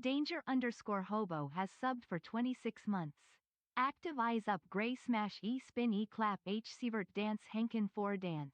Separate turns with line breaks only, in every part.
Danger_Hobo has subbed for 26 months. Active eyes up gray smash e spin e clap h sievert dance henken for dance.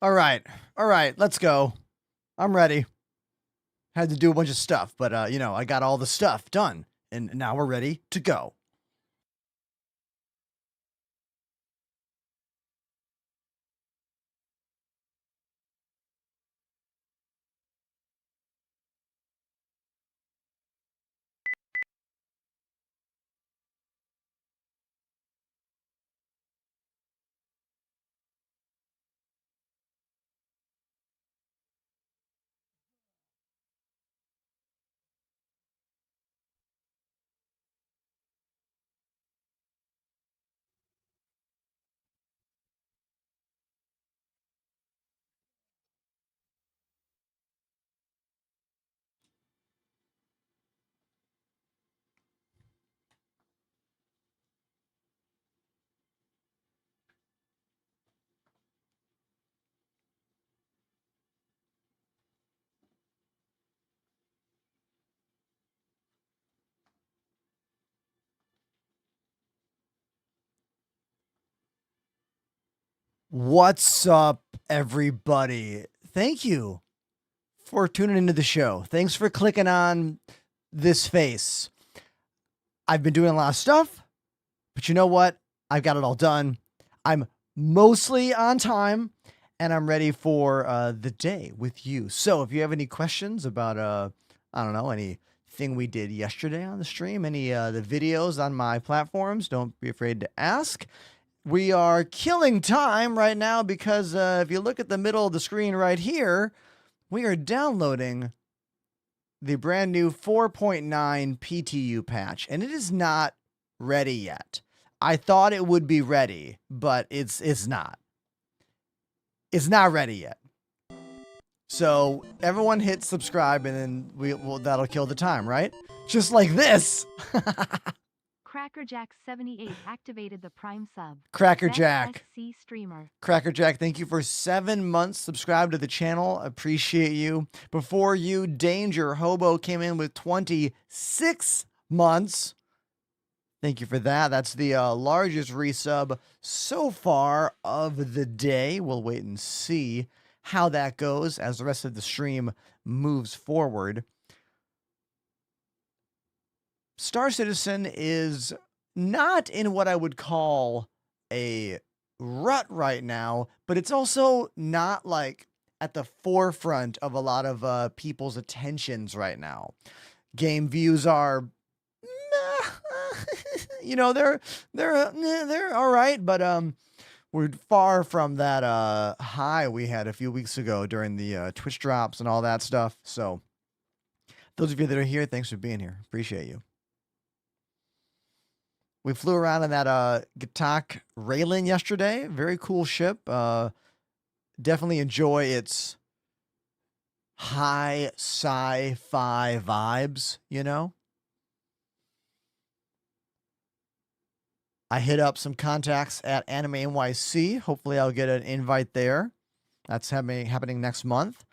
All right. All right. Let's go. I'm ready. Had to do a bunch of stuff, but I got all the stuff done, and now we're ready to go. What's up, everybody? Thank you for tuning into the show. Thanks for clicking on this face. I've been doing a lot of stuff, but you know what? I've got it all done. I'm mostly on time, and I'm ready for the day with you. So if you have any questions about, I don't know, anything we did yesterday on the stream, any the videos on my platforms, don't be afraid to ask. We are killing time right now because if you look at the middle of the screen right here, we are downloading the brand new 4.9 PTU patch, and it is not ready yet. I thought it would be ready, but it's not. It's not ready yet. So everyone hit subscribe, and then that'll kill the time, right? Just like this.
Crackerjack 78 activated the Prime sub.
Crackerjack.
SC streamer.
Crackerjack, thank you for 7 months. Subscribe to the channel. Appreciate you. Before you, Danger Hobo came in with 26 months. Thank you for that. That's the largest resub so far of the day. We'll wait and see how that goes as the rest of the stream moves forward. Star Citizen is not in what I would call a rut right now, but it's also not like at the forefront of a lot of people's attentions right now. Game views are, you know, they're all right, but we're far from that high we had a few weeks ago during the Twitch drops and all that stuff. So those of you that are here, thanks for being here. Appreciate you. We flew around in that Gatak Raylan yesterday. Very cool ship. Definitely enjoy its high sci-fi vibes, you know? I hit up some contacts at Anime NYC. Hopefully I'll get an invite there. That's happening next month.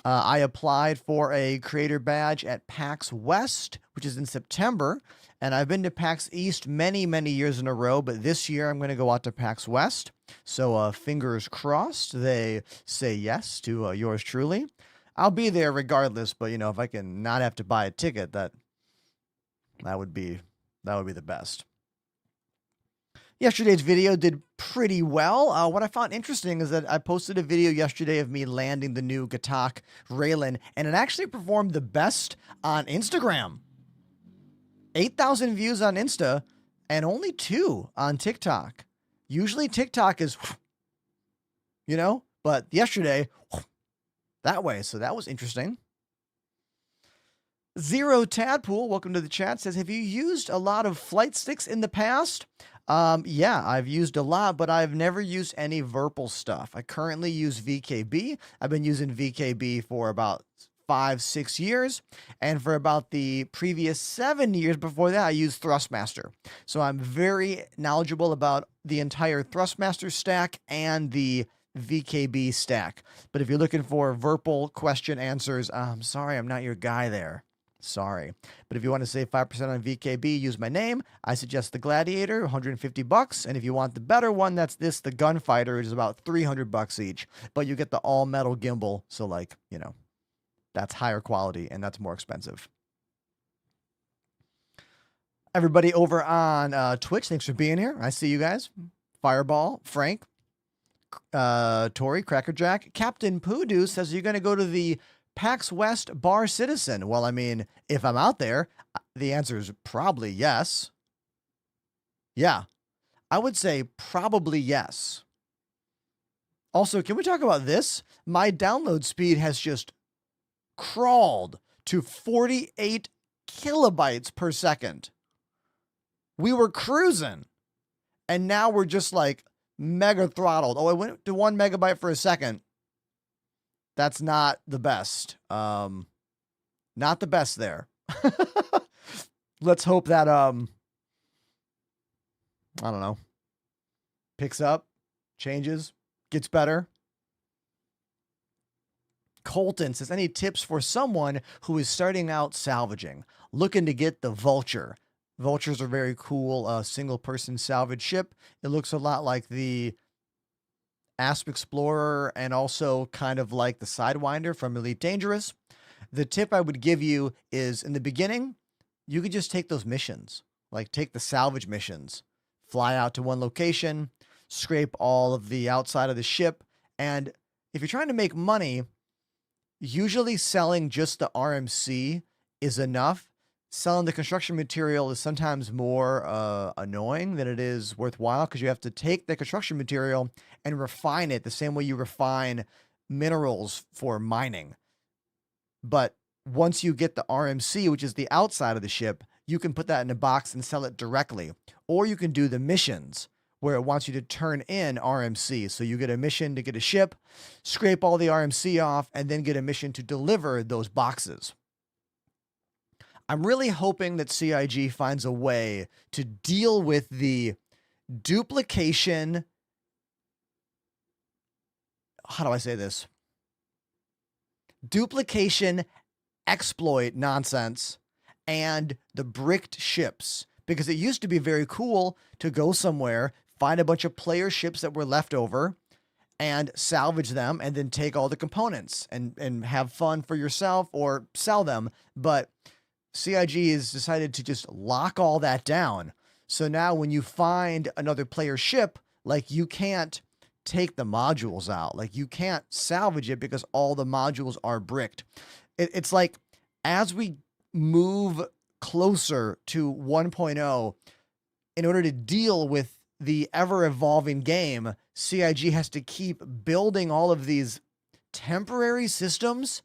I applied for a creator badge at PAX West, which is in September. And I've been to PAX East many, many years in a row, but this year I'm going to go out to PAX West. So fingers crossed they say yes to yours truly. I'll be there regardless, but you know, if I can not have to buy a ticket, that would be the best. Yesterday's video did pretty well. What I found interesting is that I posted a video yesterday of me landing the new Gatak Raylan, and it actually performed the best on Instagram. 8,000 views on Insta and only 2 on TikTok. Usually TikTok is, you know, but yesterday, that way. So that was interesting. Zero Tadpool, welcome to the chat, says, have you used a lot of flight sticks in the past? Yeah, I've used a lot, but I've never used any Verpal stuff. I currently use VKB. I've been using VKB for about 5-6 years, and for about the previous 7 years before that, I used Thrustmaster. So I'm very knowledgeable about the entire Thrustmaster stack and the VKB stack. But if you're looking for Verpal question answers, I'm sorry, I'm not your guy there. Sorry. But if you want to save 5% on VKB, use my name. I suggest the Gladiator, $150. And if you want the better one, that's the Gunfighter. It is about $300 each. But you get the all-metal gimbal. So, like, you know, that's higher quality and that's more expensive. Everybody over on Twitch, thanks for being here. I see you guys. Fireball, Frank, Tori, Crackerjack. Captain Poodoo says you're going to go to the PAX West Bar Citizen. Well, I mean, if I'm out there, the answer is probably yes. Yeah, I would say probably yes. Also, can we talk about this? My download speed has just crawled to 48 kilobytes per second. We were cruising, and now we're just like mega throttled. Oh, I went to 1 megabyte for a second. That's not the best. Not the best there. Let's hope that, I don't know, picks up, changes, gets better. Colton says, any tips for someone who is starting out salvaging, looking to get the Vulture? Vultures are very cool, single-person salvage ship. It looks a lot like the Asp Explorer and also kind of like the Sidewinder from Elite Dangerous. The tip I would give you is, in the beginning, you could just take those missions. Like, take the salvage missions. Fly out to one location, scrape all of the outside of the ship, and if you're trying to make money, usually selling just the RMC is enough. Selling the construction material is sometimes more annoying than it is worthwhile, because you have to take the construction material and refine it the same way you refine minerals for mining. But once you get the RMC, which is the outside of the ship, you can put that in a box and sell it directly. Or you can do the missions where it wants you to turn in RMC. So you get a mission to get a ship, scrape all the RMC off, and then get a mission to deliver those boxes. I'm really hoping that CIG finds a way to deal with the duplication. How do I say this? Duplication exploit nonsense and the bricked ships, because it used to be very cool to go somewhere, find a bunch of player ships that were left over and salvage them and then take all the components and have fun for yourself or sell them. But CIG has decided to just lock all that down. So now when you find another player ship, like, you can't take the modules out. Like, you can't salvage it because all the modules are bricked. It's like, as we move closer to 1.0, in order to deal with the ever-evolving game, CIG has to keep building all of these temporary systems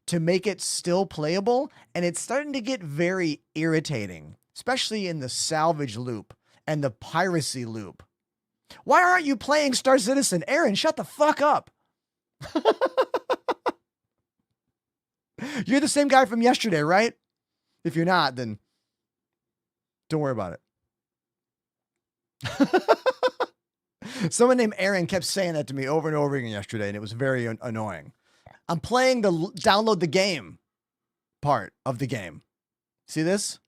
to make it still playable, and it's starting to get very irritating, especially in the salvage loop and the piracy loop. Why aren't you playing Star Citizen? Aaron, shut the fuck up. You're the same guy from yesterday, right? If you're not, then don't worry about it. Someone named Aaron kept saying that to me over and over again yesterday, and it was very annoying. I'm playing the download the game part of the game. See this?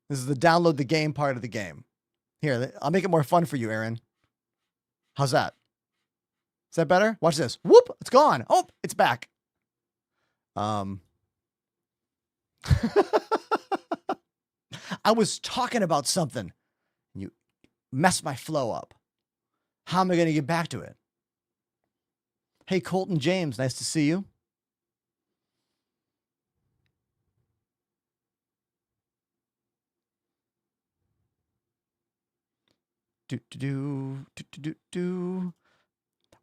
This is the download the game part of the game. Here, I'll make it more fun for you, Aaron. How's that? Is that better? Watch this. Whoop, it's gone. Oh, it's back. I was talking about something. You messed my flow up. How am I going to get back to it? Hey, Colton James, nice to see you.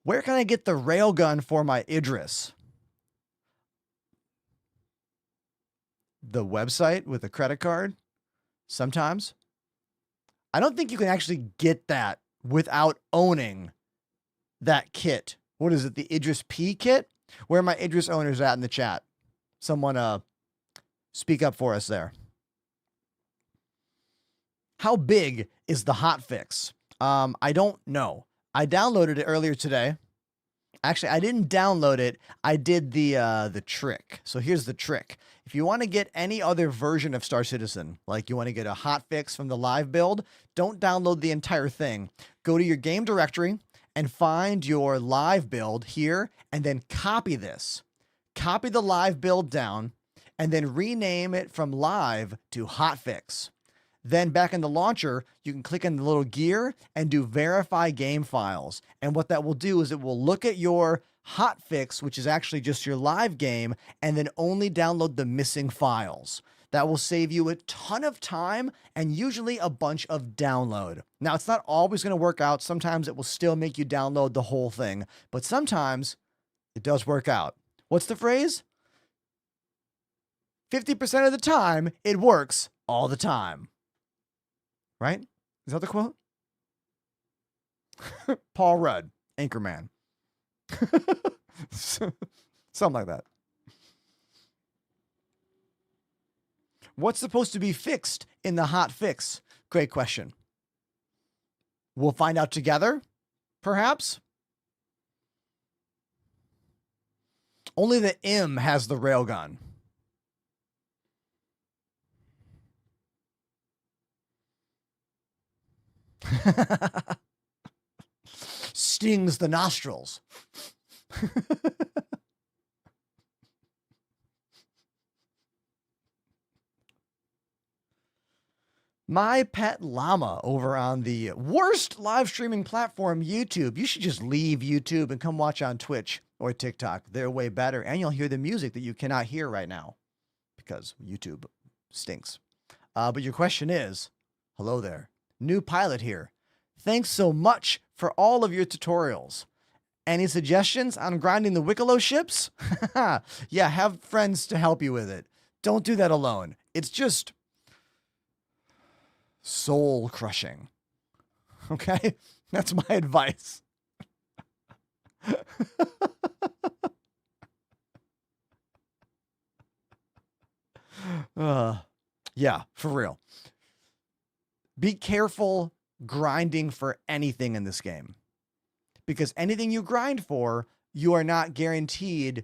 Where can I get the railgun for my Idris? The website with a credit card? Sometimes. I don't think you can actually get that without owning that kit. What is it? The Idris P kit? Where are my Idris owners at in the chat? Someone speak up for us there. How big is the hotfix? I don't know. I downloaded it earlier today. Actually, I didn't download it. I did the trick. So here's the trick. If you want to get any other version of Star Citizen, like you want to get a hotfix from the live build, don't download the entire thing. Go to your game directory and find your live build here, and then copy this. Copy the live build down, and then rename it from live to hotfix. Then back in the launcher, you can click on the little gear and do verify game files. And what that will do is it will look at your hotfix, which is actually just your live game, and then only download the missing files. That will save you a ton of time and usually a bunch of download. Now, it's not always going to work out. Sometimes it will still make you download the whole thing, but sometimes it does work out. What's the phrase? 50% of the time, it works all the time. Right? Is that the quote? Paul Rudd, Anchorman. Something like that. What's supposed to be fixed in the hot fix? Great question. We'll find out together, perhaps. Only the M has the railgun. Stings the nostrils. My Pet Llama over on the worst live streaming platform, YouTube. You should just leave YouTube and come watch on Twitch or TikTok. They're way better, and you'll hear the music that you cannot hear right now because YouTube stinks. But your question is, hello there, new pilot here. Thanks so much for all of your tutorials. Any suggestions on grinding the Wicklow ships? Yeah, have friends to help you with it. Don't do that alone. It's just soul crushing. Okay? That's my advice. Yeah, for real. Be careful grinding for anything in this game, because anything you grind for, you are not guaranteed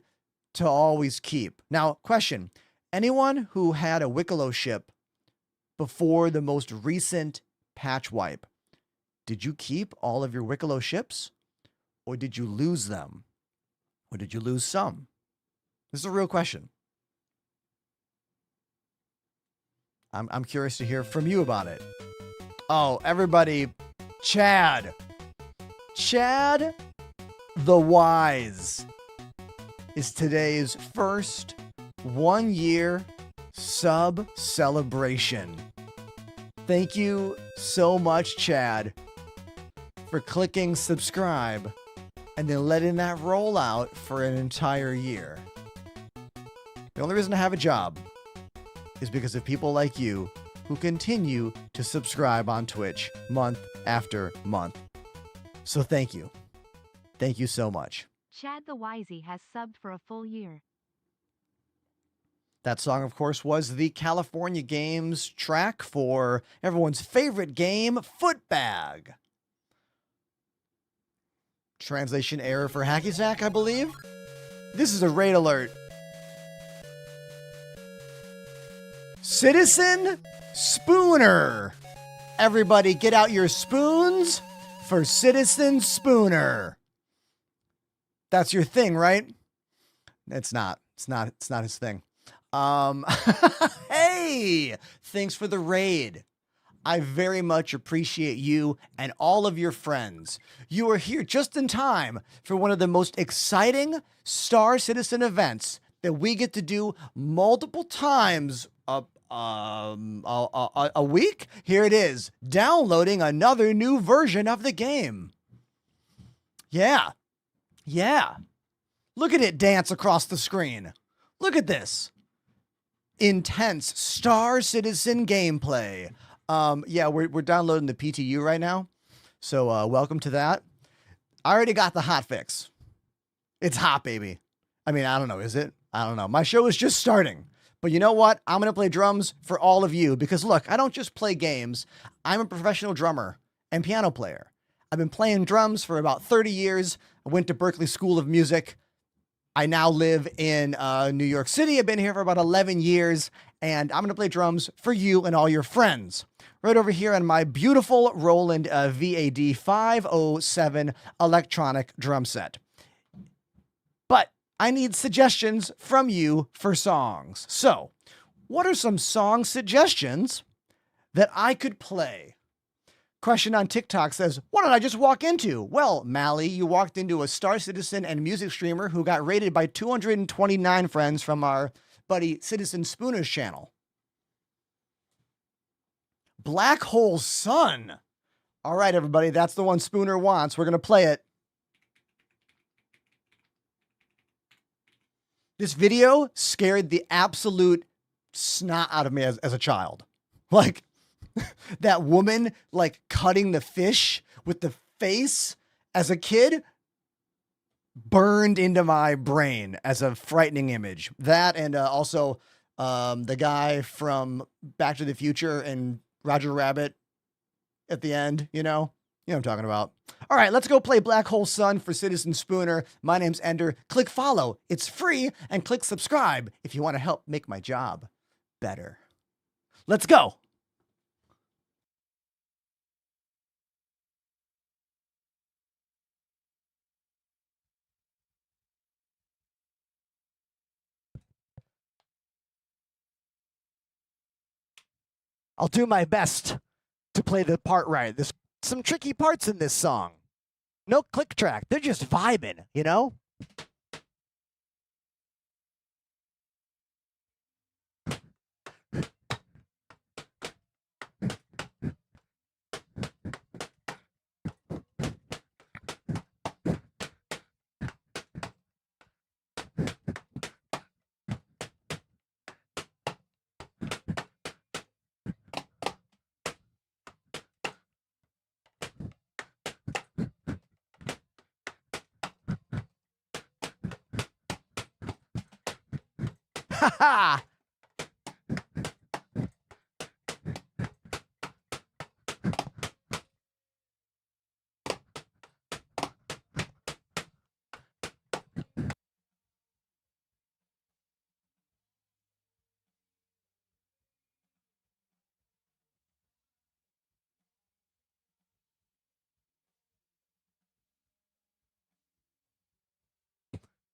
to always keep. Now, question, anyone who had a Wicklow ship before the most recent patch wipe, did you keep all of your Wicklow ships, or did you lose them? Or did you lose some? This is a real question. I'm curious to hear from you about it. Oh, everybody, Chad the Wise is today's first 1 year sub celebration. Thank you so much, Chad, for clicking subscribe and then letting that roll out for an entire year. The only reason I have a job is because of people like you who continue to subscribe on Twitch month after month. So thank you. Thank you so much.
Chad the Wisey has subbed for a full year.
That song, of course, was the California Games track for everyone's favorite game, Footbag. Translation error for Hacky Sack, I believe. This is a raid alert. Citizen Spooner. Everybody get out your spoons for Citizen Spooner. That's your thing, right? It's not. It's not his thing. Hey, thanks for the raid. I very much appreciate you and all of your friends. You are here just in time for one of the most exciting Star Citizen events that we get to do multiple times a week. Here it is, downloading another new version of the game. Yeah. Look at it dance across the screen. Look at this. Intense Star Citizen gameplay. Yeah, we're downloading the PTU right now. So welcome to that. I already got the hot fix. It's hot, baby. I mean, I don't know, is it? I don't know. My show is just starting. But you know what? I'm going to play drums for all of you because look, I don't just play games. I'm a professional drummer and piano player. I've been playing drums for about 30 years. I went to Berklee School of Music. I now live in New York City. I've been here for about 11 years, and I'm going to play drums for you and all your friends. Right over here on my beautiful Roland VAD 507 electronic drum set. But I need suggestions from you for songs. So, what are some song suggestions that I could play? Question on TikTok says, what did I just walk into? Well, Mally, you walked into a Star Citizen and music streamer who got rated by 229 friends from our buddy Citizen Spooner's channel. Black Hole Sun. All right, everybody, that's the one Spooner wants. We're going to play it. This video scared the absolute snot out of me as a child. Like, that woman, like, cutting the fish with the face as a kid burned into my brain as a frightening image. That and also the guy from Back to the Future and Roger Rabbit at the end, you know what I'm talking about. All right, let's go play Black Hole Sun for Citizen Spooner. My name's Ender. Click follow. It's free. And click subscribe if you want to help make my job better. Let's go. I'll do my best to play the part right. There's some tricky parts in this song. No click track. They're just vibing, you know? Ha ha!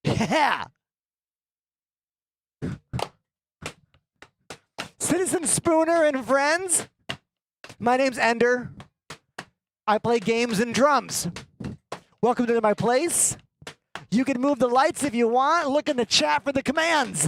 Yeah! Citizen Spooner and friends, my name's Ender. I play games and drums. Welcome to my place. You can move the lights if you want. Look in the chat for the commands.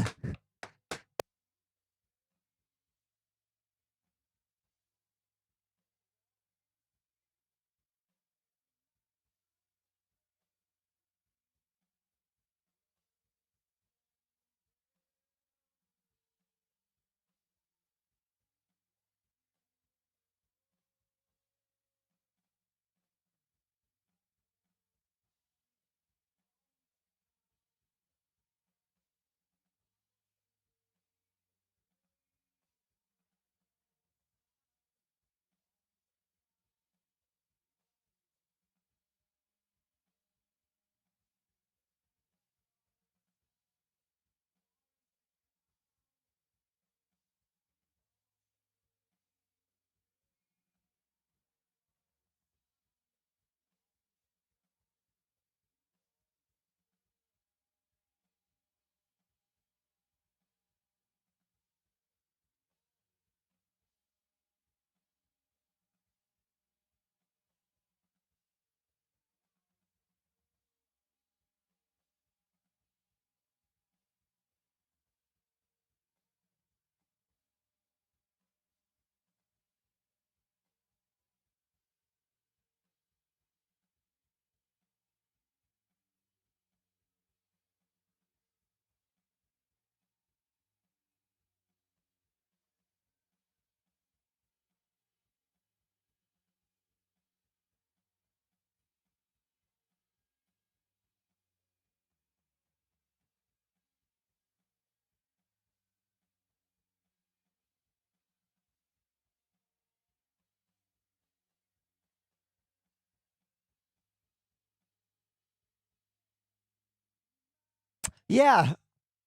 Yeah.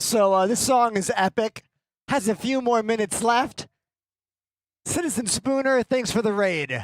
So this song is epic. Has a few more minutes left. Citizen Spooner, thanks for the raid.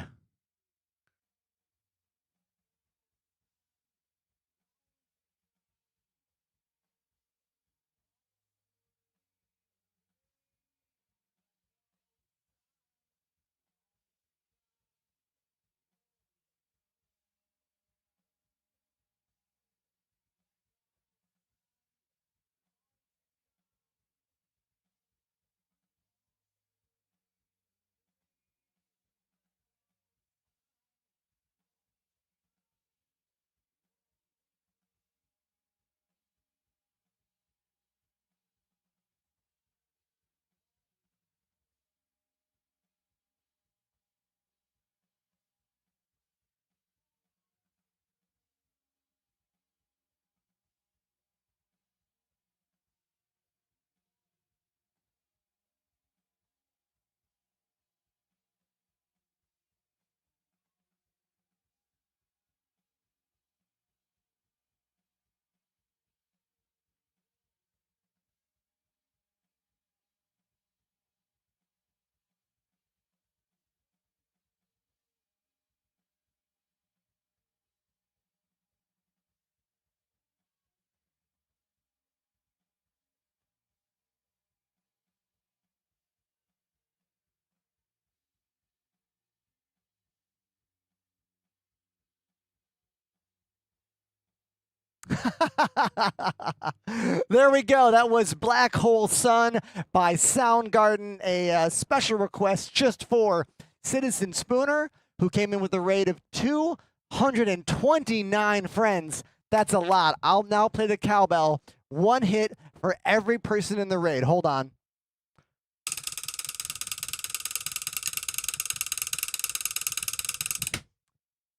There we go. That was Black Hole Sun by Soundgarden, a special request just for Citizen Spooner, who came in with a rate of 229 friends. That's a lot. I'll now play the cowbell. One hit for every person in the raid. Hold on.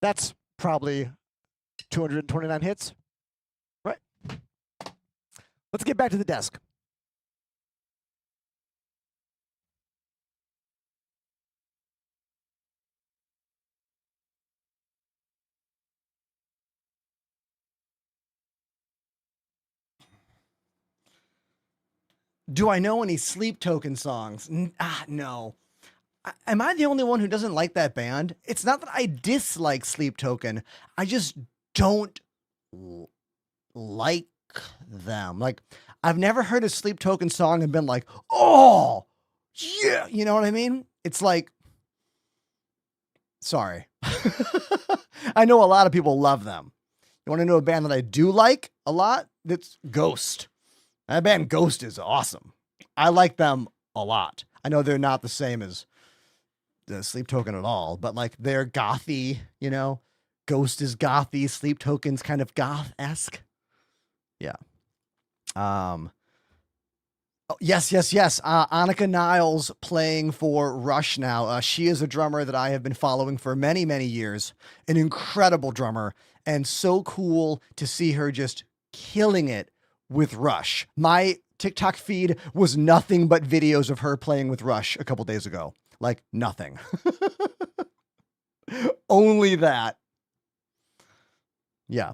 That's probably 229 hits. Right. Let's get back to the desk. Do I know any Sleep Token songs? No. Am I the only one who doesn't like that band? It's not that I dislike Sleep Token. I just don't like them. Like, I've never heard a Sleep Token song and been like, oh, yeah. You know what I mean? It's like, sorry. I know a lot of people love them. You want to know a band that I do like a lot? That's Ghost. That band Ghost is awesome. I like them a lot. I know they're not the same as the Sleep Token at all, but like they're gothy, you know? Ghost is gothy, Sleep Token's kind of goth-esque. Yeah. Oh, yes. Annika Niles playing for Rush now. She is a drummer that I have been following for many, many years. An incredible drummer, and so cool to see her just killing it with Rush. My TikTok feed was nothing but videos of her playing with Rush a couple days ago. Like nothing. Only that. Yeah.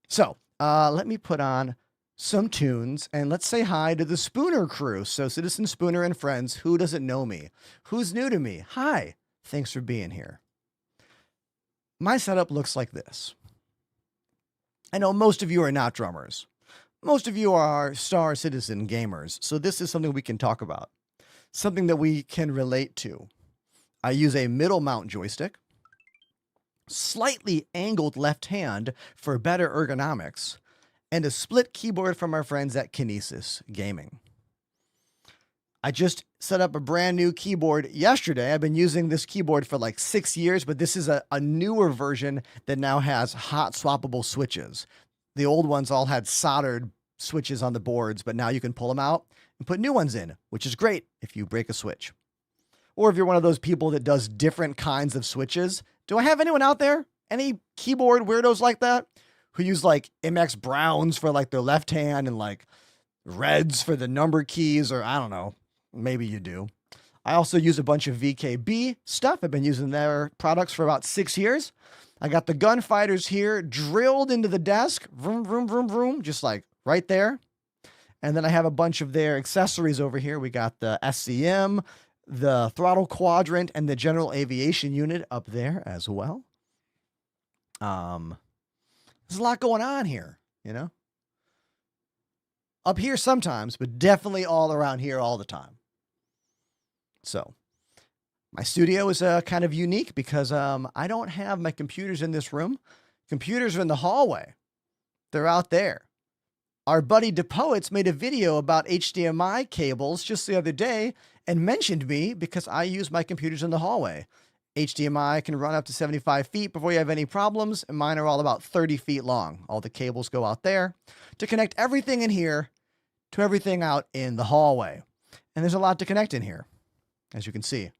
So, let me put on some tunes and let's say hi to the Spooner crew. So Citizen Spooner and friends, who doesn't know me? Who's new to me? Hi. Thanks for being here. My setup looks like this. I know most of you are not drummers. Most of you are Star Citizen gamers, so this is something we can talk about. Something that we can relate to. I use a middle mount joystick, slightly angled left hand for better ergonomics, and a split keyboard from our friends at Kinesis Gaming. I just set up a brand new keyboard yesterday. I've been using this keyboard for like 6 years, but this is a newer version that now has hot swappable switches. The old ones all had soldered switches on the boards, but now you can pull them out and put new ones in, which is great if you break a switch. Or if you're one of those people that does different kinds of switches. Do I have anyone out there? Any keyboard weirdos like that? Who use like MX Browns for like their left hand and like reds for the number keys, or I don't know. Maybe you do. I also use a bunch of VKB stuff. I've been using their products for about 6 years. I got the Gunfighters here drilled into the desk. Vroom, vroom, vroom, vroom. Just like right there. And then I have a bunch of their accessories over here. We got the SCM, the throttle quadrant, and the general aviation unit up there as well. There's a lot going on here, you know? Up here sometimes, but definitely all around here all the time. So, my studio is kind of unique because I don't have my computers in this room. Computers are in the hallway. They're out there. Our buddy DePoets made a video about HDMI cables just the other day and mentioned me because I use my computers in the hallway. HDMI can run up to 75 feet before you have any problems, and mine are all about 30 feet long. All the cables go out there to connect everything in here to everything out in the hallway. And there's a lot to connect in here, as you can see,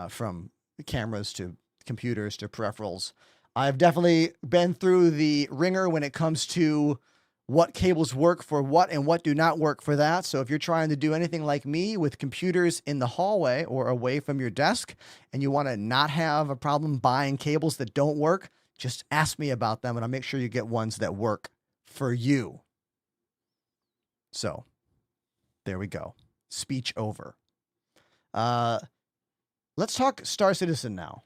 from cameras to computers to peripherals. I've definitely been through the ringer when it comes to what cables work for what and what do not work for that. So if you're trying to do anything like me with computers in the hallway or away from your desk and you want to not have a problem buying cables that don't work, just ask me about them and I'll make sure you get ones that work for you. So there we go. Speech over. Let's talk Star Citizen now.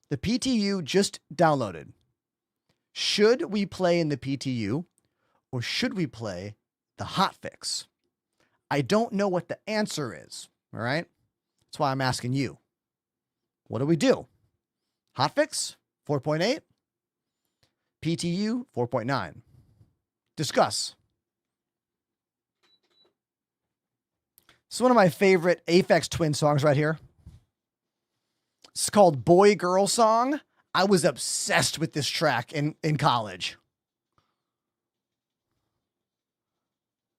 The PTU just downloaded. Should we play in the PTU? Or should we play the hotfix? I don't know what the answer is, all right? That's why I'm asking you. What do we do? Hotfix, 4.8. PTU, 4.9. Discuss. It's one of my favorite Aphex Twin songs right here. It's called Boy Girl Song. I was obsessed with this track in college.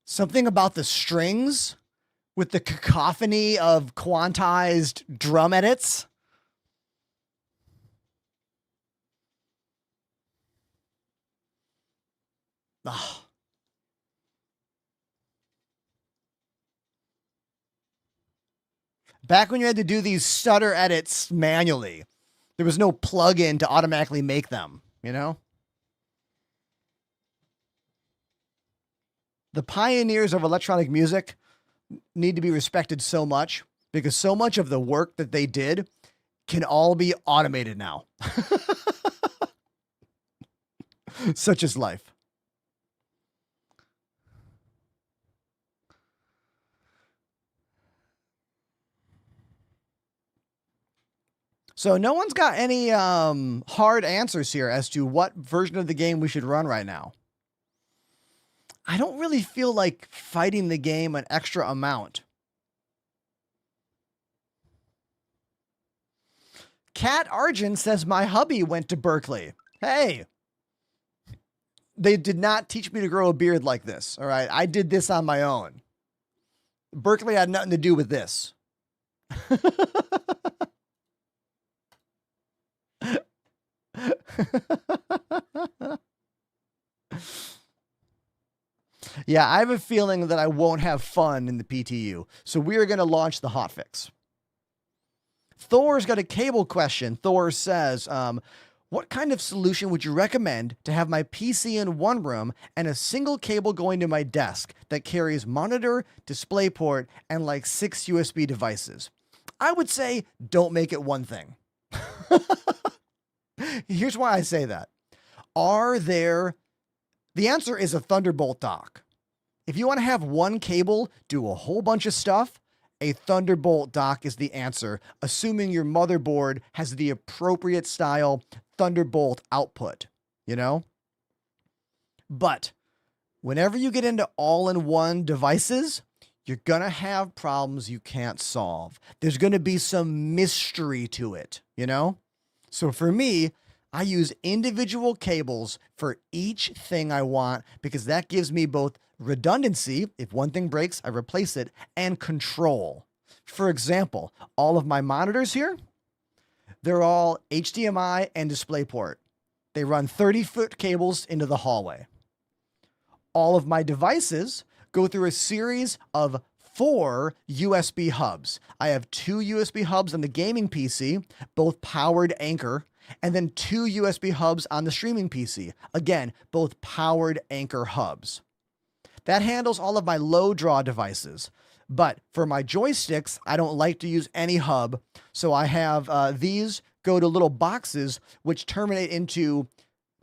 Something about the strings with the cacophony of quantized drum edits. Oh. Back when you had to do these stutter edits manually, there was no plug-in to automatically make them, you know? The pioneers of electronic music need to be respected so much because so much of the work that they did can all be automated now. Such is life. So no one's got any hard answers here as to what version of the game we should run right now. I don't really feel like fighting the game an extra amount. Kat Arjun says my hubby went to Berkeley. Hey, they did not teach me to grow a beard like this. All right. I did this on my own. Berkeley had nothing to do with this. Yeah, I have a feeling that I won't have fun in the PTU. So we are going to launch the hotfix. Thor's got a cable question. Thor says, what kind of solution would you recommend to have my PC in one room and a single cable going to my desk that carries monitor, DisplayPort, and like 6 USB devices? I would say don't make it one thing. Here's why I say that. The answer is a Thunderbolt dock. If you want to have one cable do a whole bunch of stuff, a Thunderbolt dock is the answer, assuming your motherboard has the appropriate style Thunderbolt output, you know? But whenever you get into all-in-one devices, you're going to have problems you can't solve. There's going to be some mystery to it, you know? So for me, I use individual cables for each thing I want because that gives me both redundancy. If one thing breaks, I replace it, and control. For example, all of my monitors here, they're all HDMI and DisplayPort. They run 30-foot cables into the hallway. All of my devices go through a series of 4 USB hubs. I have 2 USB hubs on the gaming PC, both powered Anchor, and then 2 USB hubs on the streaming PC. Again, both powered Anchor hubs. That handles all of my low draw devices. But for my joysticks, I don't like to use any hub. So I have these go to little boxes which terminate into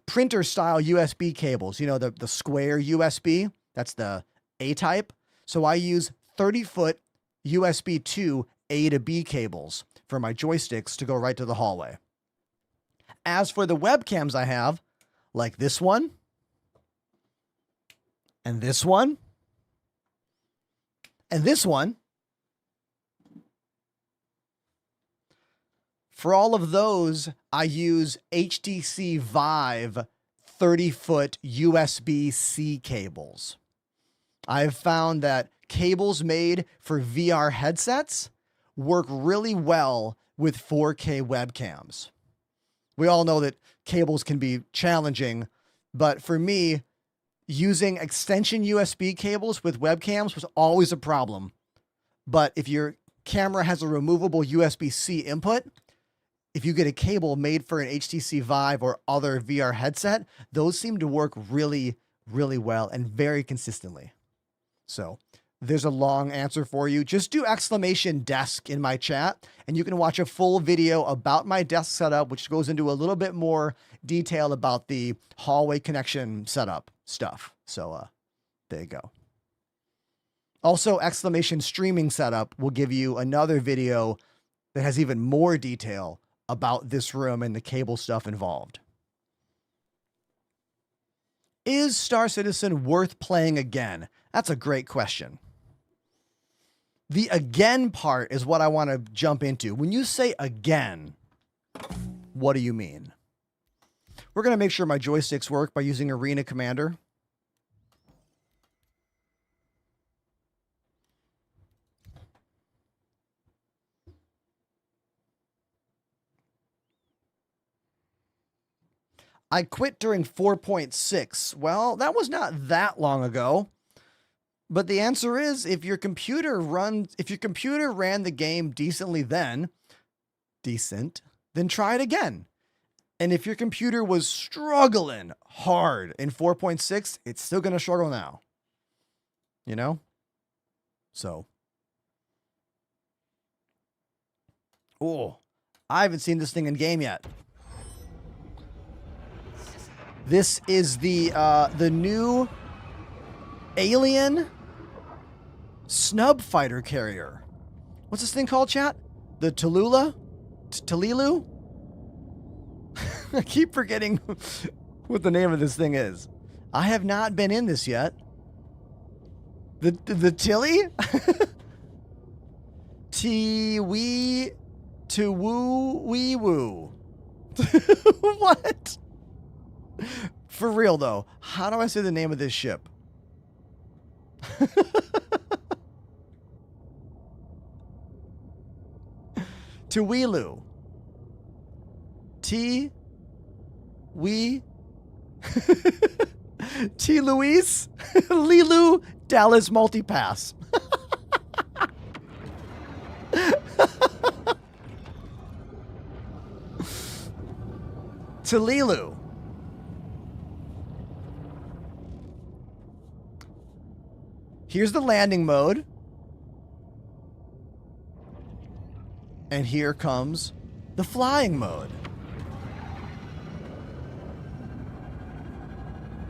printer style USB cables. You know, the square USB, that's the A type. So I use 30-foot USB 2 A to B cables for my joysticks to go right to the hallway. As for the webcams I have, like this one, and this one, and this one, for all of those, I use HTC Vive 30-foot USB-C cables. I've found that cables made for VR headsets work really well with 4K webcams. We all know that cables can be challenging, but for me, using extension USB cables with webcams was always a problem. But if your camera has a removable USB-C input, if you get a cable made for an HTC Vive or other VR headset, those seem to work really, really well and very consistently. So there's a long answer for you. Just do !desk in my chat and you can watch a full video about my desk setup, which goes into a little bit more detail about the hallway connection setup stuff. So there you go. Also, !streaming setup will give you another video that has even more detail about this room and the cable stuff involved. Is Star Citizen worth playing again? That's a great question. The again part is what I want to jump into. When you say again, what do you mean? We're going to make sure my joysticks work by using Arena Commander. I quit during 4.6. Well, that was not that long ago. But the answer is if your computer ran the game decently then try it again. And if your computer was struggling hard in 4.6, it's still going to struggle now. You know? So. Oh, I haven't seen this thing in game yet. This is the new alien snub fighter carrier. What's this thing called, chat? The Tallulah? Talilu? I keep forgetting what the name of this thing is. I have not been in this yet. The Tilly? Wee to woo wee woo. What? For real though, how do I say the name of this ship? Tuwilu. T. Luis. Lilu Dallas Multipass. Talilu. Here's the landing mode. And here comes the flying mode.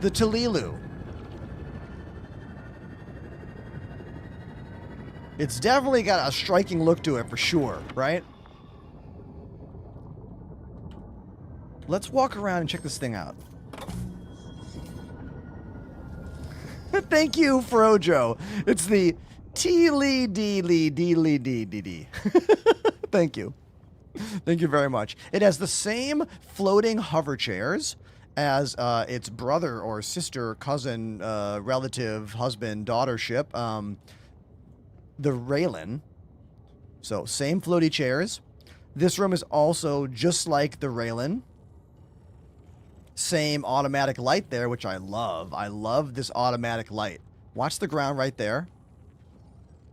The Talilu. It's definitely got a striking look to it for sure, right? Let's walk around and check this thing out. Thank you, Frojo. It's the T-Lee-D-Lee-D-Lee-D-D-D. Thank you. Thank you very much. It has the same floating hover chairs as its brother or sister, cousin, relative, husband, daughter ship, the Raylan. So, same floaty chairs. This room is also just like the Raylan. Same automatic light there, which I love. I love this automatic light. Watch the ground right there.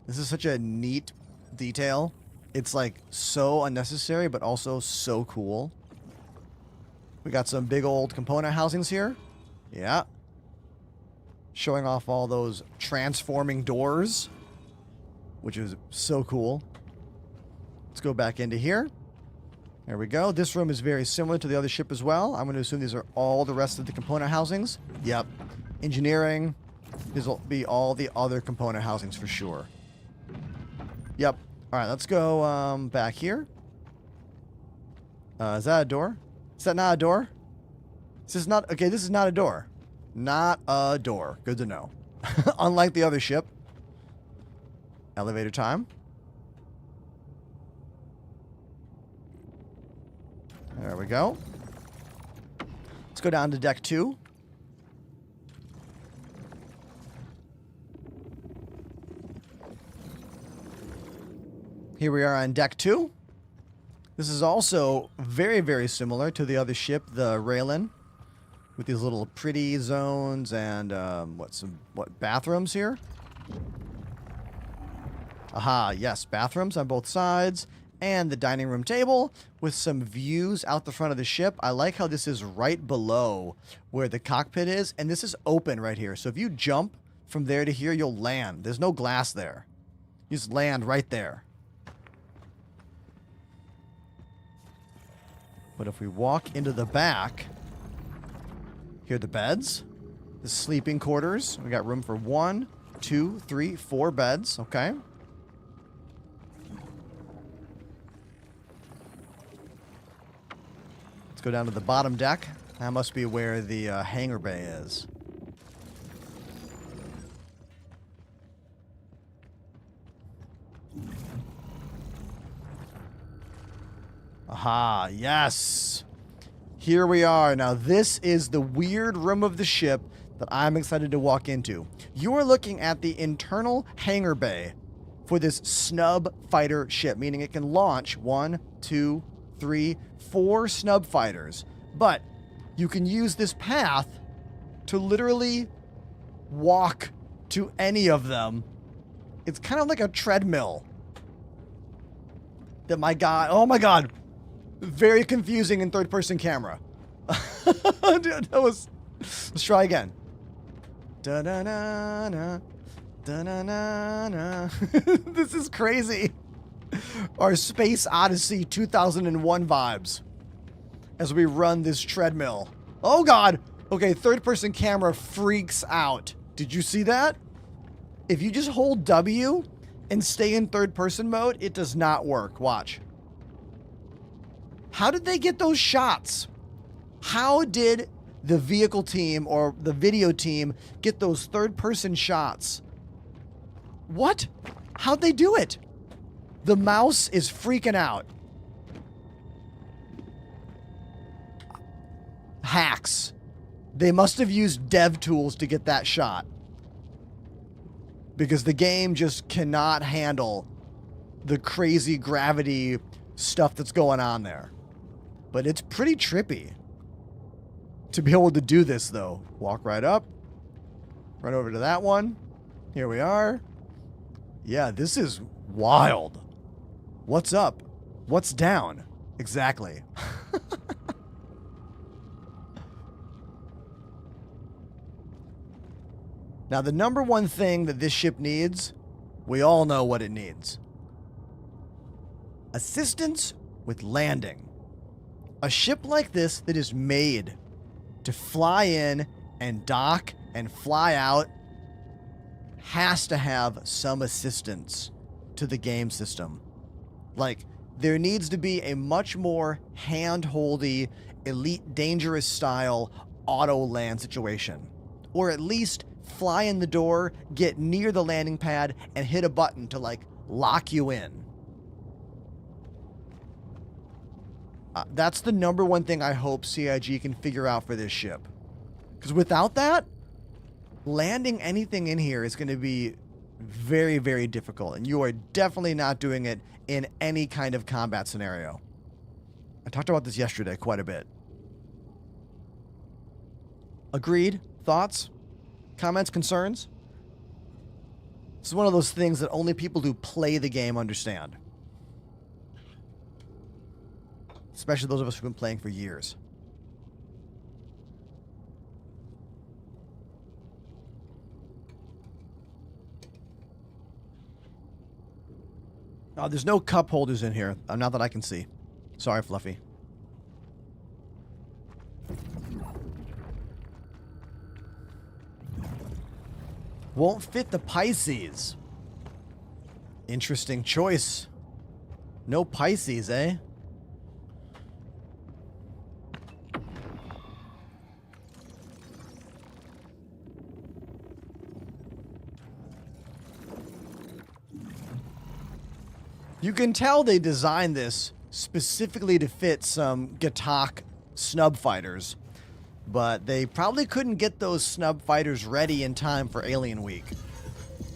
This is such a neat detail. It's like so unnecessary, but also so cool. We got some big old component housings here. Yeah. Showing off all those transforming doors, which is so cool. Let's go back into here. There we go. This room is very similar to the other ship as well. I'm going to assume these are all the rest of the component housings. Yep. Engineering. These will be all the other component housings for sure. Yep. All right, let's go back here. Is that a door? Is that not a door? This is not... Okay, this is not a door. Not a door. Good to know. Unlike the other ship. Elevator time. There we go. Let's go down to deck 2. Here we are on deck 2. This is also very, very similar to the other ship, the Raylan, with these little pretty zones and what bathrooms here. Aha, yes, bathrooms on both sides. And the dining room table with some views out the front of the ship. I like how this is right below where the cockpit is. And this is open right here. So if you jump from there to here, you'll land. There's no glass there. You just land right there. But if we walk into the back, here are the beds. The sleeping quarters. We got room for 1, 2, 3, 4 beds. Okay. Let's go down to the bottom deck. That must be where the hangar bay is. Aha, yes. Here we are. Now, this is the weird room of the ship that I'm excited to walk into. You are looking at the internal hangar bay for this snub fighter ship, meaning it can launch 1, 2, 3, 4 snub fighters. But you can use this path to literally walk to any of them. It's kind of like a treadmill. That my guy, oh my God, very confusing in third-person camera. Dude, that was, let's try again. Da-na-na-na, da-na-na-na. This is crazy. Our Space Odyssey 2001 vibes as we run this treadmill. Oh God. Okay, third-person camera freaks out. Did you see that? If you just hold W and stay in third-person mode, it does not work. Watch. How did they get those shots? How did the vehicle team or the video team get those third-person shots? What? How'd they do it? The mouse is freaking out. Hacks. They must have used dev tools to get that shot. Because the game just cannot handle the crazy gravity stuff that's going on there. But it's pretty trippy to be able to do this, though. Walk right up. Right over to that one. Here we are. Yeah, this is wild. What's up? What's down? Exactly. Now, the number one thing that this ship needs, we all know what it needs. Assistance with landing. A ship like this that is made to fly in and dock and fly out has to have some assistance to the game system. Like, there needs to be a much more hand-holdy, Elite Dangerous style auto land situation. Or at least fly in the door, get near the landing pad, and hit a button to, like, lock you in. That's the number one thing I hope CIG can figure out for this ship. Because without that, landing anything in here is going to be very, very difficult. And you are definitely not doing it in any kind of combat scenario. I talked about this yesterday quite a bit. Agreed? Thoughts? Comments? Concerns? This is one of those things that only people who play the game understand. Especially those of us who've been playing for years. Oh, there's no cup holders in here. Not that I can see. Sorry, Fluffy. Won't fit the Pisces. Interesting choice. No Pisces, eh? You can tell they designed this specifically to fit some Gatak snub fighters, but they probably couldn't get those snub fighters ready in time for Alien Week.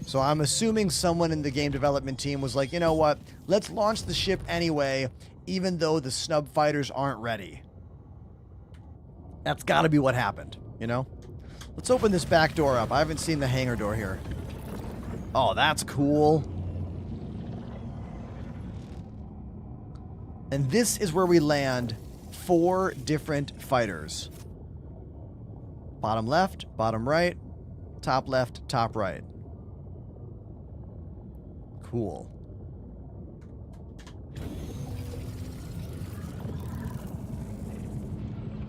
So I'm assuming someone in the game development team was like, you know what, let's launch the ship anyway, even though the snub fighters aren't ready. That's gotta be what happened, you know? Let's open this back door up. I haven't seen the hangar door here. Oh, that's cool. And this is where we land 4 different fighters. Bottom left, bottom right, top left, top right. Cool.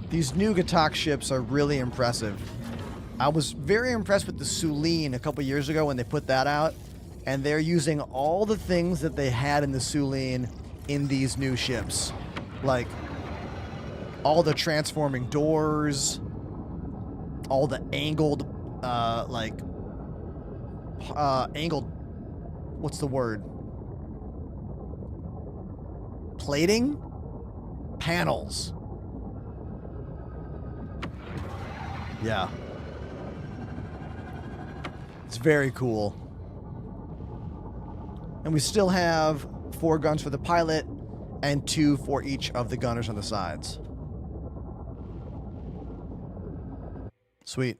These new Gatak ships are really impressive. I was very impressed with the Sulene a couple years ago when they put that out. And they're using all the things that they had in the Sulene in these new ships. Like, all the transforming doors, all the angled, angled, what's the word? Plating? panels. Yeah. It's very cool. And we still have 4 guns for the pilot and 2 for each of the gunners on the sides. Sweet.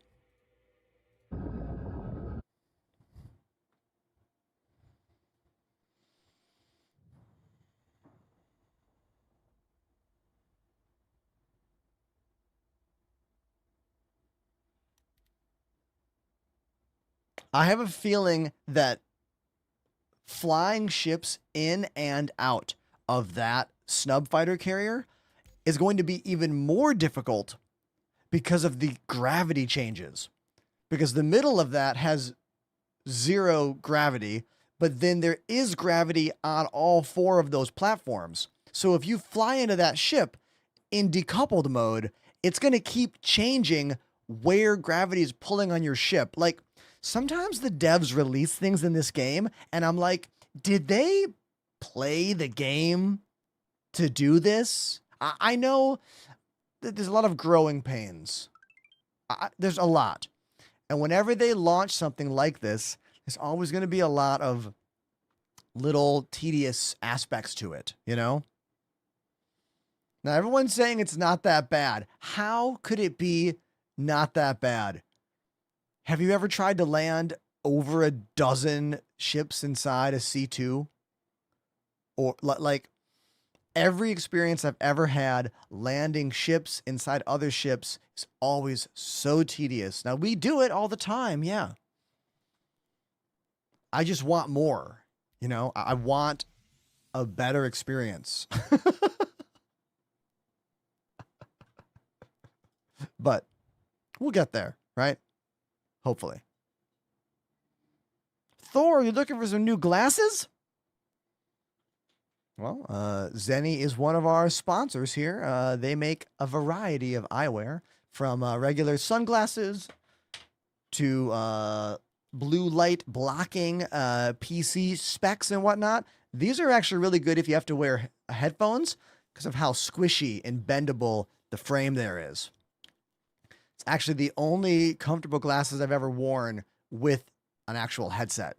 I have a feeling that flying ships in and out of that snub fighter carrier is going to be even more difficult because of the gravity changes. Because the middle of that has 0 gravity, but then there is gravity on all 4 of those platforms. So if you fly into that ship in decoupled mode, it's going to keep changing where gravity is pulling on your ship. Like, sometimes the devs release things in this game, and I'm like, did they play the game to do this? I know that there's a lot of growing pains. There's a lot. And whenever they launch something like this, there's always going to be a lot of little tedious aspects to it, you know? Now, everyone's saying it's not that bad. How could it be not that bad? Have you ever tried to land over a dozen ships inside a C2? Or like every experience I've ever had landing ships inside other ships is always so tedious. Now, we do it all the time, yeah. I just want more, you know? I want a better experience. But we'll get there, right? Hopefully. Thor, you looking for some new glasses? Well, Zenny is one of our sponsors here. They make a variety of eyewear, from regular sunglasses to blue light blocking PC specs and whatnot. These are actually really good if you have to wear headphones because of how squishy and bendable the frame there is. It's actually the only comfortable glasses I've ever worn with an actual headset.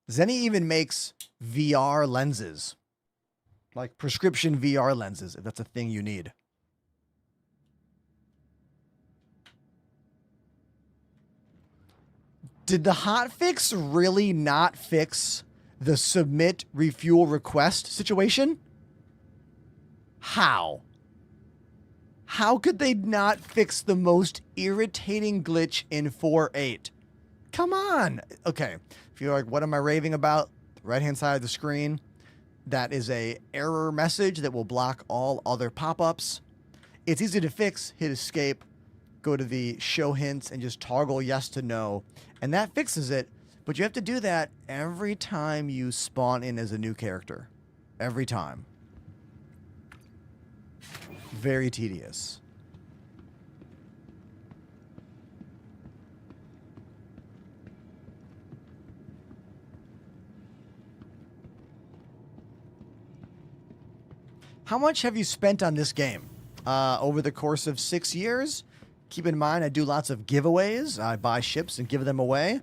Zenny even makes VR lenses, like prescription VR lenses, if that's a thing you need. Did the hotfix really not fix the submit refuel request situation? How? How could they not fix the most irritating glitch in 4.8? Come on. Okay. If you're like, what am I raving about? Right-hand side of the screen, that is a error message that will block all other pop-ups. It's easy to fix. Hit escape, go to the show hints, and just toggle yes to no. And that fixes it. But you have to do that every time you spawn in as a new character. Every time. Very tedious. How much have you spent on this game? Over the course of 6 years? Keep in mind, I do lots of giveaways. I buy ships and give them away.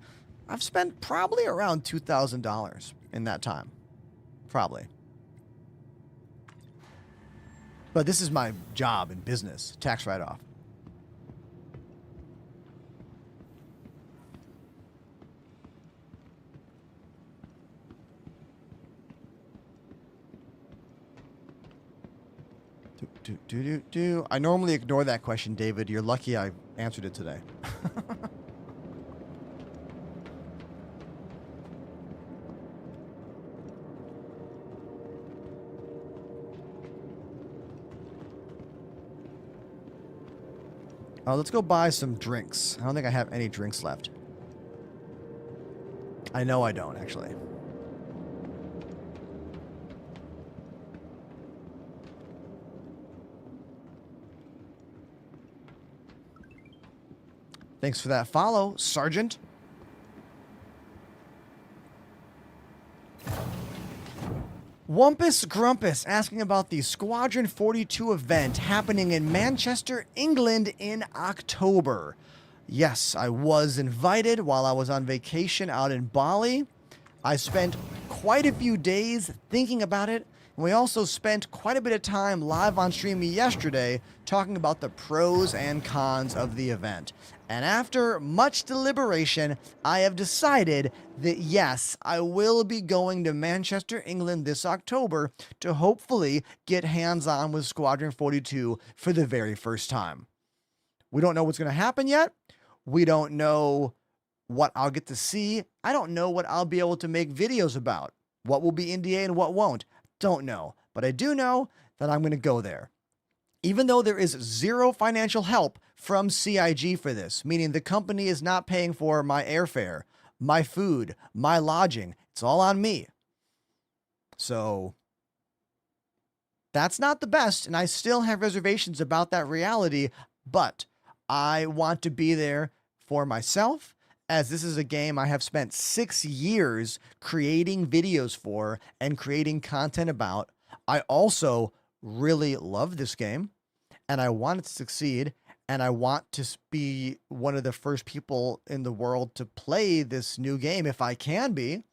I've spent probably around $2,000 in that time. Probably. But this is my job and business. Tax write-off. I normally ignore that question, David. You're lucky I answered it today. Let's go buy some drinks. I don't think I have any drinks left. I know I don't, actually. Thanks for that follow, Sergeant. Wumpus Grumpus asking about the Squadron 42 event happening in Manchester, England in October. Yes, I was invited while I was on vacation out in Bali. I spent quite a few days thinking about it, and we also spent quite a bit of time live on stream yesterday talking about the pros and cons of the event. And after much deliberation, I have decided that yes, I will be going to Manchester, England this October to hopefully get hands-on with Squadron 42 for the very first time. We don't know what's going to happen yet. We don't know what I'll get to see. I don't know what I'll be able to make videos about. What will be NDA and what won't. Don't know. But I do know that I'm going to go there. Even though there is zero financial help from CIG for this, meaning the company is not paying for my airfare, my food, my lodging. It's all on me. So that's not the best, and I still have reservations about that reality, but I want to be there for myself, as this is a game I have spent 6 years creating videos for and creating content about. I also really love this game, and I want it to succeed, and I want to be one of the first people in the world to play this new game if I can be.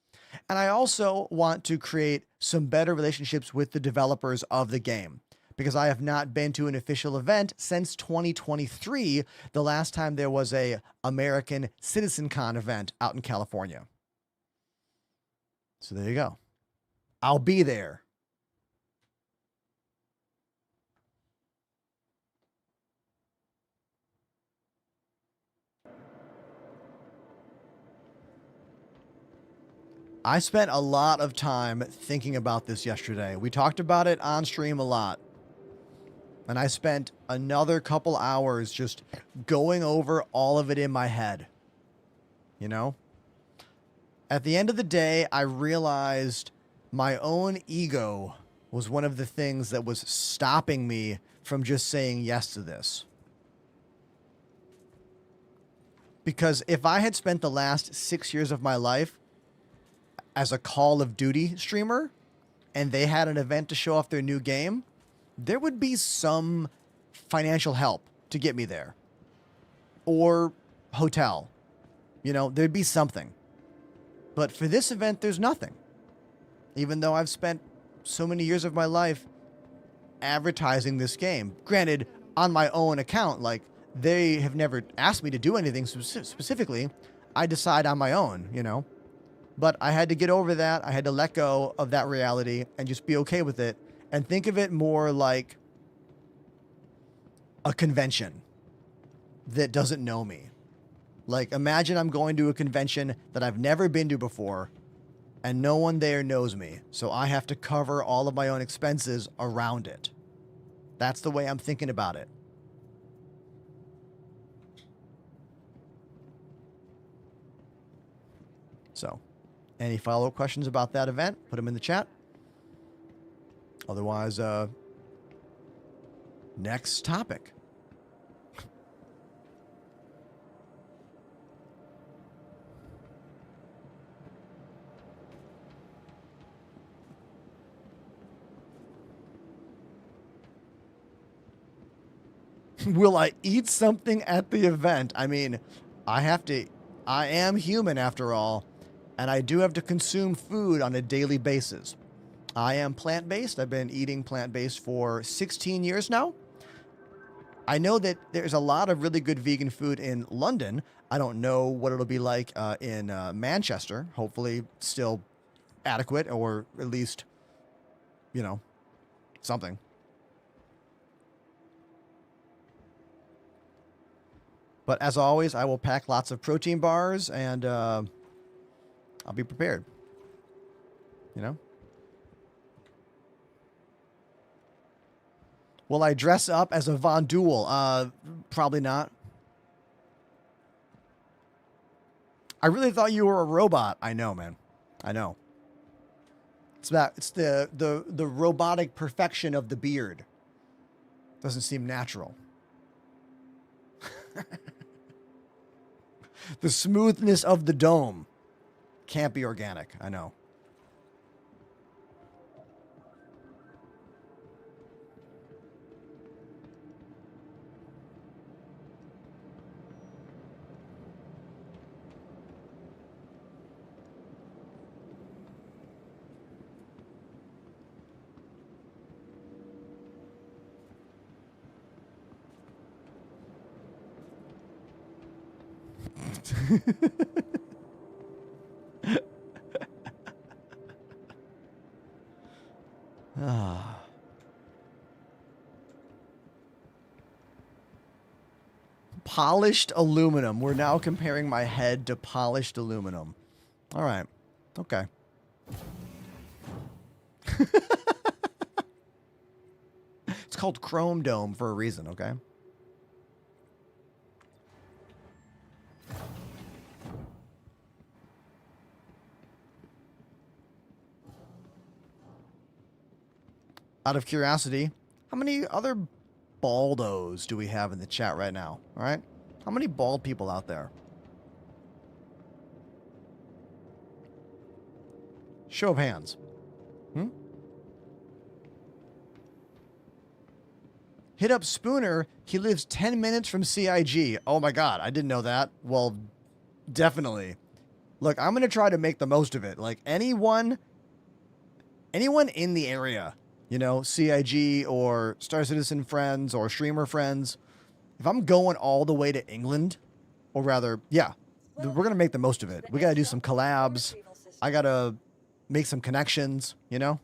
And I also want to create some better relationships with the developers of the game, because I have not been to an official event since 2023, the last time there was a American Citizen Con event out in California. So there you go. I'll be there. I spent a lot of time thinking about this yesterday. We talked about it on stream a lot. And I spent another couple hours just going over all of it in my head. You know? At the end of the day, I realized my own ego was one of the things that was stopping me from just saying yes to this. Because if I had spent the last 6 years of my life as a Call of Duty streamer, and they had an event to show off their new game, there would be some financial help to get me there. Or hotel. You know, there'd be something. But for this event, there's nothing. Even though I've spent so many years of my life advertising this game. Granted, on my own account, like, they have never asked me to do anything specifically. I decide on my own, you know. But I had to get over that. I had to let go of that reality and just be okay with it and think of it more like a convention that doesn't know me. Like, imagine I'm going to a convention that I've never been to before and no one there knows me. So I have to cover all of my own expenses around it. That's the way I'm thinking about it. So, any follow-up questions about that event? Put them in the chat. Otherwise, next topic. Will I eat something at the event? I mean, I am human after all, and I do have to consume food on a daily basis. I am plant-based. I've been eating plant-based for 16 years now. I know that there's a lot of really good vegan food in London. I don't know what it'll be like in Manchester. Hopefully still adequate, or at least, you know, something. But as always, I will pack lots of protein bars, and I'll be prepared. You know? Will I dress up as a Von Duel? Probably not. I really thought you were a robot. I know, man. I know. It's the robotic perfection of the beard. Doesn't seem natural. The smoothness of the dome can't be organic. I know. Ah. Polished aluminum. We're now comparing my head to polished aluminum. All right. Okay. It's called Chrome Dome for a reason, okay? Out of curiosity, how many other baldos do we have in the chat right now? All right? How many bald people out there? Show of hands. Hmm? Hit up Spooner. He lives 10 minutes from CIG. Oh my god, I didn't know that. Well, definitely. Look, I'm going to try to make the most of it. Like, anyone in the area, you know, CIG or Star Citizen friends or streamer friends, if I'm going all the way to England, or rather, yeah, we're going to make the most of it. We got to do some collabs. I got to make some connections, you know?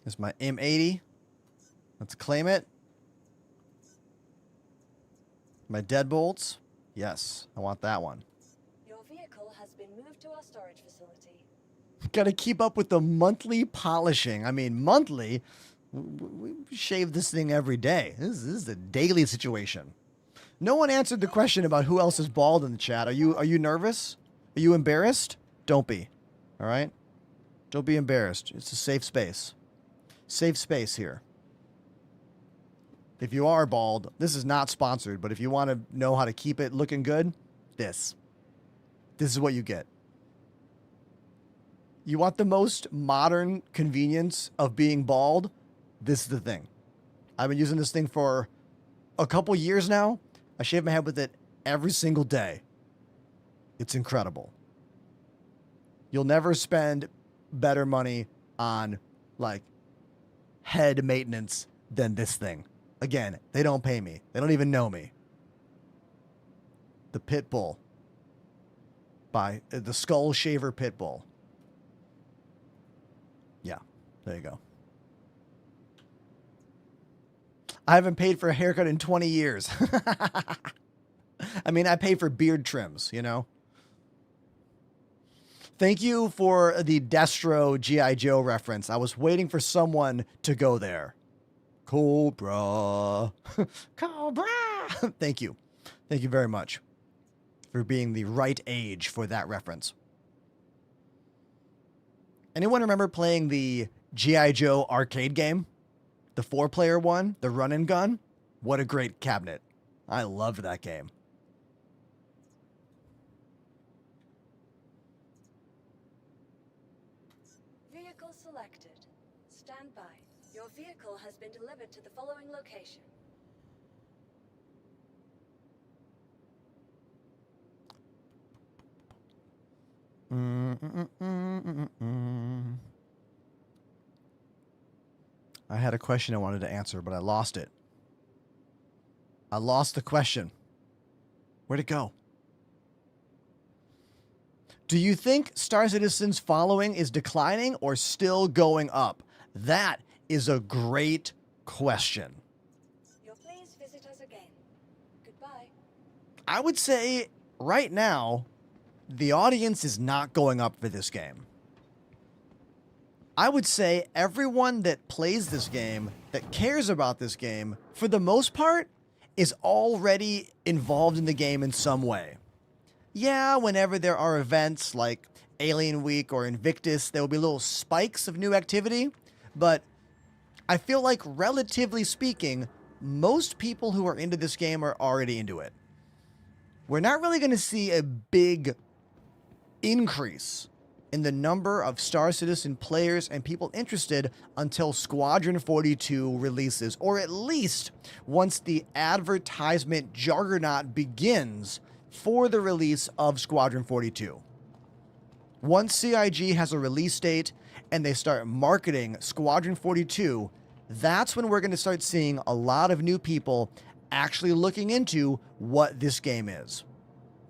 This is my M80. Let's claim it. My deadbolts. Yes, I want that one.
Your vehicle has been moved to our storage facility.
Got to keep up with the monthly polishing. I mean, monthly. We shave this thing every day. This is a daily situation. No one answered the question about who else is bald in the chat. Are you nervous? Are you embarrassed? Don't be. All right? Don't be embarrassed. It's a safe space. Safe space here. If you are bald, this is not sponsored, but if you want to know how to keep it looking good, this is what you get. You want the most modern convenience of being bald? This is the thing. I've been using this thing for a couple years now. I shave my head with it every single day. It's incredible. You'll never spend better money on, like, head maintenance than this thing. Again, they don't pay me. They don't even know me. The Pitbull by the Skull Shaver Pitbull. Yeah, there you go. I haven't paid for a haircut in 20 years. I mean, I pay for beard trims, you know? Thank you for the Destro G.I. Joe reference. I was waiting for someone to go there. Cobra. Cobra. Thank you. Thank you very much for being the right age for that reference. Anyone remember playing the G.I. Joe arcade game? The 4-player one, the run and gun? What a great cabinet. I loved that game.
Vehicle selected. Stand by. Your vehicle has been delivered to the following location.
I had a question I wanted to answer, but I lost it. I lost the question. Where'd it go? Do you think Star Citizen's following is declining or still going up? That is a great question.
You'll please visit us again. Goodbye.
I would say right now, the audience is not going up for this game. I would say everyone that plays this game, that cares about this game, for the most part, is already involved in the game in some way. Yeah, whenever there are events like Alien Week or Invictus, there will be little spikes of new activity, but I feel like, relatively speaking, most people who are into this game are already into it. we're not really going to see a big increase in the number of Star Citizen players and people interested until Squadron 42 releases, or at least once the advertisement juggernaut begins for the release of Squadron 42. Once CIG has a release date and they start marketing Squadron 42, that's when we're going to start seeing a lot of new people actually looking into what this game is.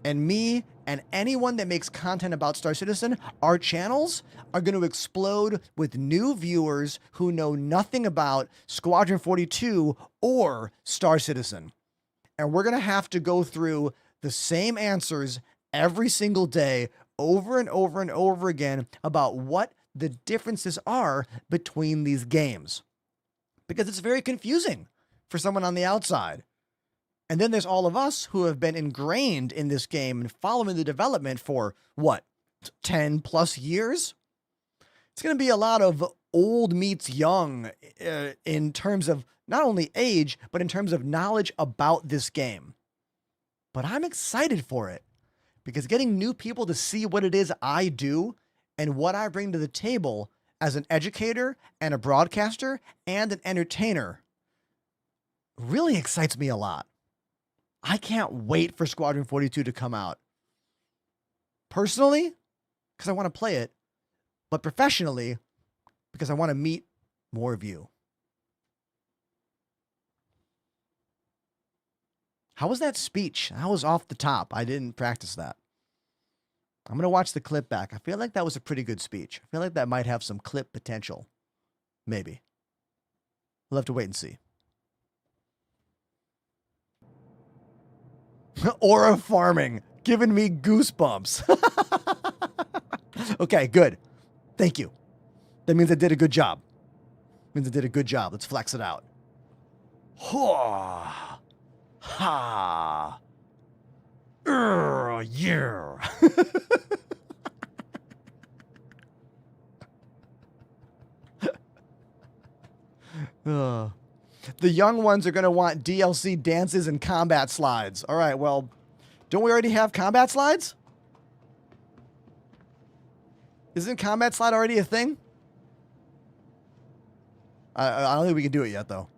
And me and anyone that makes content about Star Citizen, our channels are going to explode with new viewers who know nothing about Squadron 42 or Star Citizen. And we're going to have to go through the same answers every single day, over and over and over again, about what the differences are between these games. Because it's very confusing for someone on the outside. And then there's all of us who have been ingrained in this game and following the development for, 10 plus years? It's going to be a lot of old meets young in terms of not only age, but in terms of knowledge about this game. But I'm excited for it because getting new people to see what it is I do and what I bring to the table as an educator and a broadcaster and an entertainer really excites me a lot. I can't wait for Squadron 42 to come out. Personally, because I want to play it, but professionally, because I want to meet more of you. How was that speech? That was off the top. I didn't practice that. I'm going to watch the clip back. I feel like that was a pretty good speech. I feel like that might have some clip potential. Maybe. We'll have to wait and see. Aura farming, giving me goosebumps. Okay, good. Thank you. That means I did a good job. Means I did a good job. Let's flex it out. Ha. Ha. Yeah. The young ones are going to want DLC dances and combat slides. All right, well, don't we already have combat slides? Isn't combat slide already a thing? I don't think we can do it yet, though.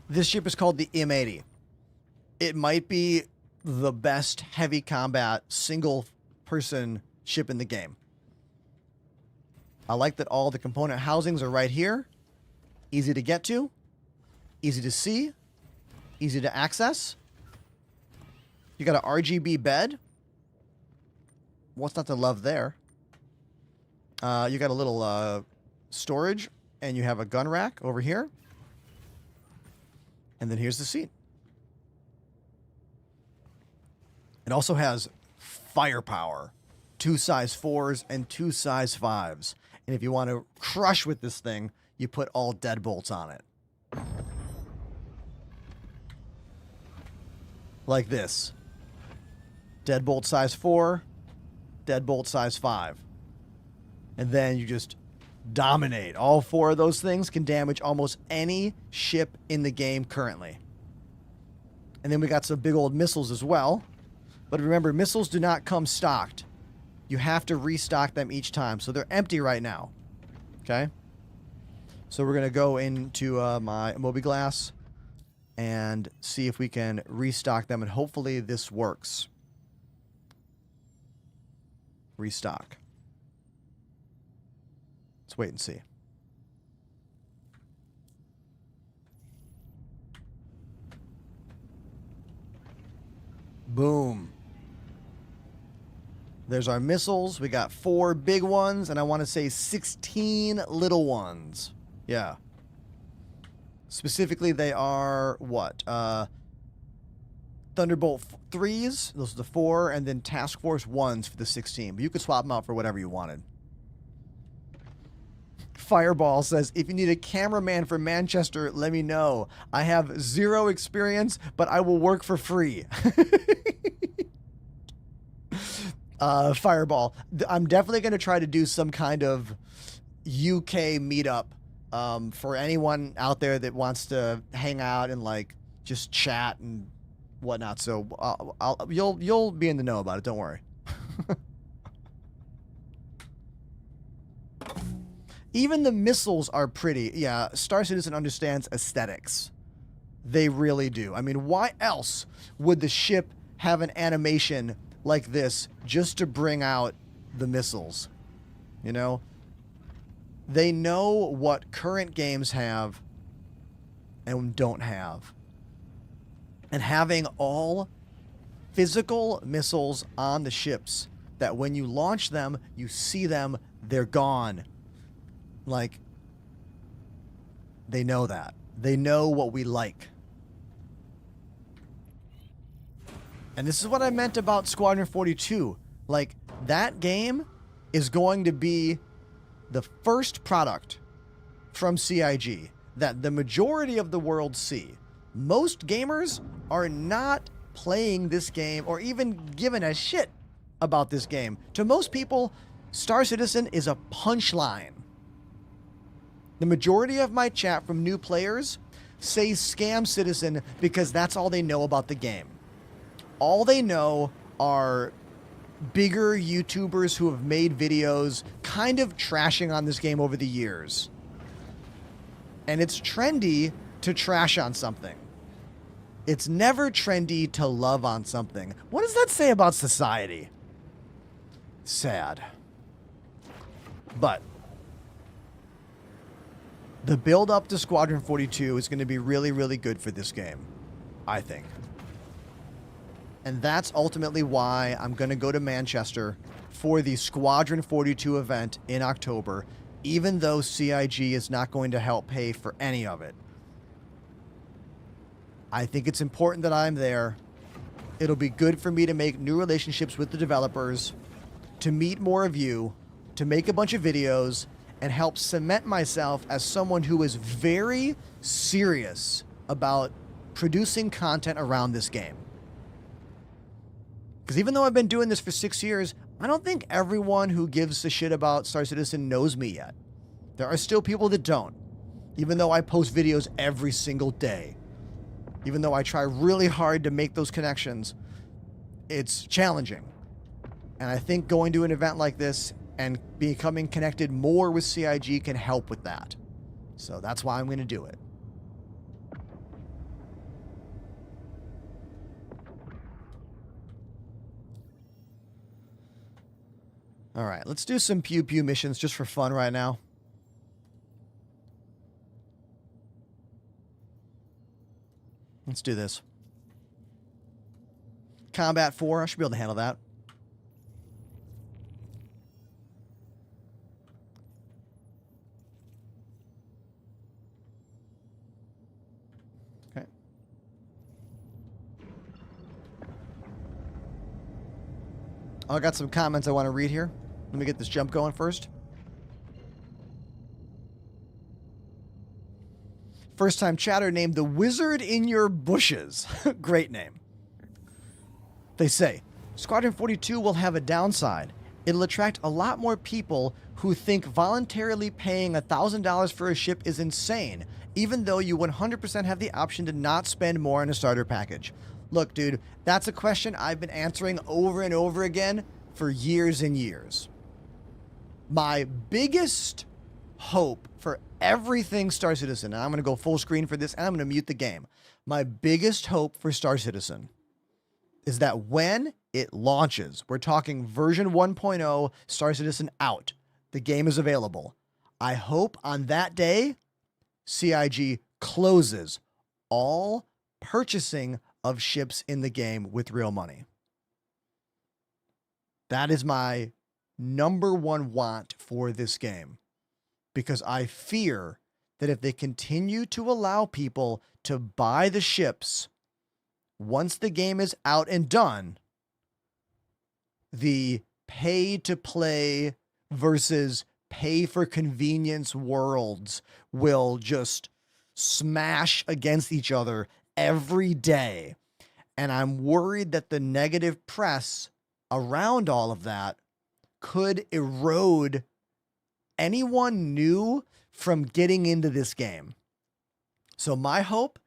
This ship is called the M80. It might be the best heavy combat single-person ship in the game. I like that all the component housings are right here. Easy to get to. Easy to see. Easy to access. You got an RGB bed. What's not to love there? You got a little storage, and you have a gun rack over here. And then here's the seat. It also has firepower. 2 size 4s and 2 size 5s. And if you want to crush with this thing, you put all deadbolts on it. Like this. Deadbolt size 4, deadbolt size 5. And then you just dominate. All 4 of those things can damage almost any ship in the game currently. And then we got some big old missiles as well. But remember, missiles do not come stocked. You have to restock them each time. So they're empty right now. Okay? So we're going to go into my Mobi-Glass and see if we can restock them. And hopefully this works. Restock. Let's wait and see. Boom. There's our missiles. We got 4 big ones, and I want to say 16 little ones. Yeah. Specifically, they are what? Thunderbolt 3s. Those are the 4, and then Task Force 1s for the 16. But you could swap them out for whatever you wanted. Fireball says, if you need a cameraman for Manchester, let me know. I have 0 experience, but I will work for free. Fireball, I'm definitely going to try to do some kind of UK meetup for anyone out there that wants to hang out and like just chat and whatnot. So you'll be in the know about it. Don't worry. Even the missiles are pretty. Yeah, Star Citizen understands aesthetics. They really do. I mean, why else would the ship have an animation like this just to bring out the missiles? You know? They know what current games have and don't have. And having all physical missiles on the ships that when you launch them, you see them, they're gone. Like, they know that. They know what we like. And this is what I meant about Squadron 42. Like, that game is going to be the first product from CIG that the majority of the world see. Most gamers are not playing this game or even giving a shit about this game. To most people, Star Citizen is a punchline. The majority of my chat from new players say Scam Citizen because that's all they know about the game. All they know are bigger YouTubers who have made videos kind of trashing on this game over the years. And it's trendy to trash on something. It's never trendy to love on something. What does that say about society? Sad. But the build up to Squadron 42 is going to be really, really good for this game, I think. And that's ultimately why I'm going to go to Manchester for the Squadron 42 event in October, even though CIG is not going to help pay for any of it. I think it's important that I'm there. It'll be good for me to make new relationships with the developers, to meet more of you, to make a bunch of videos, and help cement myself as someone who is very serious about producing content around this game. Because even though I've been doing this for 6 years, I don't think everyone who gives a shit about Star Citizen knows me yet. There are still people that don't. Even though I post videos every single day. Even though I try really hard to make those connections, it's challenging. And I think going to an event like this and becoming connected more with CIG can help with that. So that's why I'm going to do it. All right, let's do some pew pew missions just for fun right now. Let's do this. Combat 4, I should be able to handle that. Okay. I got some comments I want to read here. Let me get this jump going first. First time chatter named The Wizard in Your Bushes. Great name. They say, Squadron 42 will have a downside. It'll attract a lot more people who think voluntarily paying $1,000 for a ship is insane, even though you 100% have the option to not spend more on a starter package. Look, dude, that's a question I've been answering over and over again for years and years. My biggest hope for everything Star Citizen, and I'm going to go full screen for this, and I'm going to mute the game. My biggest hope for Star Citizen is that when it launches, we're talking version 1.0, Star Citizen out, the game is available. I hope on that day, CIG closes all purchasing of ships in the game with real money. That is my number one want for this game, because I fear that if they continue to allow people to buy the ships once the game is out and done, the pay to play versus pay for convenience worlds will just smash against each other every day. And I'm worried that the negative press around all of that could erode anyone new from getting into this game. So my hope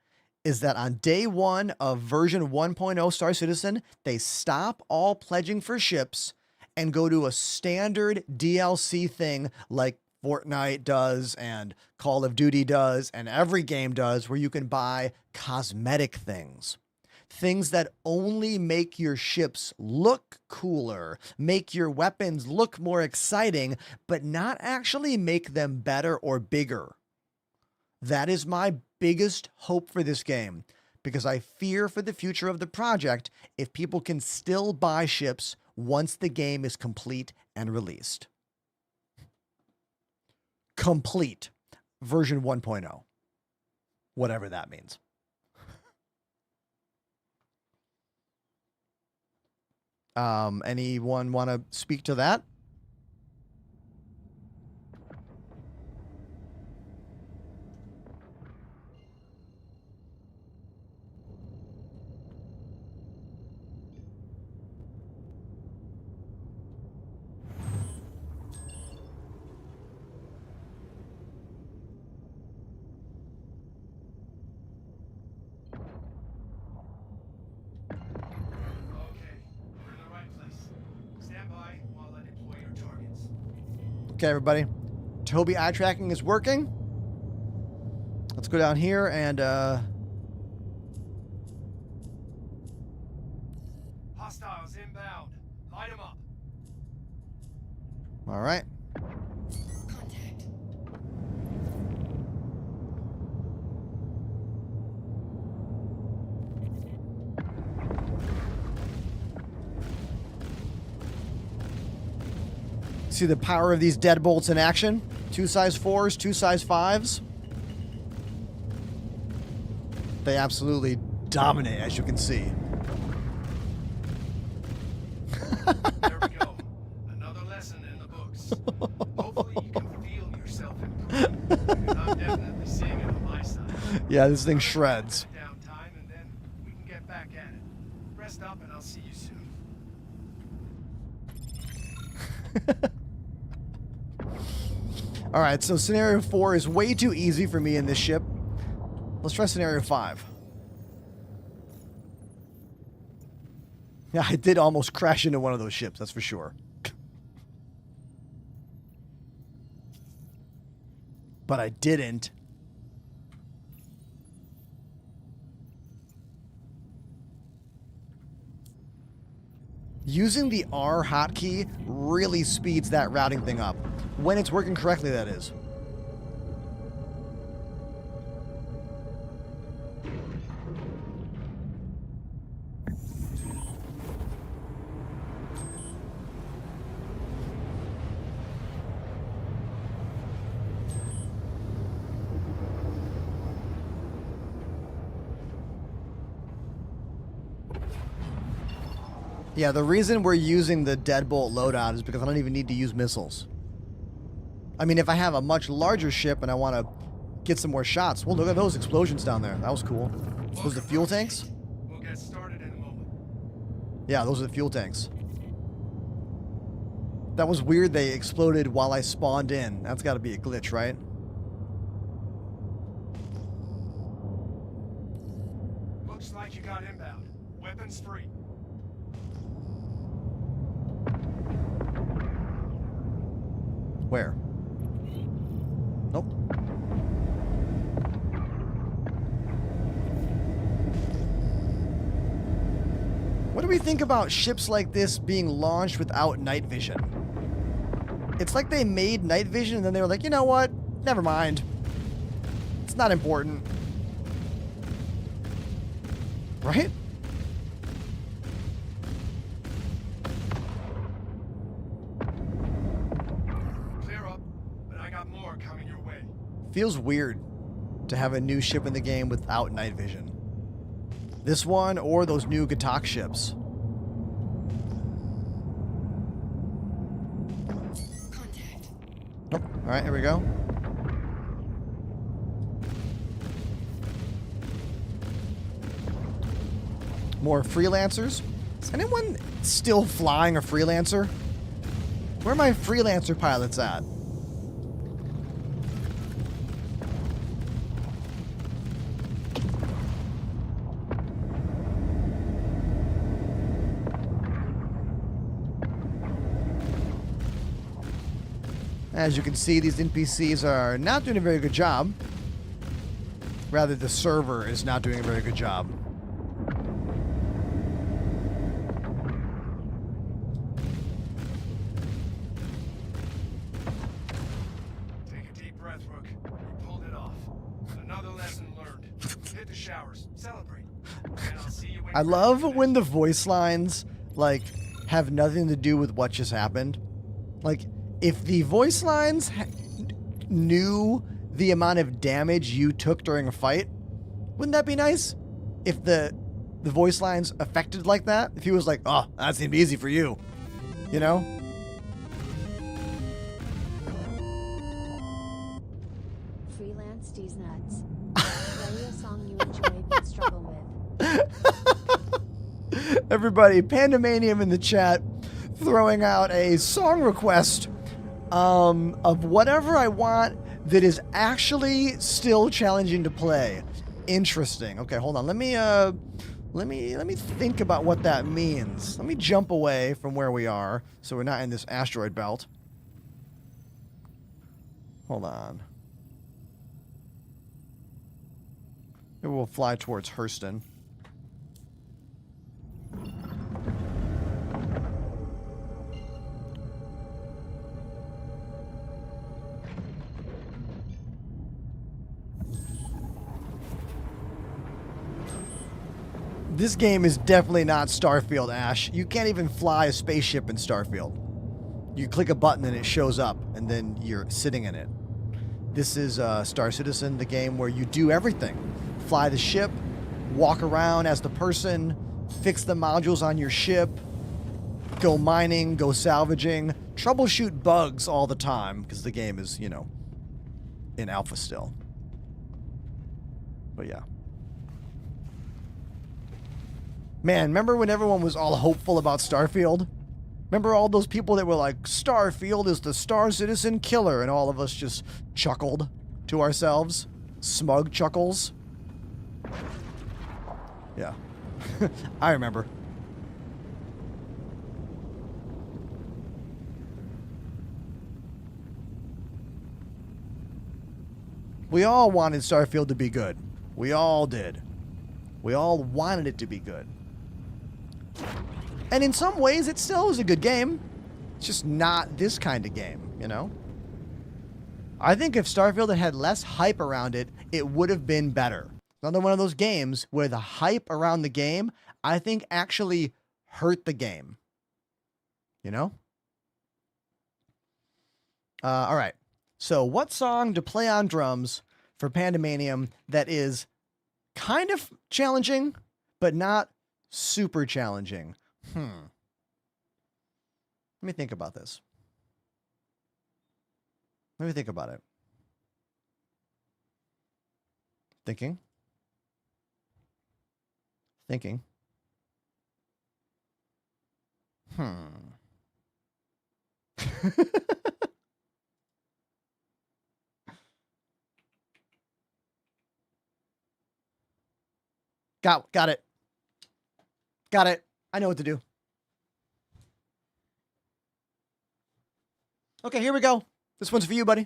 is that on day one of version 1.0 Star Citizen, they stop all pledging for ships and go to a standard DLC thing like Fortnite does and Call of Duty does and every game does, where you can buy cosmetic things. Things that only make your ships look cooler, make your weapons look more exciting, but not actually make them better or bigger. That is my biggest hope for this game, because I fear for the future of the project if people can still buy ships once the game is complete and released. Complete. Version 1.0. Whatever that means. Anyone want to speak to that? Okay, everybody. Toby eye tracking is working. Let's go down here and
hostiles inbound. Light them up.
all right.
Contact.
See the power of these deadbolts in action? 2 size 4s, 2 size 5s. They absolutely dominate, as you can see.
There we go. Another lesson in the books. Hopefully you can feel yourself improving. Because I'm definitely seeing it on my side.
Yeah, this thing shreds.
Downtime, and then we can get back at it. Rest up, and I'll see you soon.
All right, so scenario 4 is way too easy for me in this ship. Let's try scenario 5. Yeah, I did almost crash into one of those ships, that's for sure. But I didn't. Using the R hotkey really speeds that routing thing up. When it's working correctly, that is. Yeah, the reason we're using the deadbolt loadout is because I don't even need to use missiles. I mean, if I have a much larger ship and I want to get some more shots, well, look at those explosions down there. That was cool. Those are the fuel tanks?
We'll get started in a moment.
Yeah, those are the fuel tanks. That was weird they exploded while I spawned in. That's got to be a glitch, right?
Looks like you got inbound. Weapons free.
Where? Nope. What do we think about ships like this being launched without night vision? It's like they made night vision and then they were like, you know what? Never mind. It's not important. Right? Feels weird to have a new ship in the game without night vision. This one or those new Gatak ships.
Contact.
Nope. All right, here we go. More freelancers. Is anyone still flying a freelancer? Where are my freelancer pilots at? As you can see, these NPCs are not doing a very good job. Rather, the server is not doing a very good job.
Take a deep breath, Rook. You pulled it off. Another lesson learned. Hit the showers. Celebrate. And I'll see you when
I
you're
love
ready for
when
the
the voice lines, like, have nothing to do with what just happened. Like, if the voice lines knew the amount of damage you took during a fight, wouldn't that be nice? If the voice lines affected like that? If he was like, oh, that seemed easy for you. You know?
Freelance D's nuts. Play a song you enjoy but struggle with.
Everybody, Pandemanium in the chat throwing out a song request of whatever I want that is actually still challenging to play. Interesting. Okay, hold on. Let me think about what that means. Let me jump away from where we are so we're not in this asteroid belt. Hold on. Maybe we'll fly towards Hurston. This game is definitely not Starfield, Ash. You can't even fly a spaceship in Starfield. You click a button and it shows up, and then you're sitting in it. This is Star Citizen, the game where you do everything. Fly the ship, walk around as the person, fix the modules on your ship, go mining, go salvaging, troubleshoot bugs all the time, because the game is, you know, in alpha still. But yeah. Man, remember when everyone was all hopeful about Starfield? Remember all those people that were like, Starfield is the Star Citizen killer, and all of us just chuckled to ourselves? Smug chuckles? Yeah. I remember. We all wanted Starfield to be good. We all did. We all wanted it to be good. And in some ways, it still is a good game. It's just not this kind of game, you know? I think if Starfield had had less hype around it, it would have been better. Another one of those games where the hype around the game, I think, actually hurt the game. You know? All right. So what song to play on drums for Pandemanium that is kind of challenging, but not super challenging? Let me think about this. Let me think about it. Thinking. Got it. Got it. I know what to do. Okay, here we go. This one's for you, buddy.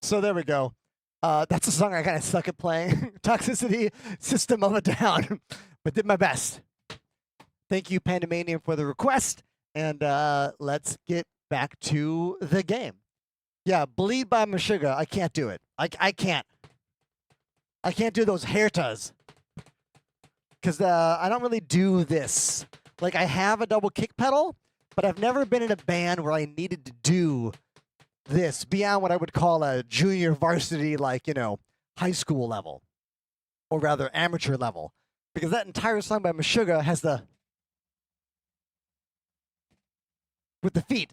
So there we go. That's a song I kind of suck at playing. Toxicity, System of a Down, but did my best. Thank you, Pandemanium, for the request, and let's get back to the game. Yeah, Bleed by Meshuggah. I can't do it. I can't. I can't do those hairtas. Because I don't really do this. Like, I have a double kick pedal, but I've never been in a band where I needed to do this beyond what I would call a junior varsity, like, you know, high school level. Or rather, amateur level. Because that entire song by Meshuggah has the... with the feet.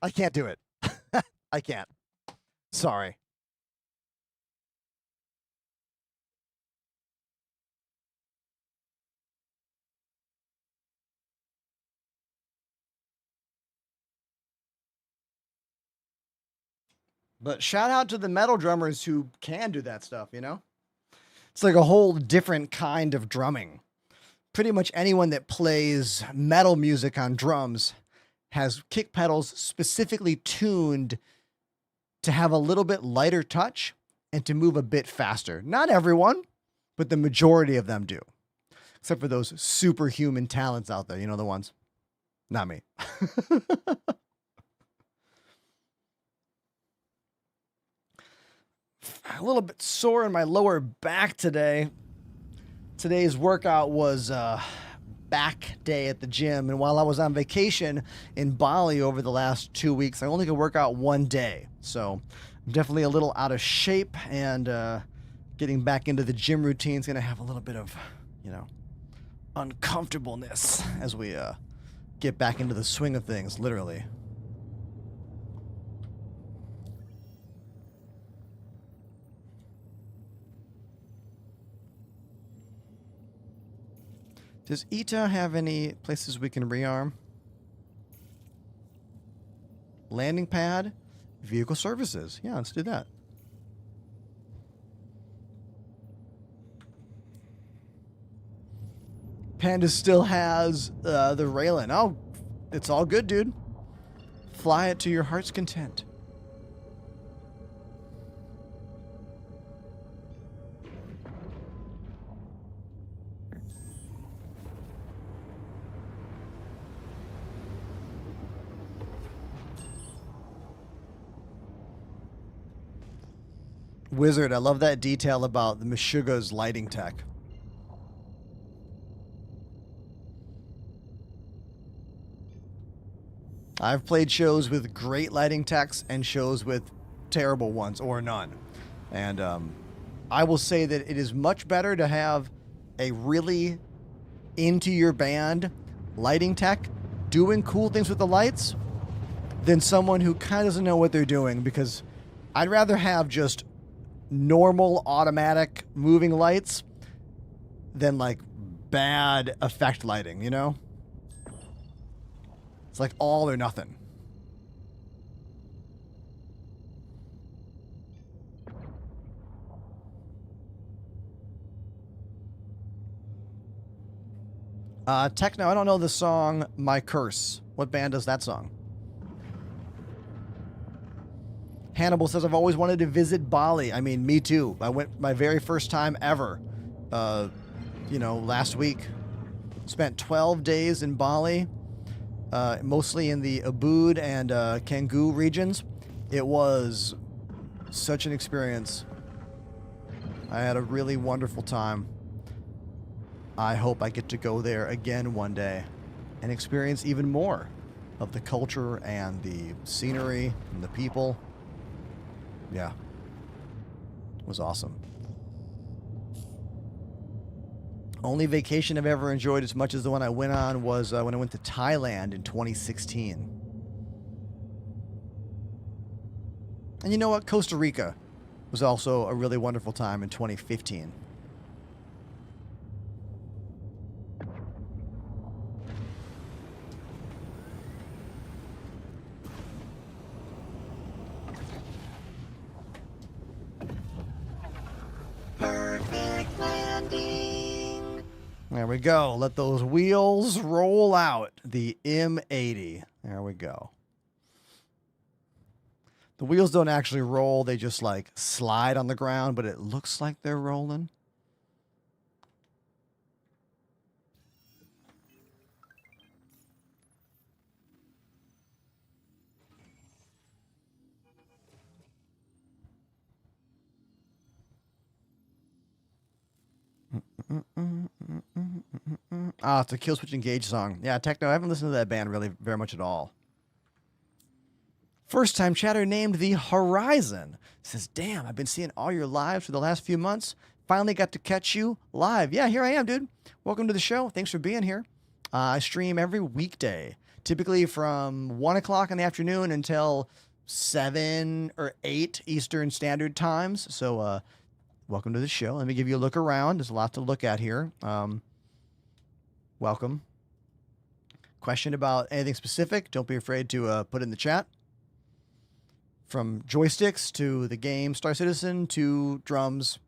I can't do it. I can't. Sorry. But shout out to the metal drummers who can do that stuff, you know? It's like a whole different kind of drumming. Pretty much anyone that plays metal music on drums has kick pedals specifically tuned to have a little bit lighter touch and to move a bit faster. Not everyone, but the majority of them do. Except for those superhuman talents out there. You know the ones? Not me. A little bit sore in my lower back today. Today's workout was back day at the gym, and while I was on vacation in Bali over the last 2 weeks, I only could work out one day. So I'm definitely a little out of shape, and getting back into the gym routine is going to have a little bit of, you know, uncomfortableness as we get back into the swing of things, literally. Does Ita have any places we can rearm? Landing pad, vehicle services. Yeah, let's do that. Panda still has the Raylan. Oh, it's all good, dude. Fly it to your heart's content. Wizard, I love that detail about the Meshuggah's lighting tech. I've played shows with great lighting techs and shows with terrible ones or none. And I will say that it is much better to have a really into your band lighting tech doing cool things with the lights than someone who kind of doesn't know what they're doing, because I'd rather have just normal automatic moving lights than like bad effect lighting, you know? It's like all or nothing. Techno, I don't know the song My Curse. What band does that song? Hannibal says, I've always wanted to visit Bali. I mean, me too. I went my very first time ever, last week. Spent 12 days in Bali, mostly in the Ubud and Canggu regions. It was such an experience. I had a really wonderful time. I hope I get to go there again one day and experience even more of the culture and the scenery and the people. Yeah. It was awesome. Only vacation I've ever enjoyed as much as the one I went on was when I went to Thailand in 2016. And you know what? Costa Rica was also a really wonderful time in 2015. There we go. Let those wheels roll out. The M80. There we go. The wheels don't actually roll. They just like slide on the ground, but it looks like they're rolling. Ah, it's a Kill Switch Engage song. Yeah, Techno, I haven't listened to that band really very much at all. First time chatter named The Horizon says, damn, I've been seeing all your lives for the last few months. Finally got to catch you live. Yeah, here I am, dude. Welcome to the show. Thanks for being here. I stream every weekday, typically from 1 o'clock in the afternoon until 7 or 8 Eastern Standard Times. So, welcome to the show. Let me give you a look around. There's a lot to look at here. Welcome. Question about anything specific, don't be afraid to put in the chat. From joysticks to the game Star Citizen to drums,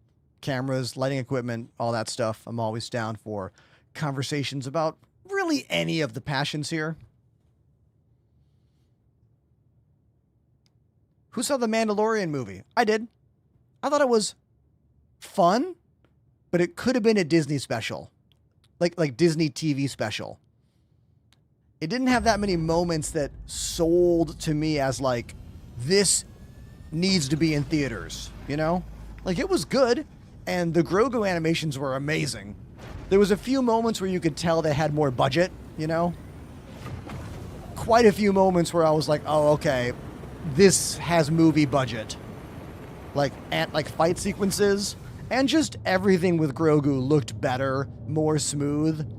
cameras, lighting equipment, all that stuff. I'm always down for conversations about really any of the passions here. Who saw the Mandalorian movie? I did. I thought it was fun, but it could have been a Disney special, like Disney TV special. It didn't have that many moments that sold to me as like, this needs to be in theaters, you know? Like, it was good, and the Grogu animations were amazing. There was a few moments where you could tell they had more budget, you know? Quite a few moments where I was like, oh, okay, this has movie budget. Like fight sequences, and just everything with Grogu looked better, more smooth.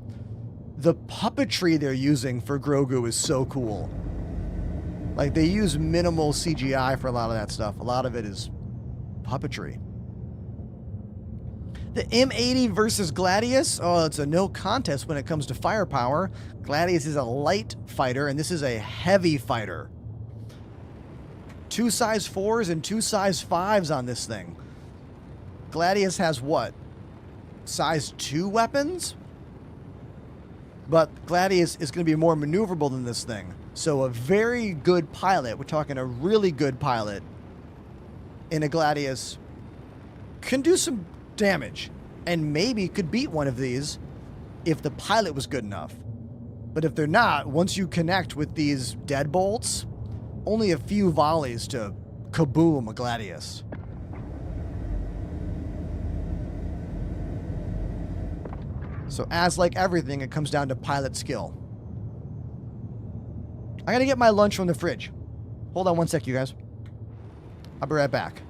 The puppetry they're using for Grogu is so cool. Like, they use minimal CGI for a lot of that stuff. A lot of it is puppetry. The M80 versus Gladius. Oh, it's a no contest when it comes to firepower. Gladius is a light fighter, and this is a heavy fighter. 2 size 4s and 2 size 5s on this thing. Gladius has what? Size 2 weapons? But Gladius is going to be more maneuverable than this thing. So a very good pilot, we're talking a really good pilot in a Gladius, can do some damage and maybe could beat one of these if the pilot was good enough. But if they're not, once you connect with these deadbolts, only a few volleys to kaboom a Gladius. So as like everything, it comes down to pilot skill. I gotta get my lunch from the fridge. Hold on one sec, you guys. I'll be right back.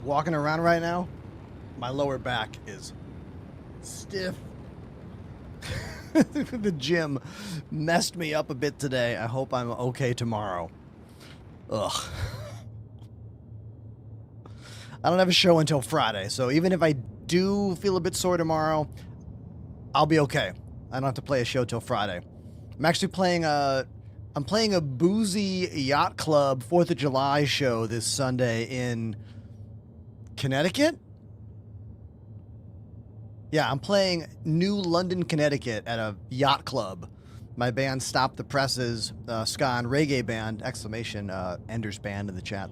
walking around right now, my lower back is stiff. The gym messed me up a bit today. I hope I'm okay tomorrow. Ugh. I don't have a show until Friday, so even if I do feel a bit sore tomorrow, I'll be okay. I don't have to play a show till Friday. I'm actually playing a boozy yacht club 4th of July show this Sunday in Connecticut. Yeah, I'm playing New London, Connecticut at a yacht club. My band Stop the Presses, ska and reggae band, exclamation, Ender's band in the chat.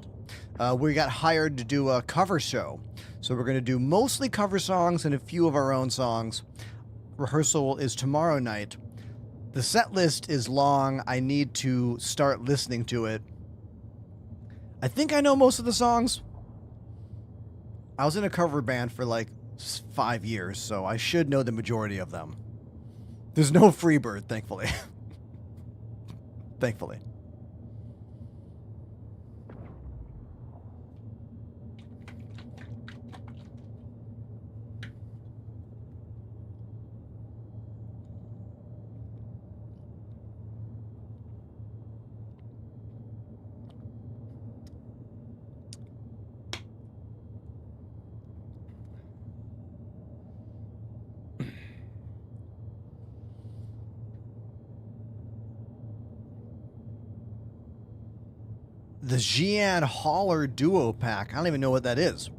We got hired to do a cover show. So we're going to do mostly cover songs and a few of our own songs. Rehearsal is tomorrow night. The set list is long. I need to start listening to it. I think I know most of the songs. I was in a cover band for like 5 years, so I should know the majority of them. There's no Freebird, thankfully. Thankfully. The Jian Hauler Duo Pack. I don't even know what that is.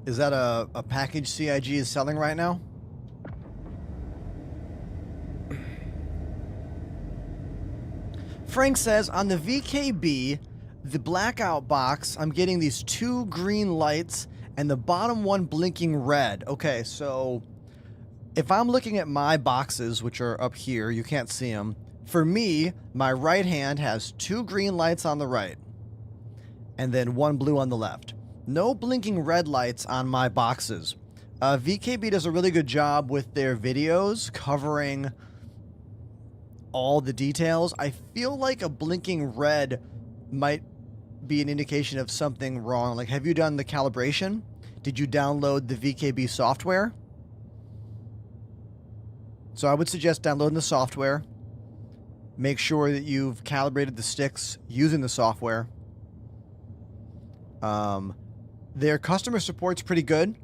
Is that a package CIG is selling right now? Frank says, on the VKB, the blackout box, I'm getting these 2 green lights and the bottom one blinking red. Okay, so if I'm looking at my boxes, which are up here, you can't see them. For me, my right hand has 2 green lights on the right and then 1 blue on the left. No blinking red lights on my boxes. VKB does a really good job with their videos covering all the details. I feel like a blinking red might be an indication of something wrong. Like, have you done the calibration? Did you download the VKB software? So I would suggest downloading the software. Make sure that you've calibrated the sticks using the software. Their customer support's pretty good.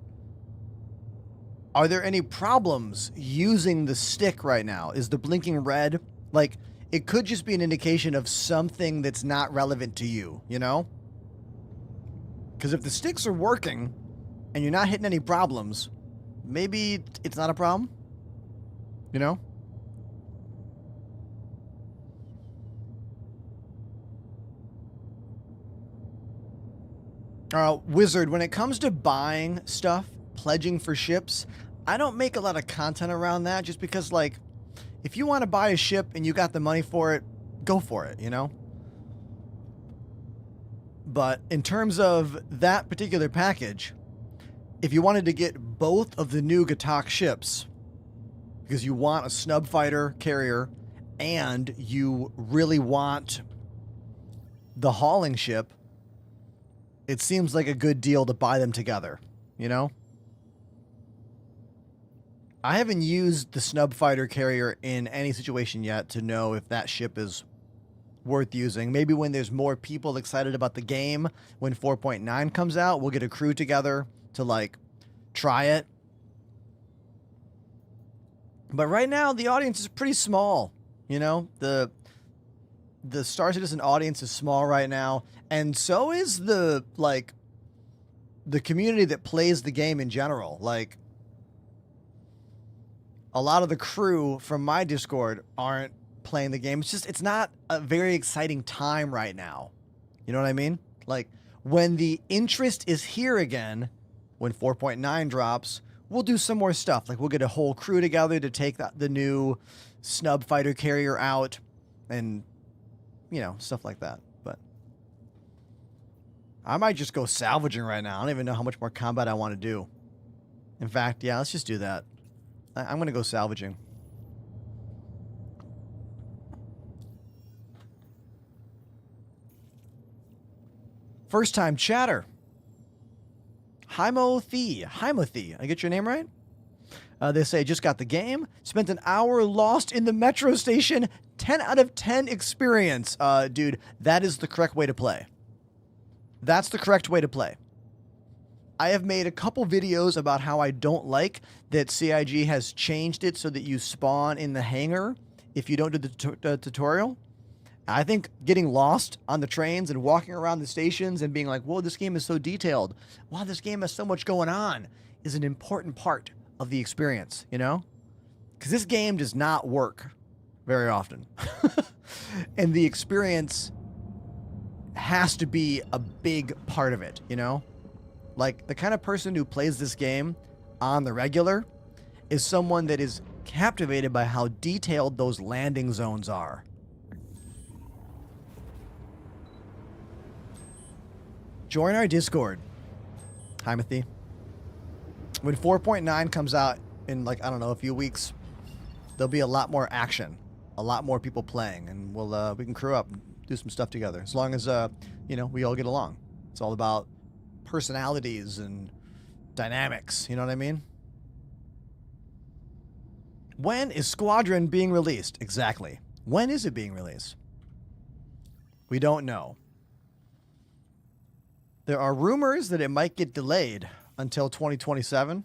Are there any problems using the stick right now? Is the blinking red, like, it could just be an indication of something that's not relevant to you, you know? Because if the sticks are working and you're not hitting any problems, maybe it's not a problem, you know? Wizard, when it comes to buying stuff, pledging for ships, I don't make a lot of content around that just because, like, if you want to buy a ship and you got the money for it, go for it, you know? But in terms of that particular package, if you wanted to get both of the new Gatak ships, because you want a snub fighter carrier and you really want the hauling ship, it seems like a good deal to buy them together, you know? I haven't used the snub fighter carrier in any situation yet to know if that ship is worth using. Maybe when there's more people excited about the game, when 4.9 comes out, we'll get a crew together to, like, try it. But right now, the audience is pretty small, you know? The Star Citizen audience is small right now, and so is the community that plays the game in general. Like, a lot of the crew from my Discord aren't playing the game. It's not a very exciting time right now. You know what I mean? Like, when the interest is here again, when 4.9 drops, we'll do some more stuff. Like, we'll get a whole crew together to take the new snub fighter carrier out and, you know, stuff like that. But I might just go salvaging right now. I don't even know how much more combat I want to do. In fact, yeah, let's just do that. I'm going to go salvaging. First time chatter. Himothy. I get your name right? They say, just got the game. Spent an hour lost in the metro station. 10 out of 10 experience. Dude, that is the correct way to play. That's the correct way to play. I have made a couple videos about how I don't like that CIG has changed it so that you spawn in the hangar if you don't do the tutorial. I think getting lost on the trains and walking around the stations and being like, whoa, this game is so detailed. Wow, this game has so much going on is an important part of the experience, you know? Because this game does not work very often. And the experience has to be a big part of it, you know? Like, the kind of person who plays this game on the regular is someone that is captivated by how detailed those landing zones are. Join our Discord, Timothy. When 4.9 comes out in, like, I don't know, a few weeks, there'll be a lot more action, a lot more people playing, and we can crew up and do some stuff together. As long as, you know, we all get along. It's all about personalities and dynamics, you know what I mean? When is Squadron being released? Exactly. When is it being released? We don't know. There are rumors that it might get delayed until 2027.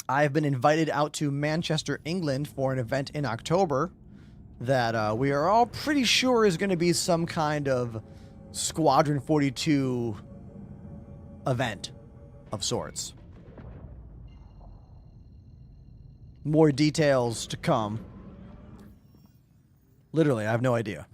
I have been invited out to Manchester, England for an event in October that we are all pretty sure is going to be some kind of Squadron 42 event of sorts. More details to come. Literally, I have no idea.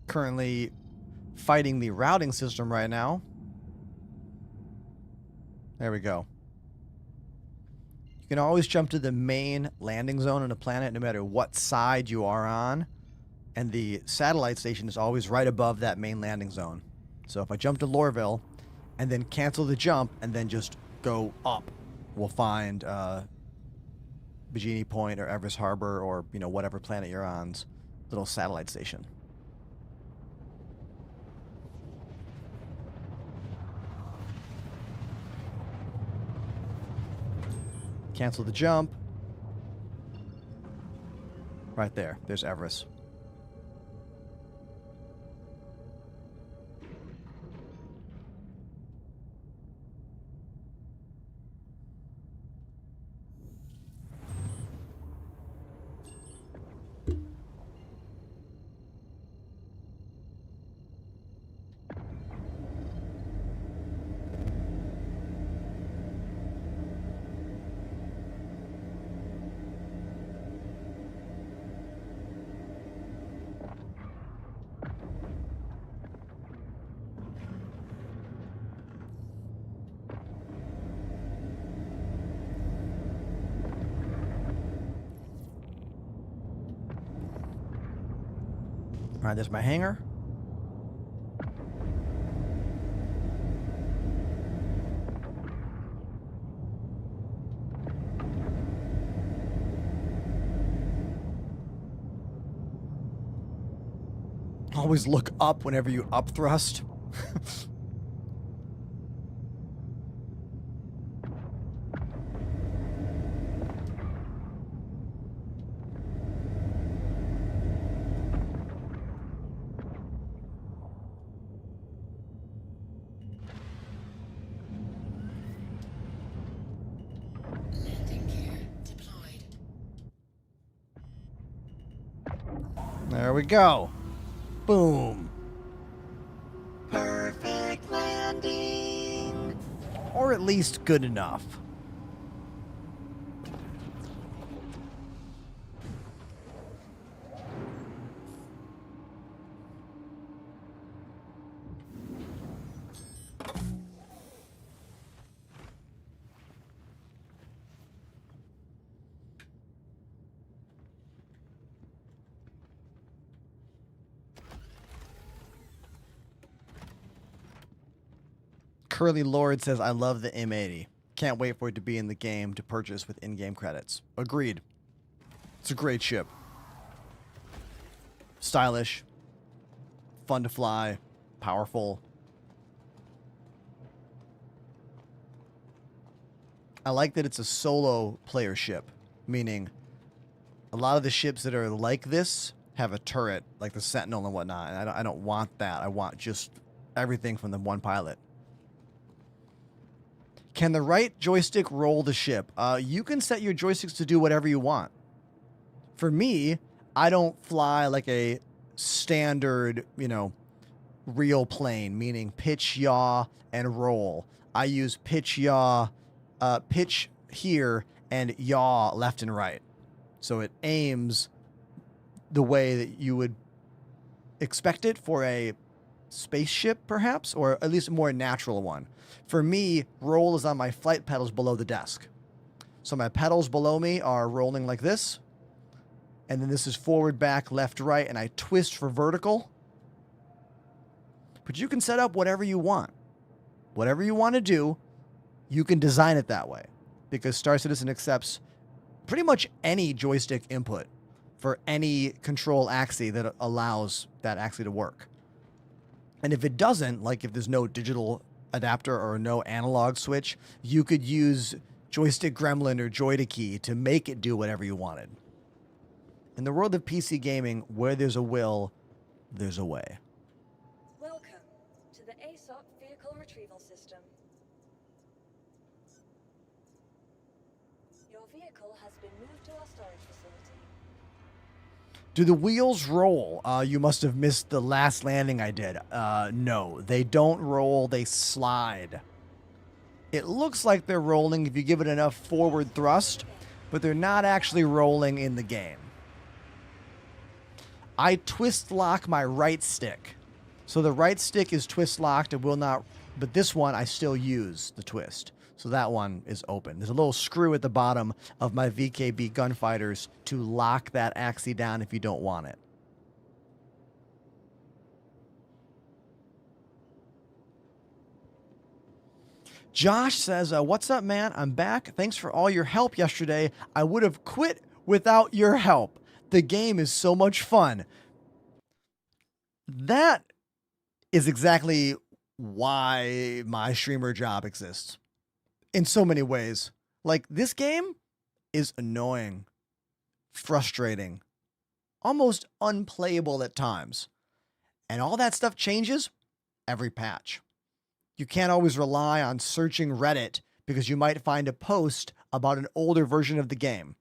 Currently fighting the routing system right now. There we go. You can always jump to the main landing zone on a planet no matter what side you are on. And the satellite station is always right above that main landing zone. So if I jump to Lorville and then cancel the jump and then just go up, we'll find Bikini Point or Everest Harbor or, you know, whatever planet you're on's little satellite station. Cancel the jump. Right there. There's Everest. All right, there's my hangar. Always look up whenever you up thrust. There we go. Boom. Perfect landing. Or at least good enough. Curly Lord says, I love the M80. Can't wait for it to be in the game to purchase with in-game credits. Agreed. It's a great ship. Stylish. Fun to fly. Powerful. I like that it's a solo player ship, meaning a lot of the ships that are like this have a turret, like the Sentinel and whatnot, and I don't want that. I want just everything from the one pilot. Can the right joystick roll the ship? You can set your joysticks to do whatever you want. For me, I don't fly like a standard, real plane, meaning pitch, yaw, and roll. I use pitch, yaw, pitch here, and yaw left and right. So it aims the way that you would expect it for a spaceship, perhaps, or at least a more natural one. For me, roll is on my flight pedals below the desk. So my pedals below me are rolling like this. And then this is forward, back, left, right, and I twist for vertical. But you can set up whatever you want. Whatever you want to do, you can design it that way. Because Star Citizen accepts pretty much any joystick input for any control axis that allows that axis to work. And if it doesn't, like if there's no digital adapter or no analog switch, you could use Joystick Gremlin or Joy-to-Key to make it do whatever you wanted. In the world of PC gaming, where there's a will, there's a way.
Welcome to the ASOP Vehicle Retrieval System. Your vehicle has been moved to our storage facility.
Do the wheels roll? You must have missed the last landing I did. No, they don't roll, they slide. It looks like they're rolling if you give it enough forward thrust, but they're not actually rolling in the game. I twist lock my right stick. So the right stick is twist locked and will not, but this one I still use the twist. So that one is open. There's a little screw at the bottom of my VKB Gunfighters to lock that axis down if you don't want it. Josh says, what's up, man? I'm back. Thanks for all your help yesterday. I would have quit without your help. The game is so much fun. That is exactly why my streamer job exists. In so many ways. Like, this game is annoying, frustrating, almost unplayable at times. And all that stuff changes every patch. You can't always rely on searching Reddit because you might find a post about an older version of the game.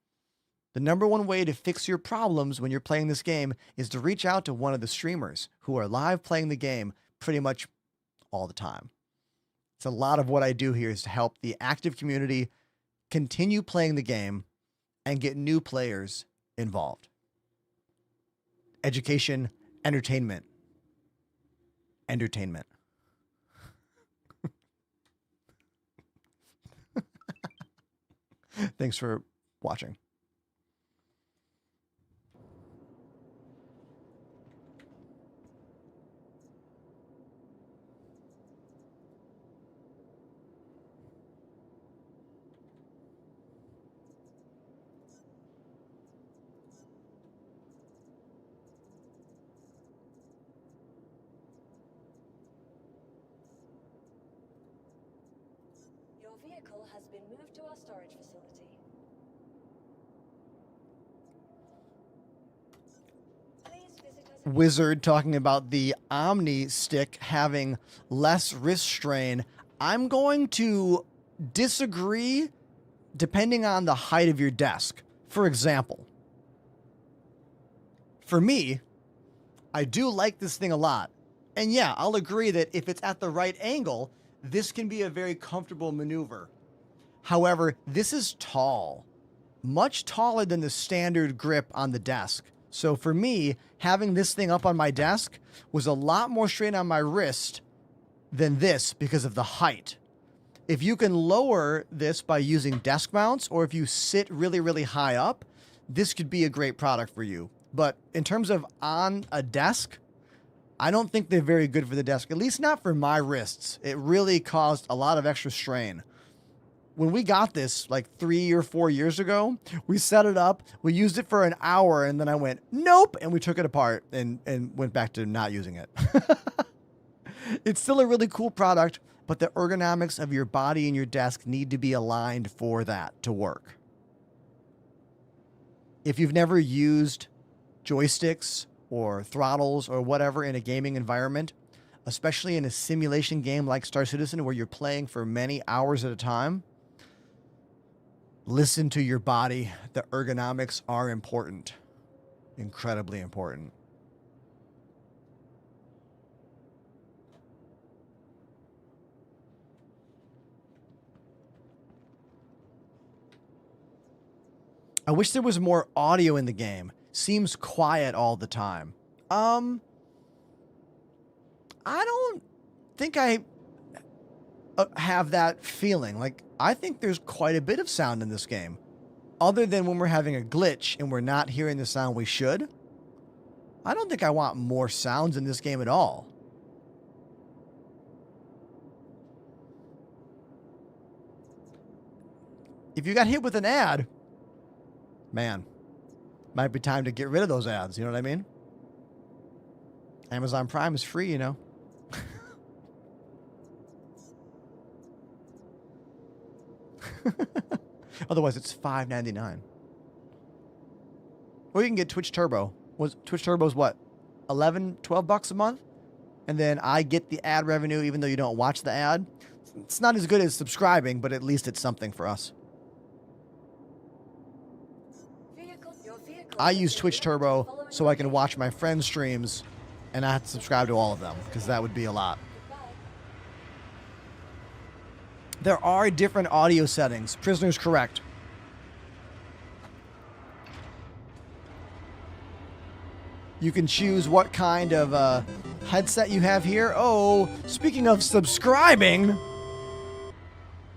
The number one way to fix your problems when you're playing this game is to reach out to one of the streamers who are live playing the game pretty much all the time. It's a lot of what I do here is to help the active community continue playing the game and get new players involved. Education, entertainment. Entertainment. Thanks for watching.
Your vehicle has been moved to our storage facility. Please visit us.
Wizard talking about the Omni stick having less wrist strain. I'm going to disagree depending on the height of your desk. For example, for me, I do like this thing a lot. And yeah, I'll agree that if it's at the right angle, this can be a very comfortable maneuver. However, this is tall, much taller than the standard grip on the desk. So for me, having this thing up on my desk was a lot more strain on my wrist than this because of the height. If you can lower this by using desk mounts, or if you sit really, really high up, this could be a great product for you. But in terms of on a desk, I don't think they're very good for the desk, at least not for my wrists. It really caused a lot of extra strain. When we got this like 3 or 4 years ago, we set it up, we used it for an hour, and then I went, nope, and we took it apart and went back to not using it. It's still a really cool product, but the ergonomics of your body and your desk need to be aligned for that to work. If you've never used joysticks or throttles or whatever in a gaming environment, especially in a simulation game like Star Citizen where you're playing for many hours at a time, listen to your body. The ergonomics are important. Incredibly important. I wish there was more audio in the game. Seems quiet all the time. I don't think I have that feeling. Like, I think there's quite a bit of sound in this game. Other than when we're having a glitch and we're not hearing the sound we should. I don't think I want more sounds in this game at all. If you got hit with an ad, man, might be time to get rid of those ads. You know what I mean? Amazon Prime is free, you know. Otherwise, it's $5.99. Or you can get Twitch Turbo. Twitch Turbo's what? $11-12 a month? And then I get the ad revenue even though you don't watch the ad. It's not as good as subscribing, but at least it's something for us. I use Twitch Turbo so I can watch my friends' streams and not have to subscribe to all of them, because that would be a lot. There are different audio settings. Prisoner's correct. You can choose what kind of headset you have here. Oh, speaking of subscribing.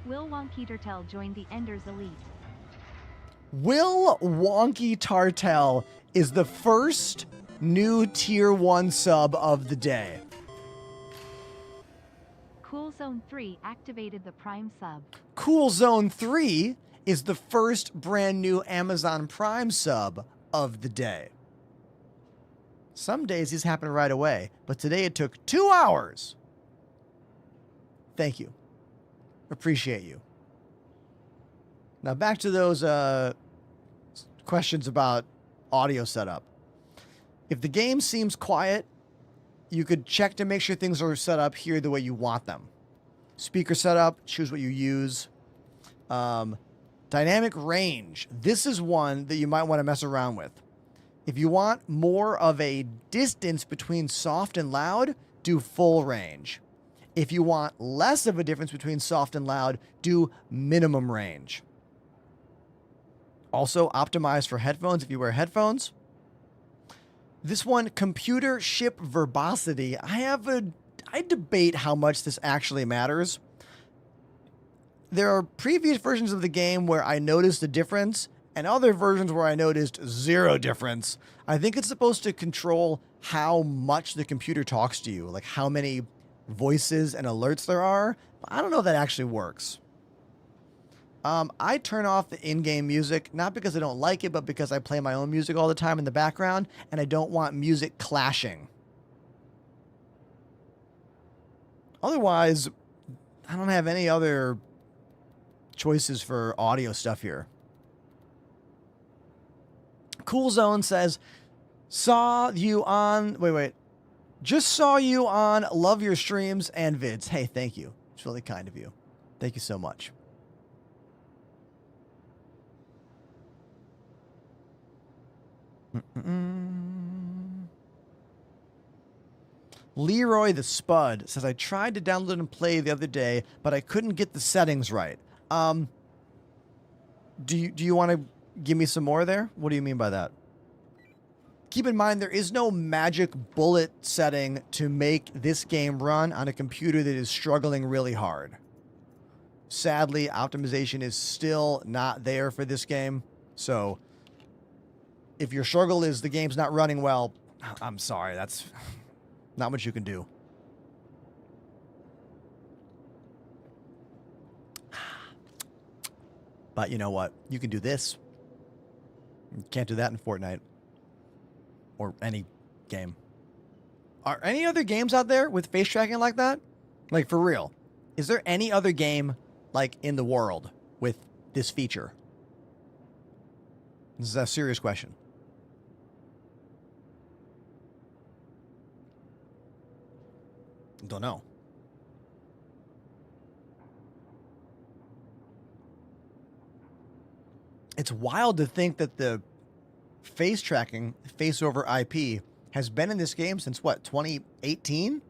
Will Wonky Turtle joined the Enders Elite.
Will Wonky Tartel is the first new Tier 1 sub of the day.
Cool Zone 3 activated the Prime sub.
Cool Zone 3 is the first brand new Amazon Prime sub of the day. Some days these happen right away, but today it took 2 hours. Thank you. Appreciate you. Now back to those questions about audio setup. If the game seems quiet, you could check to make sure things are set up here the way you want them. Speaker setup, choose what you use. Dynamic range. This is one that you might want to mess around with. If you want more of a distance between soft and loud, do full range. If you want less of a difference between soft and loud, do minimum range. Also, optimize for headphones if you wear headphones. This one, computer ship verbosity. I debate how much this actually matters. There are previous versions of the game where I noticed a difference, and other versions where I noticed zero difference. I think it's supposed to control how much the computer talks to you, like how many voices and alerts there are. But I don't know if that actually works. I turn off the in-game music, not because I don't like it, but because I play my own music all the time in the background, and I don't want music clashing. Otherwise, I don't have any other choices for audio stuff here. Cool Zone says, saw you on... Wait. Just saw you on Love Your Streams and Vids. Hey, thank you. It's really kind of you. Thank you so much. Leroy the Spud says, I tried to download and play the other day, but I couldn't get the settings right. Do you want to give me some more there? What do you mean by that? Keep in mind, there is no magic bullet setting to make this game run on a computer that is struggling really hard. Sadly, optimization is still not there for this game. So if your struggle is the game's not running well, I'm sorry. Not much you can do. But you know what? You can do this. You can't do that in Fortnite. Or any game. Are any other games out there with face tracking like that? Like, for real. Is there any other game, like, in the world with this feature? This is a serious question. Don't know. It's wild to think that the face tracking, face over IP, has been in this game since what, 2018?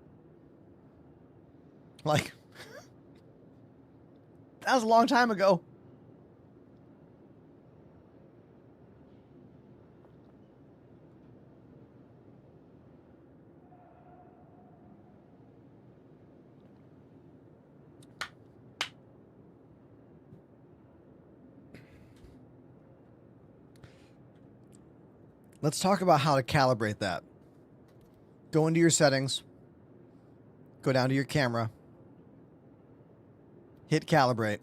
Like, that was a long time ago. Let's talk about how to calibrate that. Go into your settings. Go down to your camera. Hit calibrate.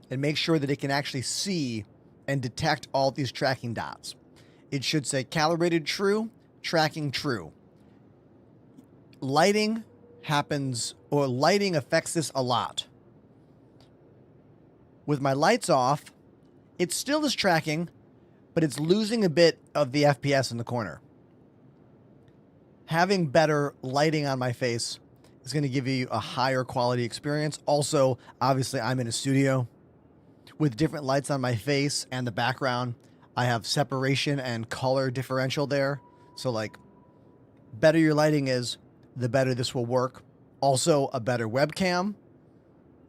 And make sure that it can actually see and detect all these tracking dots. It should say calibrated true, tracking true. Lighting happens, or lighting affects this a lot. With my lights off, it still is tracking, but it's losing a bit of the FPS in the corner. Having better lighting on my face is going to give you a higher quality experience. Also, obviously, I'm in a studio with different lights on my face and the background. I have separation and color differential there. So, like, better your lighting is, the better this will work. Also, a better webcam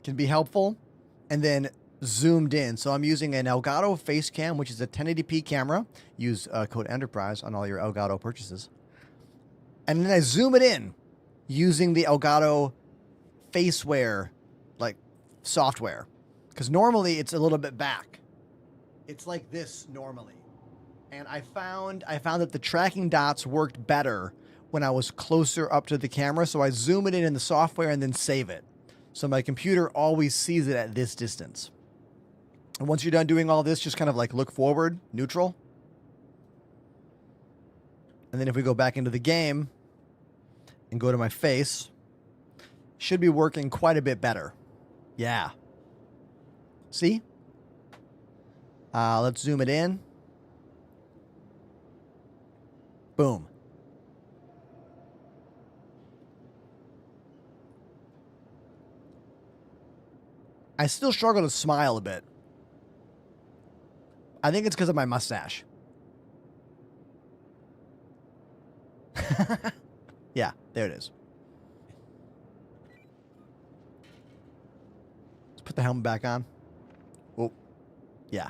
can be helpful. And then zoomed in. So I'm using an Elgato face cam, which is a 1080p camera. Use code Enterprise on all your Elgato purchases. And then I zoom it in using the Elgato Faceware, like, software. Because normally it's a little bit back. It's like this normally. And I found that the tracking dots worked better when I was closer up to the camera. So I zoom it in the software and then save it. So my computer always sees it at this distance. And once you're done doing all this, just kind of like look forward, neutral. And then if we go back into the game and go to my face, should be working quite a bit better. Yeah. See? Let's zoom it in. Boom. I still struggle to smile a bit. I think it's because of my mustache. Yeah, there it is. Let's put the helmet back on. Oh, yeah.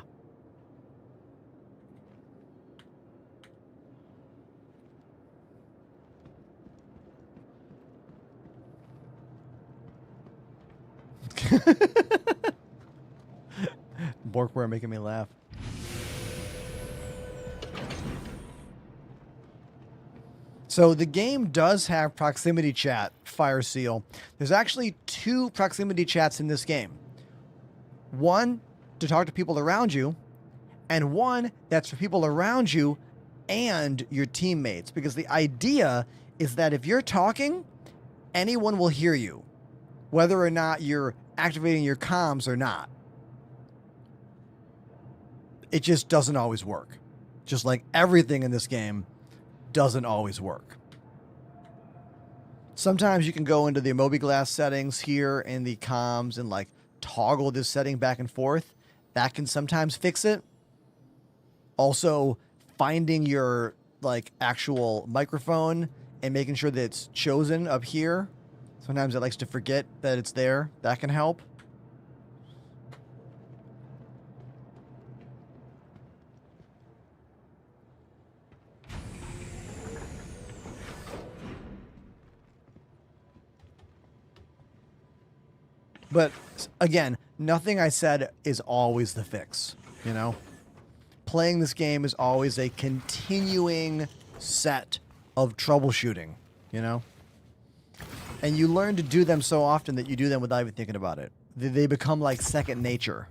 Borkware making me laugh. So the game does have proximity chat, Fire Seal. There's actually 2 proximity chats in this game. One to talk to people around you, and one that's for people around you and your teammates. Because the idea is that if you're talking, anyone will hear you, whether or not you're activating your comms or not. It just doesn't always work. Just like everything in this game doesn't always work. Sometimes you can go into the Mobiglass settings here in the comms and like toggle this setting back and forth. That can sometimes fix it. Also, finding your like actual microphone and making sure that it's chosen up here. Sometimes it likes to forget that it's there. That can help. But again, nothing I said is always the fix, you know? Playing this game is always a continuing set of troubleshooting. you know? And you learn to do them so often that you do them without even thinking about it. They become like second nature.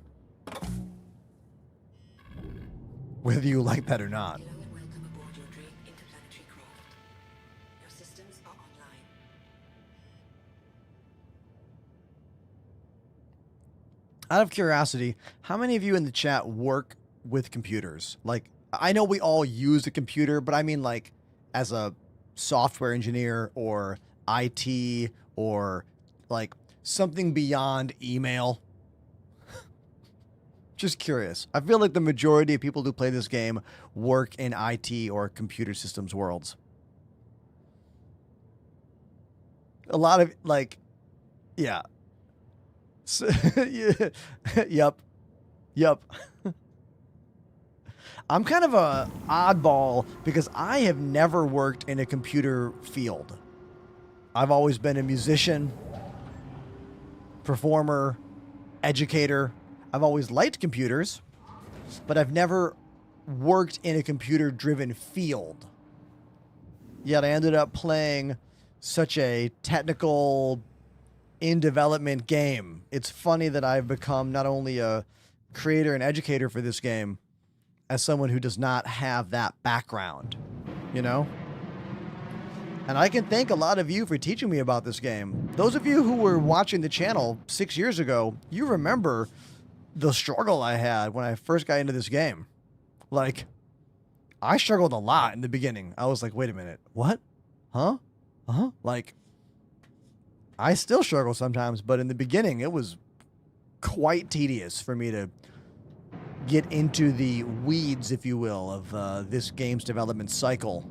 Whether you like that or not.
Hello and welcome aboard your Drake interplanetary craft. Your systems are online.
Out of curiosity, how many of you in the chat work with computers? Like, I know we all use a computer, but I mean like as a software engineer or IT or like something beyond email. Just curious. I feel like the majority of people who play this game work in IT or computer systems worlds. A lot of like, yeah. So, yeah. Yep. I'm kind of a oddball because I have never worked in a computer field. I've always been a musician, performer, educator. I've always liked computers, but I've never worked in a computer-driven field. Yet I ended up playing such a technical, in-development game. It's funny that I've become not only a creator and educator for this game, as someone who does not have that background, you know? And I can thank a lot of you for teaching me about this game. Those of you who were watching the channel 6 years ago, you remember the struggle I had when I first got into this game. Like, I struggled a lot in the beginning. I was like, wait a minute, what? Huh? Like, I still struggle sometimes, but in the beginning, it was quite tedious for me to get into the weeds, if you will, of this game's development cycle.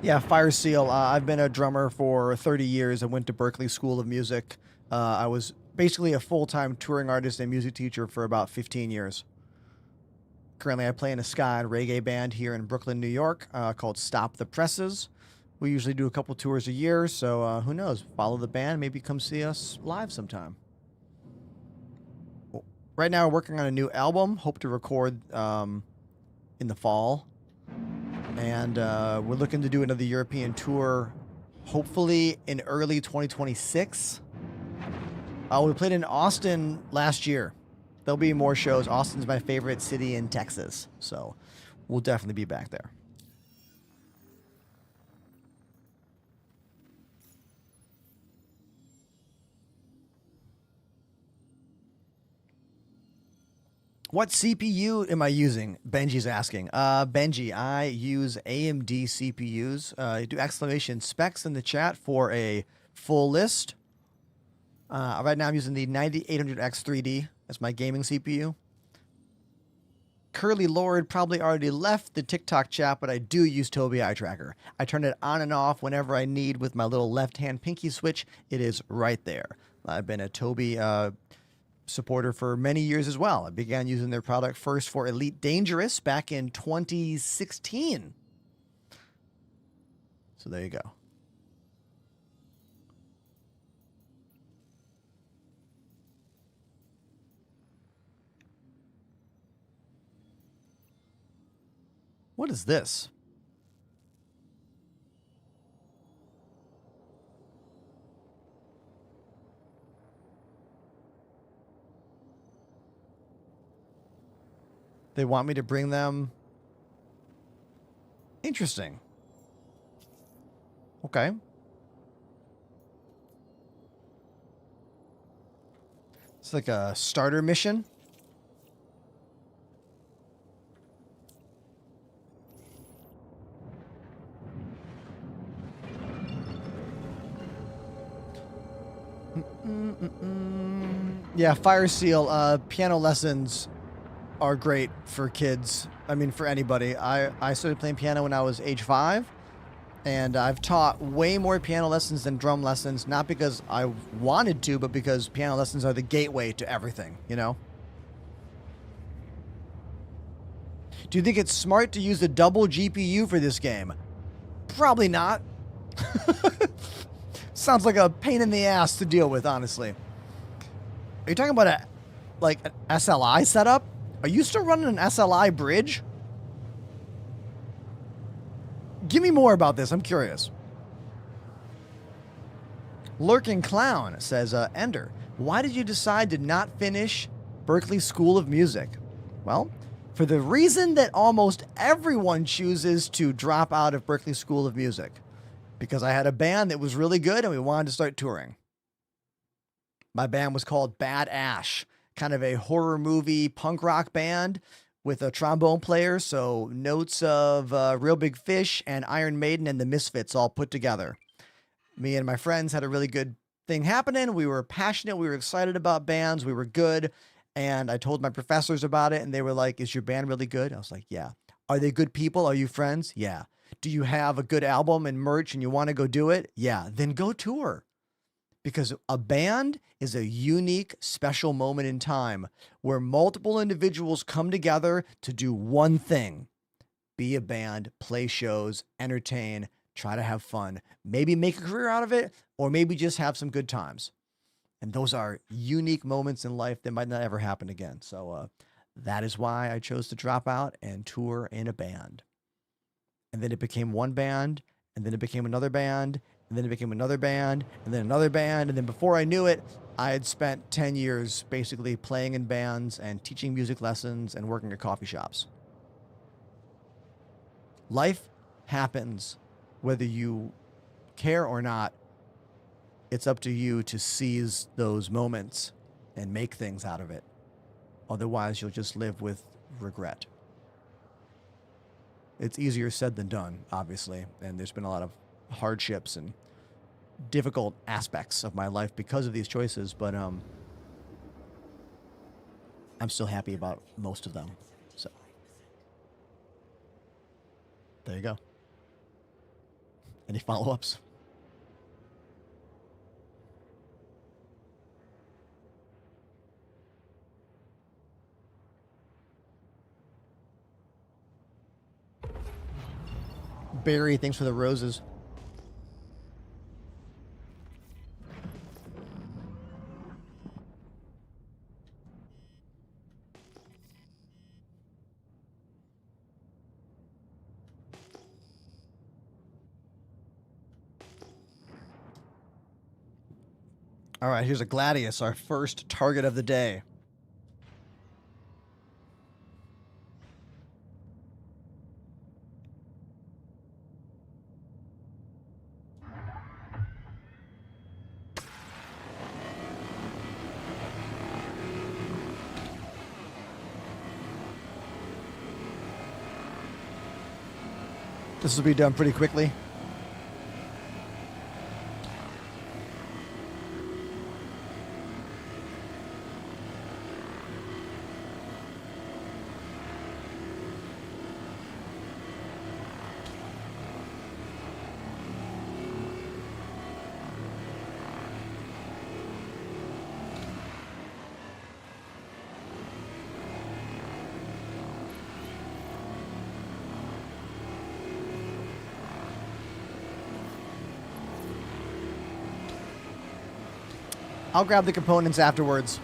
Yeah, Fire Seal. I've been a drummer for 30 years. I went to Berklee School of Music. I was basically a full-time touring artist and music teacher for about 15 years. Currently, I play in a ska and reggae band here in Brooklyn, New York, called Stop the Presses. We usually do a couple tours a year, so who knows? Follow the band, maybe come see us live sometime. Right now, we're working on a new album. Hope to record in the fall. And we're looking to do another European tour, hopefully in early 2026. We played in Austin last year. There'll be more shows. Austin's my favorite city in Texas, so we'll definitely be back there. What CPU am I using? Benji's asking. Benji, I use AMD CPUs. Do exclamation specs in the chat for a full list. Right now I'm using the 9800X3D as my gaming CPU. Curly Lord probably already left the TikTok chat, but I do use Tobii Eye Tracker. I turn it on and off whenever I need with my little left-hand pinky switch. It is right there. I've been a Tobii supporter for many years as well. I began using their product first for Elite Dangerous back in 2016. So there you go. What is this? They want me to bring them. Interesting. Okay. It's like a starter mission. Yeah, Fire Seal, piano lessons are great for kids. I mean, for anybody. I started playing piano when I was age 5, and I've taught way more piano lessons than drum lessons, not because I wanted to, but because piano lessons are the gateway to everything, you know? Do you think it's smart to use a double GPU for this game? Probably not. Sounds like a pain in the ass to deal with, honestly. Are you talking about an SLI setup? Are you still running an SLI bridge? Give me more about this. I'm curious. Lurking Clown says, Ender, why did you decide to not finish Berklee School of Music? Well, for the reason that almost everyone chooses to drop out of Berklee School of Music. Because I had a band that was really good and we wanted to start touring. My band was called Bad Ash, kind of a horror movie punk rock band with a trombone player, so notes of Real Big Fish and Iron Maiden and the Misfits all put together. Me and my friends had a really good thing happening. We were passionate. We were excited about bands. We were good. And I told my professors about it, and they were like, is your band really good? I was like, yeah. Are they good people? Are you friends? Yeah. Do you have a good album and merch and you want to go do it? Yeah. Then go tour. Because a band is a unique, special moment in time where multiple individuals come together to do one thing. Be a band, play shows, entertain, try to have fun, maybe make a career out of it, or maybe just have some good times. And those are unique moments in life that might not ever happen again. So that is why I chose to drop out and tour in a band. And then it became one band, and then it became another band, and then it became another band, and then another band. And then before I knew it, I had spent 10 years basically playing in bands and teaching music lessons and working at coffee shops. Life happens whether you care or not. It's up to you to seize those moments and make things out of it. Otherwise, you'll just live with regret. It's easier said than done, obviously, and there's been a lot of hardships and difficult aspects of my life because of these choices, but I'm still happy about most of them. So there you go. Any follow-ups? Barry, thanks for the roses. All right, here's a Gladius, our first target of the day. This will be done pretty quickly. I'll grab the components afterwards.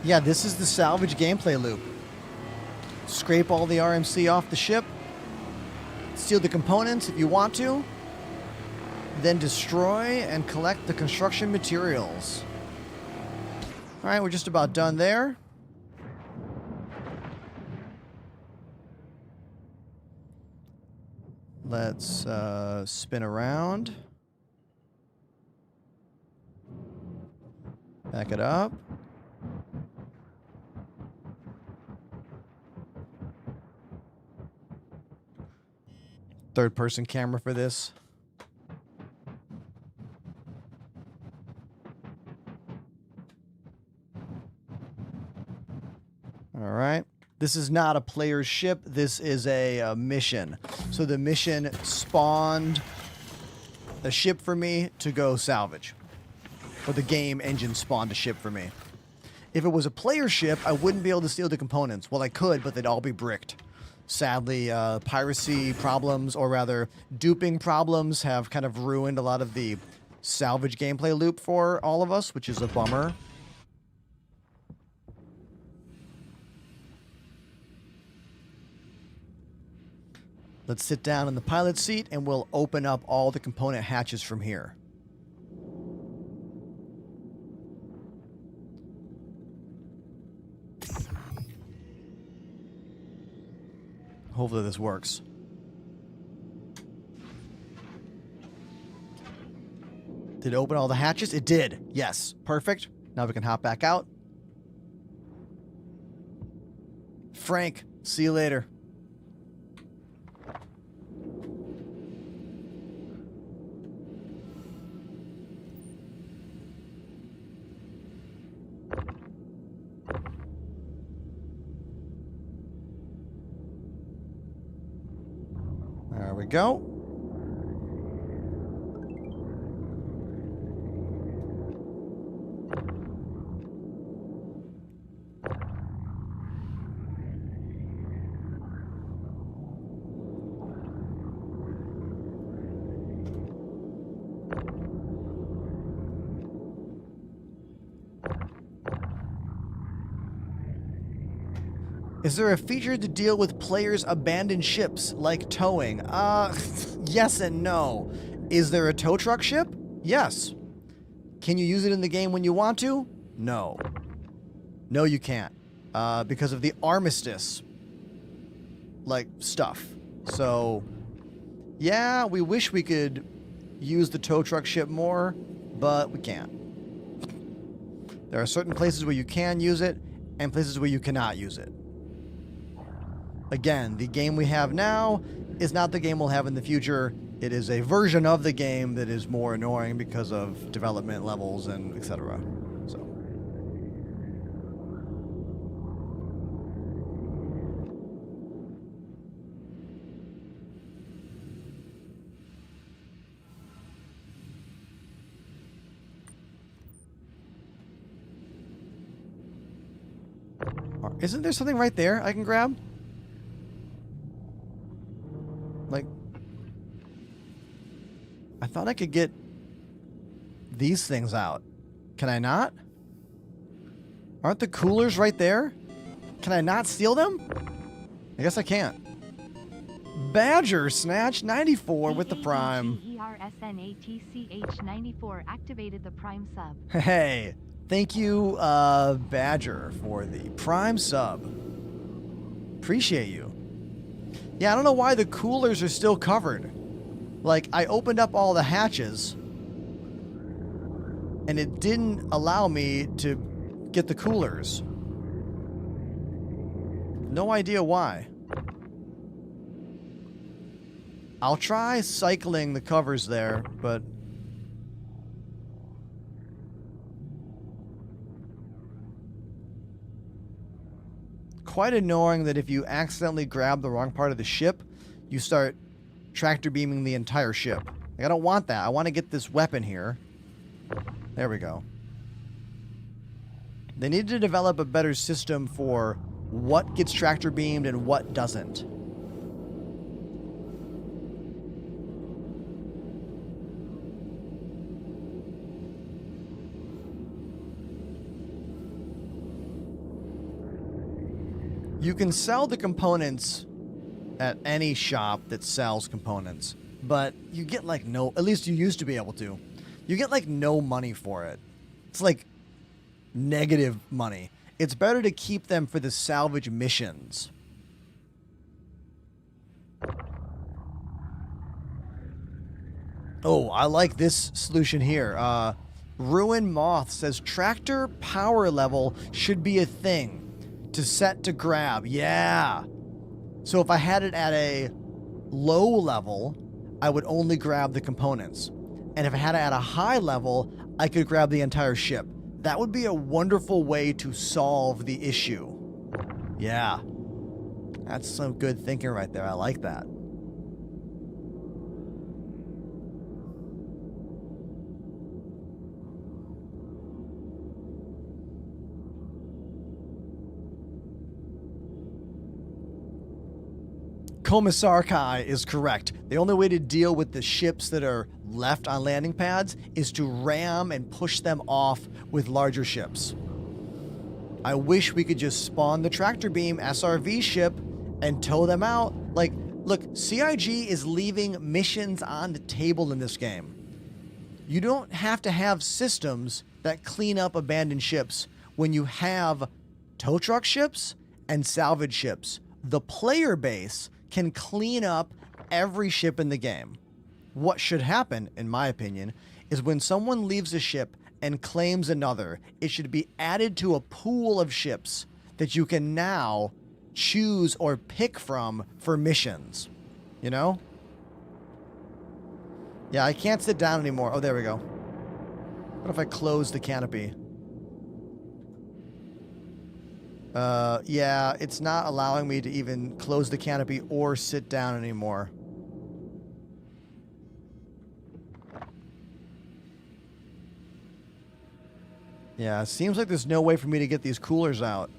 Yeah, this is the salvage gameplay loop. Scrape all the RMC off the ship. Steal the components if you want to. Then destroy and collect the construction materials. All right, we're just about done there. Let's spin around. Back it up. Third-person camera for this. All right. This is not a player's ship. This is a mission. So the mission spawned a ship for me to go salvage. Or the game engine spawned a ship for me. If it was a player ship, I wouldn't be able to steal the components. Well, I could, but they'd all be bricked. Sadly, piracy problems, or rather duping problems, have kind of ruined a lot of the salvage gameplay loop for all of us, which is a bummer. Let's sit down in the pilot seat and we'll open up all the component hatches from here. Hopefully this works. Did it open all the hatches? It did. Yes. Perfect. Now we can hop back out. Frank, see you later. There we go. Is there a feature to deal with players' abandoned ships, like towing? Yes and no. Is there a tow truck ship? Yes. Can you use it in the game when you want to? No. No, you can't. Because of the armistice, like, stuff. So, yeah, we wish we could use the tow truck ship more, but we can't. There are certain places where you can use it, and places where you cannot use it. Again, the game we have now is not the game we'll have in the future. It is a version of the game that is more annoying because of development levels and etc. So. Isn't there something right there I can grab? Like, I thought I could get these things out. Can I not? Aren't the coolers right there? Can I not steal them? I guess I can't. Badger Snatch 94 with the Prime.
ERSNATCH 94 activated the Prime sub.
Hey, thank you, Badger, for the Prime sub. Appreciate you. Yeah, I don't know why the coolers are still covered. Like, I opened up all the hatches, and it didn't allow me to get the coolers. No idea why. I'll try cycling the covers there, but... quite annoying that if you accidentally grab the wrong part of the ship, you start tractor beaming the entire ship. Like, I don't want that. I want to get this weapon here. There we go. They need to develop a better system for what gets tractor beamed and what doesn't. You can sell the components at any shop that sells components, but you get like no, at least you used to be able to. You get like no money for it. It's like negative money. It's better to keep them for the salvage missions. Oh, I like this solution here. Ruin Moth says tractor power level should be a thing. To set to grab. Yeah. So if I had it at a low level, I would only grab the components. And if I had it at a high level, I could grab the entire ship. That would be a wonderful way to solve the issue. Yeah. That's some good thinking right there. I like that. Commissar Kai is correct. The only way to deal with the ships that are left on landing pads is to ram and push them off with larger ships. I wish we could just spawn the tractor beam SRV ship and tow them out. Like, look, CIG is leaving missions on the table in this game. You don't have to have systems that clean up abandoned ships when you have tow truck ships and salvage ships. The player base can clean up every ship in the game. What should happen, in my opinion, is when someone leaves a ship and claims another, it should be added to a pool of ships that you can now choose or pick from for missions. You know? Yeah, I can't sit down anymore. Oh, there we go. What if I close the canopy? Yeah, it's not allowing me to even close the canopy or sit down anymore. Yeah, it seems like there's no way for me to get these coolers out.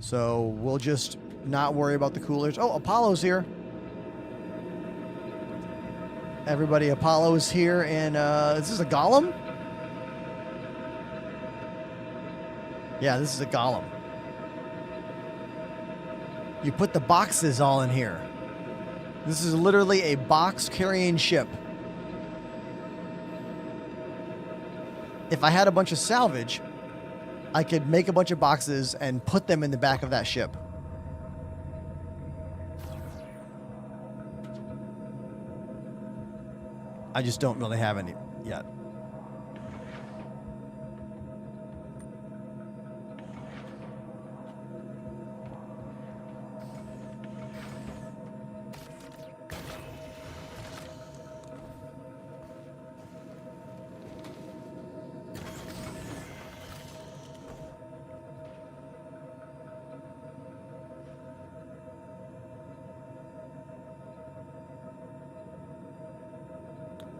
So we'll just not worry about the coolers. Oh, Apollo's here. Everybody, Apollo is here, and is this a golem? Yeah, this is a golem. You put the boxes all in here. This is literally a box-carrying ship. If I had a bunch of salvage, I could make a bunch of boxes and put them in the back of that ship. I just don't really have any yet.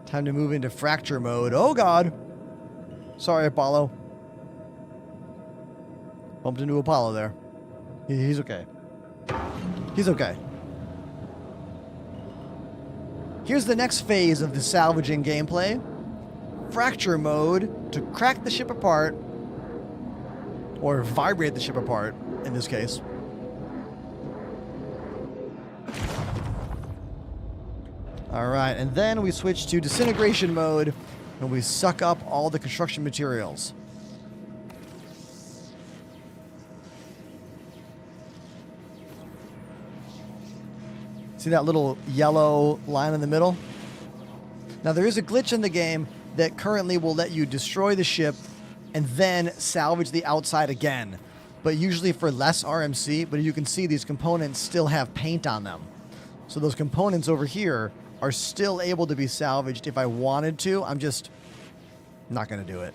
Time to move into fracture mode. Oh, God. Sorry, Apollo. Bumped into Apollo there. He's okay. He's okay. Here's the next phase of the salvaging gameplay. Fracture mode to crack the ship apart. Or vibrate the ship apart, in this case. Alright, and then we switch to disintegration mode, and we suck up all the construction materials. See that little yellow line in the middle? Now there is a glitch in the game that currently will let you destroy the ship and then salvage the outside again, but usually for less RMC, but you can see these components still have paint on them. So those components over here are still able to be salvaged if I wanted to. I'm just not going to do it.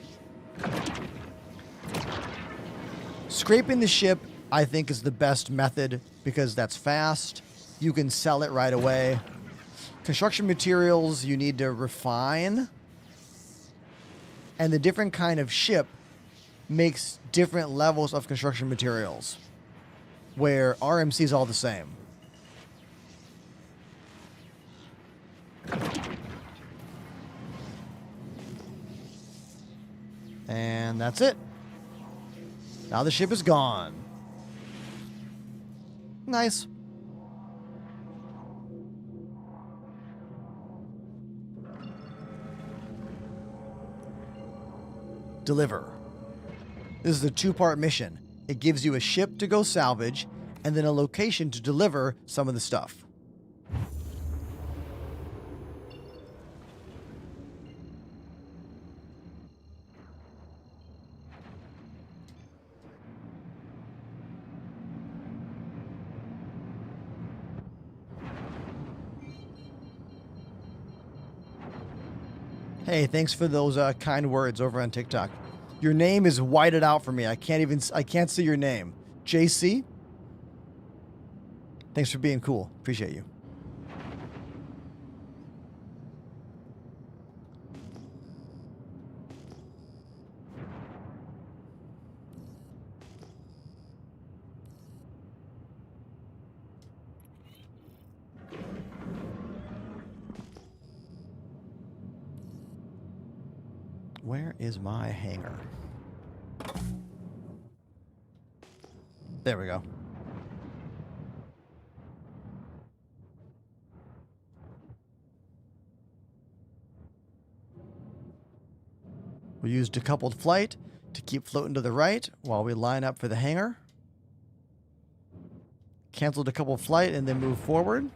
Scraping the ship, I think, is the best method because that's fast. You can sell it right away. Construction materials you need to refine. And the different kind of ship makes different levels of construction materials, where RMC is all the same. And that's it. Now the ship is gone. Nice. Deliver. This is a two-part mission. It gives you a ship to go salvage and then a location to deliver some of the stuff. Hey, thanks for those kind words over on TikTok. Your name is whited out for me. I can't see your name. JC? Thanks for being cool. Appreciate you. Where is my hangar? There we go. We used decoupled flight to keep floating to the right while we line up for the hangar. Cancel decoupled flight and then move forward.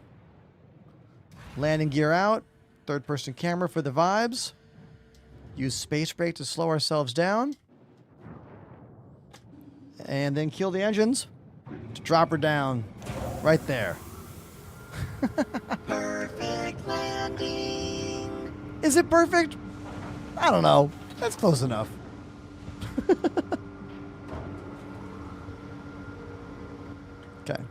Landing gear out. Third person camera for the vibes. Use space brake to slow ourselves down. And then kill the engines to drop her down right there. Perfect landing. Is it perfect? I don't know. That's close enough. Okay.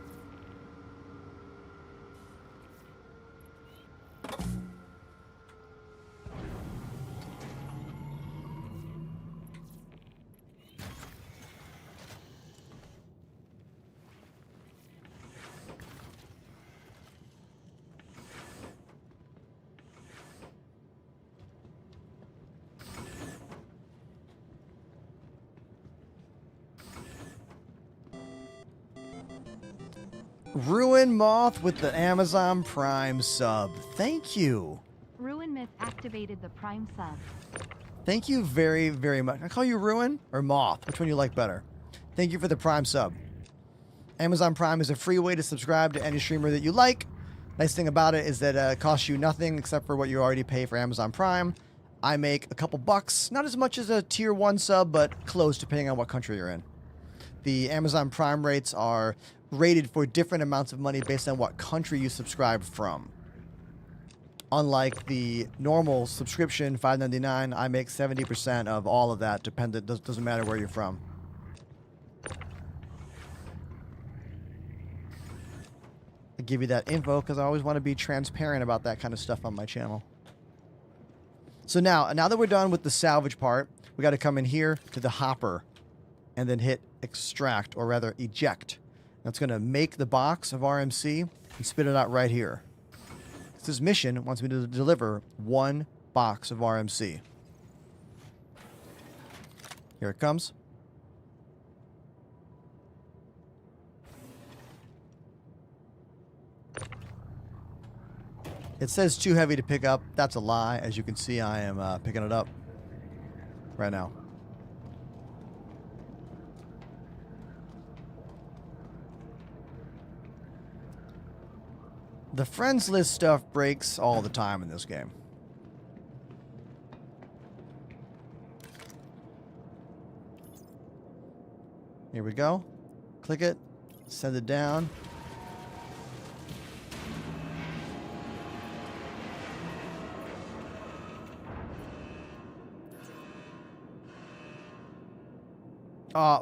Ruin Moth with the Amazon Prime sub. Thank you.
Ruin Myth activated the Prime sub.
Thank you very, very much. I call you Ruin or Moth. Which one you like better? Thank you for the Prime sub. Amazon Prime is a free way to subscribe to any streamer that you like. Nice thing about it is that it costs you nothing except for what you already pay for Amazon Prime. I make a couple bucks. Not as much as a tier 1 sub, but close depending on what country you're in. The Amazon Prime rates are rated for different amounts of money based on what country you subscribe from. Unlike the normal subscription, $5.99, I make 70% of all of that. Doesn't matter where you're from. I give you that info because I always want to be transparent about that kind of stuff on my channel. So now that we're done with the salvage part, we got to come in here to the hopper and then hit extract, or rather eject. That's going to make the box of RMC and spit it out right here. This mission wants me to deliver 1 box of RMC. Here it comes. It says too heavy to pick up. That's a lie. As you can see, I am picking it up right now. The friends list stuff breaks all the time in this game. Here we go. Click it. Send it down.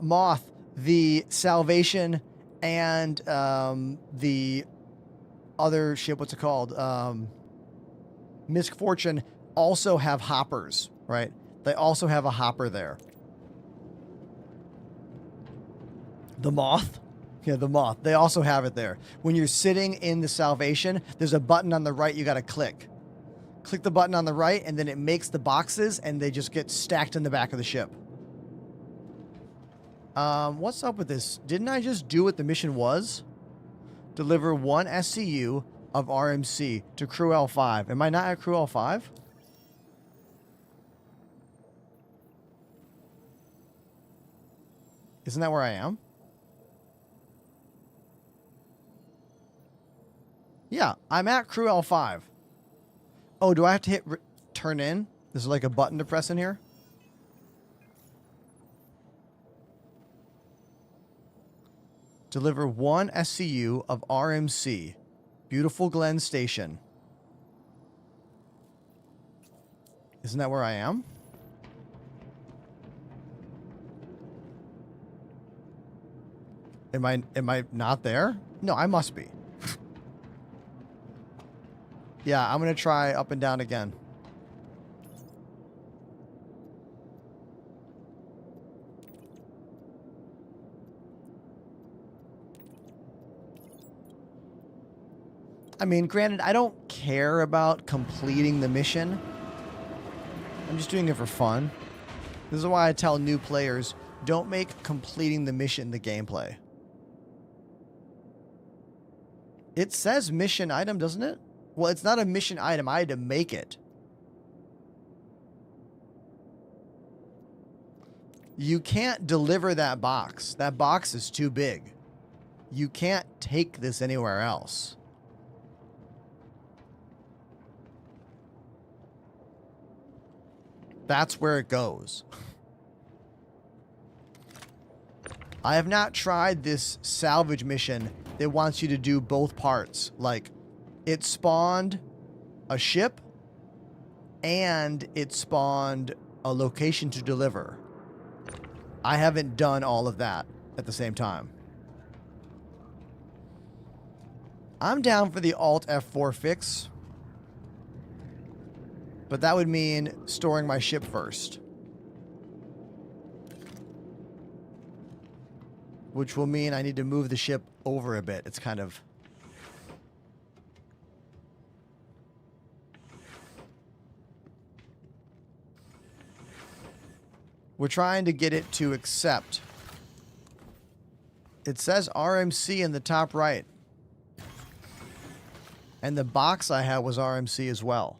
Moth, the Salvation, and the other ship, what's it called? Misfortune also have hoppers, right? They also have a hopper there. The Moth? Yeah, the Moth. They also have it there. When you're sitting in the Salvation, there's a button on the right you got to click. Click the button on the right, and then it makes the boxes, and they just get stacked in the back of the ship. What's up with this? Didn't I just do what the mission was? Deliver 1 SCU of RMC to Crew L5. Am I not at Crew L5? Isn't that where I am? Yeah, I'm at Crew L5. Oh, do I have to hit turn in? There's like a button to press in here? Deliver 1 SCU of RMC. Beautiful Glen Station. Isn't that where I am? Am I not there? No, I must be. Yeah, I'm going to try up and down again. I mean, granted, I don't care about completing the mission. I'm just doing it for fun. This is why I tell new players, don't make completing the mission the gameplay. It says mission item, doesn't it? Well, it's not a mission item. I had to make it. You can't deliver that box. That box is too big. You can't take this anywhere else. That's where it goes. I have not tried this salvage mission that wants you to do both parts. Like, it spawned a ship and it spawned a location to deliver. I haven't done all of that at the same time. I'm down for the Alt F4 fix. But that would mean storing my ship first. Which will mean I need to move the ship over a bit. It's kind of... We're trying to get it to accept. It says RMC in the top right. And the box I had was RMC as well.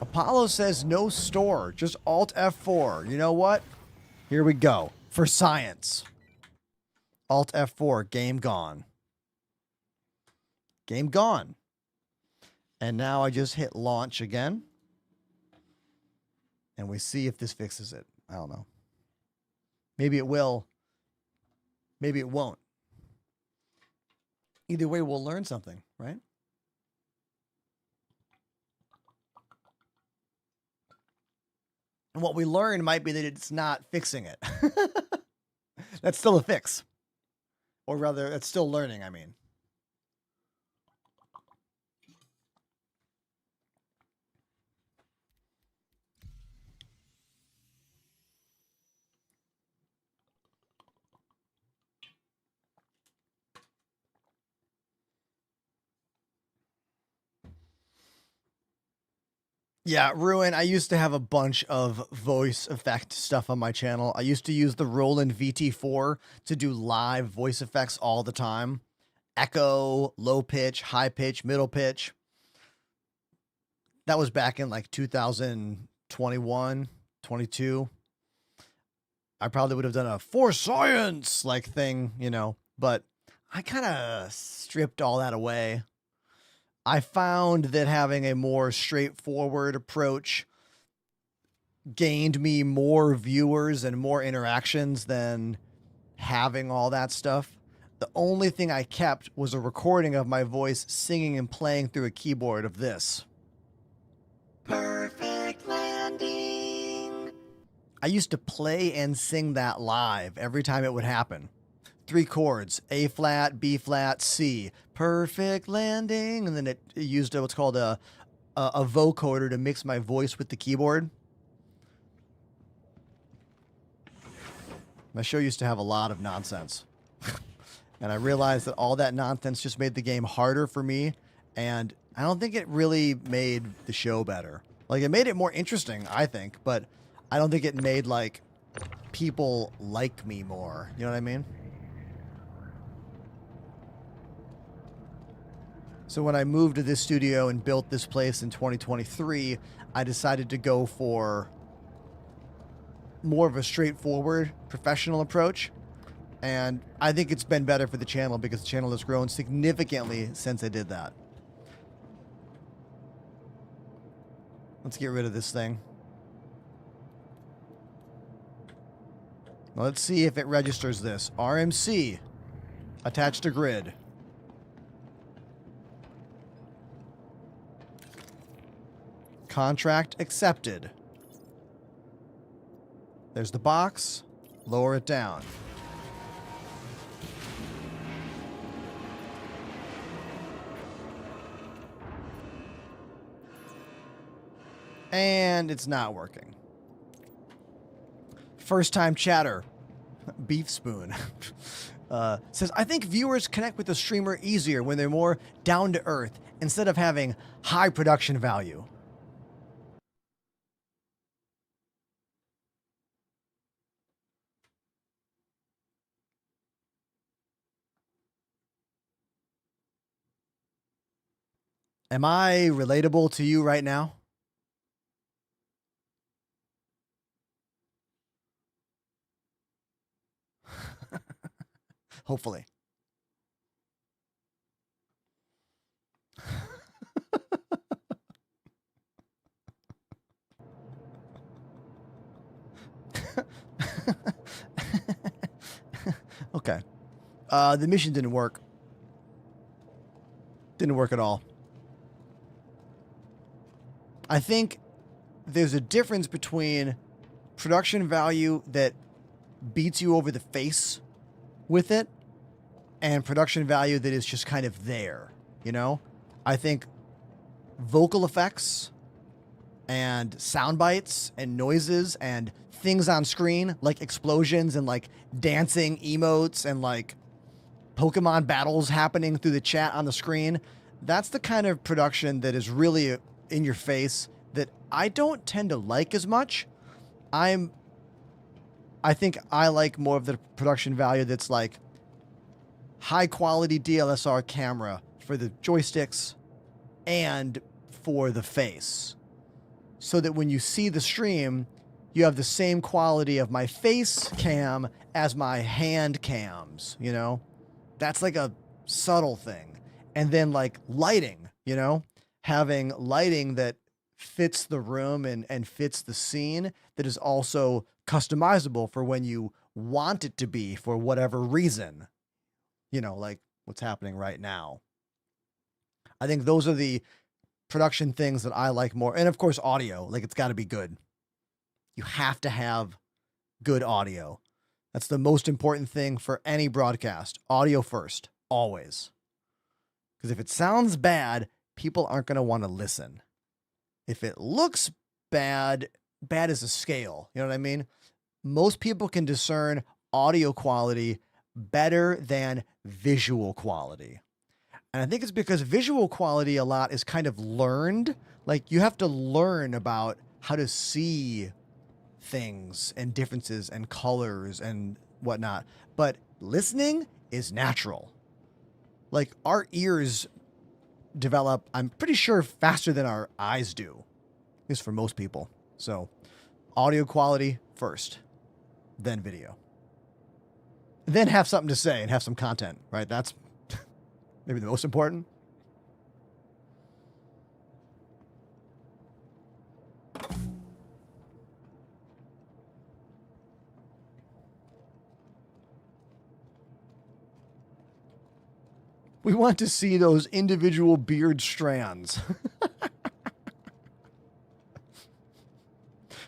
Apollo says no store, just Alt F4. You know what? Here we go. For science. Alt F4, game gone. Game gone. And now I just hit launch again. And we see if this fixes it. I don't know. Maybe it will. Maybe it won't. Either way, we'll learn something, right? And what we learn might be that it's not fixing it. That's still a fix. Or rather, it's still learning, I mean. Yeah, Ruin, I used to have a bunch of voice effect stuff on my channel. I used to use the Roland VT4 to do live voice effects all the time. Echo, low pitch, high pitch, middle pitch. That was back in like 2021, 22. I probably would have done a for science like thing, you know, but I kind of stripped all that away. I found that having a more straightforward approach gained me more viewers and more interactions than having all that stuff. The only thing I kept was a recording of my voice singing and playing through a keyboard of this. Perfect landing. I used to play and sing that live every time it would happen. 3 chords, A flat, B flat, C. Perfect landing. And then it used what's called a vocoder to mix my voice with the keyboard. My show used to have a lot of nonsense. And I realized that all that nonsense just made the game harder for me. And I don't think it really made the show better. Like, it made it more interesting, I think. But I don't think it made, like, people like me more. You know what I mean? So when I moved to this studio and built this place in 2023, I decided to go for more of a straightforward professional approach. And I think it's been better for the channel because the channel has grown significantly since I did that. Let's get rid of this thing. Let's see if it registers this. RMC. Attached to grid. Contract accepted. There's the box. Lower it down. And it's not working. First time chatter. Beef Spoon. Says, I think viewers connect with the streamer easier when they're more down to earth instead of having high production value. Am I relatable to you right now? Hopefully. Okay. The mission didn't work. Didn't work at all. I think there's a difference between production value that beats you over the face with it and production value that is just kind of there, you know? I think vocal effects and sound bites and noises and things on screen like explosions and like dancing emotes and like Pokemon battles happening through the chat on the screen, that's the kind of production that is really in your face that I don't tend to like as much. I think I like more of the production value that's like high quality DLSR camera for the joysticks and for the face. So that when you see the stream, you have the same quality of my face cam as my hand cams, you know? That's like a subtle thing. And then like lighting, you know? Having lighting that fits the room and fits the scene that is also customizable for when you want it to be for whatever reason. You know, like what's happening right now. I think those are the production things that I like more. And of course, audio. Like it's got to be good. You have to have good audio. That's the most important thing for any broadcast. Audio first, always. Because if it sounds bad, people aren't going to want to listen. If it looks bad, bad is a scale. You know what I mean? Most people can discern audio quality better than visual quality. And I think it's because visual quality a lot is kind of learned. Like you have to learn about how to see things and differences and colors and whatnot. But listening is natural. Like our ears develop, I'm pretty sure, faster than our eyes do. At least for most people. So audio quality first, then video. Then have something to say and have some content, right? That's maybe the most important. We want to see those individual beard strands.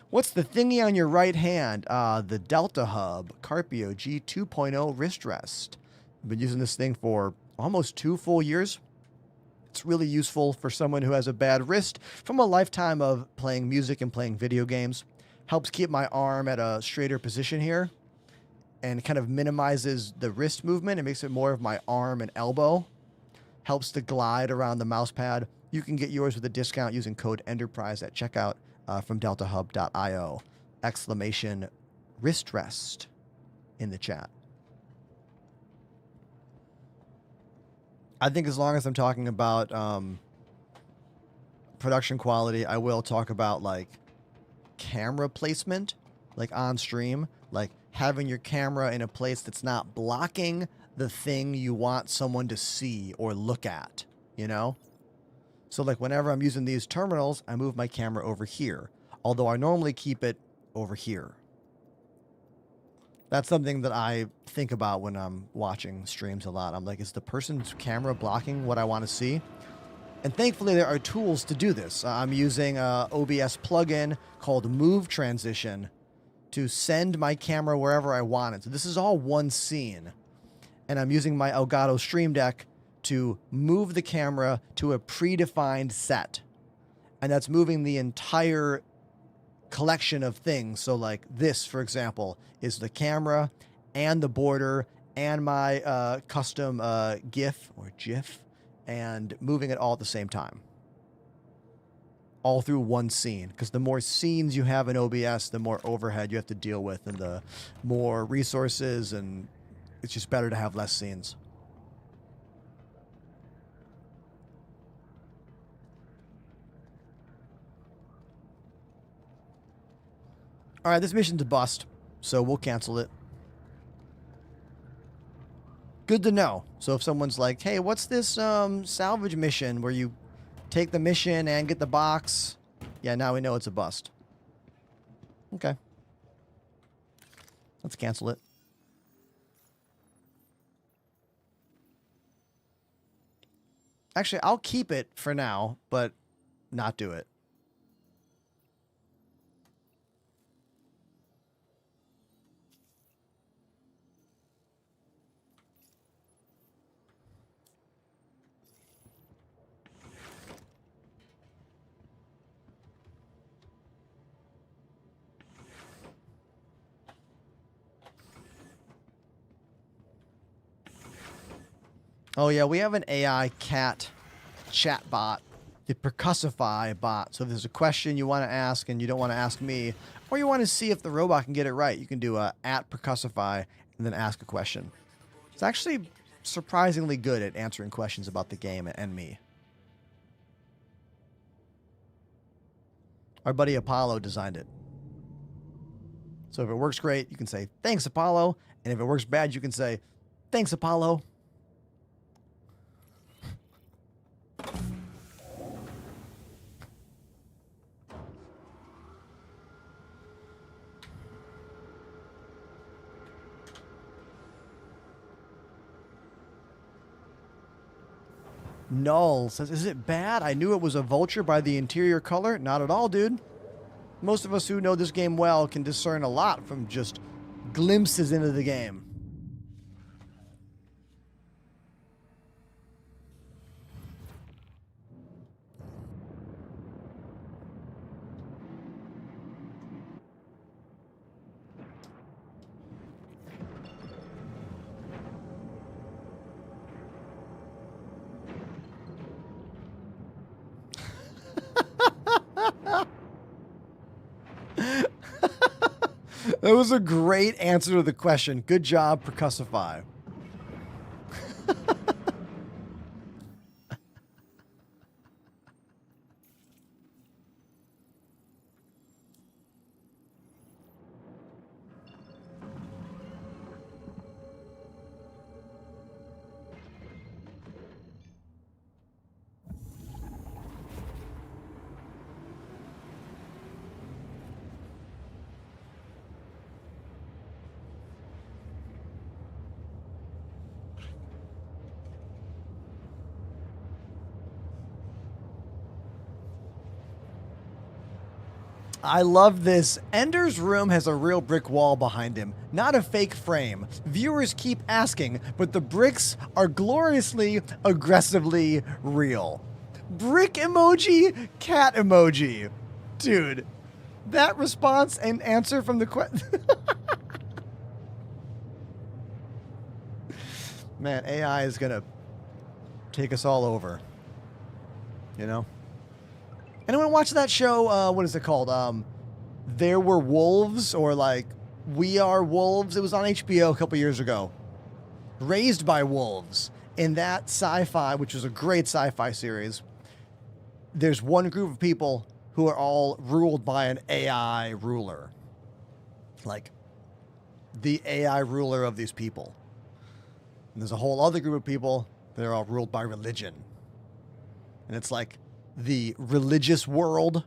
What's the thingy on your right hand? The Delta Hub Carpio G 2.0 wrist rest. I've been using this thing for almost 2 full years. It's really useful for someone who has a bad wrist from a lifetime of playing music and playing video games. Helps keep my arm at a straighter position here and kind of minimizes the wrist movement. It makes it more of my arm and elbow. Helps to glide around the mouse pad. You can get yours with a discount using code ENTERPRISE at checkout from deltahub.io. Exclamation wrist rest in the chat. I think as long as I'm talking about production quality, I will talk about like camera placement, like on stream, like having your camera in a place that's not blocking the thing you want someone to see or look at, you know? So like whenever I'm using these terminals, I move my camera over here, although I normally keep it over here. That's something that I think about when I'm watching streams a lot. I'm like, is the person's camera blocking what I want to see? And thankfully, there are tools to do this. I'm using a OBS plugin called Move Transition to send my camera wherever I want it. So this is all one scene. And I'm using my Elgato Stream Deck to move the camera to a predefined set. And that's moving the entire collection of things. So like this, for example, is the camera and the border and my custom GIF or GIF, and moving it all at the same time. All through one scene. Because the more scenes you have in OBS, the more overhead you have to deal with and the more resources, and it's just better to have less scenes. All right, this mission's a bust, so we'll cancel it. Good to know. So if someone's like, hey, what's this salvage mission where you take the mission and get the box? Yeah, now we know it's a bust. Okay. Let's cancel it. Actually, I'll keep it for now, but not do it. Oh, yeah, we have an AI cat chat bot, the Percussify bot. So if there's a question you want to ask and you don't want to ask me, or you want to see if the robot can get it right, you can do at Percussify and then ask a question. It's actually surprisingly good at answering questions about the game and me. Our buddy Apollo designed it. So if it works great, you can say, thanks, Apollo. And if it works bad, you can say, thanks, Apollo. Null says, is it bad? I knew it was a vulture by the interior color. Not at all, dude. Most of us who know this game well can discern a lot from just glimpses into the game. That was a great answer to the question. Good job, Percussify. I love this. Ender's room has a real brick wall behind him, not a fake frame. Viewers keep asking, but the bricks are gloriously, aggressively real. Brick emoji, cat emoji. Dude, that response and answer from the question. Man, AI is going to take us all over. You know? Anyone watch that show? What is it called? There Were Wolves, or like We Are Wolves. It was on HBO a couple years ago. Raised by Wolves. In that sci-fi, which was a great sci-fi series, there's one group of people who are all ruled by an AI ruler. Like the AI ruler of these people. And there's a whole other group of people that are all ruled by religion. And it's like the religious world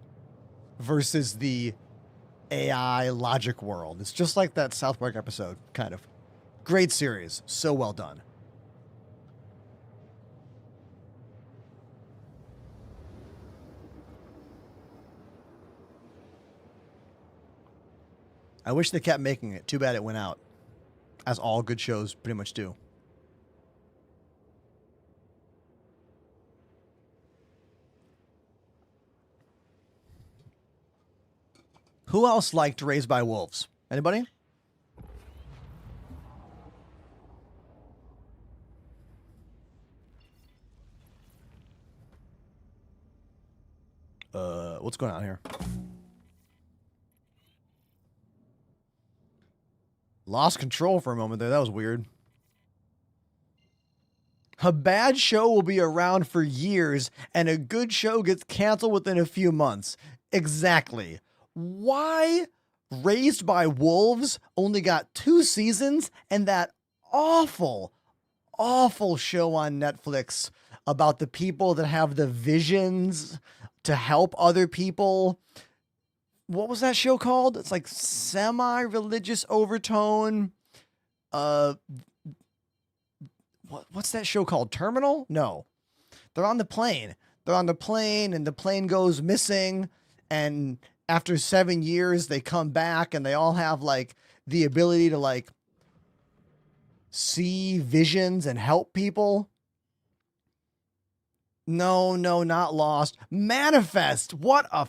versus the AI logic world. It's just like that South Park episode, kind of. Great series. So well done. I wish they kept making it. Too bad it went out. As all good shows pretty much do. Who else liked Raised by Wolves? Anybody? What's going on here? Lost control for a moment there. That was weird. A bad show will be around for years, and a good show gets canceled within a few months. Exactly. Why Raised by Wolves only got 2 seasons, and that awful, awful show on Netflix about the people that have the visions to help other people. What was that show called? It's like semi-religious overtone. What's that show called? Terminal? No. They're on the plane. They're on the plane and the plane goes missing, and after 7 years they come back and they all have like the ability to like see visions and help people. No, not Lost. Manifest. What a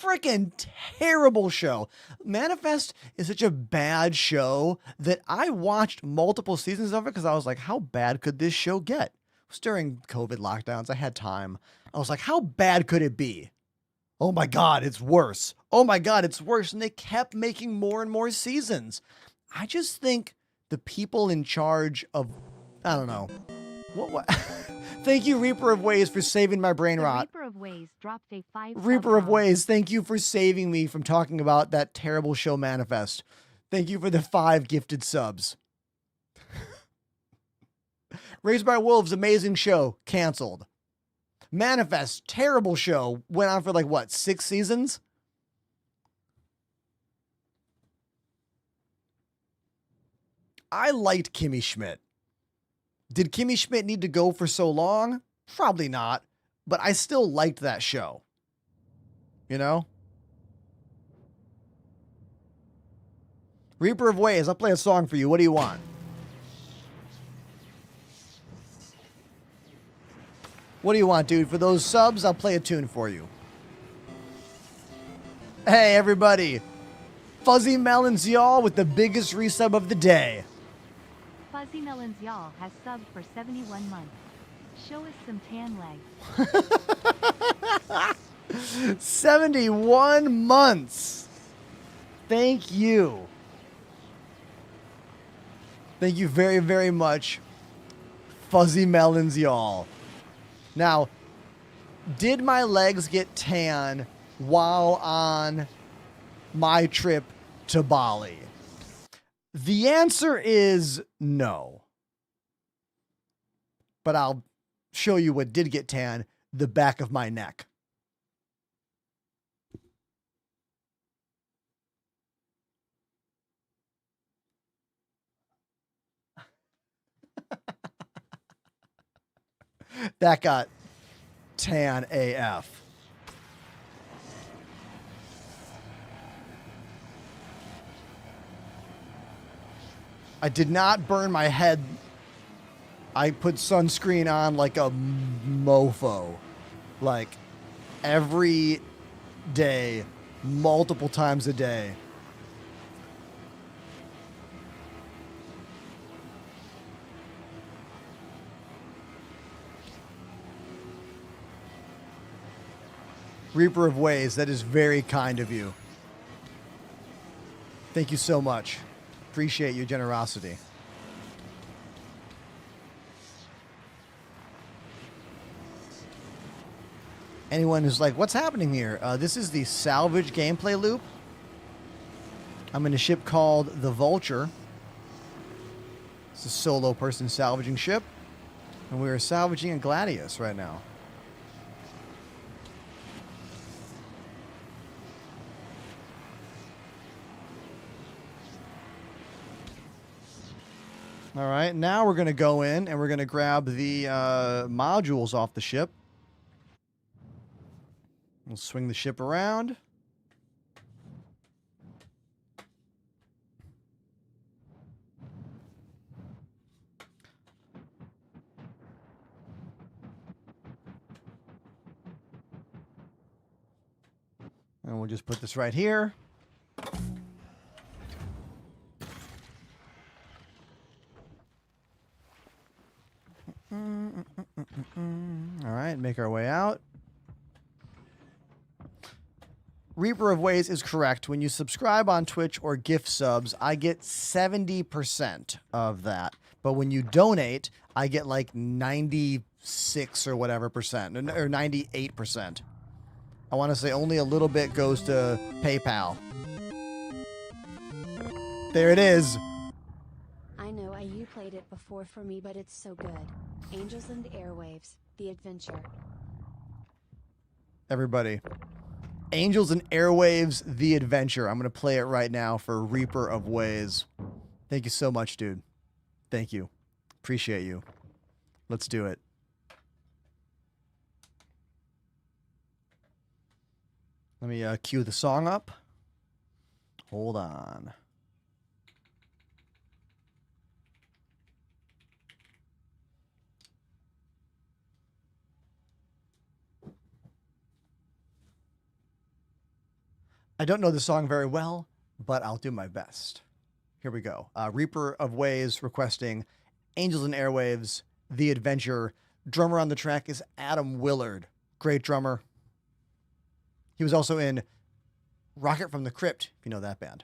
freaking terrible show. Manifest is such a bad show that I watched multiple seasons of it because I was like, how bad could this show get? It was during COVID lockdowns. I had time. I was like, how bad could it be? Oh my God, it's worse. Oh my God, it's worse. And they kept making more and more seasons. I just think the people in charge of, I don't know. What? Thank you, Reaper of Ways, for saving my brain rot.
Reaper of Ways dropped a 5
Reaper of Ways, thank you for saving me from talking about that terrible show Manifest. Thank you for the 5 gifted subs. Raised by Wolves, amazing show, canceled. Manifest, terrible show, went on for like what, 6 seasons? I liked Kimmy Schmidt. Did Kimmy Schmidt need to go for so long? Probably not, but I still liked that show. You know? Reaper of Ways, I'll play a song for you. What do you want? What do you want, dude? For those subs, I'll play a tune for you. Hey, everybody. Fuzzy Melons, y'all, with the biggest resub of the day.
Fuzzy Melons y'all has subbed for 71 months. Show us some tan legs.
71 months. Thank you. Thank you very, very much, Fuzzy Melons, y'all. Now, did my legs get tan while on my trip to Bali? The answer is no. But I'll show you what did get tan, the back of my neck. That got tan AF. I did not burn my head. I put sunscreen on like a mofo. Like every day, multiple times a day. Reaper of Ways, that is very kind of you. Thank you so much. Appreciate your generosity. Anyone who's like, what's happening here? This is the salvage gameplay loop. I'm in a ship called the Vulture. It's a solo person salvaging ship. And we are salvaging a Gladius right now. All right, now we're going to go in and we're going to grab the modules off the ship. We'll swing the ship around. And we'll just put this right here. All right, make our way out. Reaper of Ways is correct. When you subscribe on Twitch or gift subs, I get 70% of that. But when you donate, I get like 96 or whatever percent, or 98%. I want to say only a little bit goes to PayPal. There it is.
I know you played it before for me, but it's so good. Angels and Airwaves, The Adventure.
Everybody. Angels and Airwaves, The Adventure. I'm going to play it right now for Reaper of Ways. Thank you so much, dude. Thank you. Appreciate you. Let's do it. Let me cue the song up. Hold on. I don't know the song very well, but I'll do my best. Here we go. Reaper of Ways requesting Angels and Airwaves, The Adventure. Drummer on the track is Adam Willard. Great drummer. He was also in Rocket from the Crypt, if you know that band.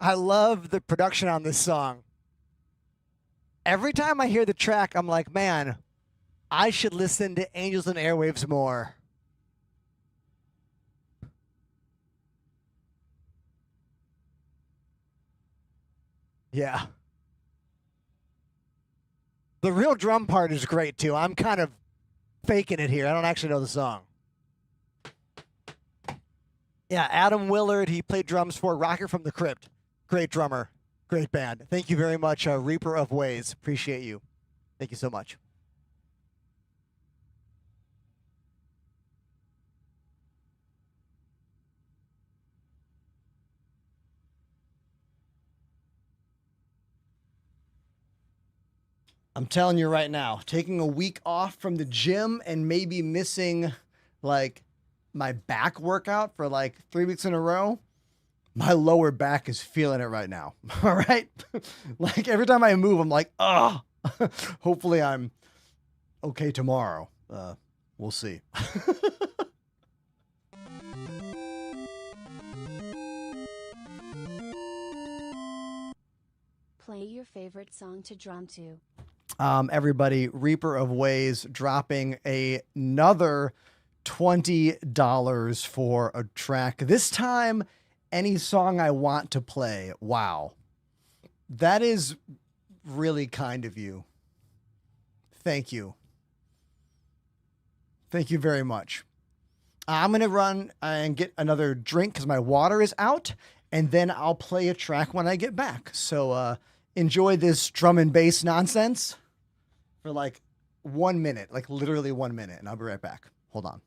I love the production on this song. Every time I hear the track, I'm like, man, I should listen to Angels and Airwaves more. Yeah. The real drum part is great too. I'm kind of faking it here. I don't actually know the song. Yeah, Adam Willard, he played drums for Rocket from the Crypt. Great drummer, great band. Thank you very much, Reaper of Ways. Appreciate you. Thank you so much. I'm telling you right now, taking a week off from the gym and maybe missing like my back workout for like 3 weeks in a row, my lower back is feeling it right now. All right. Like every time I move, I'm like, oh, hopefully I'm okay tomorrow. We'll see.
Play your favorite song to drum to.
Everybody, Reaper of Ways dropping another $20 for a track. This time, any song I want to play. Wow. That is really kind of you. Thank you. Thank you very much. I'm going to run and get another drink because my water is out, and then I'll play a track when I get back. So enjoy this drum and bass nonsense for like 1 minute, like literally 1 minute, and I'll be right back. Hold on.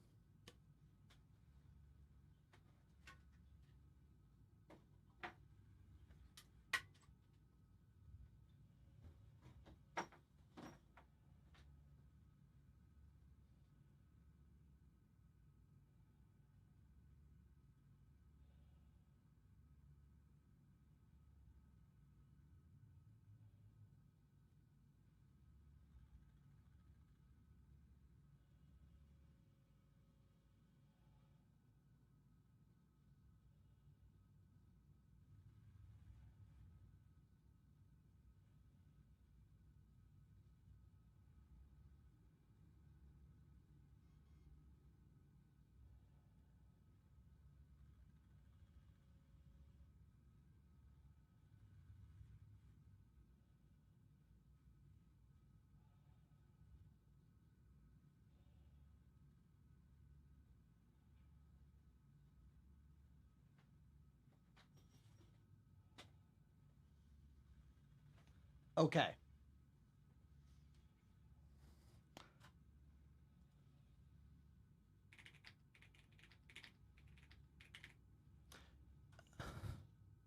Okay.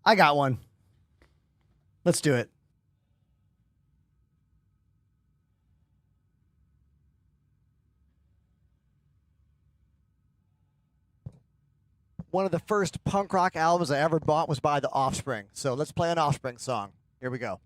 I got one. Let's do it. One of the first punk rock albums I ever bought was by The Offspring. So let's play an Offspring song. Here we go.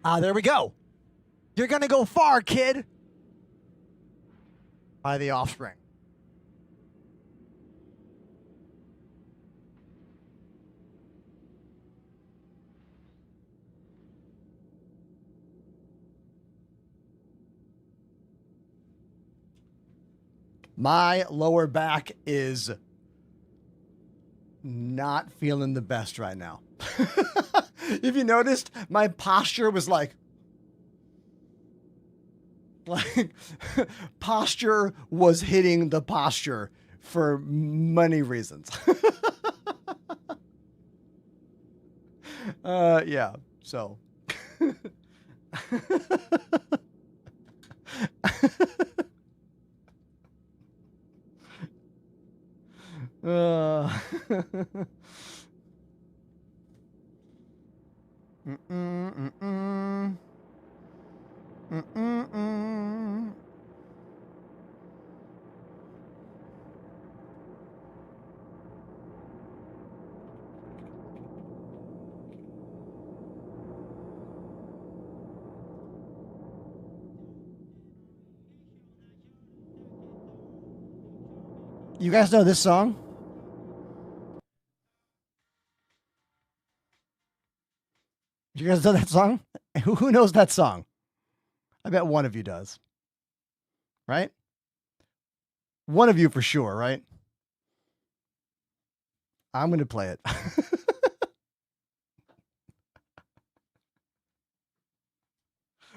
There we go. You're gonna go far, kid. By The Offspring. My lower back is not feeling the best right now. If you noticed, my posture was like posture was hitting the posture for many reasons. Yeah, so. You guys know this song? You guys know that song? Who knows that song? I bet one of you does. Right? One of you for sure, right? I'm going to play it.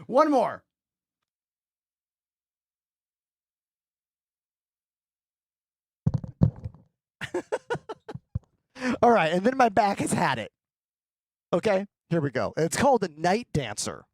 One more. All right, and then my back has had it. Okay, here we go. It's called The Night Dancer.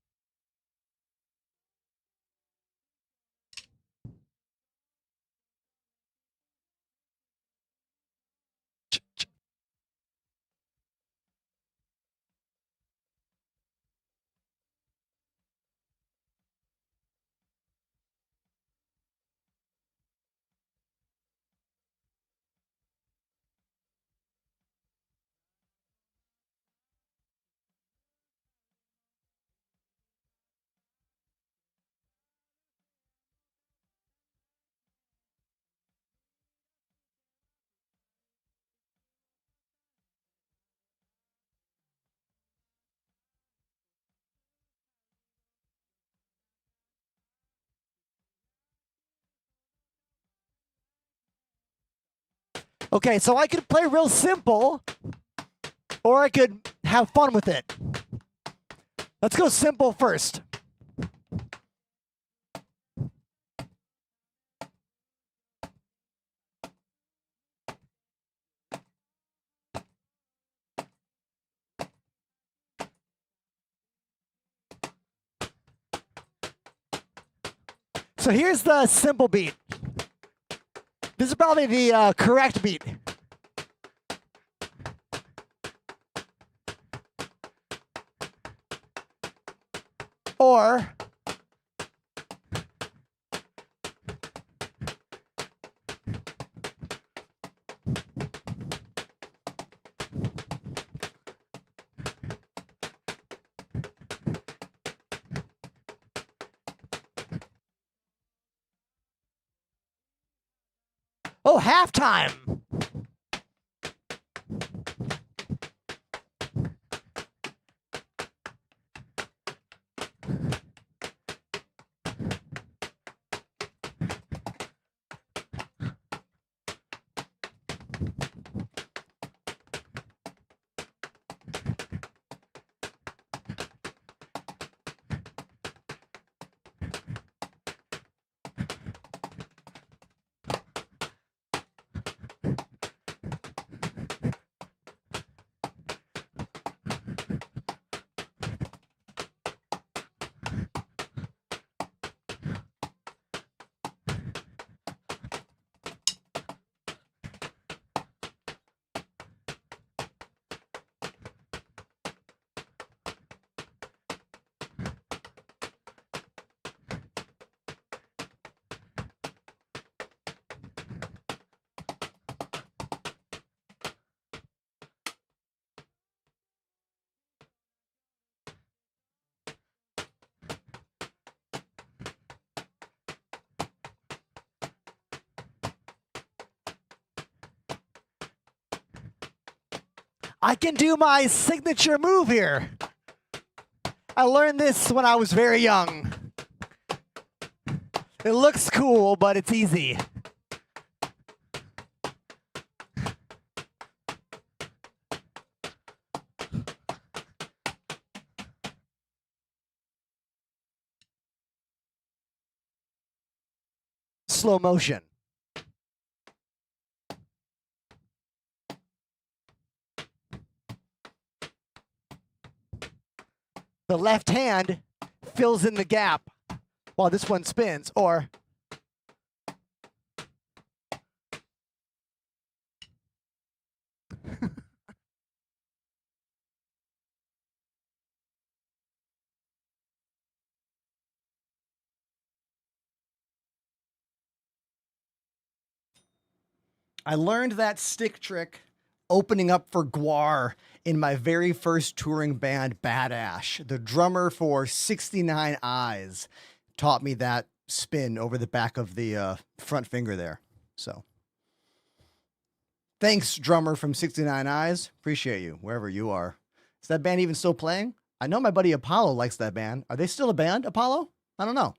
Okay, so I could play real simple, or I could have fun with it. Let's go simple first. So here's the simple beat. This is probably the correct beat. Or oh, halftime. I can do my signature move here. I learned this when I was very young. It looks cool, but it's easy. Slow motion. The left hand fills in the gap while this one spins, or I learned that stick trick opening up for Guar in my very first touring band, Bad Ash. The drummer for 69 Eyes taught me that spin over the back of the front finger there. So thanks, drummer from 69 Eyes. Appreciate you, wherever you are. Is that band even still playing? I know my buddy Apollo likes that band. Are they still a band, Apollo? I don't know.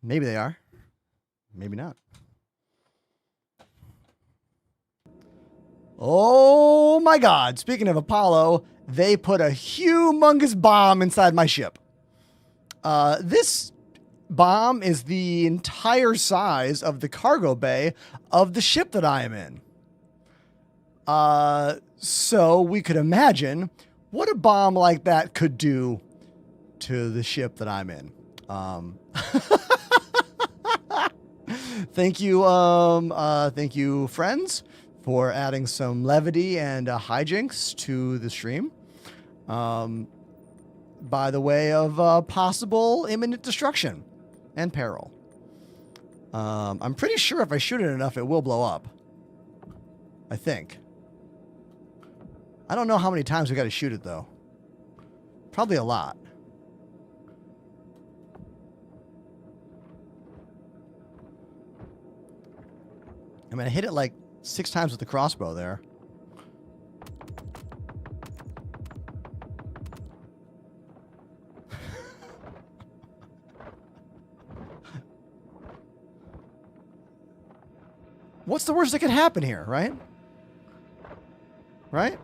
Maybe they are. Maybe not. Oh my God. Speaking of Apollo, they put a humongous bomb inside my ship. This bomb is the entire size of the cargo bay of the ship that I am in. So we could imagine what a bomb like that could do to the ship that I'm in. Thank you, friends, for adding some levity and hijinks to the stream. By the way of possible imminent destruction and peril. I'm pretty sure if I shoot it enough, it will blow up. I think. I don't know how many times we got to shoot it, though. Probably a lot. I mean, I hit it like 6 times with the crossbow there. What's the worst that could happen here, right? Right?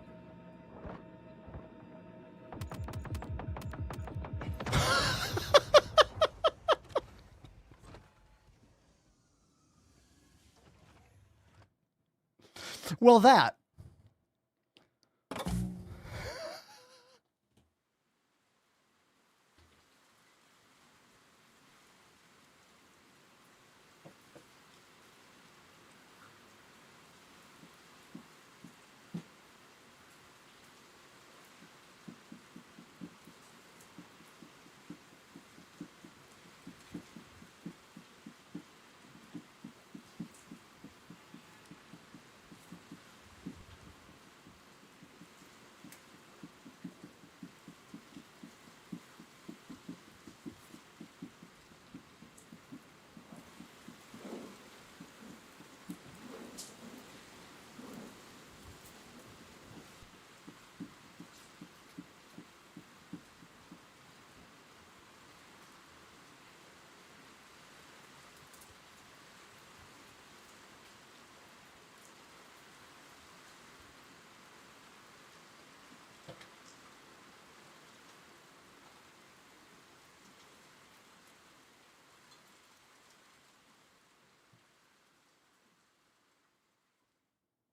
Well, that.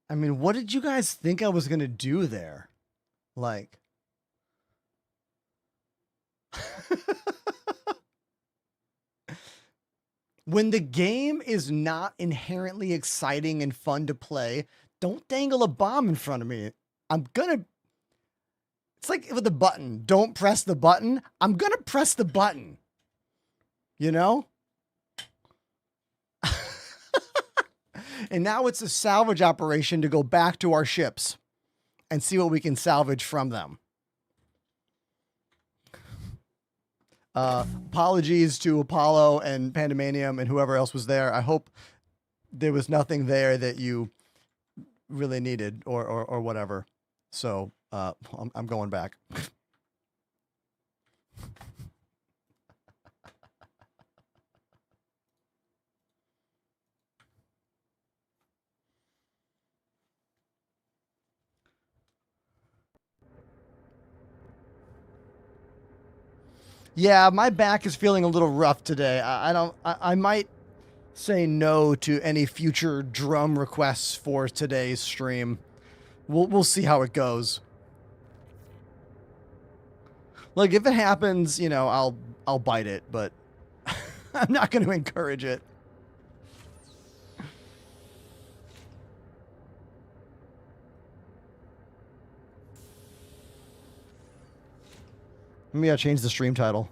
I mean, what did you guys think I was going to do there? Like... When the game is not inherently exciting and fun to play, don't dangle a bomb in front of me. It's like with the button. Don't press the button. I'm gonna press the button. You know? And now it's a salvage operation to go back to our ships and see what we can salvage from them. Apologies to Apollo and Pandemanium and whoever else was there. I hope there was nothing there that you really needed or whatever. So I'm going back. Yeah, my back is feeling a little rough today. I might say no to any future drum requests for today's stream. We'll see how it goes. Like if it happens, you know, I'll bite it, but I'm not going to encourage it. Maybe I'll change the stream title.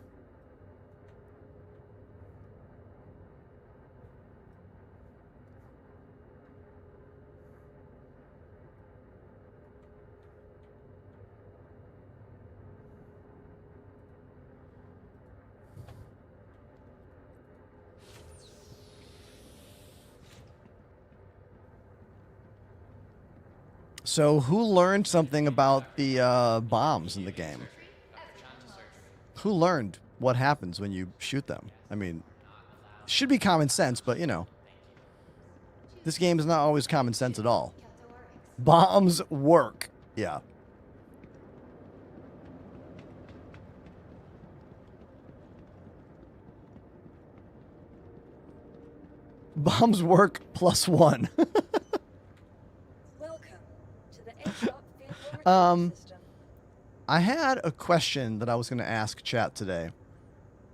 So who learned something about the bombs in the game? Who learned what happens when you shoot them? I mean, should be common sense, but you know, this game is not always common sense at all. Bombs work. Yeah. Bombs work +1.
Welcome to the A-Shop vehicle retrieval system.
I had a question that I was going to ask chat today.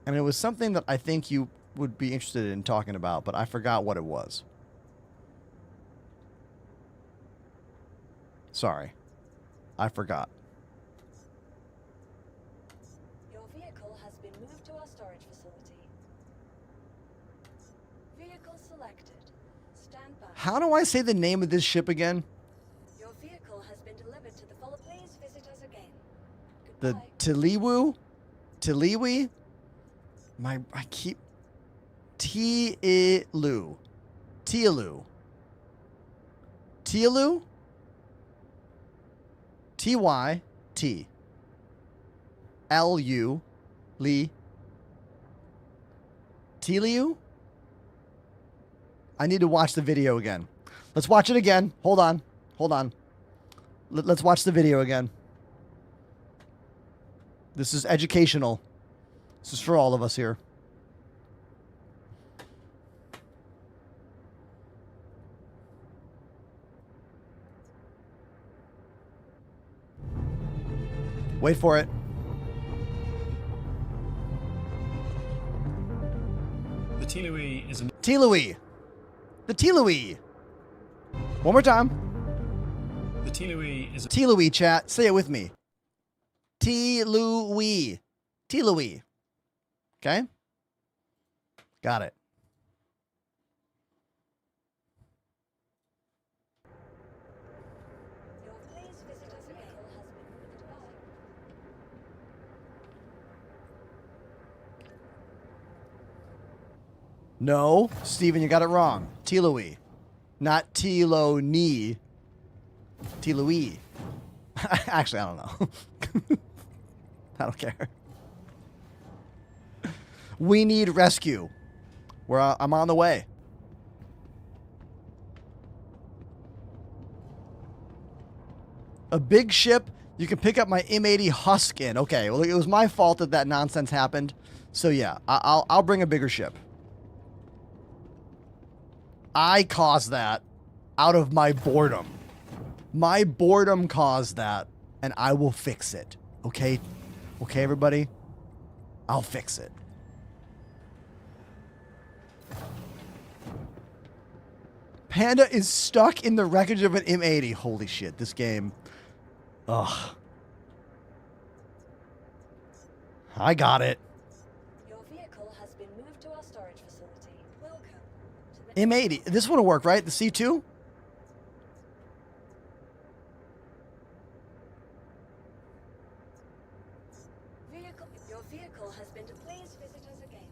And it was something that I think you would be interested in talking about, but I forgot what it was. Sorry. I forgot.
Your vehicle has been moved to our storage facility. Vehicle selected. Stand by.
How do I say the name of this ship again?
Your vehicle has been delivered to the follow. Please visit us again.
The
Goodbye.
Tiliwu? Tiliwi? I keep... Tiilu. Tiilu. Tiilu? T-Y-T. L-U. Lee. Tiliu? I need to watch the video again. Let's watch it again. Hold on. Hold on. Let's watch the video again. This is educational. This is for all of us here. Wait for it.
The Tilui is a
Tilui. The Tilui. One more time.
the Tilui is a
Tilui, chat. Say it with me. Tilui. Tilui. Okay? Got it.
Your please visit us again has been moved.
No, Steven, you got it wrong. Tilui. Not Tilo-ni. Tilui. Actually, I don't know. I don't care. We need rescue. I'm on the way. A big ship. You can pick up my M80 Husk in. Okay, well, it was my fault that that nonsense happened. So yeah, I'll bring a bigger ship. I caused that out of my boredom. My boredom caused that, and I will fix it. Okay? Okay, everybody? I'll fix it. Panda is stuck in the wreckage of an M80. Holy shit, this game. Ugh. I got it.
Your vehicle has been moved to our storage facility. Welcome to the
M80. This one will work, right? The C2?
vehicle. Your vehicle has been. Please visit us again.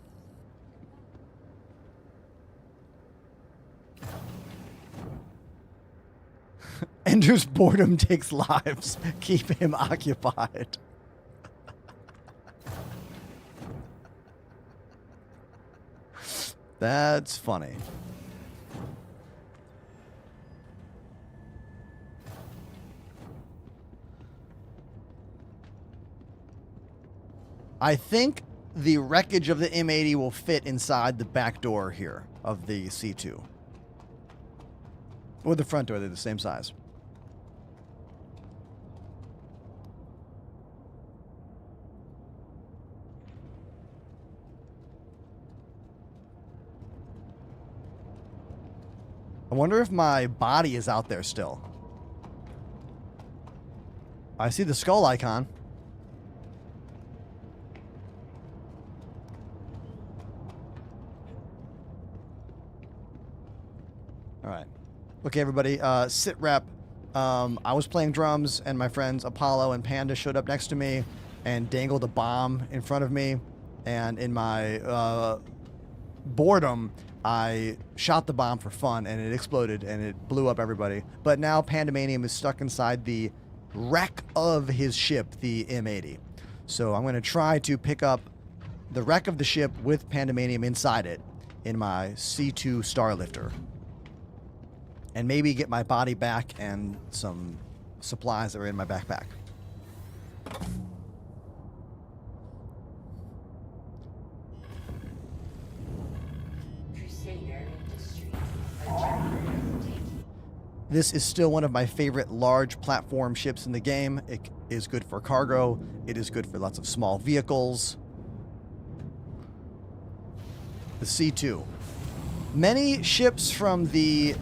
Andrew's boredom takes lives. Keep him occupied. That's funny. I think the wreckage of the M80 will fit inside the back door here of the C2. Or the front door, they're the same size. I wonder if my body is out there still. I see the skull icon. All right. Okay, everybody. Sit rep. I was playing drums, and my friends Apollo and Panda showed up next to me and dangled a bomb in front of me. And in my boredom, I shot the bomb for fun, and it exploded, and it blew up everybody. But now Pandemanium is stuck inside the wreck of his ship, the M80. So I'm going to try to pick up the wreck of the ship with Pandemanium inside it in my C2 Starlifter. And maybe get my body back and some supplies that were in my backpack. This is still one of my favorite large platform ships in the game. It is good for cargo. It is good for lots of small vehicles. The C2. Many ships from the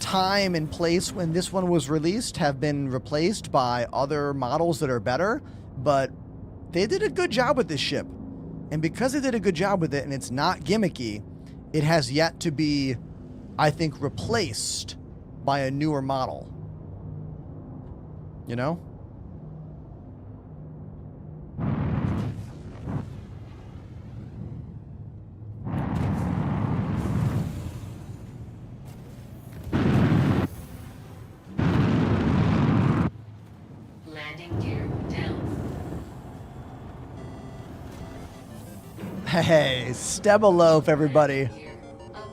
time and place when this one was released have been replaced by other models that are better, but they did a good job with this ship. And because they did a good job with it and it's not gimmicky, it has yet to be, I think, replaced by a newer model. You know?
Landing gear down.
Hey, Stebaloaf, everybody.
Gear up.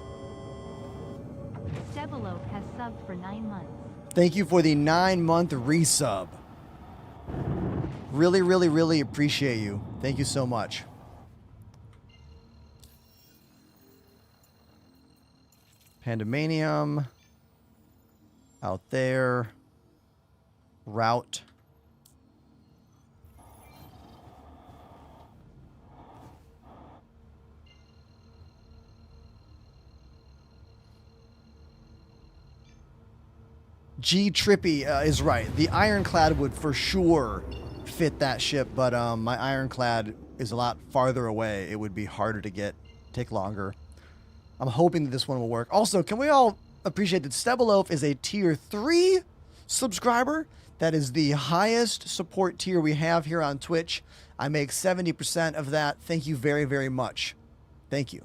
Stebaloaf has subbed for 9 months.
Thank you for the 9-month resub. Really, really, really appreciate you. Thank you so much. Pandemanium. Out there. Route. G Trippy is right. The Ironclad would for sure fit that ship, but my Ironclad is a lot farther away. It would be harder to get, take longer. I'm hoping that this one will work. Also, can we all appreciate that Stebaloaf is a tier 3 subscriber? That is the highest support tier we have here on Twitch. I make 70% of that. Thank you very, very much. Thank you.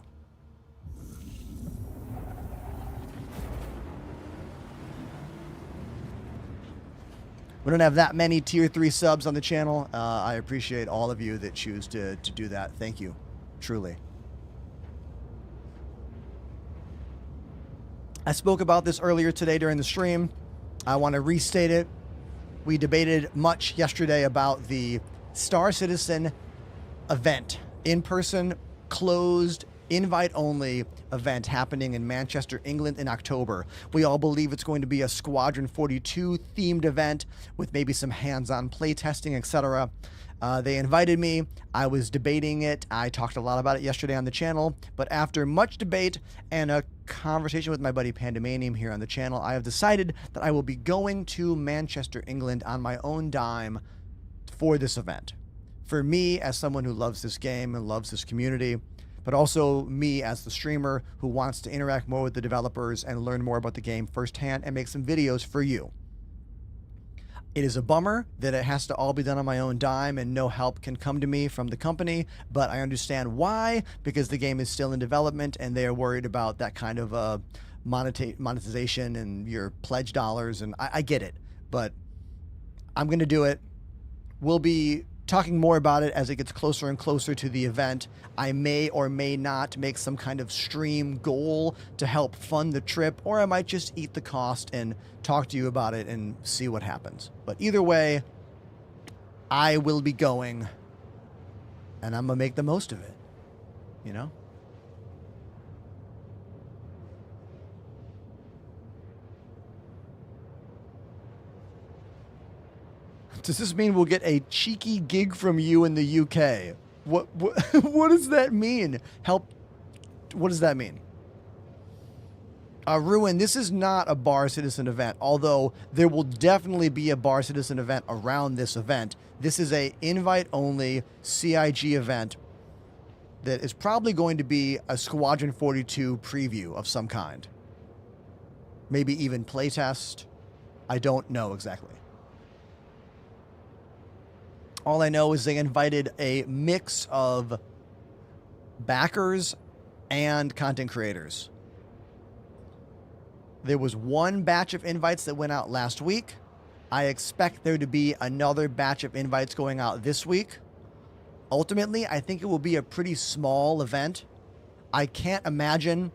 We don't have that many tier 3 subs on the channel. I appreciate all of you that choose to do that. Thank you. Truly. I spoke about this earlier today during the stream. I want to restate it. We debated much yesterday about the Star Citizen event. In-person, closed, invite-only event happening in Manchester, England in October. We all believe it's going to be a Squadron 42 themed event with maybe some hands-on playtesting, etc. They invited me. I was debating it. I talked a lot about it yesterday on the channel, but after much debate and a conversation with my buddy Pandemanium here on the channel, I have decided that I will be going to Manchester, England on my own dime for this event. For me, as someone who loves this game and loves this community, but also me as the streamer who wants to interact more with the developers and learn more about the game firsthand and make some videos for you. It is a bummer that it has to all be done on my own dime and no help can come to me from the company, but I understand why, because the game is still in development and they are worried about that kind of monetization and your pledge dollars, and I get it. but I'm going to do it. We'll be talking more about it as it gets closer and closer to the event. I may or may not make some kind of stream goal to help fund the trip, or I might just eat the cost and talk to you about it and see what happens. But either way, I will be going, and I'm going to make the most of it, you know? Does this mean we'll get a cheeky gig from you in the UK? What what does that mean? Help. What does that mean? Ruin, this is not a Bar Citizen event, although there will definitely be a Bar Citizen event around this event. This is a invite-only CIG event that is probably going to be a Squadron 42 preview of some kind. Maybe even playtest. I don't know exactly. All I know is they invited a mix of backers and content creators. There was one batch of invites that went out last week. I expect there to be another batch of invites going out this week. Ultimately, I think it will be a pretty small event. I can't imagine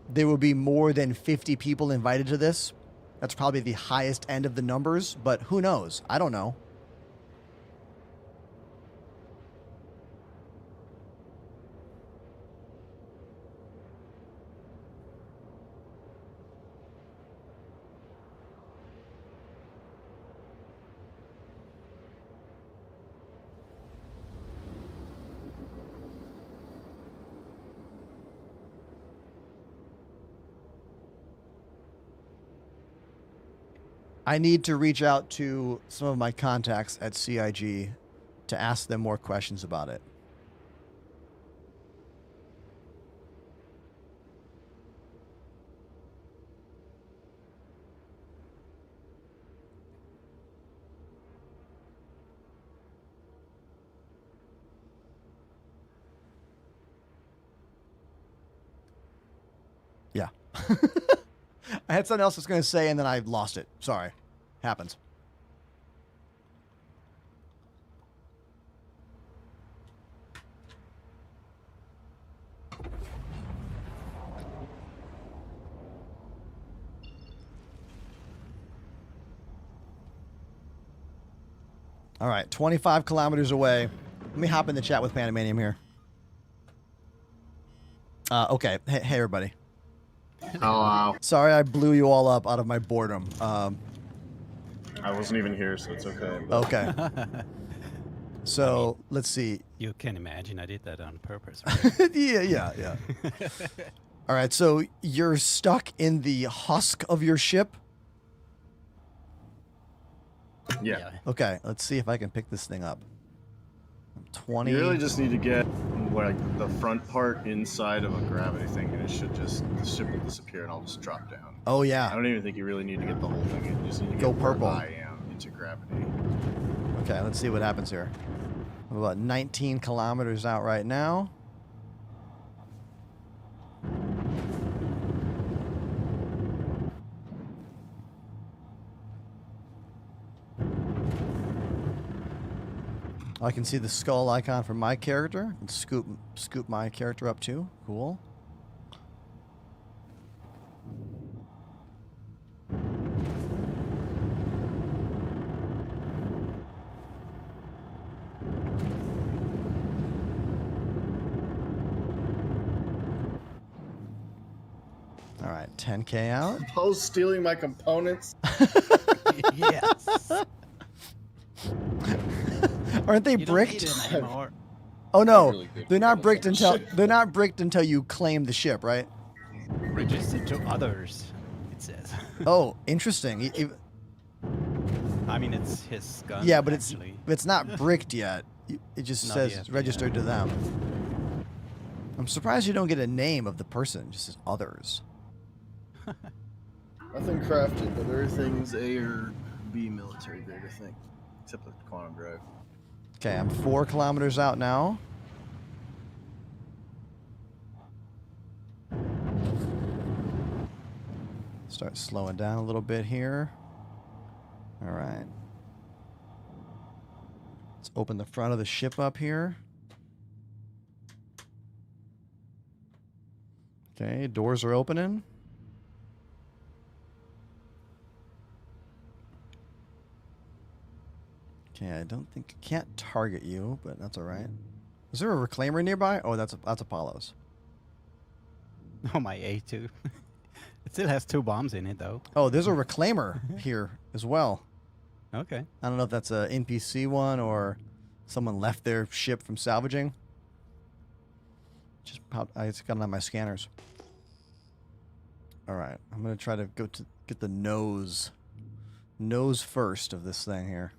there will be more than 50 people invited to this. That's probably the highest end of the numbers, but who knows? I don't know. I need to reach out to some of my contacts at CIG to ask them more questions about it. Yeah. I had something else I was going to say, and then I lost it. Sorry. Happens. All right, 25 kilometers away. Let me hop in the chat with Pandemanium here. Okay. Hey, everybody.
Oh, wow.
Sorry I blew you all up out of my boredom.
I wasn't even here, so it's okay.
Okay. So, let's see.
You can imagine I did that on purpose, right?
Yeah. All right, so you're stuck in the husk of your ship?
Yeah.
Okay, let's see if I can pick this thing up. 20.
You really just need to get like the front part inside of a gravity thing, and the ship will disappear, and I'll just drop down.
Oh, yeah.
I don't even think you really need to get the whole thing in. You just need to
Go
get
purple.
where I am into gravity.
Okay, let's see what happens here. I'm about 19 kilometers out right now. I can see the skull icon for my character. And scoop my character up too. Cool. All right, 10K out.
Poe's stealing my components.
Yes.
Aren't they
You don't
bricked?
need it anymore.
Oh no,
Really good
they're not bricked
ship.
until you claim the ship, right?
Registered to others, it says.
Oh, interesting.
I mean, it's his gun.
Yeah, but
actually.
it's not bricked yet. It just
Not
says
yet,
registered
yeah.
to them. I'm surprised you don't get a name of the person. It just says others.
Nothing crafted, but everything's A or B military grade, I think. Except the quantum drive.
Okay, I'm 4 kilometers out now. Start slowing down a little bit here. All right. Let's open the front of the ship up here. Okay, doors are opening. Okay, I don't think I can't target you, but that's all right. Is there a reclaimer nearby? Oh, that's Apollo's.
Oh, my A2. It still has 2 bombs in it, though.
Oh, there's a reclaimer here as well.
Okay.
I don't know if that's a NPC one or someone left their ship from salvaging. I just got it on my scanners. All right, I'm gonna try to go to get the nose first of this thing here.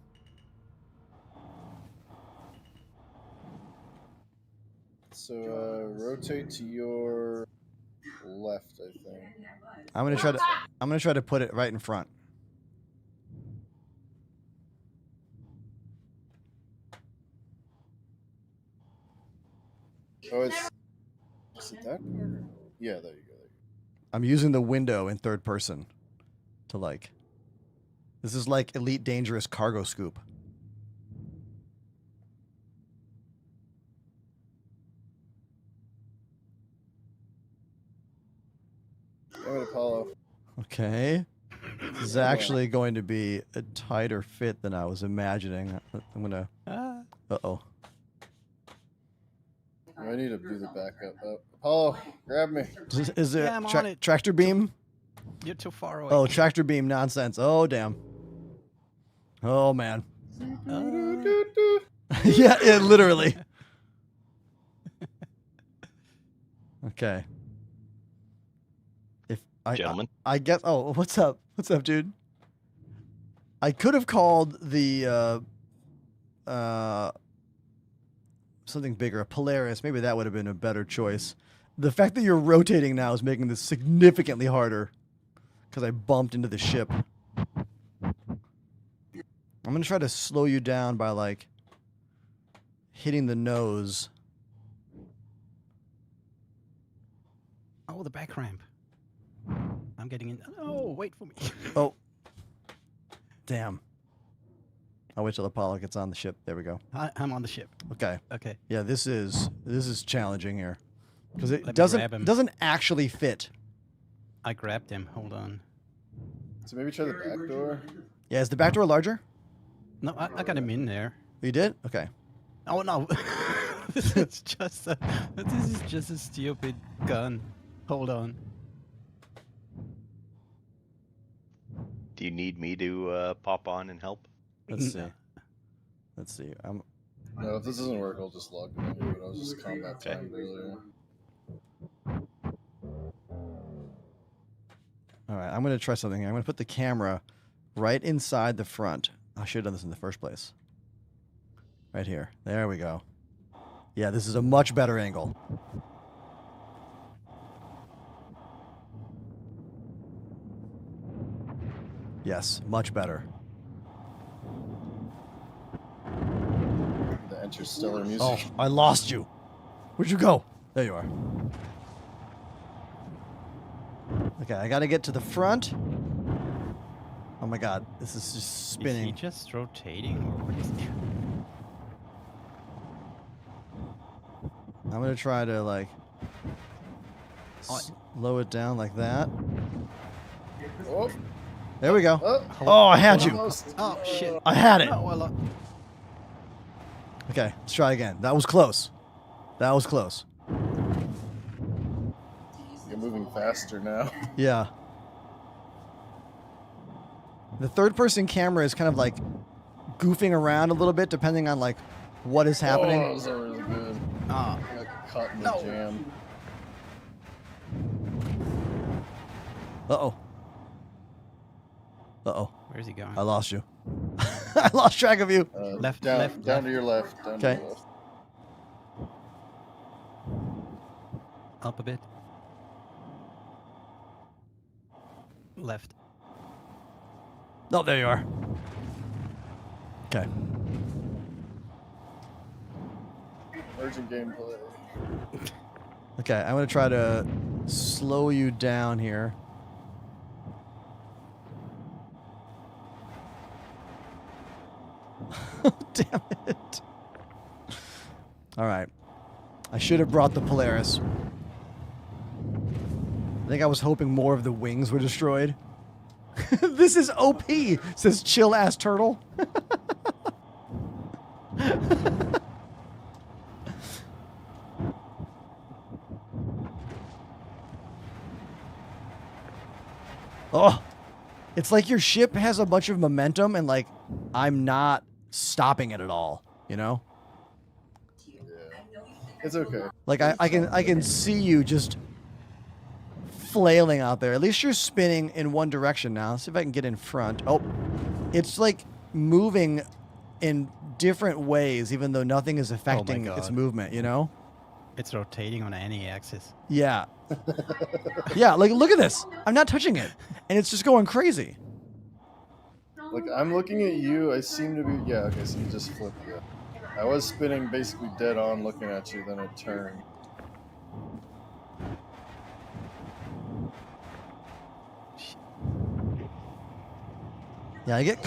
So rotate to your left, I think.
I'm gonna try to put it right in front.
Oh, is it that part? Yeah, there you go.
I'm using the window in third person to like. This is like Elite Dangerous Cargo Scoop.
Damn it, Apollo.
Okay. This is actually going to be a tighter fit than I was imagining. I'm gonna. Uh-oh.
I need to do the backup. Apollo, grab me.
Is it,
Yeah, I'm on it.
tractor beam?
You're too far away.
Oh, tractor beam nonsense. Oh, damn. Oh, man. Yeah, literally. Okay.
Gentlemen.
I guess. Oh, what's up? What's up, dude? I could have called the something bigger, a Polaris. Maybe that would have been a better choice. The fact that you're rotating now is making this significantly harder because I bumped into the ship. I'm gonna try to slow you down by like hitting the nose.
Oh, the back ramp. I'm getting in. Oh, wait for me.
Oh. Damn. I'll wait till Apollo gets on the ship. There we go.
I'm on the ship.
Okay.
Okay.
Yeah, this is challenging here because it
Let me grab him.
doesn't actually fit.
I grabbed him. Hold on.
So maybe try the back door.
Yeah, is the back door larger?
No, I got him in there.
You did? Okay.
Oh no. This is just a stupid gun. Hold on.
Do you need me to pop on and help?
Let's see. Let's see.
No, if this doesn't work, I'll just log in. But I was just combat timed earlier.
All right, I'm going to try something here. I'm going to put the camera right inside the front. I should have done this in the first place. Right here. There we go. Yeah, this is a much better angle. Yes, much better.
The interstellar music.
Oh, I lost you. Where'd you go? There you are. Okay, I got to get to the front. Oh my god, this is just spinning.
Is he just rotating? Or what is he?
I'm going to try to like slow it down like that.
Oh,
There we go.
oh,
Oh, I had you.
almost.
Oh shit!
I had it.
No, well,
Okay, let's try again. That was close. That was close.
You're moving faster now.
Yeah. The third person camera is kind of like goofing around a little bit depending on like what is happening.
Oh, that was really good.
ah,
I got caught in the jam.
Uh-oh. Uh-oh.
where's he going?
I lost you. I lost track of you.
Left,
down,
left,
down
left.
to your left. Down to
Okay.
your left.
Up a bit. Left.
Oh, there you are. Okay.
Urgent gameplay.
Okay, I'm going to try to slow you down here. Damn it. All right. I should have brought the Polaris. I think I was hoping more of the wings were destroyed. This is OP, says chill ass turtle. Oh, it's like your ship has a bunch of momentum and like I'm not stopping it at all, you know?
Yeah. It's okay.
Like I can see you just flailing out there. At least you're spinning in one direction now. Let's see if I can get in front. Oh, it's like moving in different ways, even though nothing is affecting its movement, you know?
It's rotating on any axis.
Yeah. Yeah, like look at this. I'm not touching it. And it's just going crazy.
Like, I'm looking at you, I seem to be... Yeah, okay, so you just flipped, yeah. I was spinning basically dead on looking at you, then I turned.
Yeah, I get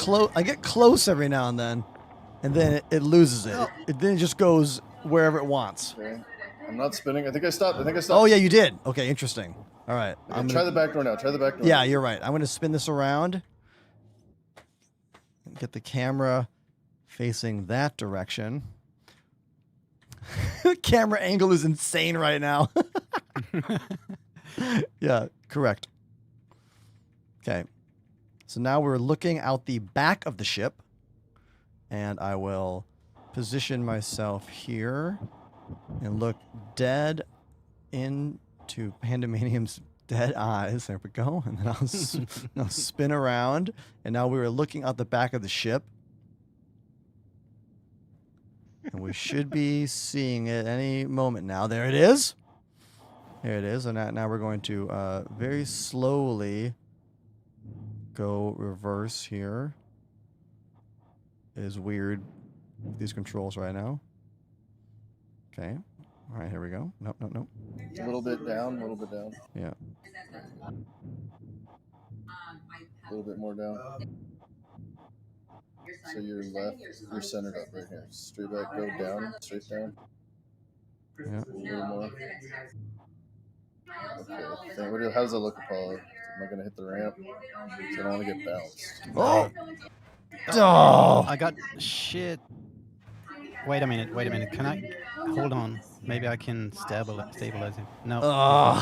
close every now and then it loses it. It then just goes wherever it wants.
Okay. I'm not spinning. I think I stopped.
Oh yeah, you did. Okay, interesting. All right.
Okay, try the back door now. Try the back door.
Yeah, you're right. I'm going to spin this around. Get the camera facing that direction. The camera angle is insane right now. Yeah, correct. Okay. So now we're looking out the back of the ship. And I will position myself here and look dead into Pandemonium's dead eyes. There we go. And then I'll spin around. And now we were looking out the back of the ship. And we should be seeing it any moment now. There it is. There it is. And now we're going to very slowly go reverse here. It is weird with these controls right now. Okay. All right, here we go. Nope, nope, nope.
A little bit down, a little bit down.
Yeah.
A little bit more down. So you're left, you're centered up right here. Straight back, go down, straight down.
Yeah.
A little more. Okay. How does it look, Apollo? Am I going to hit the ramp? So I don't want to get bounced.
Oh! Oh!
I got shit. Wait a minute. Can I hold on? Maybe I can stabilize him. No.
Oh!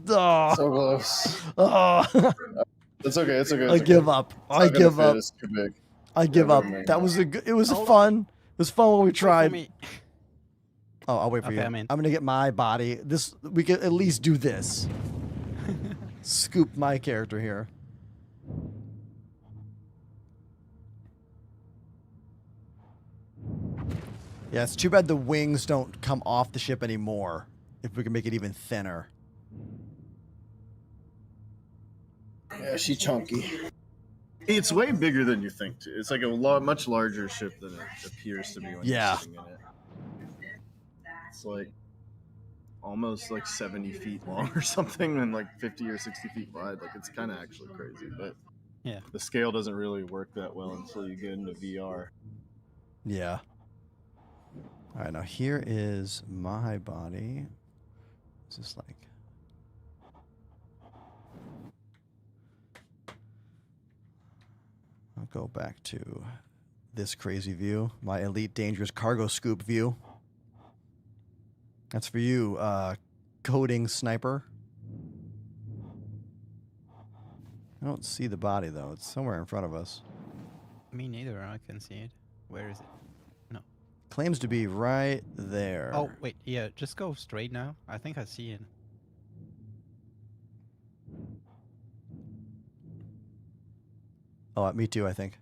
So close.
Oh!
It's okay. It's okay.
I give up. I give up.
It's too big.
I give up. That was it was fun. It was fun when we tried. Oh, I'll wait for you. I'm gonna get my body. We can at least do this. Scoop my character here. Yeah, it's too bad the wings don't come off the ship anymore. If we can make it even thinner.
Yeah, she's chunky. It's way bigger than you think. Too. It's like a much larger ship than it appears to be when you're sitting in it. It's like almost like 70 feet long or something, and like 50 or 60 feet wide. Like it's kind of actually crazy, but
yeah,
the scale doesn't really work that well until you get into VR.
Yeah. All right, now here is my body. It's just like. I'll go back to this crazy view, my Elite Dangerous Cargo Scoop view. That's for you, coding sniper. I don't see the body, though. It's somewhere in front of us.
Me neither. I can see it. Where is it? No.
Claims to be right there.
Oh, wait. Yeah, just go straight now. I think I see it.
Oh, me too, I think.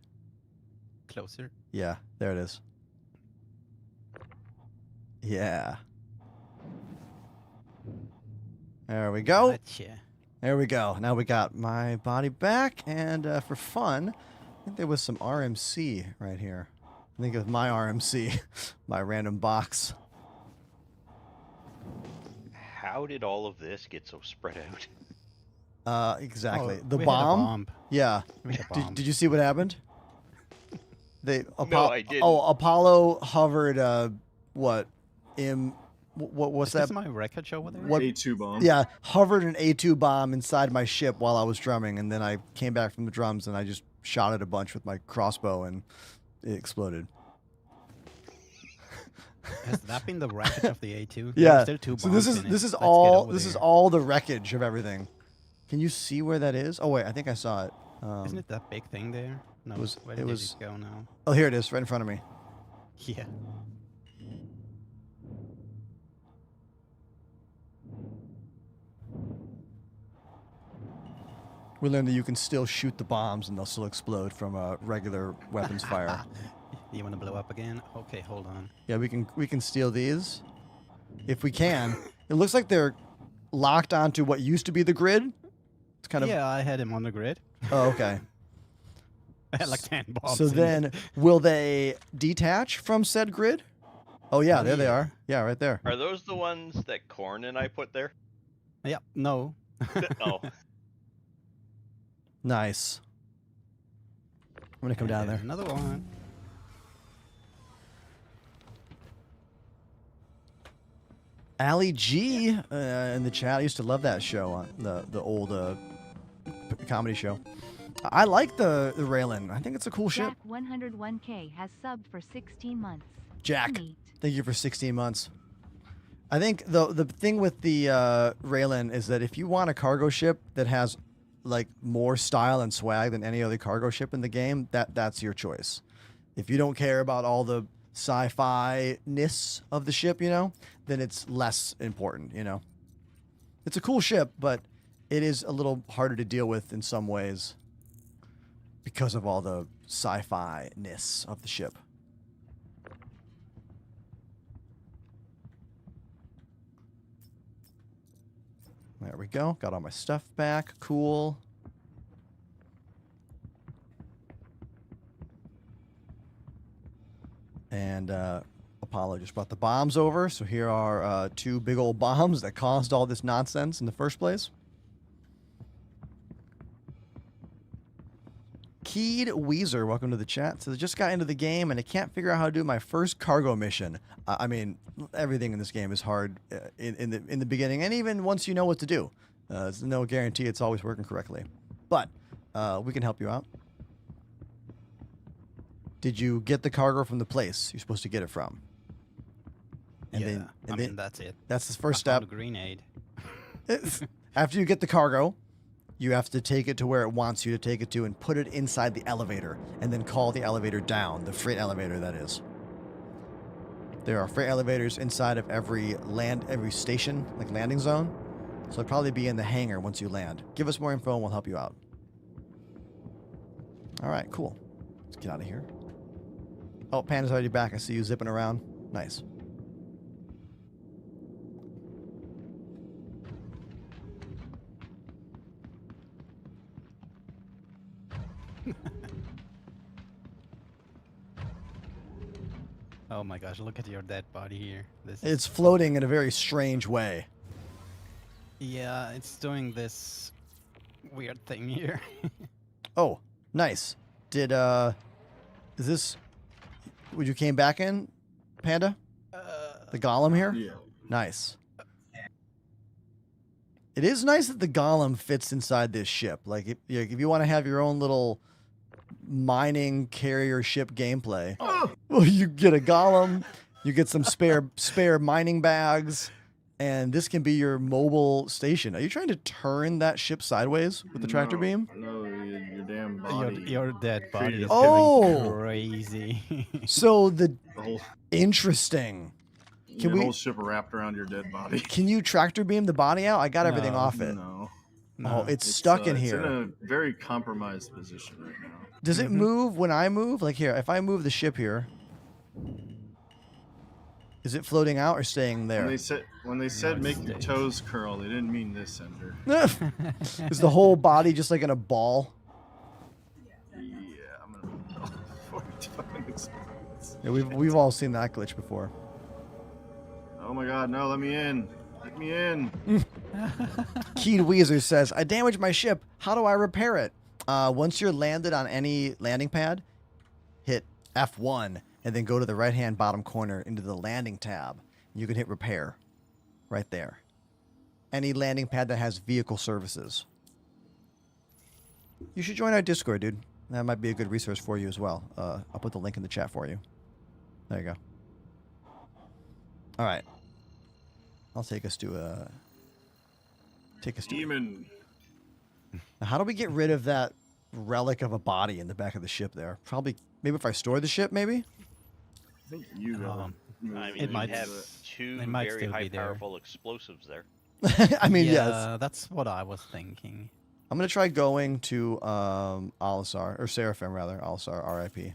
Closer.
Yeah, there it is. Yeah. There we go.
Gotcha.
There we go. Now we got my body back, and for fun, I think there was some RMC right here. I think it was my RMC, my random box.
How did all of this get so spread out?
Exactly.
Oh,
the
we had a
bomb?
bomb.
Yeah.
We had a bomb.
Did you see what happened? They
No, I didn't.
Oh, Apollo hovered. What? What's
Is
that?
this my wreckage over there?
What?
A2 bomb.
Yeah, hovered an A2 bomb inside my ship while I was drumming, and then I came back from the drums and I just shot it a bunch with my crossbow, and it exploded.
Has that been the wreckage of the A2?
Yeah.
Still two
So
bombs
this
in it.
is
Let's get
all
over
this is
there.
all the wreckage of everything. Can you see where that is? Oh wait, I think I saw it.
Isn't it that big thing there? No. Where
it
did
was-
it go now?
Oh, here it is, right in front of me.
Yeah.
We learned that you can still shoot the bombs and they'll still explode from regular weapons fire.
You want to blow up again? Okay, hold on.
Yeah, we can steal these if we can. It looks like they're locked onto what used to be the grid. It's kind of
Yeah, I had him on the grid.
Oh, okay.
I had like 10 bombs.
So
in
then,
it.
will they detach from said grid? Oh yeah, there they are. Yeah, right there.
Are those the ones that Corn and I put there?
Yeah, no.
Oh,
Nice. I'm gonna come down there.
There's another one.
Ali G in the chat. I used to love that show on the old comedy show. I like the Raylan. I think it's a cool ship.
Jack 101K has subbed for 16 months.
Jack,
Neat.
thank you for 16 months. I think the thing with the Raylan is that if you want a cargo ship that has like more style and swag than any other cargo ship in the game, that's your choice. If you don't care about all the sci-fi-ness of the ship, you know, then it's less important, you know. It's a cool ship, but it is a little harder to deal with in some ways because of all the sci-fi-ness of the ship. There we go. Got all my stuff back. Cool. And Apollo just brought the bombs over. So here are 2 big old bombs that caused all this nonsense in the first place. Keyed Weezer, welcome to the chat. So I just got into the game and I can't figure out how to do my first cargo mission. I mean, everything in this game is hard in the beginning, and even once you know what to do. There's no guarantee it's always working correctly. But we can help you out. Did you get the cargo from the place you're supposed to get it from? And
Yeah, I mean, that's it.
That's the first
I found
step.
a grenade.
After you get the cargo, you have to take it to where it wants you to take it to and put it inside the elevator and then call the elevator down, the freight elevator that is. There are freight elevators inside of every station, like landing zone. So it'll probably be in the hangar once you land. Give us more info and we'll help you out. All right, cool. Let's get out of here. Oh, Panda's already back. I see you zipping around. Nice.
Oh my gosh, look at your dead body here. This
It's floating in a very strange way.
Yeah, it's doing this weird thing here.
Oh, nice. Is this what you came back in, Panda? The golem here?
Yeah.
Nice. It is nice that the golem fits inside this ship. Like, if you want to have your own little mining carrier ship gameplay, well, you get a golem, you get some spare mining bags, and this can be your mobile station. Are you trying to turn that ship sideways with the tractor beam?
No, your damn body.
Your dead body is
Oh!
going crazy.
So
The whole,
interesting.
your whole ship wrapped around your dead body.
Can you tractor beam the body out? I got everything
No.
off it.
No.
Oh, it's stuck in
It's
here.
in a very compromised position right now.
Does it move when I move? Like here, if I move the ship here, is it floating out or staying there?
When they said make your toes curl, they didn't mean this, Ender.
Is the whole body just like in a ball?
Yeah, I'm gonna 45 experience.
Yeah, we've all seen that glitch before.
Oh my god, no, let me in. Let me in.
Keyed Weezer says, I damaged my ship. How do I repair it? Once you're landed on any landing pad, hit F1, and then go to the right-hand bottom corner into the landing tab. You can hit repair right there. Any landing pad that has vehicle services. You should join our Discord, dude. That might be a good resource for you as well. I'll put the link in the chat for you. There you go. All right. I'll take us to
Demon.
Now, how do we get rid of that relic of a body in the back of the ship there? Probably, maybe if I store the ship, maybe?
I think you
I mean,
It
you
might-
have two
it might
very
still be there.
high-powerful explosives there.
I mean,
yeah,
yes.
that's what I was thinking.
I'm going to try going to Alisar, or Seraphim, rather. Alisar, RIP.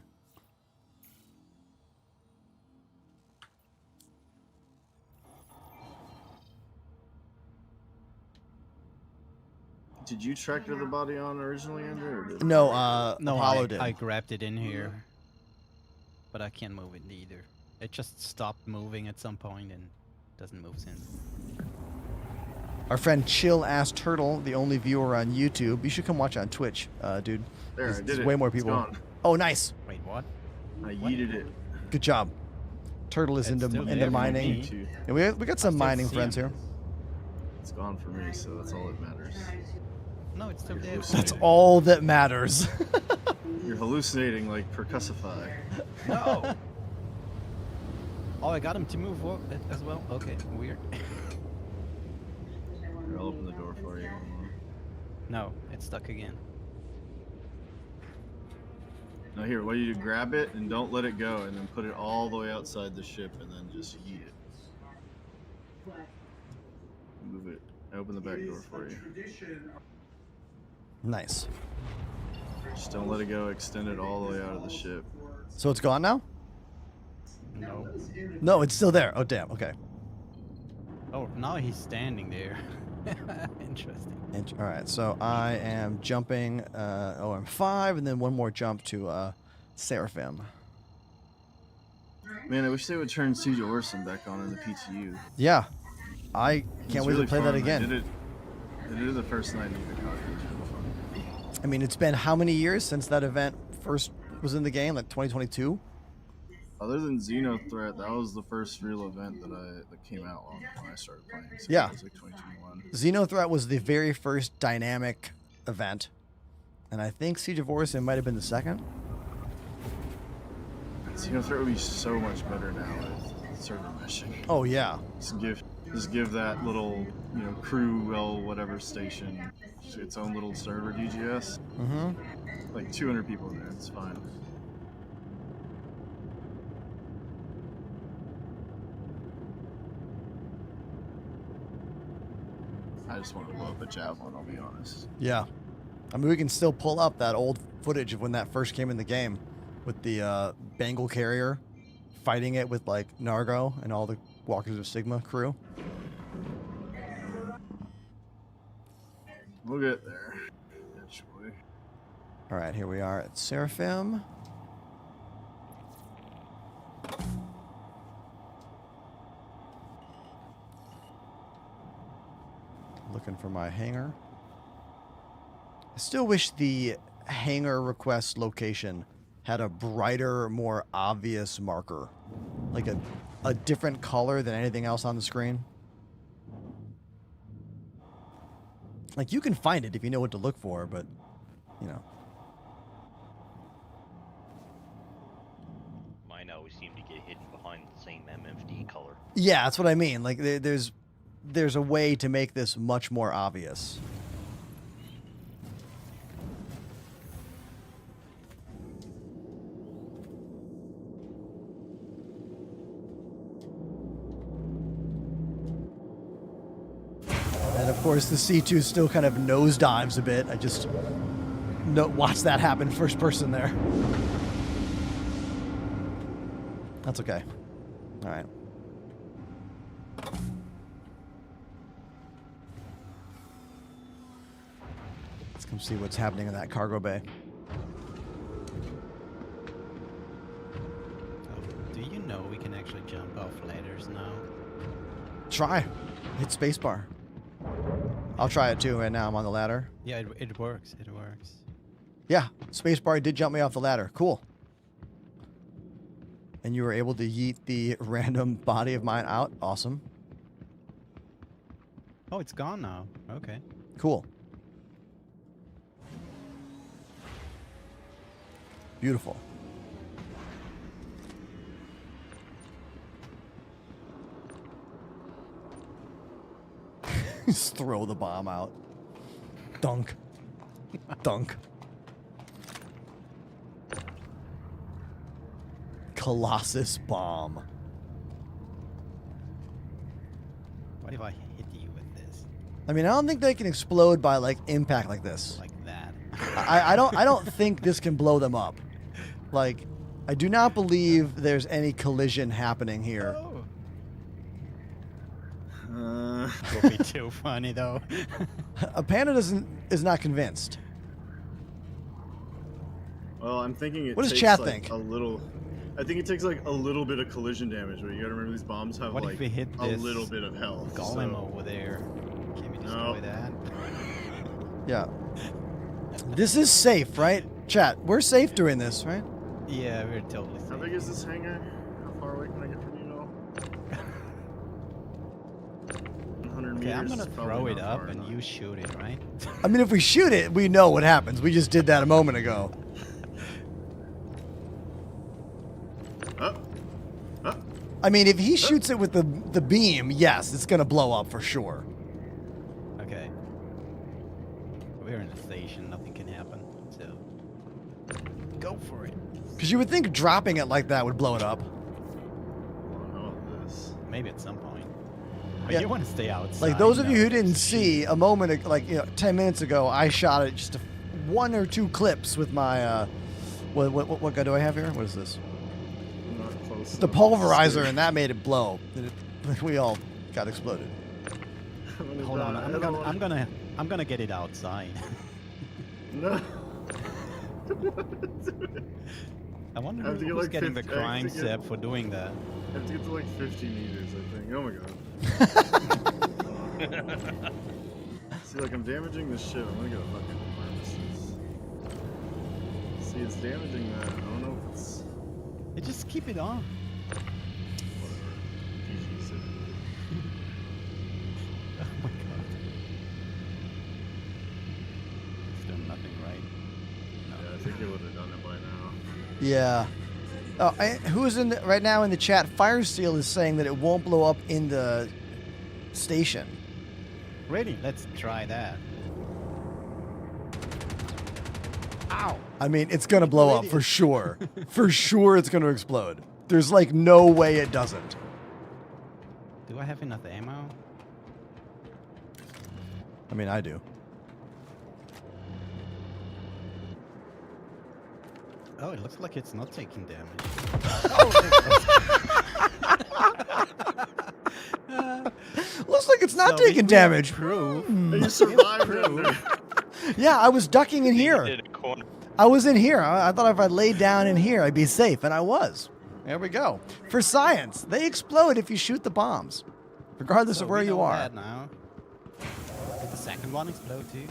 Did you tractor the body on originally, Andrew? Or did
No,
No,
Apollo did.
I grabbed it in here, but I can't move it either. It just stopped moving at some point and doesn't move since.
Our friend Chill Ass Turtle, the only viewer on YouTube. You should come watch on Twitch, dude.
There, I
There's
did it.
way more
It's
people.
gone.
Oh, nice.
Wait, what?
I yeeted it.
Good job. Turtle is
It's
into
still there
into
for
mining.
me.
Too.
Yeah, we got some
still
mining
see
friends
him.
here.
It's gone for me, so that's all that matters.
No, it's still there.
That's all that matters.
You're hallucinating like Percussify.
No. Oh, I got him to move as well. Okay, weird.
Here, I'll open the door for you.
No, it's stuck again.
Now here, what do you do? Grab it and don't let it go, and then put it all the way outside the ship, and then just yeet it. Move it. I open the back door for you.
Nice.
Just don't let it go. Extend it all the way out of the ship.
So it's gone now?
No.
No, it's still there. Oh, damn. Okay.
Oh, now he's standing there. Interesting.
All right. So I am jumping OM5 and then one more jump to Seraphim.
Man, I wish they would turn Siege of Orson back on in the PTU.
Yeah. I can't
It's
wait
really
to play that
fun.
again.
I did it the first night in the college. It was really fun.
I mean, it's been how many years since that event first was in the game? Like 2022?
Other than Xenothreat, that was the first real event that came out when I started playing. So
Yeah.
It was like 2021.
Xenothreat was the very first dynamic event. And I think Siege of Orson might have been the second.
Xenothreat would be so much better now with server meshing.
Oh, yeah.
Just give that little, crew, whatever station its own little server DGS.
Mm-hmm.
Like 200 people in there, it's fine. I just want to blow up a javelin, I'll be honest.
Yeah. I mean, we can still pull up that old footage of when that first came in the game with the Bengal carrier fighting it with, like, Nargo and all the Walkers of Sigma crew.
We'll get there eventually.
All right, here we are at Seraphim. Looking for my hangar. I still wish the hangar request location had a brighter, more obvious marker. Like a different color than anything else on the screen. Like, you can find it if you know what to look for, but,
Mine always seem to get hidden behind the same MFD color.
Yeah, that's what I mean. Like, there's a way to make this much more obvious. And of course, the C2 still kind of nosedives a bit. I just watch that happen first person there. That's okay. All right. Let's come see what's happening in that cargo bay.
Oh, do you know we can actually jump off ladders now?
Try. Hit spacebar. I'll try it too right now. I'm on the ladder.
Yeah, it works. It works.
Yeah, spacebar did jump me off the ladder. Cool. And you were able to yeet the random body of mine out. Awesome.
Oh, it's gone now. Okay.
Cool. Beautiful. Just throw the bomb out. Dunk. Dunk. Colossus bomb.
What if I hit you with this?
I mean, I don't think they can explode by like impact like this.
Like that.
I don't think this can blow them up. Like, I do not believe there's any collision happening here.
Oh. Would be too funny though.
A panda is not convinced.
Well, I'm thinking it
What does
takes
chat
like
think?
a little. I think it takes like a little bit of collision damage, but you gotta remember these bombs have
What
like
if we hit
a
this
little bit of health.
golem
so-
over there? Can we destroy that?
Yeah. This is safe, right? Chat, we're safe doing this, right?
Yeah, we're totally safe.
How big is this hangar? How far away can I get from you now? 100
Okay, I'm
meters
gonna
is probably
throw it
not
up
far
and
enough.
you shoot it, right?
I mean, if we shoot it, we know what happens. We just did that a moment ago. I mean, if he shoots it with the beam, yes, it's gonna blow up for sure.
Okay. We're in the station, nothing can happen, so go for it.
Because you would think dropping it like that would blow it up.
Maybe at some point. But
Yeah.
you want to stay outside.
Like those of
know,
you who
there's
didn't
a
see a moment, 10 minutes ago, I shot it just one or two clips with my what gun do I have here? What is this?
Not close
The
enough.
pulverizer, and that made it blow. We all got exploded.
Hold on, I'm gonna get it outside.
No.
I wonder
I have to get
who's
like
getting
50
the crime step for doing that.
I have to get to like 50 meters, I think. Oh my god. See, like I'm damaging this ship. I'm gonna get a fucking pharmacist. See, it's damaging that. I don't know if it's.
You just keep it on.
Whatever. GG's it.
Oh my god. It's done nothing right.
Yeah, I think it would have done it by now.
Yeah. Oh, who's in right now in the chat? Firesteel is saying that it won't blow up in the station.
Ready? Let's try that. Ow!
I mean, it's gonna blow up for sure. For sure, it's gonna explode. There's like no way it doesn't.
Do I have enough ammo?
I mean, I do.
Oh, it looks like it's not taking damage.
Looks like it's not
So
taking
we
damage.
Proof.
You survived under.
Yeah, I was ducking in here.
Did a corner.
I was in here. I thought if I laid down in here, I'd be safe, and I was. There we go. For science, they explode if you shoot the bombs, regardless
So
of where
we
you
know
are.
that now. Did the second one explode too?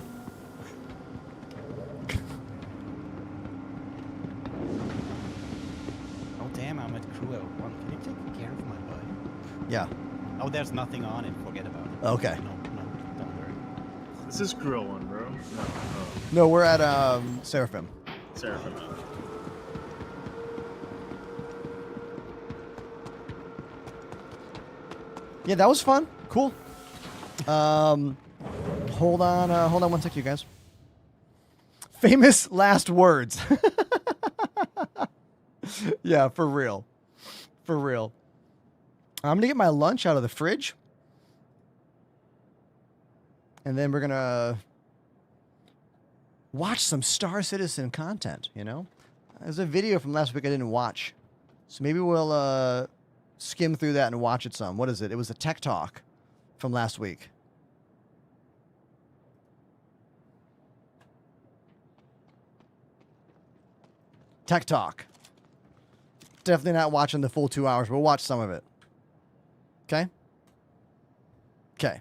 Oh damn, I'm at crew L1. Can you take care of my body?
Yeah.
Oh, there's nothing on it. Forget about it.
Okay.
No, don't worry.
This is Crew 1, bro. No,
No, we're at Seraphim.
Seraphim.
Yeah, that was fun. Cool. Hold on one sec, you guys. Famous last words. Yeah, for real. For real. I'm gonna get my lunch out of the fridge. And then we're gonna watch some Star Citizen content, you know? There's a video from last week I didn't watch. So maybe we'll skim through that and watch it some. What is it? It was a tech talk from last week. Tech talk. Definitely not watching the full 2 hours. We'll watch some of it. Okay? Okay.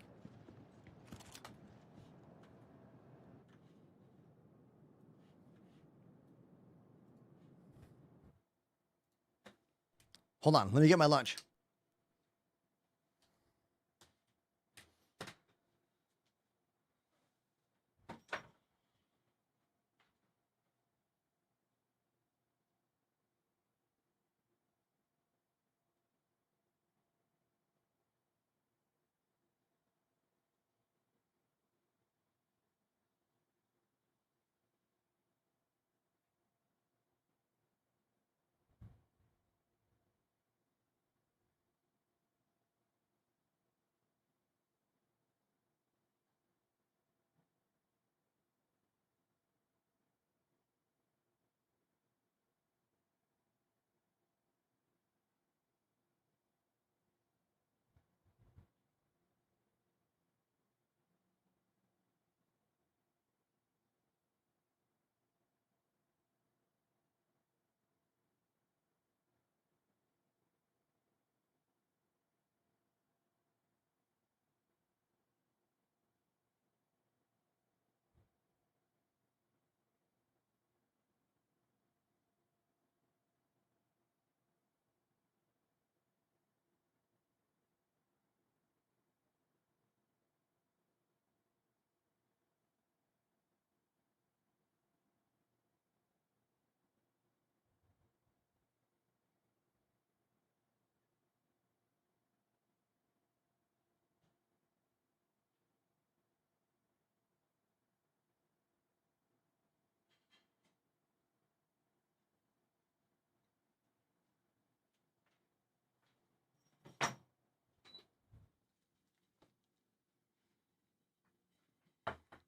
Hold on, let me get my lunch.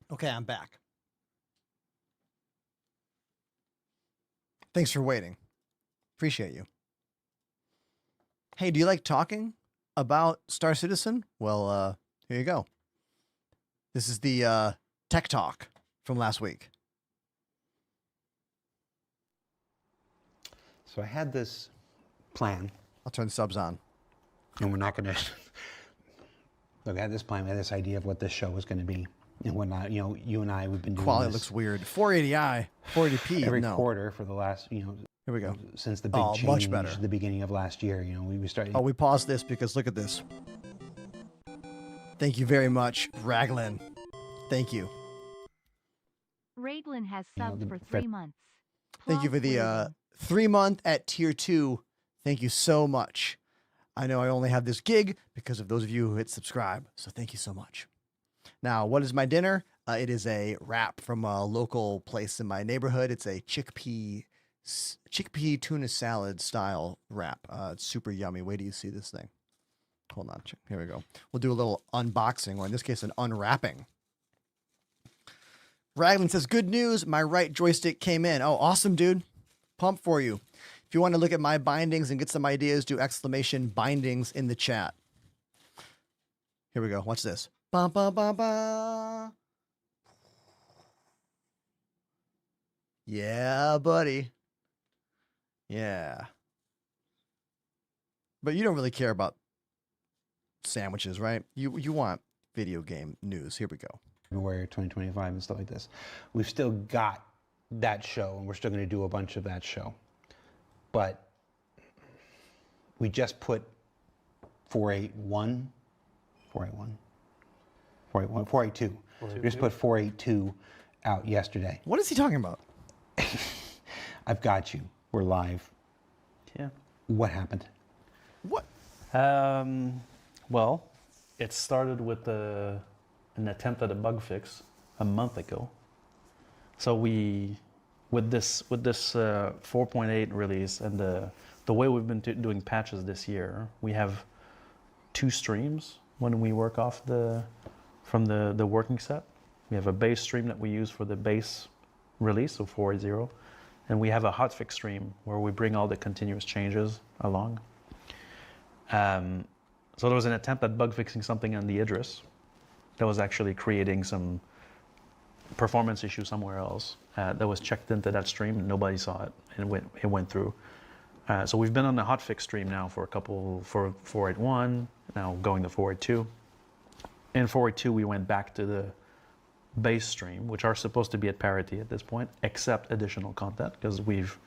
Okay, I'm back. Thanks for waiting. Appreciate you. Hey, do you like talking about Star Citizen? Well, here you go. This is the tech talk from last week.
So I had this plan.
I'll turn the subs on.
And we're not going to... Look, I had this plan, I had this idea of what this show was going to be and whatnot. You know, you and I, we've been doing
Quality
this
looks weird. 480i, 480p,
every
no.
quarter for the last, you know...
Here we go.
Since the big change
much better.
at the beginning of last year, you know, we started...
Oh, we paused this because look at this. Thank you very much, Raglan. Thank you.
Raglan has subbed for 3 months.
Thank you for the 3 month at tier 2. Thank you so much. I know I only have this gig because of those of you who hit subscribe, so thank you so much. Now, what is my dinner? It is a wrap from a local place in my neighborhood. It's a chickpea tuna salad style wrap. It's super yummy. Wait till you see this thing. Hold on. Here we go. We'll do a little unboxing, or in this case, an unwrapping. Raglan says, good news. My right joystick came in. Oh, awesome, dude. Pump for you. If you want to look at my bindings and get some ideas, do exclamation bindings in the chat. Here we go. Watch this. Ba, ba, ba, ba. Yeah, buddy. Yeah. But you don't really care about sandwiches, right? You want video game news. Here we go.
February 2025 and stuff like this. We've still got that show, and we're still going to do a bunch of that show. But we just put 482. We just put 482 out yesterday.
What is he talking about?
I've got you. We're live.
Yeah.
What happened?
What?
Well, it started with an attempt at a bug fix a month ago. So with this 4.8 release and the way we've been doing patches this year, we have 2 streams when we work off from the working set. We have a base stream that we use for the base release, so 4.0, and we have a hotfix stream where we bring all the continuous changes along. So there was an attempt at bug fixing something on the Idris that was actually creating some performance issue somewhere else that was checked into that stream. Nobody saw it, and it went through. So we've been on the hotfix stream now for 4.8.1, now going to 4.8.2. In 4.8.2, we went back to the base stream, which are supposed to be at parity at this point, except additional content, because we've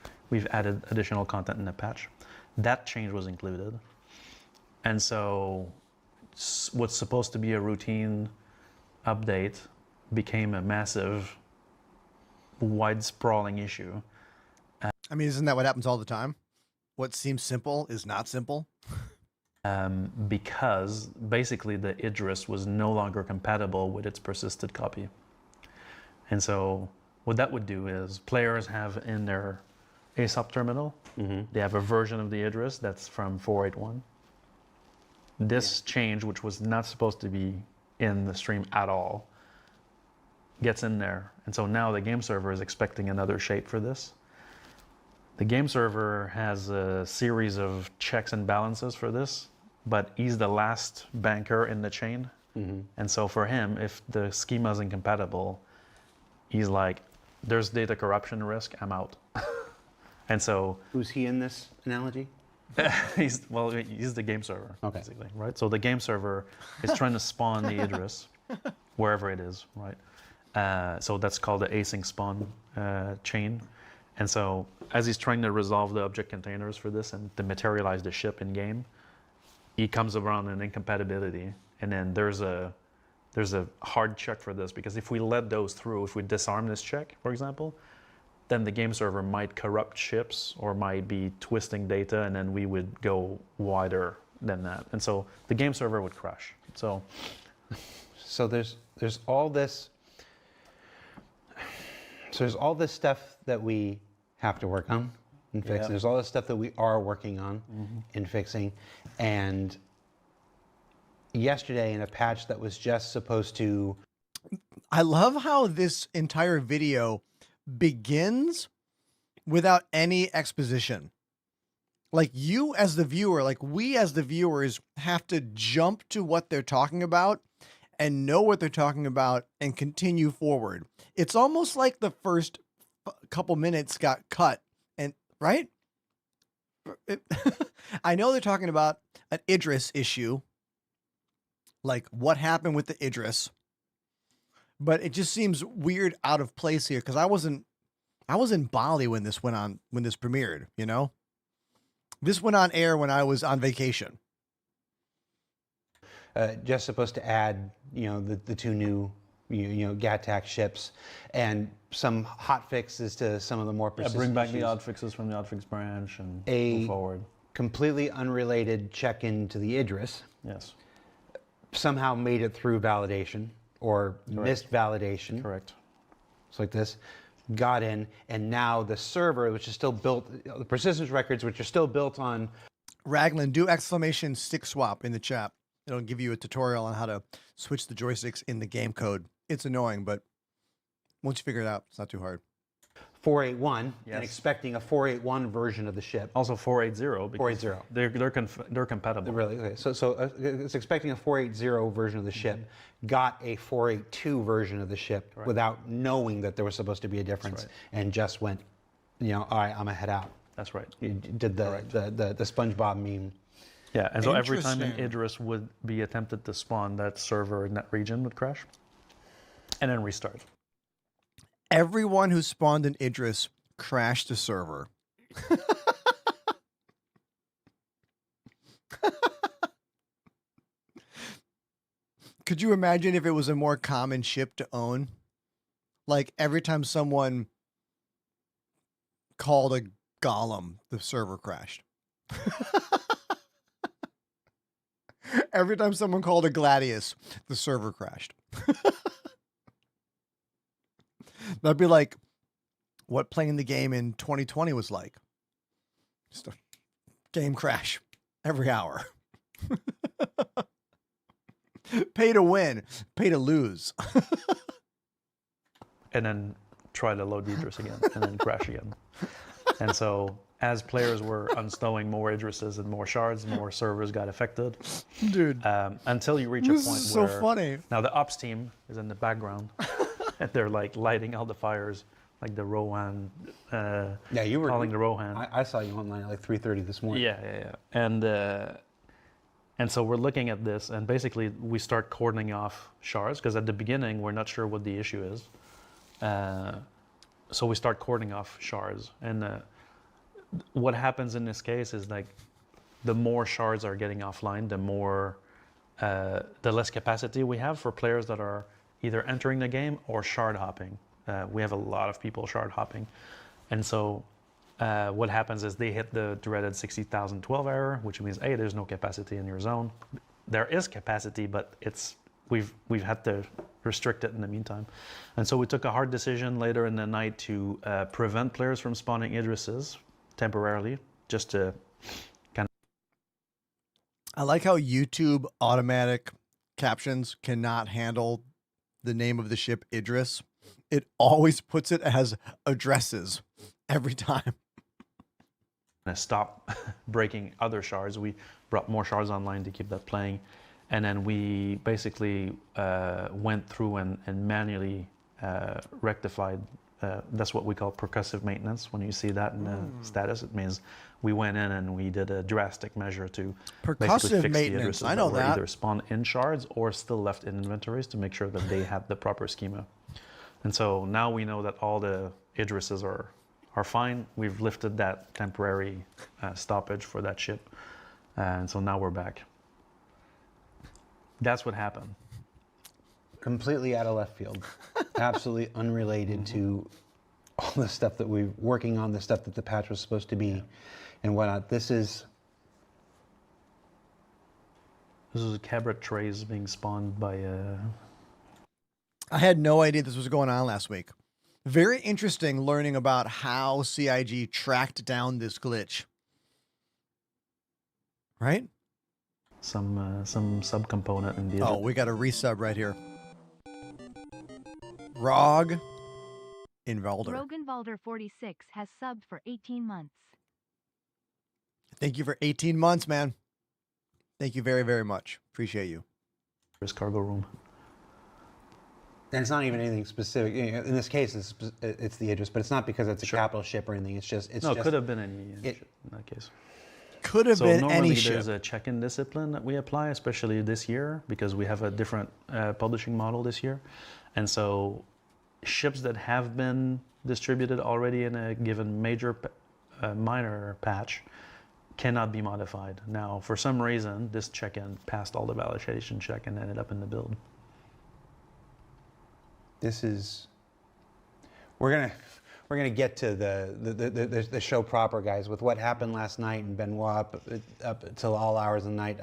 added additional content in the patch. that change was included. And so what's supposed to be a routine update became a massive, wide sprawling issue.
I mean, isn't that what happens all the time? What seems simple is not simple.
Because basically the Idris was no longer compatible with its persisted copy. And so what that would do is players have in their ASOP terminal, they have a version of the Idris that's from 4.8.1. This change, which was not supposed to be in the stream at all, gets in there. And so now the game server is expecting another shape for this. The game server has a series of checks and balances for this, but he's the last banker in the chain. And so for him, if the schema is incompatible, he's like, there's data corruption risk, I'm out. And so...
Who's he in this analogy?
he's the game server, basically, right? So the game server is trying to spawn the Idris, wherever it is, right? So that's called the async spawn chain. And so as he's trying to resolve the object containers for this and to materialize the ship in game, he comes around an incompatibility. And then there's a hard check for this, because if we let those through, if we disarm this check, for example, then the game server might corrupt ships or might be twisting data, and then we would go wider than that. And so the game server would crash. So
there's all this. So there's all this stuff that we have to work on and fix. There's all this stuff that we are working on and fixing. And yesterday in a patch that was just supposed to...
I love how this entire video begins without any exposition. Like you as the viewer, like we as the viewers have to jump to what they're talking about and know what they're talking about and continue forward. It's almost like the first couple minutes got cut, and right? I know they're talking about an Idris issue, like what happened with the Idris, but it just seems weird, out of place here, because I was in Bali when this premiered, you know? This went on air when I was on vacation.
Just supposed to add, the two new, GATAC ships and some hot fixes to some of the more persistent
bring back
issues.
the odd fixes from the odd fix branch and
move
forward.
Completely unrelated check-in to the Idris.
Yes.
Somehow made it through validation or missed validation.
Correct.
It's like this. Got in, and now the server, which is still built, the persistence records, which are still built on...
Raglan, do exclamation stick swap in the chat. It'll give you a tutorial on how to switch the joysticks in the game code. It's annoying, but once you figure it out, it's not too hard.
4.8.1, and expecting a 4.8.1 version of the ship.
Also 4.8.0.
4.8.0.
They're compatible.
Really? Okay. So it's expecting a 4.8.0 version of the ship. Got a 4.8.2 version of the ship without knowing that there was supposed to be a difference, and just went, all right, I'm gonna head out.
That's right.
You did the SpongeBob meme.
Yeah, and so every time an Idris would be attempted to spawn, that server in that region would crash and then restart.
Everyone who spawned an Idris crashed the server. Could you imagine if it was a more common ship to own? Like every time someone called a golem, the server crashed. Every time someone called a Gladius, the server crashed. That'd be like what playing the game in 2020 was like. Just a game crash every hour. Pay to win, pay to lose.
And then try to load the Idris again, and then crash again. And so as players were unstowing more Idrises and more shards, more servers got affected.
Dude.
Until you reach a point where...
This is so funny.
Now the ops team is in the background. And they're like lighting all the fires, like the Rohan.
Yeah, you were
calling the Rohan.
I saw you online at like 3:30 this morning.
Yeah. And so we're looking at this, and basically we start cordoning off shards, because at the beginning we're not sure what the issue is. So we start cordoning off shards, and what happens in this case is like the more shards are getting offline, the less capacity we have for players that are either entering the game or shard hopping. We have a lot of people shard hopping, and so what happens is they hit the dreaded 60,012 error, which means hey, there's no capacity in your zone. There is capacity, but we've had to restrict it in the meantime. And so we took a hard decision later in the night to prevent players from spawning Idrises temporarily, just to kind of...
I like how YouTube automatic captions cannot handle the name of the ship Idris. It always puts it as addresses every time.
Stop breaking other shards. We brought more shards online to keep that playing. And then we basically went through and manually rectified. That's what we call percussive maintenance. When you see that in the status, it means we went in and we did a drastic measure to basically fix the addresses
I know
that were
that.
either spawned in shards or still left in inventories to make sure that they had the proper schema. And so now we know that all the addresses are fine. We've lifted that temporary stoppage for that ship. And so now we're back. That's what happened.
Completely out of left field. Absolutely unrelated to all the stuff that we're working on, the stuff that the patch was supposed to be and whatnot. This is
Cabret trays being spawned by...
I had no idea this was going on last week. Very interesting learning about how CIG tracked down this glitch. Right?
Some subcomponent in the...
Oh, we got a resub right here. Rog Invalder.
Rogenvalder 46 has subbed for 18 months.
Thank you for 18 months, man. Thank you very, very much. Appreciate you.
There's cargo room.
And it's not even anything specific. In this case, it's the Idris, but it's not because it's a capital ship or anything. It's just...
It could have been any ship in that case.
Could have been any ship.
There's a check-in discipline that we apply, especially this year, because we have a different publishing model this year. And so ships that have been distributed already in a given major, minor patch cannot be modified. Now, for some reason, this check-in passed all the validation check and ended up in the build.
This is... We're gonna get to the show proper, guys. With what happened last night and Benoit up until all hours of the night,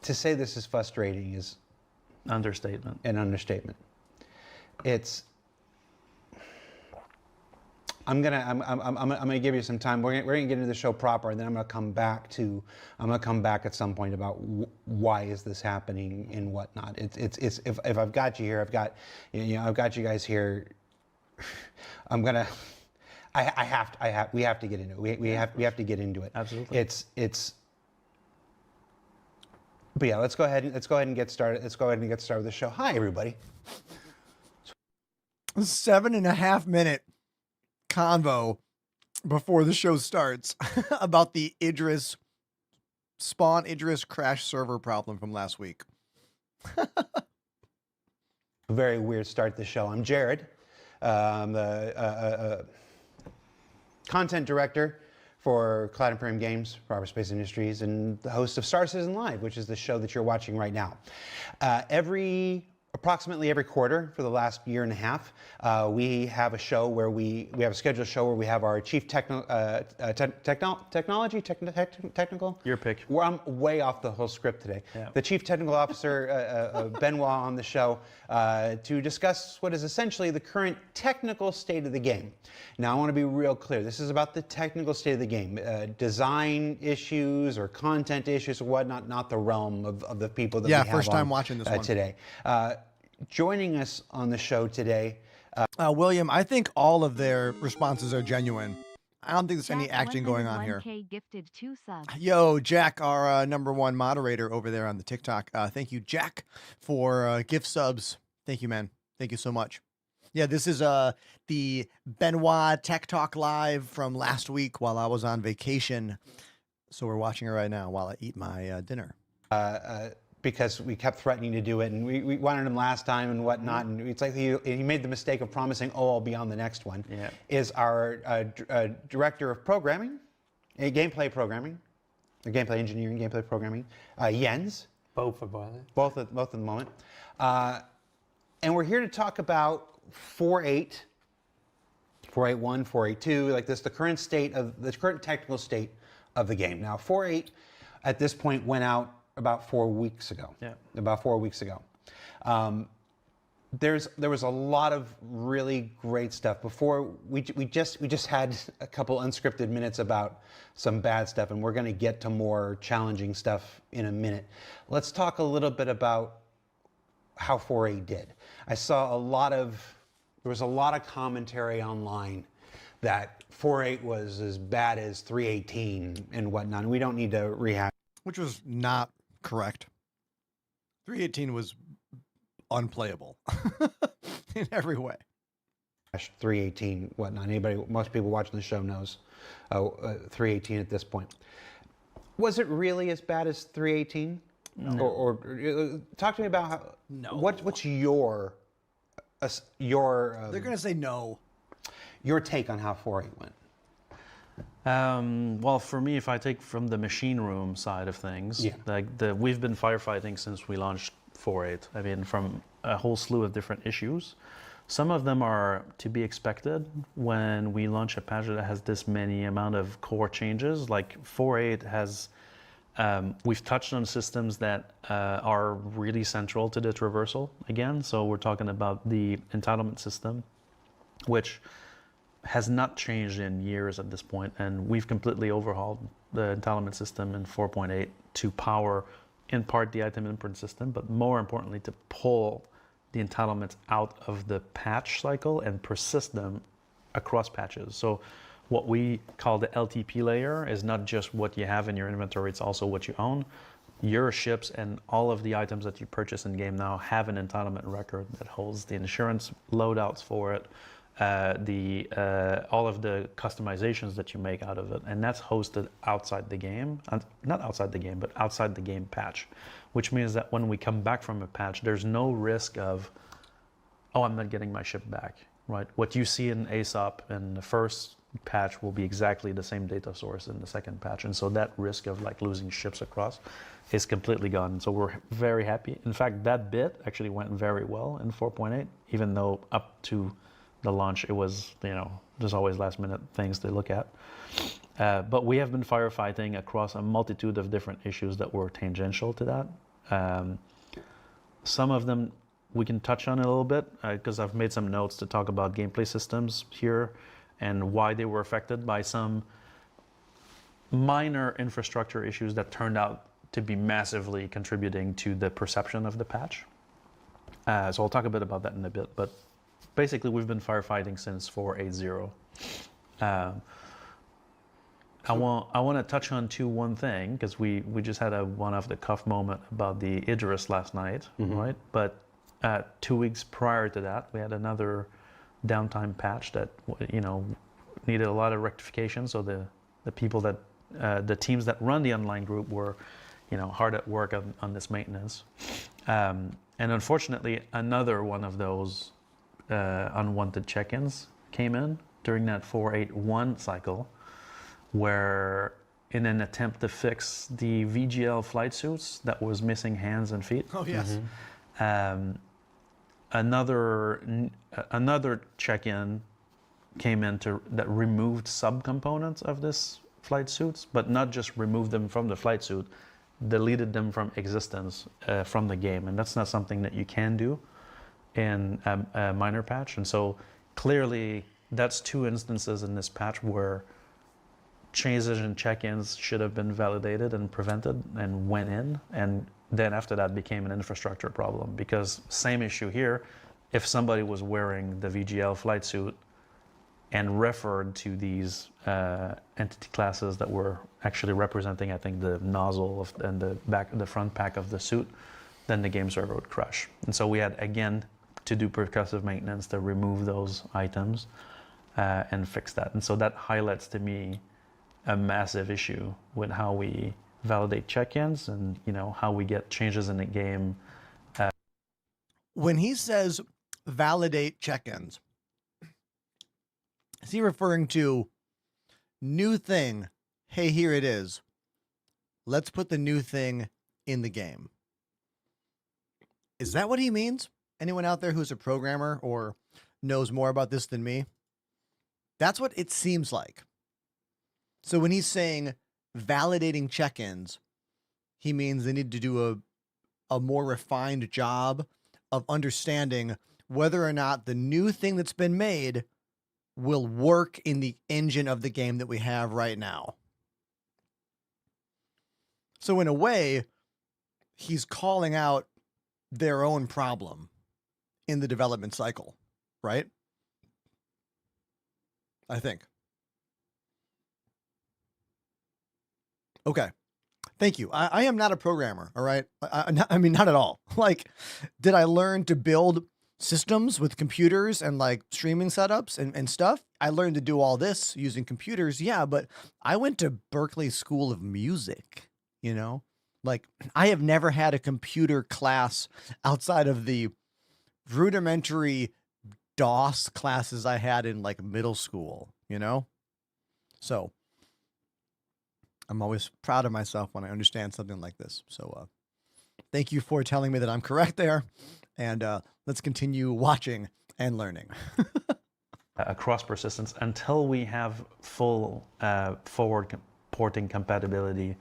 to say this is frustrating is
understatement.
An understatement. It's... I'm gonna give you some time. We're gonna get into the show proper, and then I'm gonna come back at some point about why is this happening and whatnot. If I've got you here, I've got you guys here. We have to get into it. We have to get into it.
Absolutely.
But yeah, let's go ahead and get started. Let's go ahead and get started with the show. Hi, everybody.
7.5 minute convo before the show starts about the Idris crash server problem from last week.
Very weird start to the show. I'm Jared. I'm the content director for Cloud Imperium Games, Proper Space Industries, and the host of Star Citizen Live, which is the show that you're watching right now. Approximately every quarter for the last year and a half, we have a show where we have a scheduled show where we have our chief technical.
Your pick.
I'm way off the whole script today.
Yeah.
The chief technical officer Benoit on the show to discuss what is essentially the current technical state of the game. Now I want to be real clear. This is about the technical state of the game, design issues or content issues or whatnot, not the realm of the people that we have
first time watching this one
today. Joining us on the show today,
William, I think all of their responses are genuine. I don't think there's any acting going on here.
Gifted 2 subs.
Yo, Jack, our number one moderator over there on the TikTok. Thank you, Jack, for gift subs. Thank you, man. Thank you so much. Yeah, this is the Benoit Tech Talk Live from last week while I was on vacation. So we're watching it right now while I eat my dinner.
because we kept threatening to do it, and we wanted him last time and whatnot, and it's like he made the mistake of promising, oh, I'll be on the next one, is our director of programming, gameplay programming, gameplay engineering, gameplay programming, Jens.
Both are violent.
Both at the moment. And we're here to talk about 4.8, 4.81, 4.82, like this, the current technical state of the game. Now, 4.8 at this point went out about 4 weeks ago.
Yeah.
About 4 weeks ago. There was a lot of really great stuff. Before we just had a couple unscripted minutes about some bad stuff, and we're going to get to more challenging stuff in a minute. Let's talk a little bit about how 4.8 did. I saw there was a lot of commentary online that 4.8 was as bad as 3.18 and whatnot. And we don't need to rehash.
Which was not correct. 3.18 was unplayable in every way.
3.18, whatnot. Most people watching the show knows 3.18 at this point. Was it really as bad as 3.18?
No.
Or talk to me about how.
No.
What's your
They're gonna say no.
Your take on how 4.8 went?
Well, for me, if I take from the machine room side of things, we've been firefighting since we launched 4.8. I mean, from a whole slew of different issues. Some of them are to be expected when we launch a patch that has this many amount of core changes. Like 4.8 has, we've touched on systems that are really central to the traversal again. So we're talking about the entitlement system, which has not changed in years at this point, and we've completely overhauled the entitlement system in 4.8 to power, in part, the item imprint system, but more importantly, to pull the entitlements out of the patch cycle and persist them across patches. So what we call the LTP layer is not just what you have in your inventory, it's also what you own. Your ships and all of the items that you purchase in game now have an entitlement record that holds the insurance loadouts for it, all of the customizations that you make out of it, and that's hosted outside the game, not outside the game, but outside the game patch, which means that when we come back from a patch, there's no risk of, oh, I'm not getting my ship back, right? What you see in ASOP in the first patch will be exactly the same data source in the second patch, and so that risk of like losing ships across is completely gone. So we're very happy. In fact, that bit actually went very well in 4.8, even though up to the launch, it was, there's always last minute things to look at. But we have been firefighting across a multitude of different issues that were tangential to that. Some of them we can touch on a little bit because I've made some notes to talk about gameplay systems here and why they were affected by some minor infrastructure issues that turned out to be massively contributing to the perception of the patch. So I'll talk a bit about that in a bit, but basically, we've been firefighting since 4.80. I want to touch on one thing because we just had a one off the cuff moment about the Idris last night, right? But 2 weeks prior to that, we had another downtime patch that needed a lot of rectification. So the people that the teams that run the online group were hard at work on this maintenance, and unfortunately, another one of those unwanted check-ins came in during that 4.81 cycle, where in an attempt to fix the VGL flight suits that was missing hands and feet.
Oh yes.
Another check-in came in that removed subcomponents of this flight suits, but not just removed them from the flight suit, deleted them from existence from the game, and that's not something that you can do in a minor patch. And so clearly that's two instances in this patch where changes and check-ins should have been validated and prevented and went in, and then after that became an infrastructure problem, because same issue here, if somebody was wearing the VGL flight suit and referred to these entity classes that were actually representing, I think, the nozzle and the front pack of the suit, then the game server would crash. And so we had, again, to do percussive maintenance to remove those items and fix that. And so that highlights to me a massive issue with how we validate check-ins, and how we get changes in the game.
When he says validate check-ins, is he referring to new thing? Hey, here it is. Let's put the new thing in the game. Is that what he means? Anyone out there who's a programmer or knows more about this than me? That's what it seems like. So when he's saying validating check-ins, he means they need to do a more refined job of understanding whether or not the new thing that's been made will work in the engine of the game that we have right now. So in a way, he's calling out their own problem in the development cycle, right? I think. Okay. Thank you. I am not a programmer, all right? I mean, not at all. Like, did I learn to build systems with computers and like streaming setups and stuff? I learned to do all this using computers, yeah, but I went to Berkeley School of Music, you know? Like, I have never had a computer class outside of the rudimentary DOS classes I had in like middle school, you know? So I'm always proud of myself when I understand something like this. So thank you for telling me that I'm correct there. And let's continue watching and learning.
Across persistence until we have full forward porting compatibility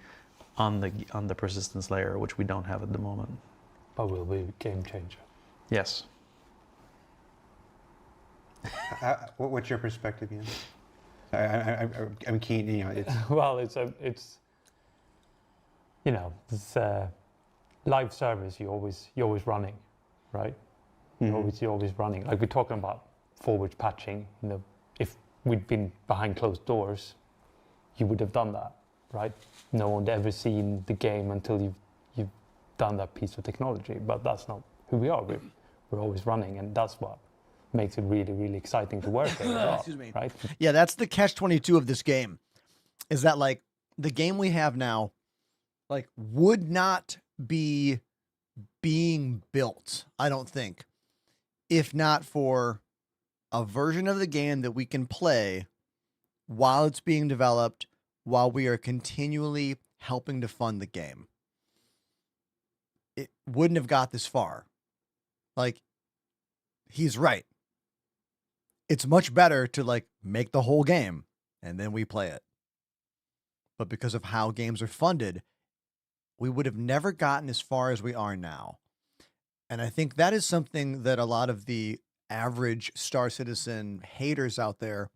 on the persistence layer, which we don't have at the moment.
But will be a game changer.
Yes.
What's your perspective, Ian? I'm keen. It's
well, it's it's live service. You're always running, right?
Mm-hmm.
You're always running. Like we're talking about forward patching. If we'd been behind closed doors, you would have done that, right? No one had ever seen the game until you've done that piece of technology. But that's not who we are. We're always running, and that's what makes it really, really exciting to work with.
Excuse me.
Right?
Yeah, that's the catch-22 of this game. Is that like the game we have now, like would not be being built, I don't think, if not for a version of the game that we can play while it's being developed, while we are continually helping to fund the game. It wouldn't have got this far. Like, he's right. It's much better to like make the whole game and then we play it. But because of how games are funded, we would have never gotten as far as we are now. And I think that is something that a lot of the average Star Citizen haters out there,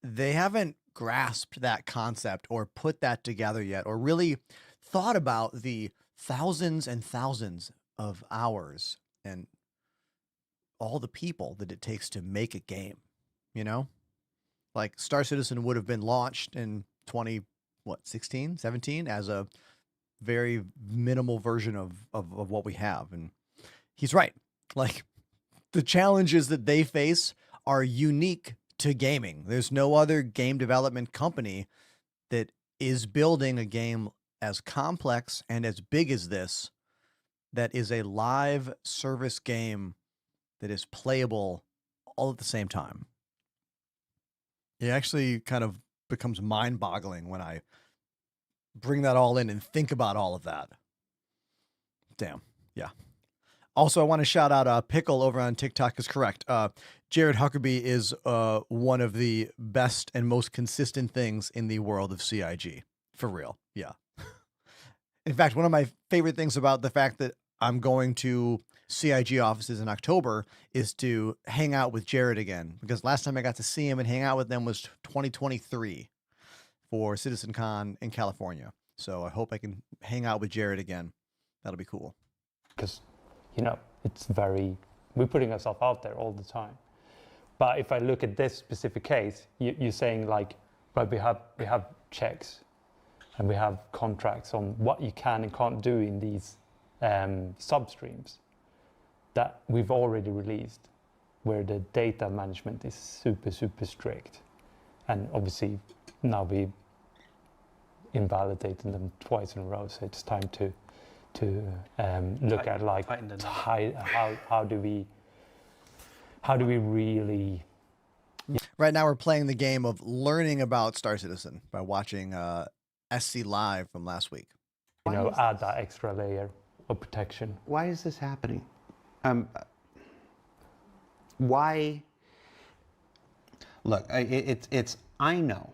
they haven't grasped that concept or put that together yet, or really thought about the thousands and thousands of hours and all the people that it takes to make a game, you know? Like Star Citizen would have been launched in 16, 17 as a very minimal version of what we have. And he's right. Like the challenges that they face are unique to gaming. There's no other game development company that is building a game as complex and as big as this, that is a live service game that is playable all at the same time. It actually kind of becomes mind-boggling when I bring that all in and think about all of that. Damn. Yeah. Also, I want to shout out Pickle over on TikTok is correct. Jared Huckabee is one of the best and most consistent things in the world of CIG. For real. Yeah. In fact, one of my favorite things about the fact that I'm going to CIG offices in October is to hang out with Jared again, because last time I got to see him and hang out with them was 2023 for CitizenCon in California. So I hope I can hang out with Jared again. That'll be cool.
Because, we're putting ourselves out there all the time. But if I look at this specific case, you're saying but we have checks and we have contracts on what you can and can't do in these substreams that we've already released, where the data management is super, super strict. And obviously now we invalidating them twice in a row. So it's time to look at like how do we really.
Right now, we're playing the game of learning about Star Citizen by watching SC Live from last week.
Add that extra layer of protection.
Why is this happening? Why? Look, it's. I know.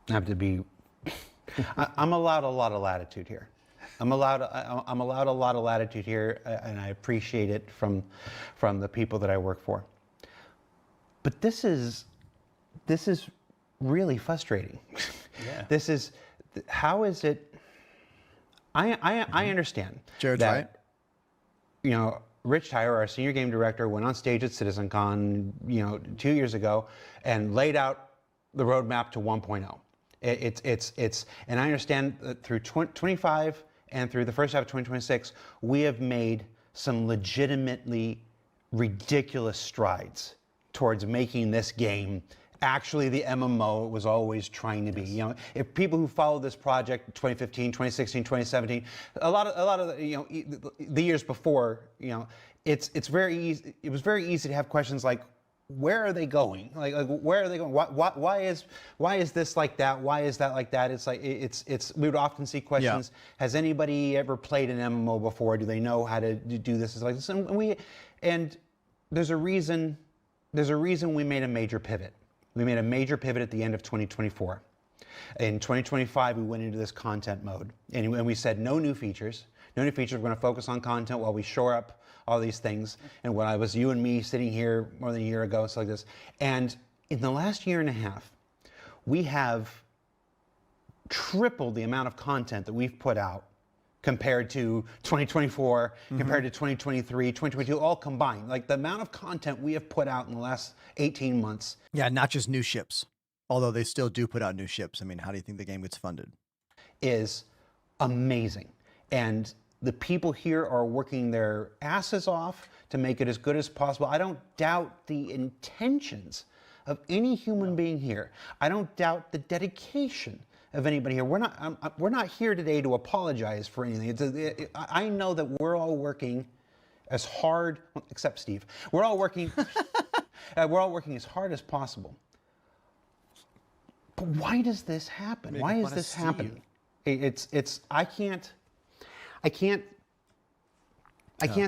I have to be. I'm allowed a lot of latitude here. I'm allowed a lot of latitude here, and I appreciate it from the people that I work for. But this is really frustrating.
Yeah.
This is, how is it? I understand.
Jared's
that,
right.
You know, Rich Tyler, our senior game director, went on stage at CitizenCon, 2 years ago, and laid out the roadmap to 1.0. It's, and I understand that through 25 and through the first half of 2026, we have made some legitimately ridiculous strides towards making this game actually the MMO it was always trying to be. You know, if people who followed this project 2015, 2016, 2017, a lot of the years before, it's very easy. It was very easy to have questions like, where are they going? Like where are they going? Why is this like that? Why is that like that? It's like it's. We would often see questions. Yeah. Has anybody ever played an MMO before? Do they know how to do this? It's like this, and there's a reason. There's a reason we made a major pivot. We made a major pivot at the end of 2024. In 2025, we went into this content mode, and we said no new features. No new features. We're going to focus on content while we shore up all these things. And when I was you and me sitting here more than a year ago, it's like this. And in the last year and a half, we have tripled the amount of content that we've put out compared to 2024, compared to 2023, 2022, all combined. Like the amount of content we have put out in the last 18 months.
Yeah, not just new ships, although they still do put out new ships. I mean, how do you think the game gets funded?
Is amazing. And the people here are working their asses off to make it as good as possible. I don't doubt the intentions of any human being here. I don't doubt the dedication of anybody here. We're not here today to apologize for anything. I know that we're all working as hard, except Steve. We're all working. We're all working as hard as possible. But why does this happen? Why is this happening? I can't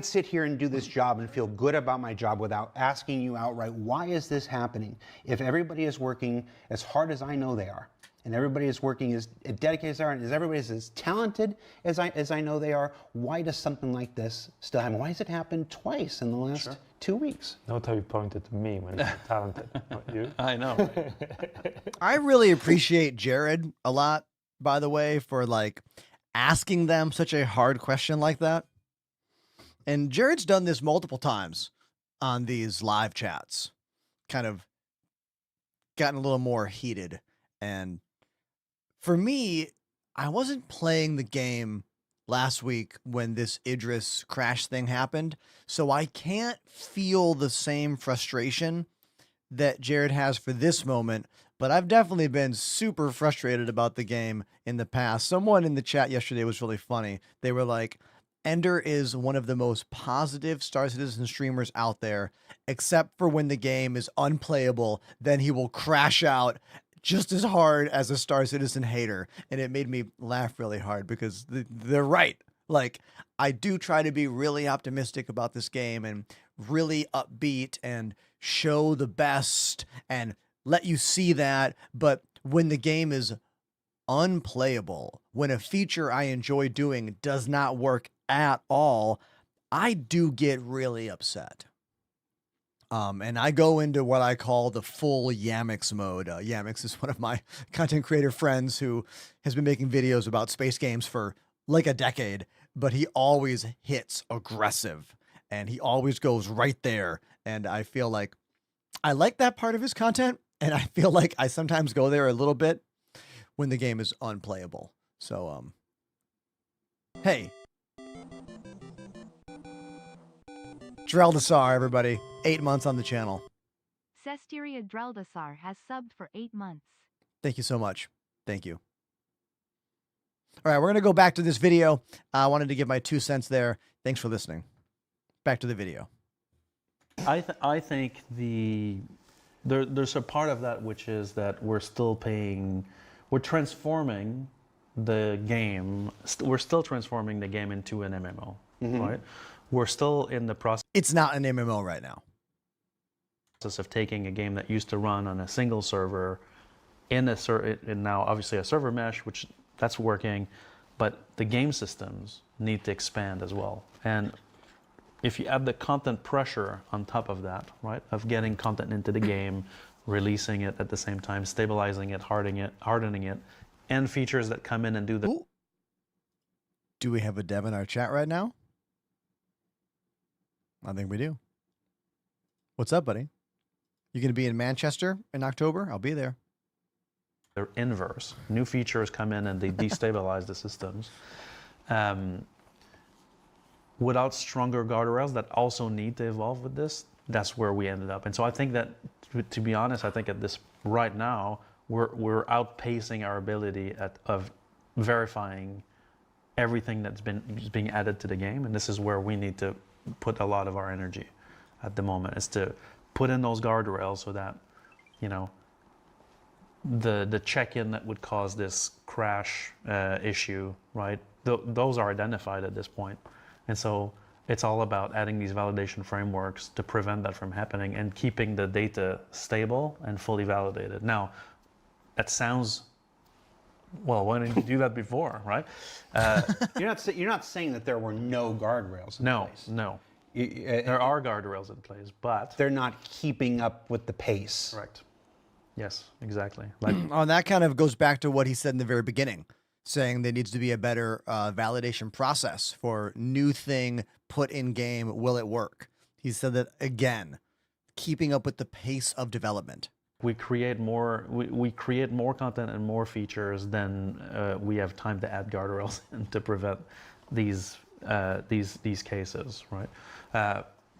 sit here and do this job and feel good about my job without asking you outright, why is this happening? If everybody is working as hard as I know they are, and everybody is working as dedicated as they are, and everybody is as talented as I know they are, why does something like this still happen? Why has it happened twice in the last 2 weeks?
Note how you pointed to me when you're talented, not you.
I know.
I really appreciate Jared a lot, by the way, for like asking them such a hard question like that. And Jared's done this multiple times on these live chats, kind of gotten a little more heated. And for me, I wasn't playing the game last week when this Idris crash thing happened, so I can't feel the same frustration that Jared has for this moment, but I've definitely been super frustrated about the game in the past. Someone in the chat yesterday was really funny. They were like, Ender is one of the most positive Star Citizen streamers out there, except for when the game is unplayable, then he will crash out just as hard as a Star Citizen hater. And it made me laugh really hard because they're right. Like, I do try to be really optimistic about this game and really upbeat and show the best and let you see that. But when the game is unplayable, when a feature I enjoy doing does not work at all, I do get really upset. And I go into what I call the full Yamix mode. Yamix is one of my content creator friends who has been making videos about space games for like a decade, but he always hits aggressive and he always goes right there. And I feel like I like that part of his content. And I feel like I sometimes go there a little bit when the game is unplayable. So, hey. Dreldasar, everybody. 8 months on the channel.
Cesteria Dreldasar has subbed for 8 months.
Thank you so much. Thank you. All right, we're going to go back to this video. I wanted to give my 2 cents there. Thanks for listening. Back to the video.
I think there's a part of that which is that we're transforming the game. We're still transforming the game into an MMO, right? We're still in the process.
It's not an MMO right now.
Of taking a game that used to run on a single server and now obviously a server mesh, which that's working, but the game systems need to expand as well. And if you add the content pressure on top of that, right, of getting content into the game, releasing it at the same time, stabilizing it, hardening it, and features that come in and do the...
Ooh. Do we have a dev in our chat right now? I think we do. What's up, buddy? You going to be in Manchester in October? I'll be there.
They're inverse. New features come in and they destabilize the systems. Without stronger guardrails that also need to evolve with this, that's where we ended up. And so I think that, to be honest, I think at this right now, we're outpacing our ability of verifying everything that's being added to the game. And this is where we need to put a lot of our energy at the moment, is to put in those guardrails so that, you know, the check-in that would cause this crash issue, right? Those are identified at this point. And so it's all about adding these validation frameworks to prevent that from happening and keeping the data stable and fully validated. Now, that sounds, well, why didn't you do that before, right?
You're not saying that there were no guardrails in place.
No. There are guardrails in place, but
they're not keeping up with the pace.
Correct. Yes, exactly.
Oh, and that kind of goes back to what he said in the very beginning, saying there needs to be a better validation process for new thing put in game. Will it work? He said that again, keeping up with the pace of development.
We create more. We create more content and more features than we have time to add guardrails and to prevent these cases. Right.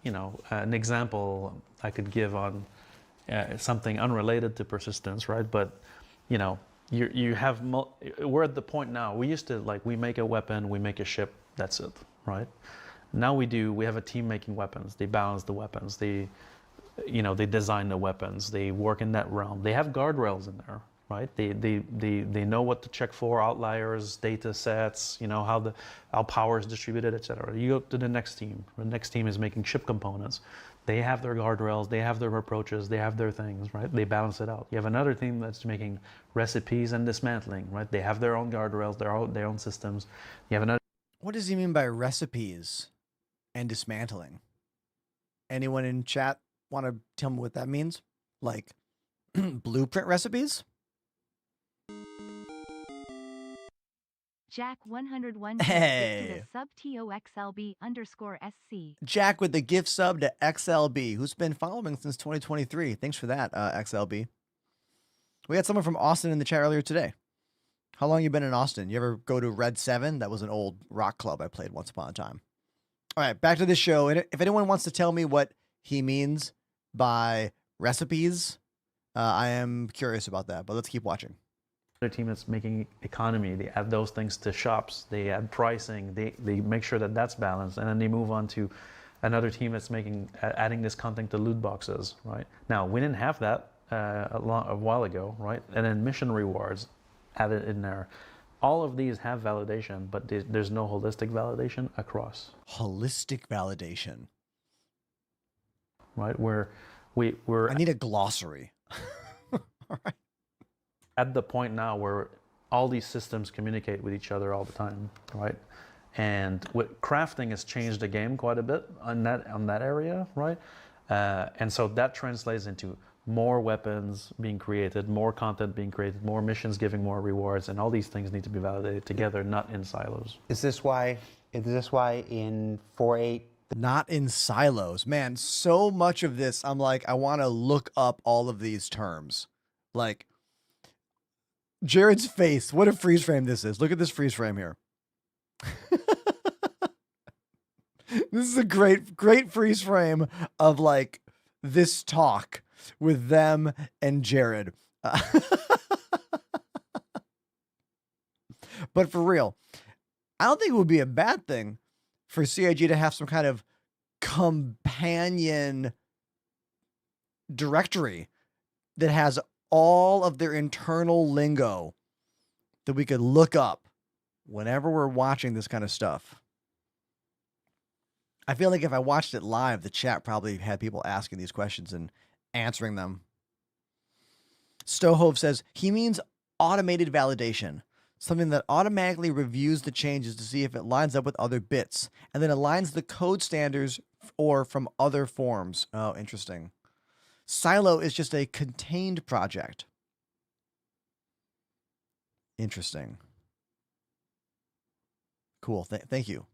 You know, an example I could give on something unrelated to persistence, right? But you know, you have we're at the point now. We used to, like, we make a weapon, we make a ship, that's it, right? Now we have a team making weapons. They balance the weapons. They design the weapons. They work in that realm. They have guardrails in there, right? They know what to check for, outliers, data sets, you know, how power is distributed, etc. You go to the next team. The next team is making ship components. They have their guardrails, they have their approaches, they have their things, right? They balance it out. You have another team that's making recipes and dismantling, right? They have their own guardrails, their own systems. You have another.
What does he mean by recipes and dismantling? Anyone in chat want to tell me what that means? Like blueprint recipes?
Jack 101
Hey.
to sub TOXLB_SC.
Jack with the gift sub to XLB, who's been following since 2023. Thanks for that, XLB. We had someone from Austin in the chat earlier today. How long you been in Austin? You ever go to Red 7? That was an old rock club I played once upon a time. All right, back to the show. And if anyone wants to tell me what he means by recipes, I am curious about that, but let's keep watching.
Team that's making economy, they add those things to shops, they add pricing, they make sure that that's balanced, and then they move on to another team that's adding this content to loot boxes, right? Now, we didn't have that a while ago, right? And then mission rewards added in there. All of these have validation, but there's no holistic validation across.
Holistic validation.
Right, we're
I need a glossary. All right.
At the point now where all these systems communicate with each other all the time, right? And crafting has changed the game quite a bit on that area, right? And so that translates into more weapons being created, more content being created, more missions giving more rewards, and all these things need to be validated together, not in silos.
Is this why in 4.8?
Not in silos. Man, so much of this, I'm like, I want to look up all of these terms. Like, Jared's face. What a freeze frame this is. Look at this freeze frame here. This is a great freeze frame of like this talk with them and Jared. But for real, I don't think it would be a bad thing for CIG to have some kind of companion directory that has all of their internal lingo that we could look up whenever we're watching this kind of stuff. I feel like if I watched it live, the chat probably had people asking these questions and answering them. Stohove says he means automated validation, something that automatically reviews the changes to see if it lines up with other bits, and then aligns the code standards or from other forms. Oh, interesting. Silo is just a contained project. Interesting. Cool. Thank you.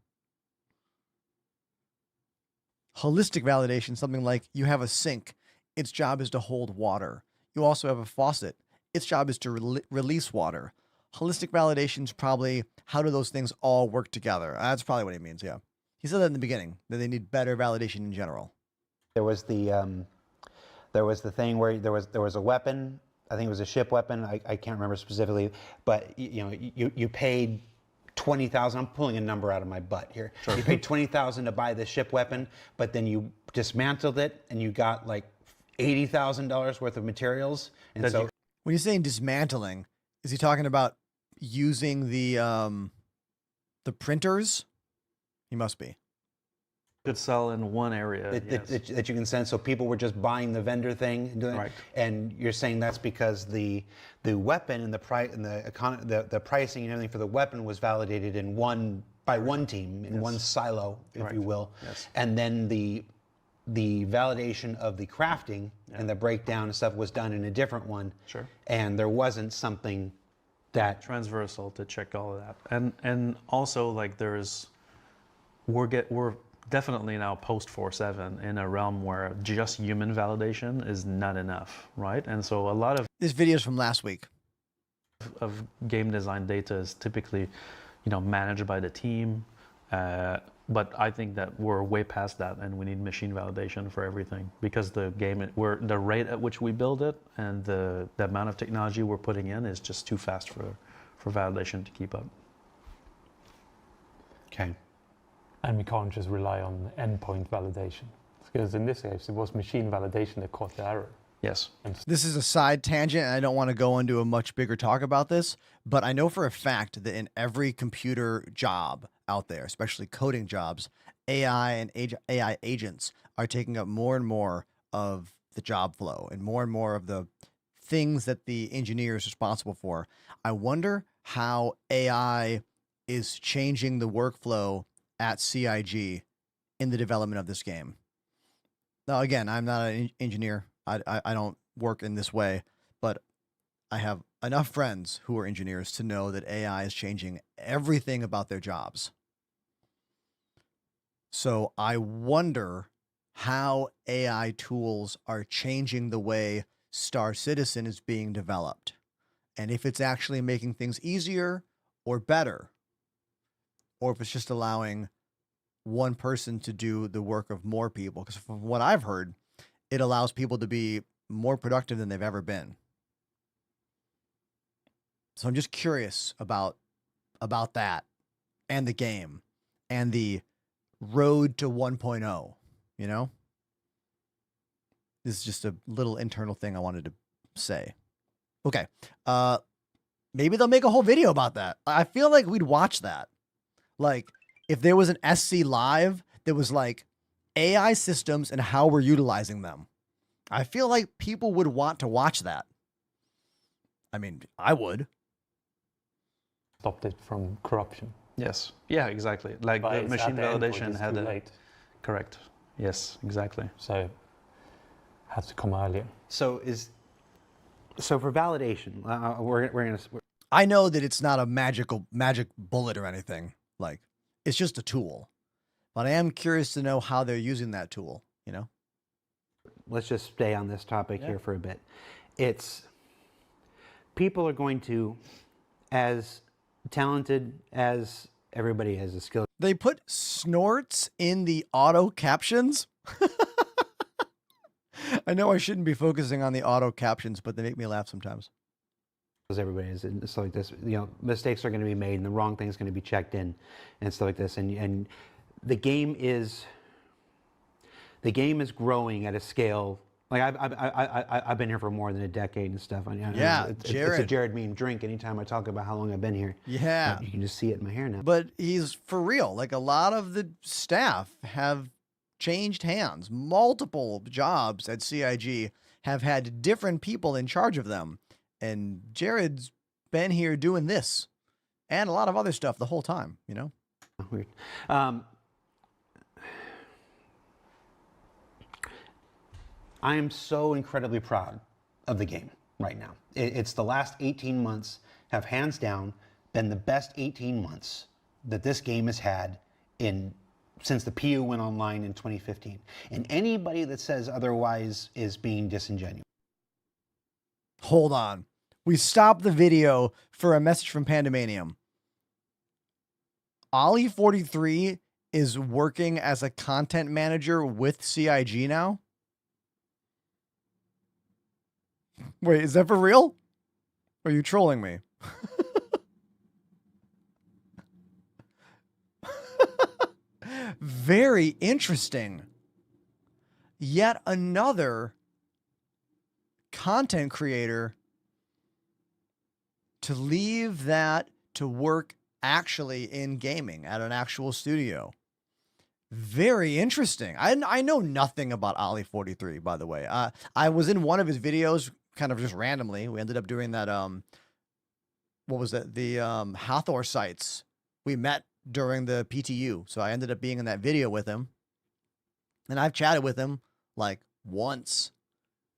Holistic validation, something like you have a sink. Its job is to hold water. You also have a faucet. Its job is to release water. Holistic validation is probably how do those things all work together. That's probably what he means, yeah. He said that in the beginning, that they need better validation in general.
There was the thing where there was a weapon. I think it was a ship weapon. I can't remember specifically, but you paid 20,000. I'm pulling a number out of my butt here. Sure. You paid 20,000 to buy this ship weapon, but then you dismantled it and you got like $80,000 worth of materials. And so
when he's saying dismantling, is he talking about using the printers? He must be.
Could sell in one area
that you can send. So people were just buying the vendor thing and doing
right.
it. And you're saying that's because the weapon and the price and the pricing and everything for the weapon was validated by one team in one silo, if you will.
Yes.
And then the validation of the crafting and the breakdown and stuff was done in a different one.
Sure.
And there wasn't something that
transversal to check all of that. And also like we're definitely now post 4.7 in a realm where just human validation is not enough, right? And so a lot of
this video is from last week
of game design data is typically, managed by the team. But I think that we're way past that, and we need machine validation for everything because the rate at which we build it and the amount of technology we're putting in is just too fast for validation to keep up.
Okay.
And we can't just rely on endpoint validation. Because in this case, it was machine validation that caused the error.
Yes.
This is a side tangent, and I don't want to go into a much bigger talk about this, but I know for a fact that in every computer job out there, especially coding jobs, AI and AI agents are taking up more and more of the job flow and more of the things that the engineer is responsible for. I wonder how AI is changing the workflow at CIG in the development of this game. Now, again, I'm not an engineer. I don't work in this way, but I have enough friends who are engineers to know that AI is changing everything about their jobs. So I wonder how AI tools are changing the way Star Citizen is being developed, and if it's actually making things easier or better, or if it's just allowing one person to do the work of more people. Because from what I've heard, it allows people to be more productive than they've ever been. So I'm just curious about that and the game and the road to 1.0, This is just a little internal thing I wanted to say. Okay. Maybe they'll make a whole video about that. I feel like we'd watch that. Like, if there was an SC Live that was like AI systems and how we're utilizing them, I feel like people would want to watch that. I mean, I would.
Stopped it from corruption.
Yes. Yeah, exactly. Like
But
the machine validation
had
had
late.
Correct. Yes, exactly.
So had to come earlier.
So for validation, we're gonna.
I know that it's not a magic bullet or anything. Like, it's just a tool. But I am curious to know how they're using that tool,
Let's just stay on this topic here for a bit. People are going to, as talented as everybody has a skill.
They put snorts in the auto captions. I know I shouldn't be focusing on the auto captions, but they make me laugh sometimes.
as everybody is and stuff like this. Mistakes are going to be made and the wrong thing's going to be checked in and stuff like this. And the game is growing at a scale. Like I've been here for more than a decade and stuff.
Yeah,
it's a Jared meme drink anytime I talk about how long I've been here.
Yeah.
You can just see it in my hair now.
But he's for real. Like a lot of the staff have changed hands. Multiple jobs at CIG have had different people in charge of them. And Jared's been here doing this and a lot of other stuff the whole time,
Weird. I am so incredibly proud of the game right now. It's the last 18 months have hands down been the best 18 months that this game has had since the PU went online in 2015. And anybody that says otherwise is being disingenuous.
Hold on. We stopped the video for a message from Pandemanium. Ollie43 is working as a content manager with CIG now? Wait, is that for real? Or are you trolling me? Very interesting. Yet another content creator to leave that to work actually in gaming at an actual studio. Very interesting. I know nothing about Ollie43, by the way. I was in one of his videos kind of just randomly. We ended up doing that, what was it? The Hathor sites. We met during the PTU. So I ended up being in that video with him. And I've chatted with him like once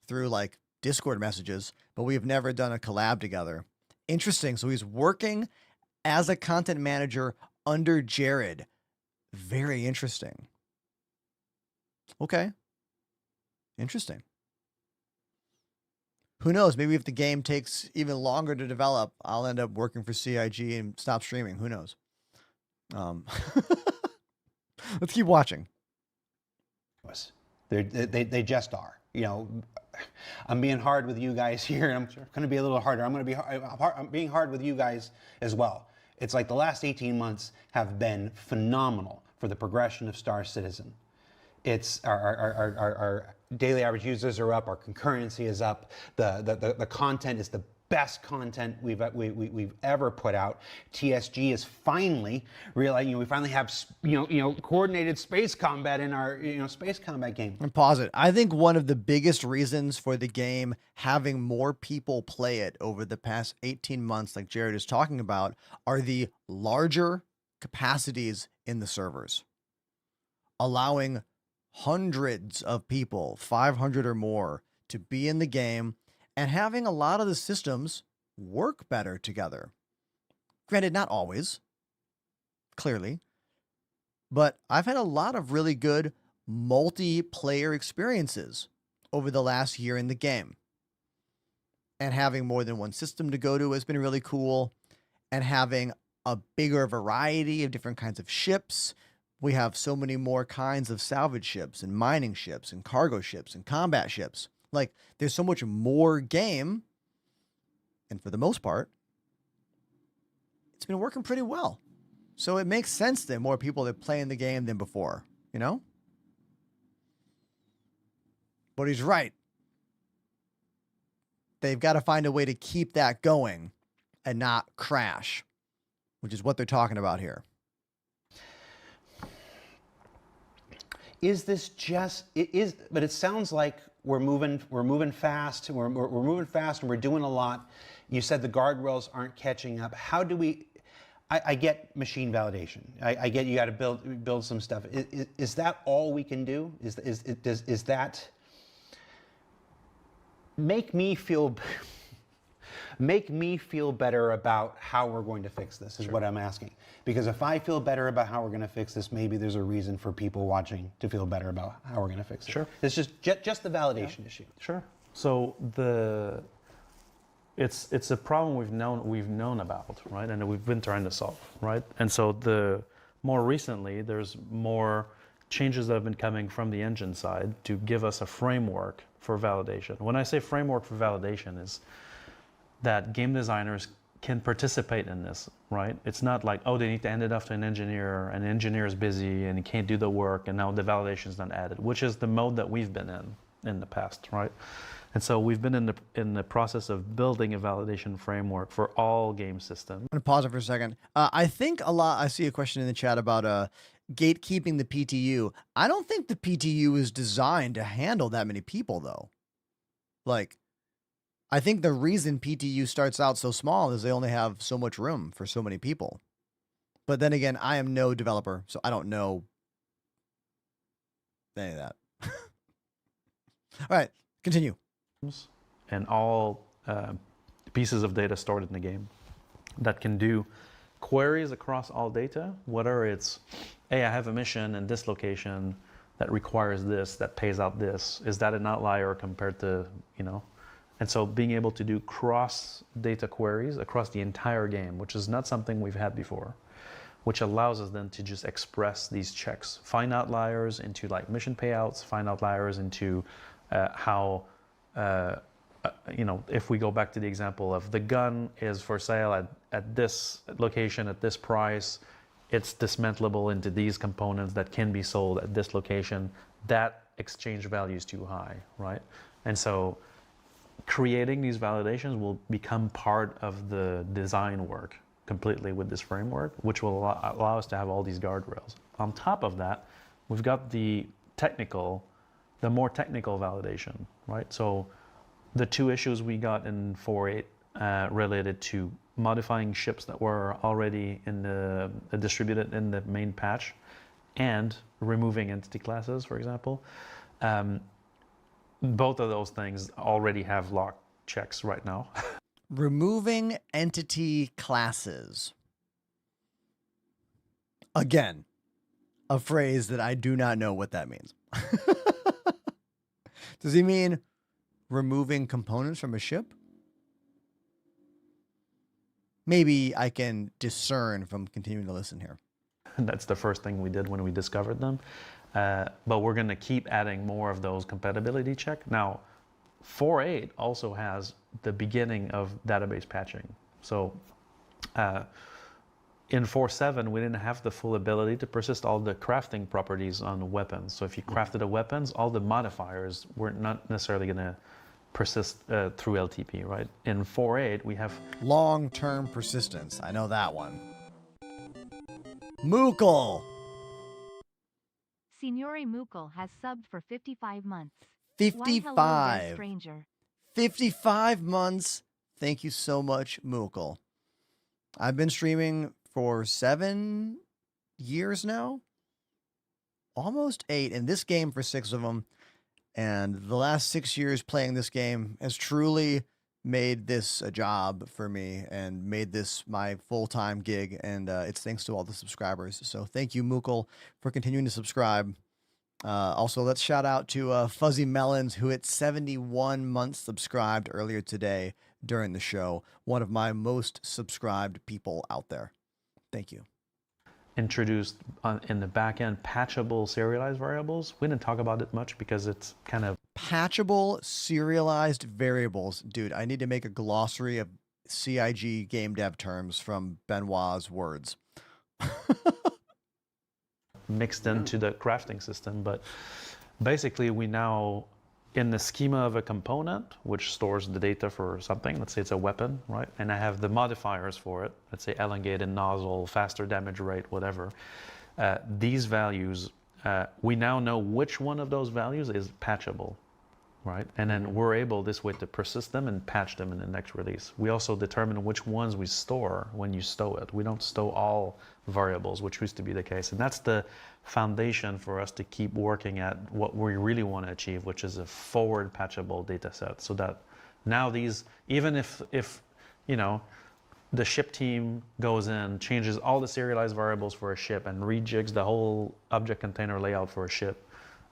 through like Discord messages, but we've never done a collab together. Interesting. So he's working as a content manager under Jared. Very interesting. Okay. Interesting. Who knows? Maybe if the game takes even longer to develop, I'll end up working for CIG and stop streaming. Who knows? Let's keep watching.
They just are. I'm being hard with you guys here, and I'm going to be a little harder. I'm being hard with you guys as well. It's like the last 18 months have been phenomenal for the progression of Star Citizen. It's our daily average users are up, our concurrency is up, the content is the best content we've ever put out. TSG is finally realizing we finally have coordinated space combat in our space combat game.
And pause it. I think one of the biggest reasons for the game having more people play it over the past 18 months, like Jared is talking about, are the larger capacities in the servers, allowing hundreds of people, 500 or more, to be in the game and having a lot of the systems work better together. Granted, not always, clearly, but I've had a lot of really good multiplayer experiences over the last year in the game. And having more than one system to go to has been really cool. And having a bigger variety of different kinds of ships. We have so many more kinds of salvage ships and mining ships and cargo ships and combat ships. Like, there's so much more game. And for the most part, it's been working pretty well. So it makes sense that more people are playing the game than before, But he's right. They've got to find a way to keep that going and not crash, which is what they're talking about here.
Is this just it is? But it sounds like we're moving fast. We're moving fast, and we're doing a lot. You said the guardrails aren't catching up. How do we? I get machine validation. I get you got to build some stuff. Is that all we can do? Is that make me feel better about how we're going to fix this? Is what I'm asking. Because if I feel better about how we're going to fix this, maybe there's a reason for people watching to feel better about how we're going to fix it.
Sure.
It's just the validation issue.
Sure. So it's a problem we've known about, right? And we've been trying to solve, right? And so more recently, there's more changes that have been coming from the engine side to give us a framework for validation. When I say framework for validation is that game designers can participate in this, right? It's not like, oh, they need to hand it off to an engineer is busy and he can't do the work, and now the validation is not added, which is the mode that we've been in the past, right? And so we've been in the process of building a validation framework for all game systems.
I'm gonna pause it for a second. I think I see a question in the chat about gatekeeping the PTU. I don't think the PTU is designed to handle that many people, though. Like, I think the reason PTU starts out so small is they only have so much room for so many people. But then again, I am no developer, so I don't know any of that. All right, continue.
And all pieces of data stored in the game that can do queries across all data, whether it's, hey, I have a mission in this location that requires this, that pays out this. Is that an outlier compared to, you know? And so being able to do cross data queries across the entire game, which is not something we've had before, which allows us then to just express these checks, find outliers into like mission payouts, find outliers into how, you know, if we go back to the example of the gun is for sale at this location at this price, it's dismantleable into these components that can be sold at this location, that exchange value is too high, right? And so creating these validations will become part of the design work completely with this framework, which will allow us to have all these guardrails. On top of that, we've got the more technical validation, right? So the two issues we got in 4.8 related to modifying ships that were already distributed in the main patch and removing entity classes, for example. Both of those things already have lock checks right now.
Removing entity classes. Again, a phrase that I do not know what that means. Does he mean removing components from a ship? Maybe I can discern from continuing to listen here.
That's the first thing we did when we discovered them. But we're going to keep adding more of those compatibility check. Now, 4.8 also has the beginning of database patching. So in 4.7, we didn't have the full ability to persist all the crafting properties on weapons. So if you crafted a weapons, all the modifiers were not necessarily going to persist through LTP, right? In 4.8, we have
long-term persistence. I know that one. Mookle.
Signore Mookle has subbed for 55 months.
55.
Why, hello there, stranger.
55 months. Thank you so much, Mookle. I've been streaming for 7 years now. Almost 8. In this game for 6 of them. And the last 6 years playing this game has truly made this a job for me and made this my full-time gig. And it's thanks to all the subscribers. So thank you, Mookle, for continuing to subscribe. Also, let's shout out to Fuzzy Melons, who hit 71 months subscribed earlier today during the show. One of my most subscribed people out there. Thank you.
Introduced in the back end patchable serialized variables. We didn't talk about it much because it's kind of
patchable serialized variables. Dude, I need to make a glossary of CIG game dev terms from Benoit's words.
Mixed into the crafting system, but basically we now, in the schema of a component which stores the data for something, let's say it's a weapon, right? And I have the modifiers for it, let's say elongated nozzle, faster damage rate, whatever. These values, we now know which one of those values is patchable, right? And then we're able this way to persist them and patch them in the next release. We also determine which ones we store when you stow it. We don't stow all variables, which used to be the case. And that's the foundation for us to keep working at what we really want to achieve, which is a forward patchable data set. So that now these, even if you know, the ship team goes in, changes all the serialized variables for a ship and rejigs the whole object container layout for a ship,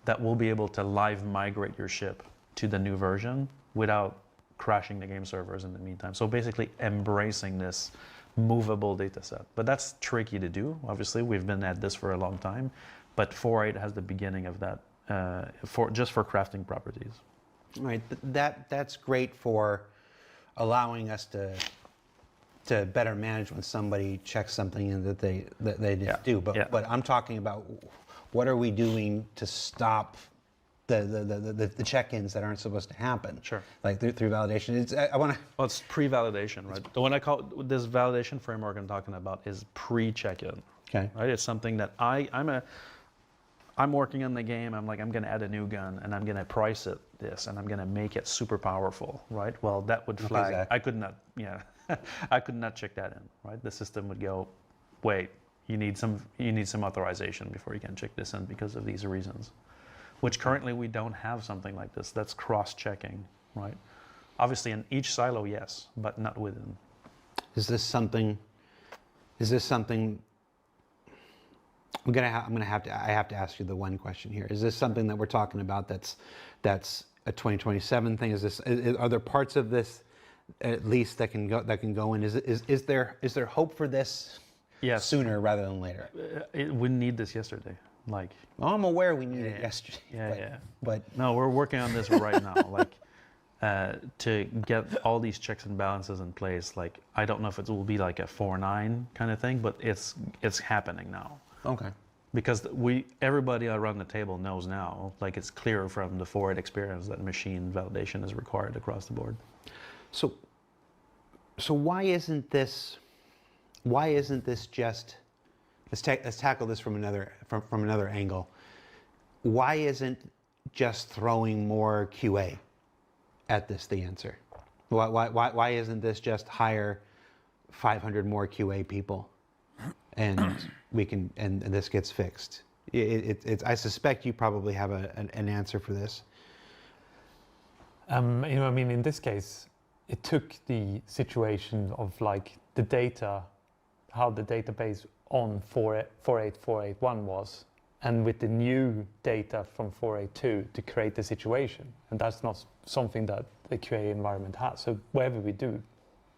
that will be able to live migrate your ship to the new version without crashing the game servers in the meantime. So basically embracing this movable data set. But that's tricky to do. Obviously, we've been at this for a long time, but 4.8 has the beginning of that just for crafting properties.
Right. That's great for allowing us to better manage when somebody checks something in that they didn't do. But I'm talking about what are we doing to stop the check-ins that aren't supposed to happen.
Sure.
Like through validation.
Well, it's pre-validation, right? The one I call this validation framework I'm talking about is pre-check-in.
Okay.
Right. It's something that I'm working on the game. I'm like, I'm going to add a new gun and I'm going to price it this and I'm going to make it super powerful. Right. Well, that would flag.
Exactly.
I could not. Yeah. I could not check that in. Right. The system would go, wait, you need some authorization before you can check this in because of these reasons. Which currently we don't have something like this. That's cross-checking, right? Obviously, in each silo, yes, but not within.
Is this something? I have to ask you the one question here. Is this something that we're talking about that's a 2027 thing? Are there parts of this at least that can go in? Is there hope for this?
Yes.
Sooner rather than later?
We need this yesterday. Like,
well, I'm aware we need it yesterday.
But no, we're working on this right now. Like, to get all these checks and balances in place. Like, I don't know if it will be like a 4.9 kind of thing, but it's happening now.
Okay.
Because everybody around the table knows now. Like, it's clear from the 4.8 experience that machine validation is required across the board.
So why isn't this just? Let's tackle this from another angle. Why isn't just throwing more QA at this the answer? Why isn't this just hire 500 more QA people, and this gets fixed? I suspect you probably have an answer for this.
In this case, it took the situation of like the data, how the database on 4.8.4.8.1 was, and with the new data from 4.8.2 to create the situation. And that's not something that the QA environment has. So whatever we do,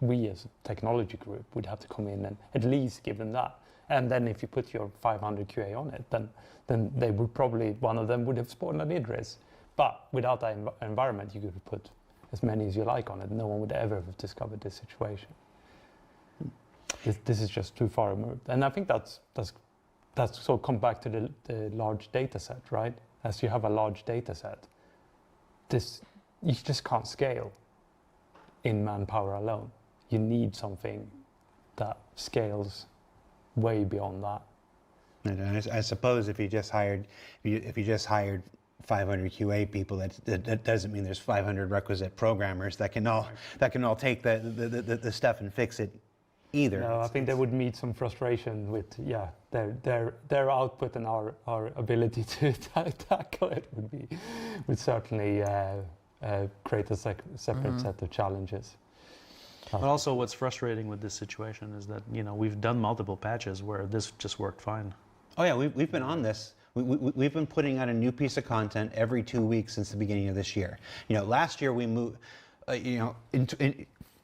we as a technology group would have to come in and at least give them that. And then if you put your 500 QA on it, then they would probably, one of them would have spawned an IDRIS. But without that environment, you could put as many as you like on it. No one would ever have discovered this situation. This is just too far removed, and I think that's so come back to the large data set, right? As you have a large data set, you just can't scale in manpower alone. You need something that scales way beyond that.
And I suppose if you just hired 500 QA people, that doesn't mean there's 500 requisite programmers that can all take the stuff and fix it either.
No, I think they would meet some frustration with their output and our ability to tackle it would certainly create a separate set of challenges.
But also, what's frustrating with this situation is that we've done multiple patches where this just worked fine.
Oh yeah, we've been on this. We've been putting out a new piece of content every 2 weeks since the beginning of this year. Last year we moved.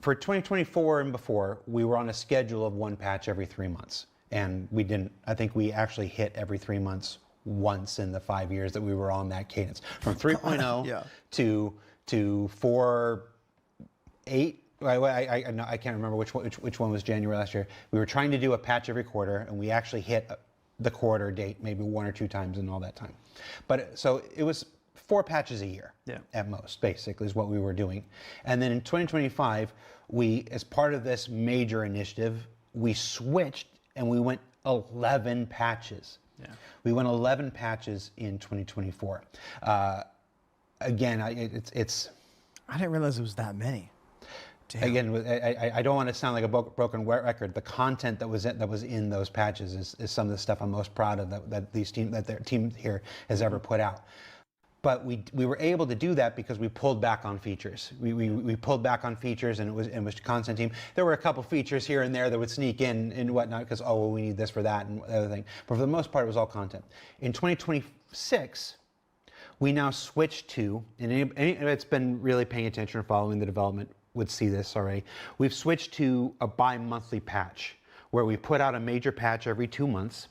For 2024 and before, we were on a schedule of one patch every 3 months. And we didn't, I think we actually hit every 3 months once in the 5 years that we were on that cadence. From 3.0 to 4.8, I can't remember which one was January last year. We were trying to do a patch every quarter, and we actually hit the quarter date maybe 1 or 2 times in all that time. But so it was 4 patches a year at most, basically, is what we were doing. And then in 2025, as part of this major initiative, we switched and we went 11 patches. Yeah. We went 11 patches in 2024. Again, it's.
I didn't realize it was that many. Damn.
Again, I don't want to sound like a broken record. The content that was in those patches is some of the stuff I'm most proud of that their team here has ever put out. But we were able to do that because we pulled back on features. We pulled back on features, and it was content team. There were a couple features here and there that would sneak in and whatnot because we need this for that and the other thing. But for the most part, it was all content. In 2026, we now switched to, and anybody that's been really paying attention or following the development would see this already. We've switched to a bi-monthly patch where we put out a major patch every 2 months,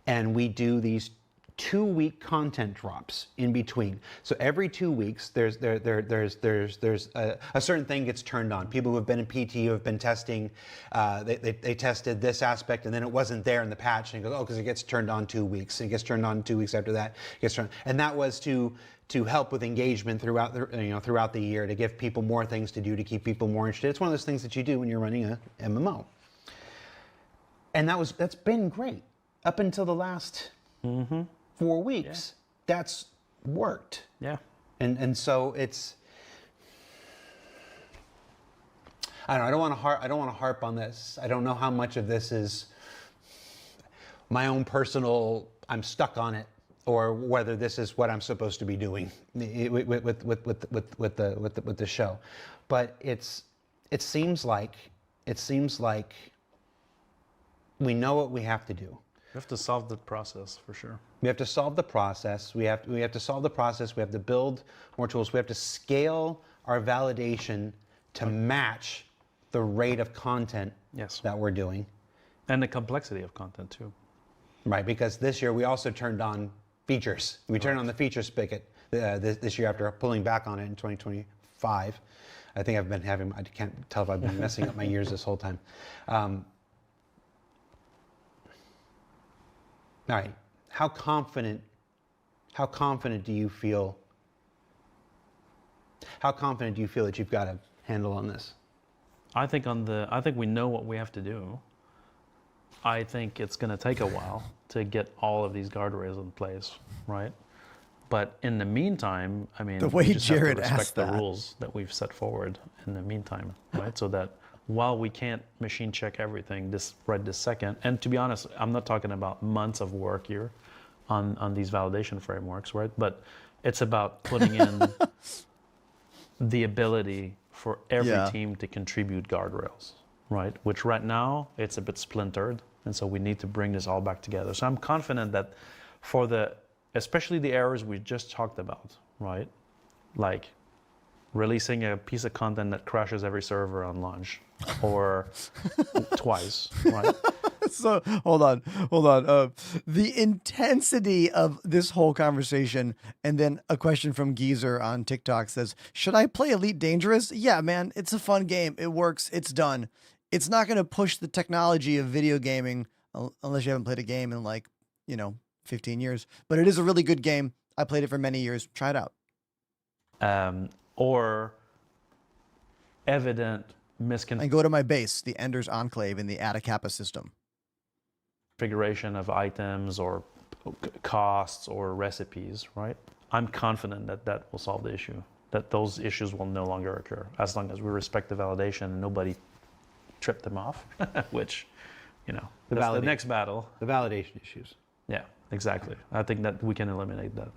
and we do these 2-week content drops in between. So every 2 weeks, there's a certain thing gets turned on. People who have been in PT, who have been testing, they tested this aspect, and then it wasn't there in the patch, and it goes, oh, because it gets turned on 2 weeks. It gets turned on 2 weeks after that. It gets turned, and that was to help with engagement throughout the year, to give people more things to do, to keep people more interested. It's one of those things that you do when you're running a MMO. And that's been great up until the last 4 weeks. Yeah. That's worked.
Yeah.
And so it's, I don't know, I don't want to harp on this. I don't know how much of this is my own personal, I'm stuck on it, or whether this is what I'm supposed to be doing with the show. But it seems like we know what we have to do.
We have to solve the process for sure.
We have to solve the process. We have to solve the process. We have to build more tools. We have to scale our validation to match the rate of content that we're doing.
And the complexity of content too.
Right, because this year we also turned on features. We turned on the feature spigot this year after pulling back on it in 2025. I think I can't tell if I've been messing up my years this whole time. All right, how confident do you feel? How confident do you feel that you've got a handle on this?
I think we know what we have to do. I think it's going to take a while to get all of these guardrails in place, right? But in the meantime, I mean,
the way
we just
Jared
have to respect
asked
the
that.
rules that we've set forward in the meantime, right? So that while we can't machine check everything this second, and to be honest, I'm not talking about months of work here on these validation frameworks, right? But it's about putting in the ability for every team to contribute guardrails, right? Which right now, it's a bit splintered, and so we need to bring this all back together. So I'm confident that for especially the errors we just talked about, right? Like releasing a piece of content that crashes every server on launch, or twice, right?
So hold on. The intensity of this whole conversation, and then a question from Geezer on TikTok says, should I play Elite Dangerous? Yeah, man, it's a fun game. It works. It's done. It's not going to push the technology of video gaming unless you haven't played a game in 15 years, but it is a really good game. I played it for many years. Try it out.
Or evident misconfiguration.
And go to my base, the Ender's Enclave in the Atacapa system.
Configuration of items or costs or recipes, right? I'm confident that will solve the issue, that those issues will no longer occur as long as we respect the validation and nobody tripped them off, which, that's the next battle.
The validation issues.
Yeah, exactly. I think that we can eliminate that.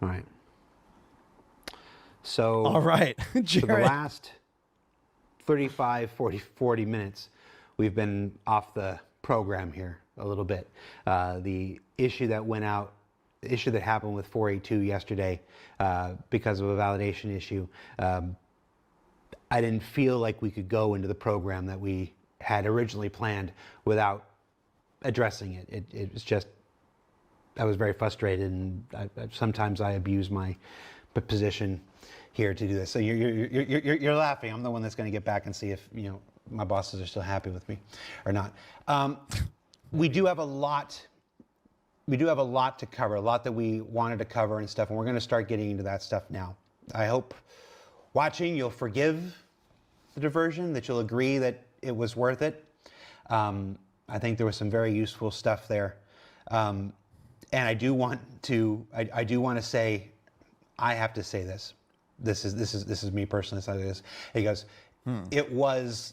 All right. So,
all right,
for the last 35, 40 minutes, we've been off the program here a little bit. The issue that went out, the issue that happened with 482 yesterday because of a validation issue, I didn't feel like we could go into the program that we had originally planned without addressing it. It was just, I was very frustrated, and sometimes I abuse my position here to do this. So you're laughing. I'm the one that's going to get back and see if my bosses are still happy with me or not. We do have a lot. We do have a lot to cover, a lot that we wanted to cover and stuff, and we're going to start getting into that stuff now. I hope watching you'll forgive the diversion, that you'll agree that it was worth it. I think there was some very useful stuff there, and I do want to say, I have to say this. This is me personally. He goes, it was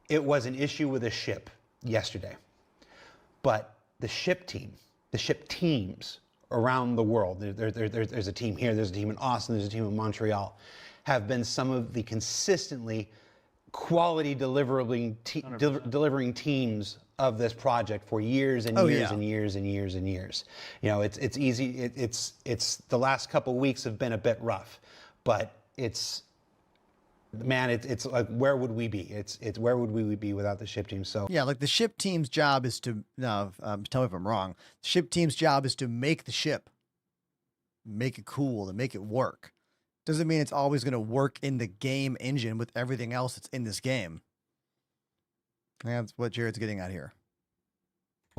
an issue with a ship yesterday, but the ship teams around the world, there's a team here, there's a team in Austin, there's a team in Montreal, have been some of the consistently quality delivering teams of this project for years and years and years and years and years. It's easy. It's the last couple of weeks have been a bit rough, but man, it's like, where would we be? It's where would we be without the ship team? So
Yeah, like the ship team's job is to, no, tell me if I'm wrong. The ship team's job is to make the ship, make it cool and make it work. Doesn't mean it's always going to work in the game engine with everything else that's in this game. That's what Jared's getting at here.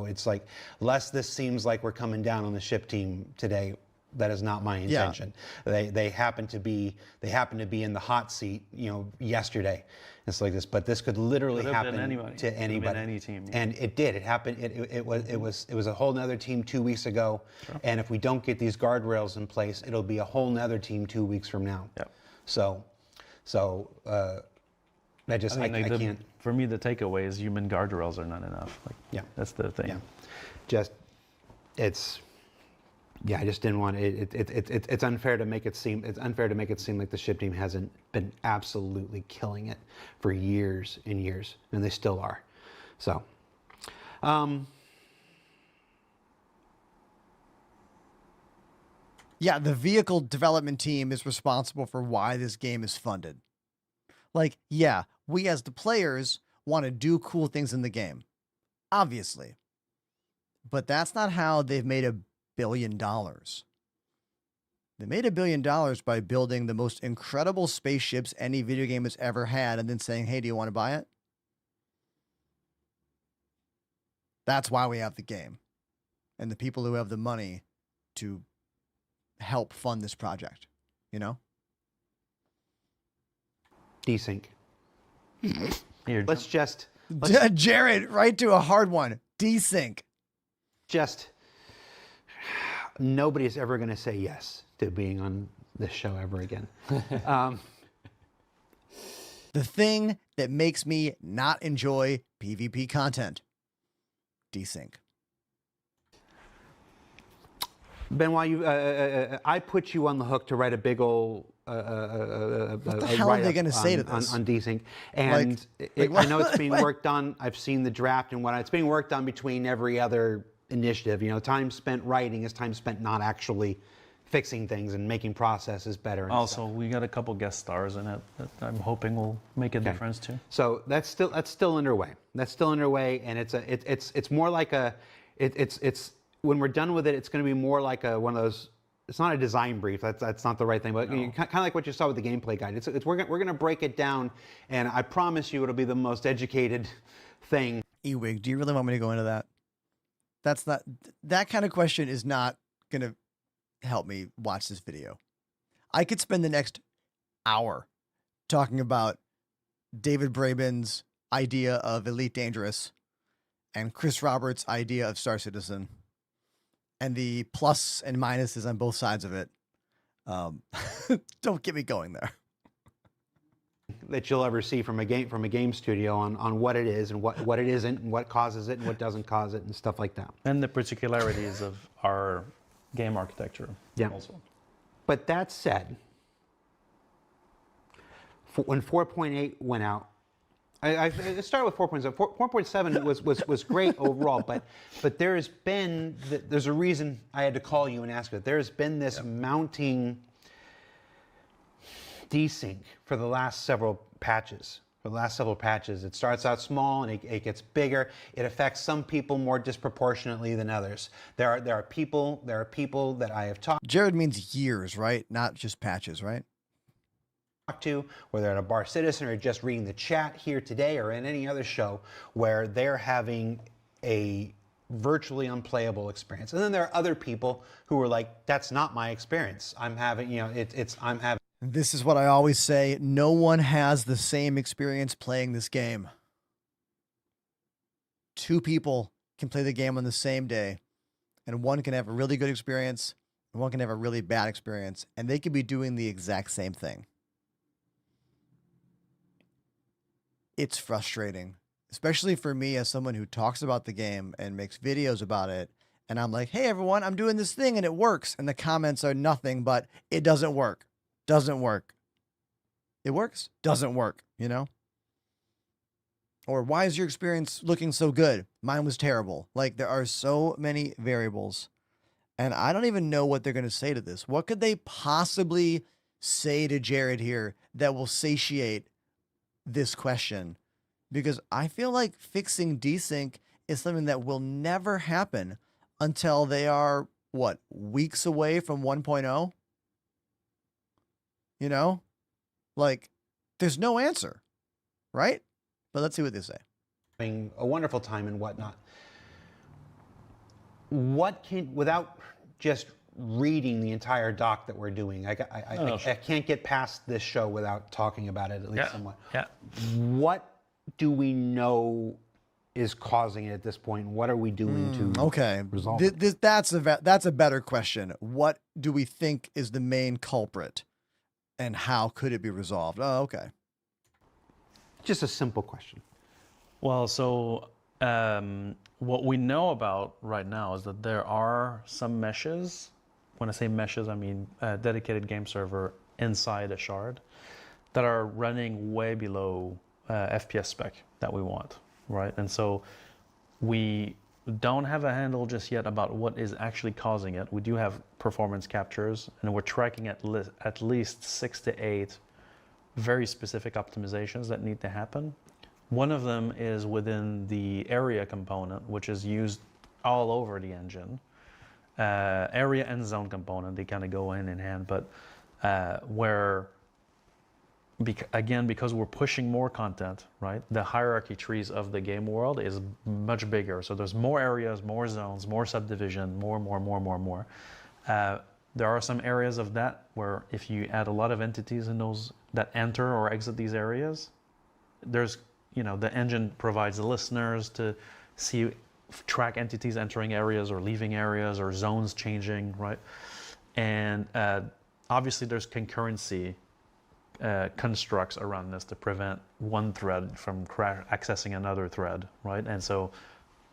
it's like, lest this seems like we're coming down on the ship team today, that is not my intention. They happen to be in the hot seat, yesterday. It's like this, but this could literally happen to anybody.
Any team. Yeah.
And it did. It happened. It was a whole nother team 2 weeks ago. Sure. And if we don't get these guardrails in place, it'll be a whole nother team 2 weeks from now.
Yep.
So I can't.
For me, the takeaway is human guardrails are not enough. That's the thing.
Yeah. I just didn't want it. It's unfair to make it seem. It's unfair to make it seem like the ship team hasn't been absolutely killing it for years and years, and they still are. So,
yeah, the vehicle development team is responsible for why this game is funded. Like, yeah, we as the players want to do cool things in the game, obviously, but that's not how they've made $1 billion. They made $1 billion by building the most incredible spaceships any video game has ever had and then saying, hey, do you want to buy it? That's why we have the game and the people who have the money to help fund this project,
Desync. Let's
Jared, right to a hard one. Desync.
Nobody's ever going to say yes to being on this show ever again.
The thing that makes me not enjoy PvP content. Desync.
Benoit, I put you on the hook to write a big old
what the hell are they going to say to this?
On Desync. And I know it's being worked on. I've seen the draft and it's being worked on between every other initiative. Time spent writing is time spent not actually fixing things and making processes better.
Also, we got a couple guest stars in it that I'm hoping will make a difference too.
So that's still underway. That's still underway, and it's more like it's when we're done with it, it's going to be more like one of those. It's not a design brief. That's not the right thing, but kind of like what you saw with the gameplay guide. We're going to break it down, and I promise you, it'll be the most educated thing.
Ewig, do you really want me to go into that? That kind of question is not going to help me watch this video. I could spend the next hour talking about David Braben's idea of Elite Dangerous and Chris Roberts' idea of Star Citizen and the plus and minuses on both sides of it. Don't get me going there.
That you'll ever see from a game studio on what it is and what it isn't and what causes it and what doesn't cause it and stuff like that.
And the particularities of our game architecture.
Yeah.
Also. But
that said, when 4.8 went out, I started with 4.7. 4.7 was great overall, but there's a reason I had to call you and ask you. There's been this mounting desync for the last several patches. It starts out small and it gets bigger. It affects some people more disproportionately than others. There are people that I have talked.
Jared means years, right? Not just patches, right?
To, whether at a Bar Citizen or just reading the chat here today or in any other show, where they're having a virtually unplayable experience. And then there are other people who are like, that's not my experience. I'm having.
This is what I always say. No one has the same experience playing this game. 2 people can play the game on the same day, and one can have a really good experience, and one can have a really bad experience, and they could be doing the exact same thing. It's frustrating, especially for me as someone who talks about the game and makes videos about it. And I'm like, hey, everyone, I'm doing this thing and it works. And the comments are nothing but it doesn't work. Doesn't work. It works. Doesn't work, Or why is your experience looking so good? Mine was terrible. Like, there are so many variables. And I don't even know what they're going to say to this. What could they possibly say to Jared here that will satiate this question? Because I feel like fixing desync is something that will never happen until they are, what, weeks away from 1.0? You know? Like, there's no answer, right? But let's see what they say.
Having a wonderful time and whatnot. What can, without just reading the entire doc that we're doing, I can't get past this show without talking about it at least somewhat.
Yeah.
What do we know is causing it at this point? What are we doing to resolve it?
That's a better question. What do we think is the main culprit, and how could it be resolved? Oh, okay.
Just a simple question.
Well, so what we know about right now is that there are some meshes. When I say meshes, I mean a dedicated game server inside a shard that are running way below FPS spec that we want, right? And so we don't have a handle just yet about what is actually causing it. We do have performance captures, and we're tracking at least 6 to 8 very specific optimizations that need to happen. One of them is within the area component, which is used all over the engine. Area and zone component, they kind of go hand in hand, but because we're pushing more content, right? The hierarchy trees of the game world is much bigger. So there's more areas, more zones, more subdivision, more. There are some areas of that where if you add a lot of entities in those that enter or exit these areas, there's, the engine provides listeners to track entities entering areas or leaving areas or zones changing, right? And obviously there's concurrency constructs around this to prevent one thread from accessing another thread, right? And so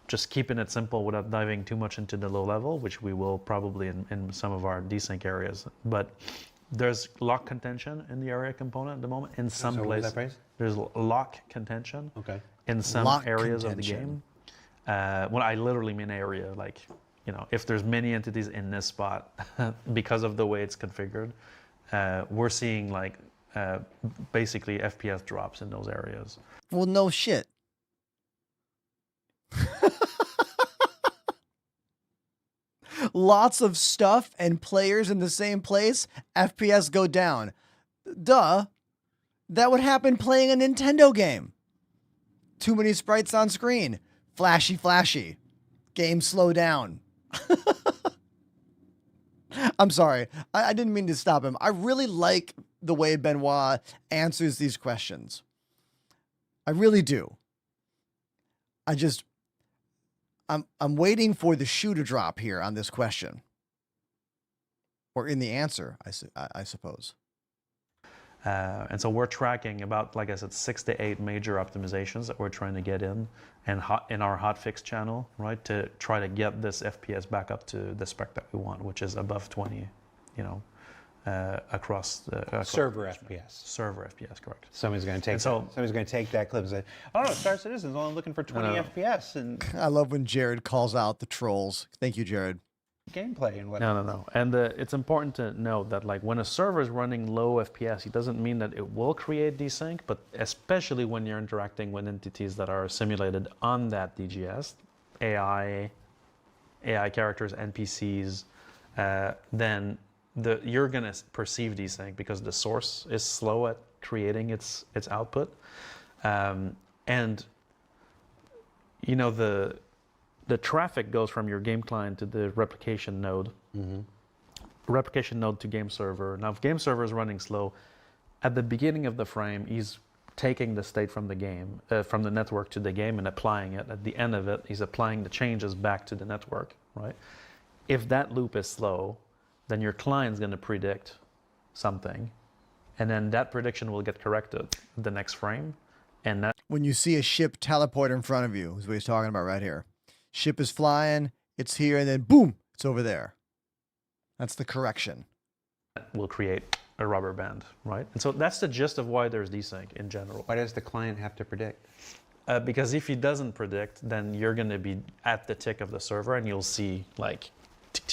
just keeping it simple without diving too much into the low level, which we will probably in some of our desync areas. But there's lock contention in the area component at the moment. In some places, there's lock contention in some areas of the game. When I literally mean area, like, if there's many entities in this spot because of the way it's configured, we're seeing like basically FPS drops in those areas.
Well, no shit. Lots of stuff and players in the same place, FPS go down. Duh. That would happen playing a Nintendo game. Too many sprites on screen. Flashy. Game slow down. I'm sorry. I didn't mean to stop him. I really like the way Benoit answers these questions. I really do. I'm waiting for the shoe to drop here on this question. Or in the answer, I suppose.
And so we're tracking about, like I said, 6 to 8 major optimizations that we're trying to get in our hotfix channel, right, to try to get this FPS back up to the spec that we want, which is above 20, across the
server FPS.
Server FPS, correct.
Somebody's going to take that clip and say, "Oh, Star Citizen's only looking for 20 FPS." And
I love when Jared calls out the trolls. Thank you, Jared.
Gameplay and whatnot.
No. And it's important to note that, like, when a server is running low FPS, it doesn't mean that it will create desync, but especially when you're interacting with entities that are simulated on that DGS, AI characters, NPCs, then you're going to perceive desync because the source is slow at creating its output. And the traffic goes from your game client to the replication node. Replication node to game server. Now, if game server is running slow, at the beginning of the frame, he's taking the state from the game, from the network to the game and applying it. At the end of it, he's applying the changes back to the network, right? If that loop is slow, then your client's going to predict something, and then that prediction will get corrected the next frame. And that
when you see a ship teleport in front of you, is what he's talking about right here. Ship is flying, it's here, and then boom, it's over there. That's the correction.
Will create a rubber band, right? And so that's the gist of why there's desync in general.
Why does the client have to predict?
Because if he doesn't predict, then you're going to be at the tick of the server, and you'll see, like,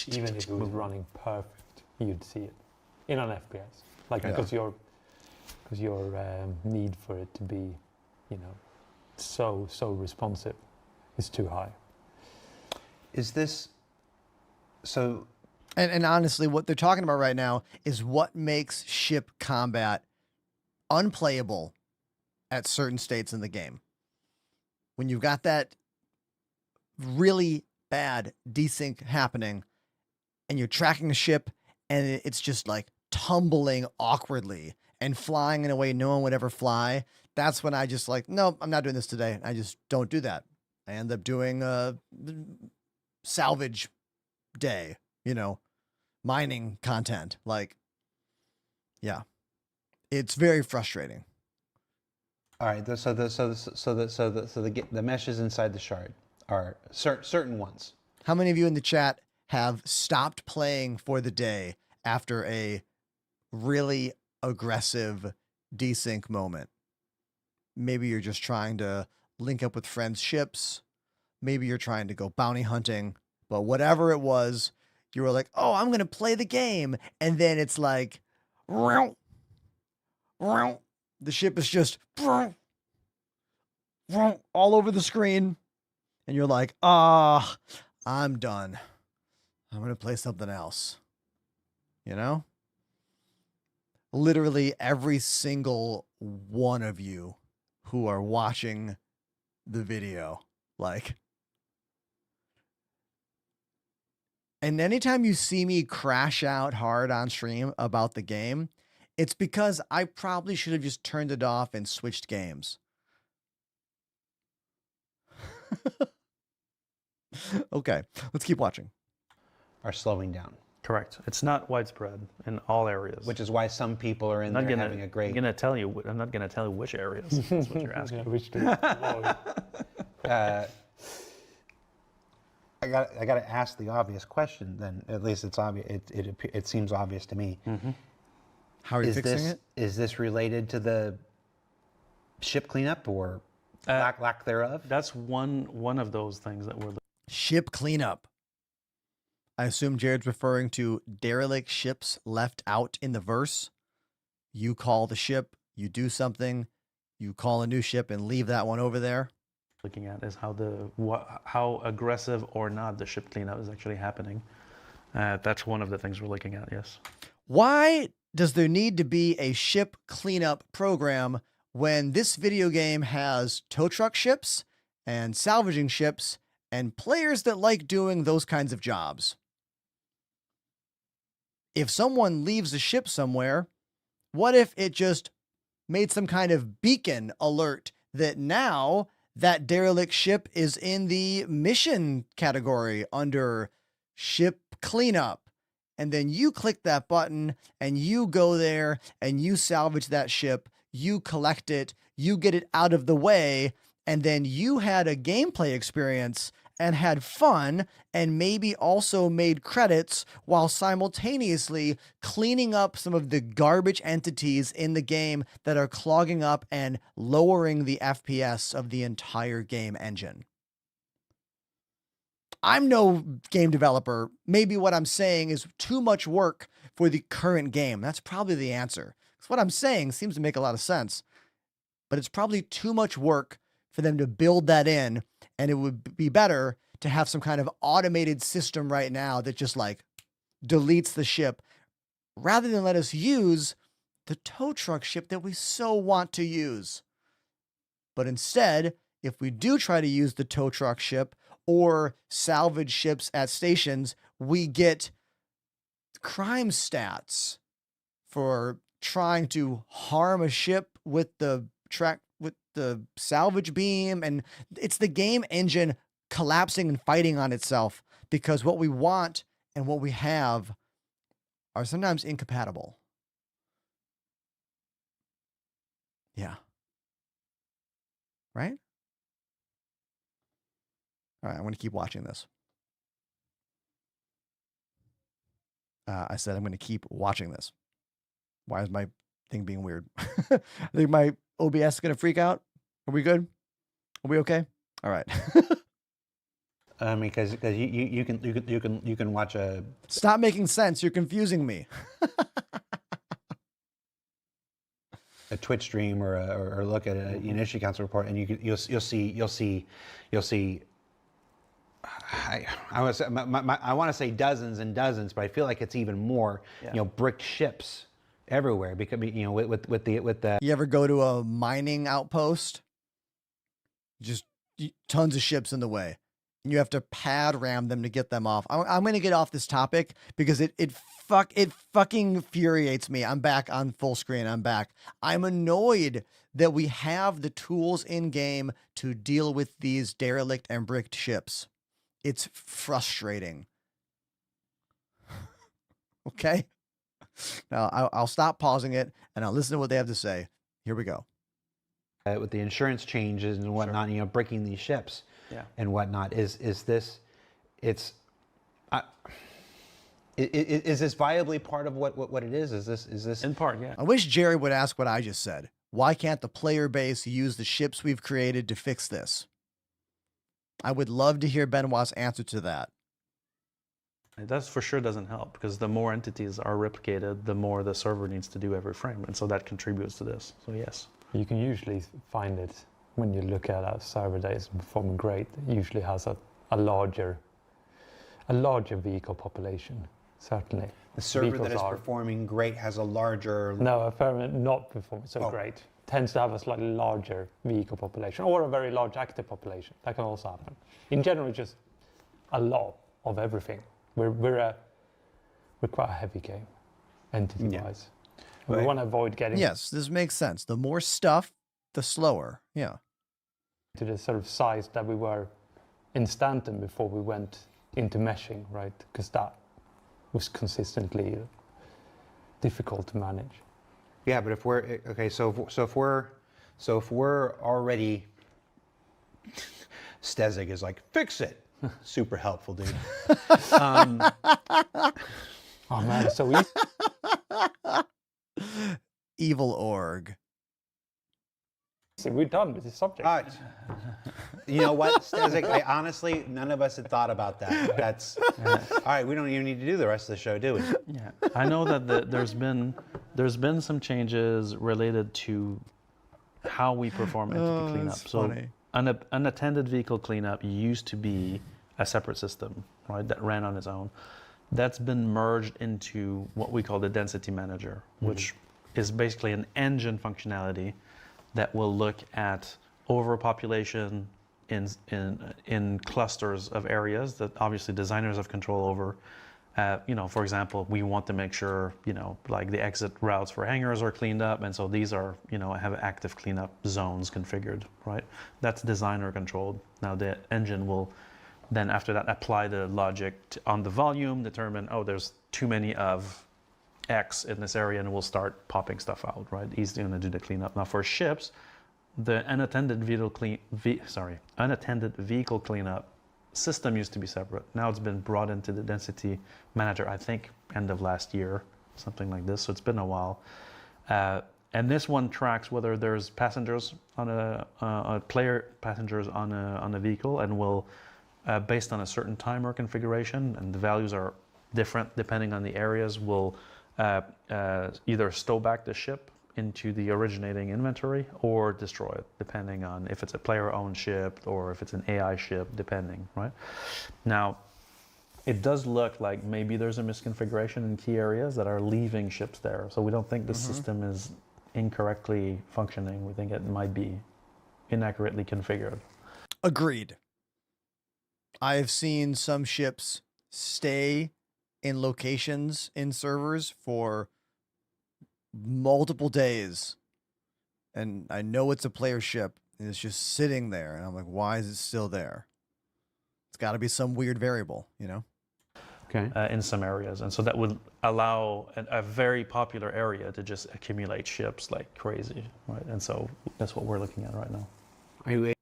even if it was running perfect, you'd see it in an FPS. Like
Yeah.
because your need for it to be, so responsive is too high.
Is this so?
And honestly, what they're talking about right now is what makes ship combat unplayable at certain states in the game. When you've got that really bad desync happening and you're tracking a ship and it's just like tumbling awkwardly and flying in a way no one would ever fly, that's when I just like, nope, I'm not doing this today. I just don't do that. I end up doing a salvage day, mining content. Like, yeah, it's very frustrating.
All right. The meshes inside the shard are certain ones.
How many of you in the chat have stopped playing for the day after a really aggressive desync moment? Maybe you're just trying to link up with friends' ships. Maybe you're trying to go bounty hunting. But whatever it was, you were like, oh, I'm going to play the game. And then it's like, the ship is just all over the screen. And you're like, I'm done. I'm going to play something else. Literally every single one of you who are watching the video, like, and anytime you see me crash out hard on stream about the game, it's because I probably should have just turned it off and switched games. Okay, let's keep watching.
Are slowing down.
Correct. It's not widespread in all areas.
Which is why some people are in there having a great.
I'm not going to tell you which areas. That's what you're asking.
I got to ask the obvious question. Then at least it's obvious. It seems obvious to me.
Mm-hmm.
How are you fixing it?
Is this related to the ship cleanup or lack thereof?
That's one of those things that we're.
Ship cleanup. I assume Jared's referring to derelict ships left out in the verse. You call the ship, you do something, you call a new ship and leave that one over there.
Looking at is how aggressive or not the ship cleanup is actually happening. That's one of the things we're looking at, yes.
Why does there need to be a ship cleanup program when this video game has tow truck ships and salvaging ships and players that like doing those kinds of jobs? If someone leaves a ship somewhere, what if it just made some kind of beacon alert that now that derelict ship is in the mission category under ship cleanup? And then you click that button and you go there and you salvage that ship, you collect it, you get it out of the way, and then you had a gameplay experience and had fun and maybe also made credits while simultaneously cleaning up some of the garbage entities in the game that are clogging up and lowering the FPS of the entire game engine. I'm no game developer. Maybe what I'm saying is too much work for the current game. That's probably the answer. Because what I'm saying seems to make a lot of sense, but it's probably too much work for them to build that in. And it would be better to have some kind of automated system right now that just like deletes the ship rather than let us use the tow truck ship that we so want to use. But instead, if we do try to use the tow truck ship or salvage ships at stations, we get crime stats for trying to harm a ship with the salvage beam, and it's the game engine collapsing and fighting on itself because what we want and what we have are sometimes incompatible. Yeah. Right? All right, I'm going to keep watching this. I said I'm going to keep watching this. Why is my thing being weird? I think my OBS is going to freak out. Are we good? Are we okay? All right.
I mean, because you can watch a.
Stop making sense. You're confusing me.
a Twitch stream or look at an issue council report, and you'll see. I want to say dozens and dozens, but I feel like it's even more.
Yeah.
Bricked ships everywhere because with the.
You ever go to a mining outpost? Just tons of ships in the way, and you have to pad ram them to get them off. I'm going to get off this topic because it fucking infuriates me. I'm back on full screen. I'm back. I'm annoyed that we have the tools in game to deal with these derelict and bricked ships. It's frustrating. Okay? Now, I'll stop pausing it, and I'll listen to what they have to say. Here we go.
With the insurance changes and whatnot,
Sure.
Breaking these ships and whatnot, is this viably part of what it is? Is this
in part? Yeah.
I wish Jerry would ask what I just said. Why can't the player base use the ships we've created to fix this? I would love to hear Benoit's answer to that.
That for sure doesn't help because the more entities are replicated, the more the server needs to do every frame, and so that contributes to this. So yes.
You can usually find it when you look at a server that is performing great. It usually has a larger vehicle population. Certainly,
the server
vehicles
that is performing great has a larger.
No, a server not performing so great tends to have a slightly larger vehicle population or a very large active population. That can also happen. In general, just a lot of everything. We're quite a heavy game, entity-wise. Yeah. We want to avoid getting...
Yes, this makes sense. The more stuff, the slower. Yeah.
To the sort of size that we were in Stanton before we went into meshing, right? Because that was consistently difficult to manage.
Yeah, but if we're okay, so if we're already, Stezig is like, fix it. Super helpful, dude.
Oh man, it's so easy.
Evil org.
See, we're done with this subject.
You know what, Stezig? Honestly, none of us had thought about that. That's all right. We don't even need to do the rest of the show, do we?
Yeah, I know that there's been some changes related to how we perform entity cleanup. So
funny.
Unattended vehicle cleanup used to be a separate system, right, that ran on its own. That's been merged into what we call the density manager, which is basically an engine functionality that will look at overpopulation in clusters of areas that obviously designers have control over. For example, we want to make sure, like the exit routes for hangars are cleaned up, and so these are, have active cleanup zones configured, right? That's designer controlled. Now the engine will then after that apply the logic on the volume, determine, there's too many of X in this area, and we'll start popping stuff out, right? He's going to do the cleanup. Now for ships, the unattended vehicle cleanup system used to be separate. Now it's been brought into the density manager, I think end of last year, something like this. So it's been a while. And this one tracks whether there's passengers on player passengers on a vehicle, and will, based on a certain timer configuration, and the values are different depending on the areas, will either stow back the ship into the originating inventory or destroy it, depending on if it's a player-owned ship or if it's an AI ship, depending, right? Now, it does look like maybe there's a misconfiguration in key areas that are leaving ships there. So we don't think the system is incorrectly functioning. We think it might be inaccurately configured.
Agreed. I have seen some ships stay in locations in servers for multiple days, and I know it's a player ship and it's just sitting there, and I'm like, why is it still there? It's got to be some weird variable,
Okay.
In some areas, and so that would allow a very popular area to just accumulate ships like crazy, right? And so that's what we're looking at right now.
Are you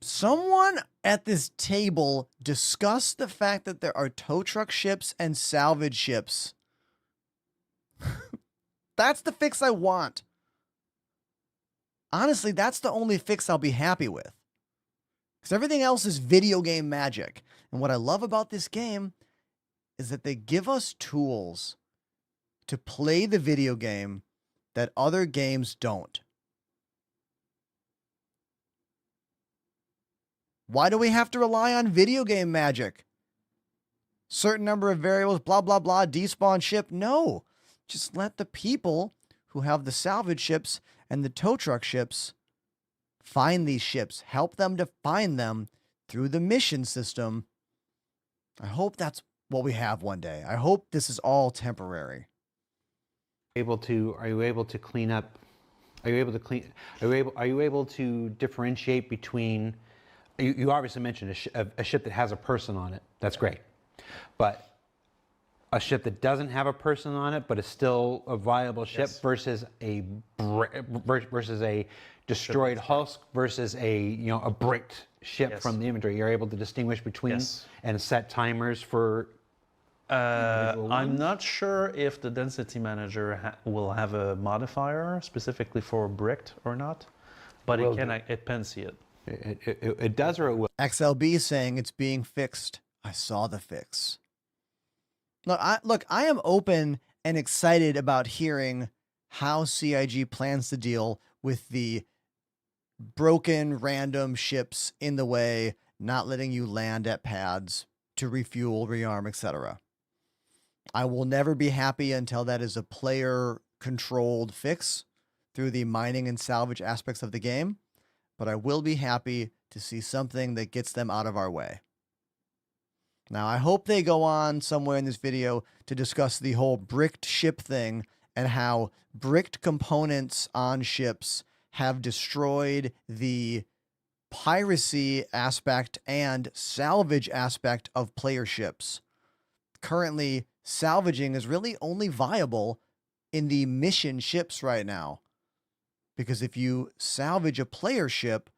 Someone at this table discussed the fact that there are tow truck ships and salvage ships. That's the fix I want. Honestly, that's the only fix I'll be happy with. Because everything else is video game magic. And what I love about this game is that they give us tools to play the video game that other games don't. Why do we have to rely on video game magic? Certain number of variables, blah, blah, blah, despawn ship. No, just let the people who have the salvage ships and the tow truck ships find these ships. Help them to find them through the mission system. I hope that's what we have one day. I hope this is all temporary.
Are you able to clean up? Are you able to differentiate between? You obviously mentioned a ship that has a person on it. That's great, but a ship that doesn't have a person on it but is still a viable ship versus a destroyed husk versus a bricked ship from the inventory. You're able to distinguish between and set timers for.
I'm not sure if the density manager will have a modifier specifically for bricked or not, but it can see it.
It does, or it will.
XLB saying it's being fixed. I saw the fix. Look, I am open and excited about hearing how CIG plans to deal with the broken random ships in the way, not letting you land at pads to refuel, rearm, etc. I will never be happy until that is a player-controlled fix through the mining and salvage aspects of the game, but I will be happy to see something that gets them out of our way. Now, I hope they go on somewhere in this video to discuss the whole bricked ship thing and how bricked components on ships have destroyed the piracy aspect and salvage aspect of player ships. Currently, salvaging is really only viable in the mission ships right now. Because if you salvage a player ship,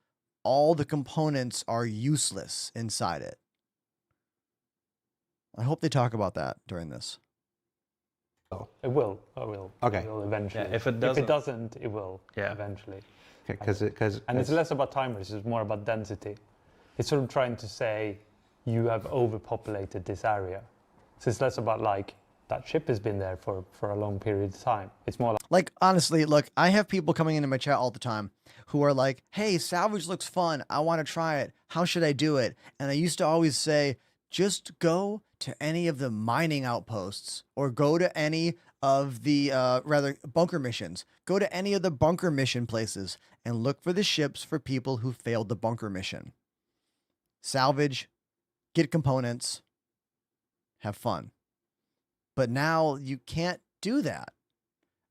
all the components are useless inside it. I hope they talk about that during this.
It will. It will.
Okay.
It will eventually.
Yeah, if it doesn't,
it will. Yeah. Eventually.
Because
and it's less about timers. It's more about density. It's sort of trying to say you have overpopulated this area. So it's less about like that ship has been there for a long period of time. It's more
like honestly, look, I have people coming into my chat all the time who are like, "Hey, salvage looks fun. I want to try it. How should I do it?" And I used to always say, just go to any of the mining outposts or go to any of the bunker missions. Go to any of the bunker mission places and look for the ships for people who failed the bunker mission. Salvage, get components, have fun. But now you can't do that.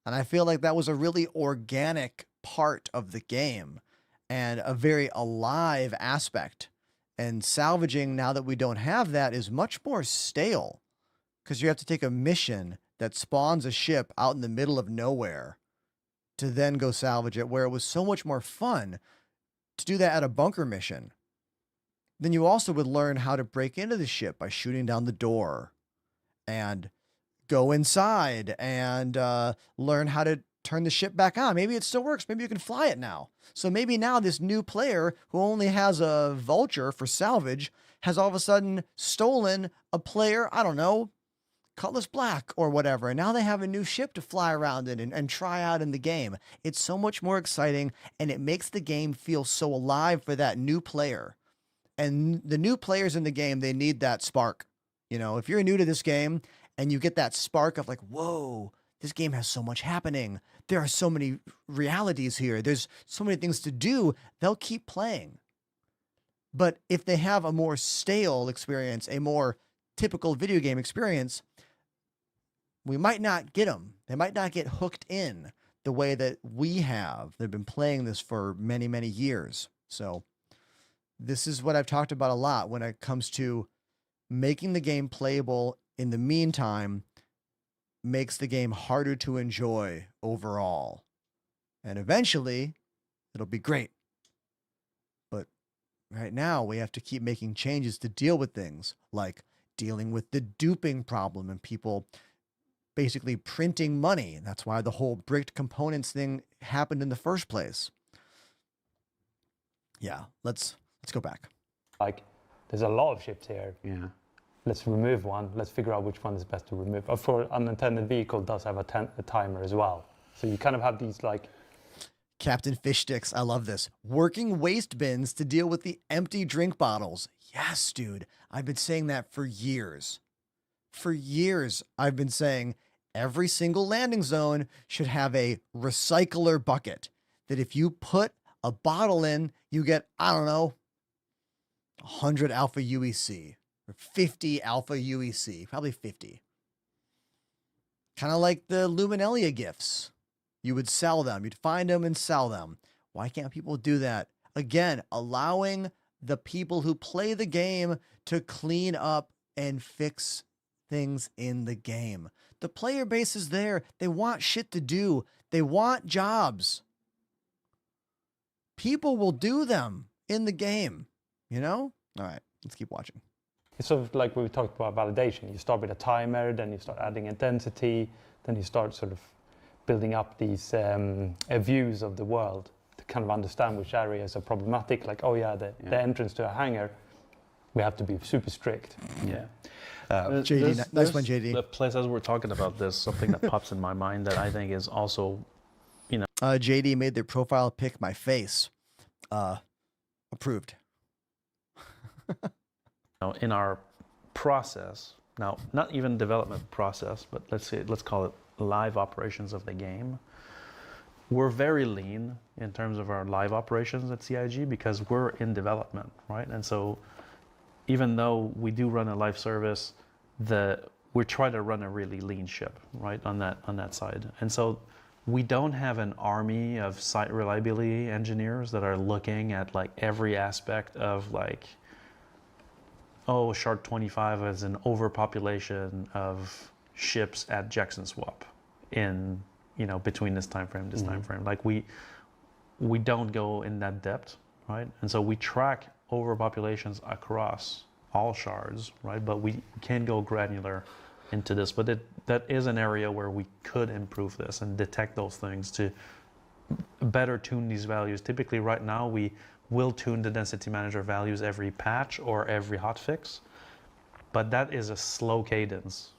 And I feel like that was a really organic part of the game and a very alive aspect. And salvaging, now that we don't have that, is much more stale because you have to take a mission that spawns a ship out in the middle of nowhere to then go salvage it, where it was so much more fun to do that at a bunker mission. Then you also would learn how to break into the ship by shooting down the door and go inside and learn how to turn the ship back on. Maybe it still works. Maybe you can fly it now. So maybe now this new player who only has a vulture for salvage has all of a sudden stolen a player, I don't know, Cutlass Black or whatever. And now they have a new ship to fly around in and try out in the game. It's so much more exciting and it makes the game feel so alive for that new player. And the new players in the game, they need that spark. You know, if you're new to this game and you get that spark of like, whoa, this game has so much happening. There are so many realities here. There's so many things to do. They'll keep playing. But if they have a more stale experience, a more typical video game experience, we might not get them. They might not get hooked in the way that we have. They've been playing this for many, many years. So this is what I've talked about a lot when it comes to making the game playable in the meantime makes the game harder to enjoy overall. And eventually, it'll be great. But right now, we have to keep making changes to deal with things like dealing with the duping problem and people basically printing money. And that's why the whole bricked components thing happened in the first place. Yeah, let's go back.
Like, there's a lot of ships here.
Yeah.
Let's remove one. Let's figure out which one is best to remove. For unintended vehicle does have a timer as well. So you kind of have these like
Captain Fish Sticks, I love this. Working waste bins to deal with the empty drink bottles. Yes, dude. I've been saying that for years. For years, I've been saying every single landing zone should have a recycler bucket. That if you put a bottle in, you get, I don't know, 100 alpha UEC or 50 alpha UEC, probably 50. Kind of like the Luminalia gifts. You would sell them. You'd find them and sell them. Why can't people do that? Again, allowing the people who play the game to clean up and fix things in the game. The player base is there. They want shit to do. They want jobs. People will do them in the game, you know? All right, let's keep watching.
it's sort of like we talked about validation. You start with a timer, then you start adding intensity, then you start sort of building up these views of the world to kind of understand which areas are problematic. Like, oh yeah, the entrance to a hangar, we have to be super strict.
Yeah.
JD, nice one, JD.
The place, as we're talking about this, something that pops in my mind that I think is also, you know.
JD made their profile pic my face. Approved.
In our process, now, not even development process, but let's call it live operations of the game. We're very lean in terms of our live operations at CIG because we're in development, right? And so even though we do run a live service, we try to run a really lean ship, right, on that side. And so we don't have an army of site reliability engineers that are looking at like every aspect of like, oh, Shard 25 has an overpopulation of ships at Jackson Swap in, you know, between this time frame, time frame. Like we don't go in that depth, right? And so we track overpopulations across all shards, right? But we can go granular into this. But that is an area where we could improve this and detect those things to better tune these values. Typically right now we will tune the density manager values every patch or every hotfix, but that is a slow cadence.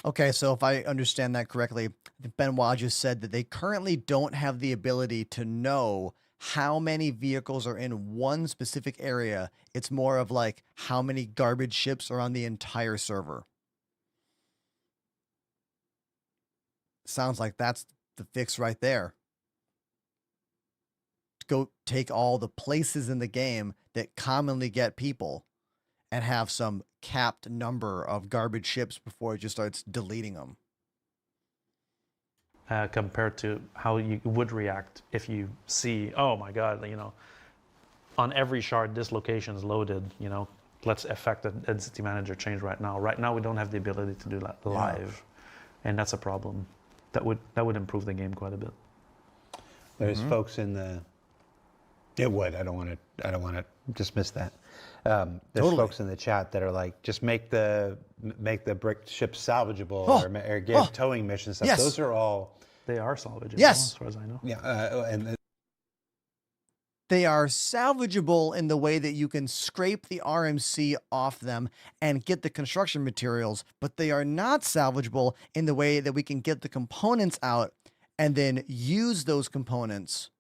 Okay, so if I understand that correctly, Benoit just said that they currently don't have the ability to know how many vehicles are in one specific area. It's more of like how many garbage ships are on the entire server. Sounds like that's the fix right there. Go take all the places in the game that commonly get people and have some capped number of garbage ships before it just starts deleting them.
Compared to how you would react if you see, oh my God, you know, on every shard, this location is loaded, you know, let's effect a density manager change right now. Right now, we don't have the ability to do that live, and that's a problem. That would improve the game quite a bit.
There's folks in the. It would. I don't want to dismiss that. There's folks in the chat that are like, just make the brick ships salvageable or give towing missions stuff.
Yes.
Those are all.
They are salvageable,
yes,
as far as I know.
Yeah, and
they are salvageable in the way that you can scrape the RMC off them and get the construction materials, but they are not salvageable in the way that we can get the components out and then use those components,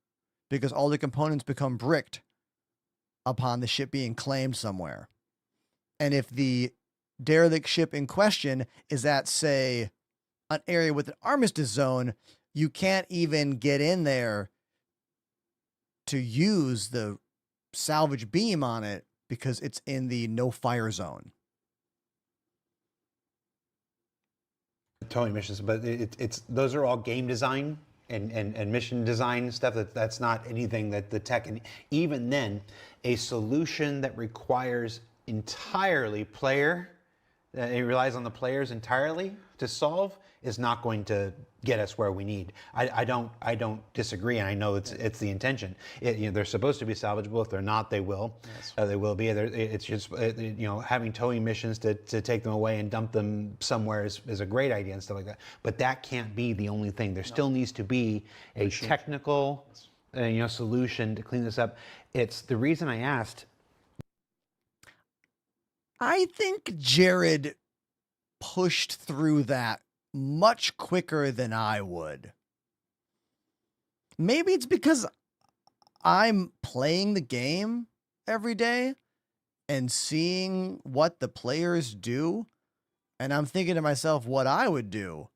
because all the components become bricked upon the ship being claimed somewhere. And if the derelict ship in question is at, say, an area with an armistice zone, you can't even get in there to use the salvage beam on it because it's in the no fire zone.
Towing missions, but it's those are all game design and mission design stuff. That's not anything that the tech, and even then, a solution that requires entirely player, it relies on the players entirely to solve, is not going to get us where we need. I don't disagree, and I know it's the intention. They're supposed to be salvageable. If they're not, they will. Yes. They will be. It's just having towing missions to take them away and dump them somewhere is a great idea and stuff like that. But that can't be the only thing. There still needs to be a technical solution to clean this up. It's the reason I asked.
I think Jared pushed through that much quicker than I would. Maybe it's because I'm playing the game every day and seeing what the players do, and I'm thinking to myself what I would do.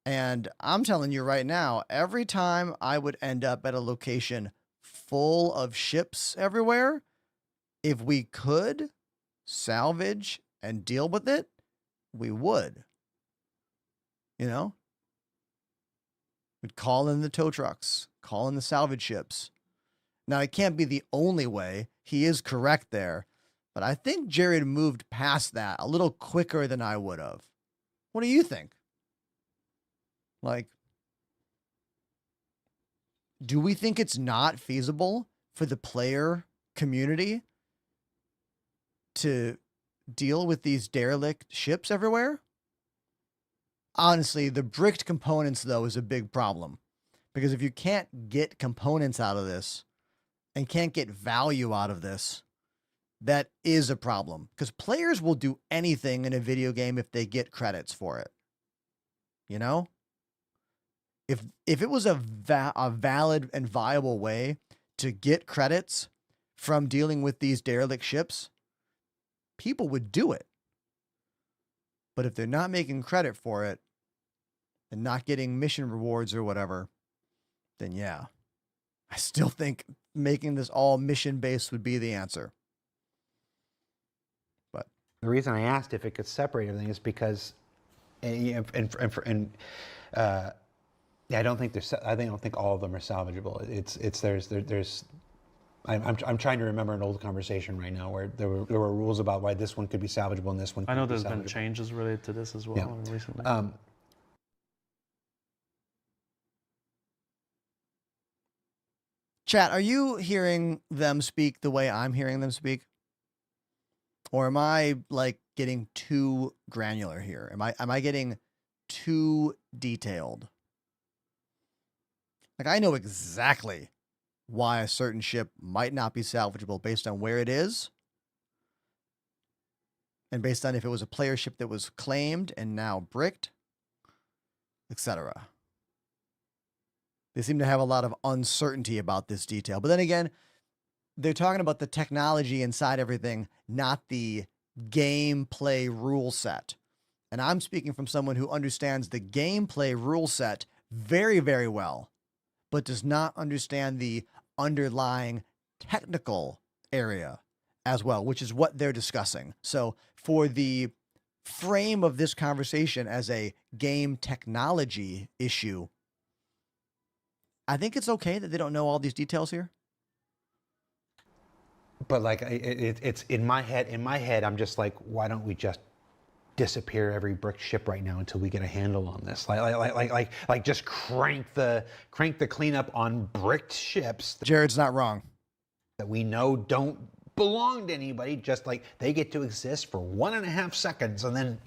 And I'm telling you right now, every time I would end up at a location full of ships everywhere, if we could salvage and deal with it, we would. You know? We'd call in the tow trucks, call in the salvage ships. Now, it can't be the only way. He is correct there. But I think Jared moved past that a little quicker than I would have. What do you think? Like, do we think it's not feasible for the player community to deal with these derelict ships everywhere? Honestly, the bricked components, though, is a big problem. Because if you can't get components out of this and can't get value out of this, that is a problem. Because players will do anything in a video game if they get credits for it. You know? If it was a valid and viable way to get credits from dealing with these derelict ships, people would do it. But if they're not making credit for it and not getting mission rewards or whatever, then yeah, I still think making this all mission-based would be the answer. But
the reason I asked if it could separate everything is because, I don't think all of them are salvageable. I'm trying to remember an old conversation right now where there were rules about why this one could be salvageable and this one couldn't be salvageable.
I know there's been changes related to this as well recently.
Chat, are you hearing them speak the way I'm hearing them speak? Or am I like getting too granular here? Am I getting too detailed? Like, I know exactly why a certain ship might not be salvageable based on where it is and based on if it was a player ship that was claimed and now bricked, etc. They seem to have a lot of uncertainty about this detail. But then again, they're talking about the technology inside everything, not the gameplay rule set. And I'm speaking from someone who understands the gameplay rule set very, very well, but does not understand the underlying technical area as well, which is what they're discussing. So for the frame of this conversation as a game technology issue, I think it's okay that they don't know all these details here.
But like, it's in my head, I'm just like, why don't we just disappear every brick ship right now until we get a handle on this? Like just crank the cleanup on bricked ships.
Jared's not wrong.
That we know don't belong to anybody. Just like they get to exist for 1.5 seconds and then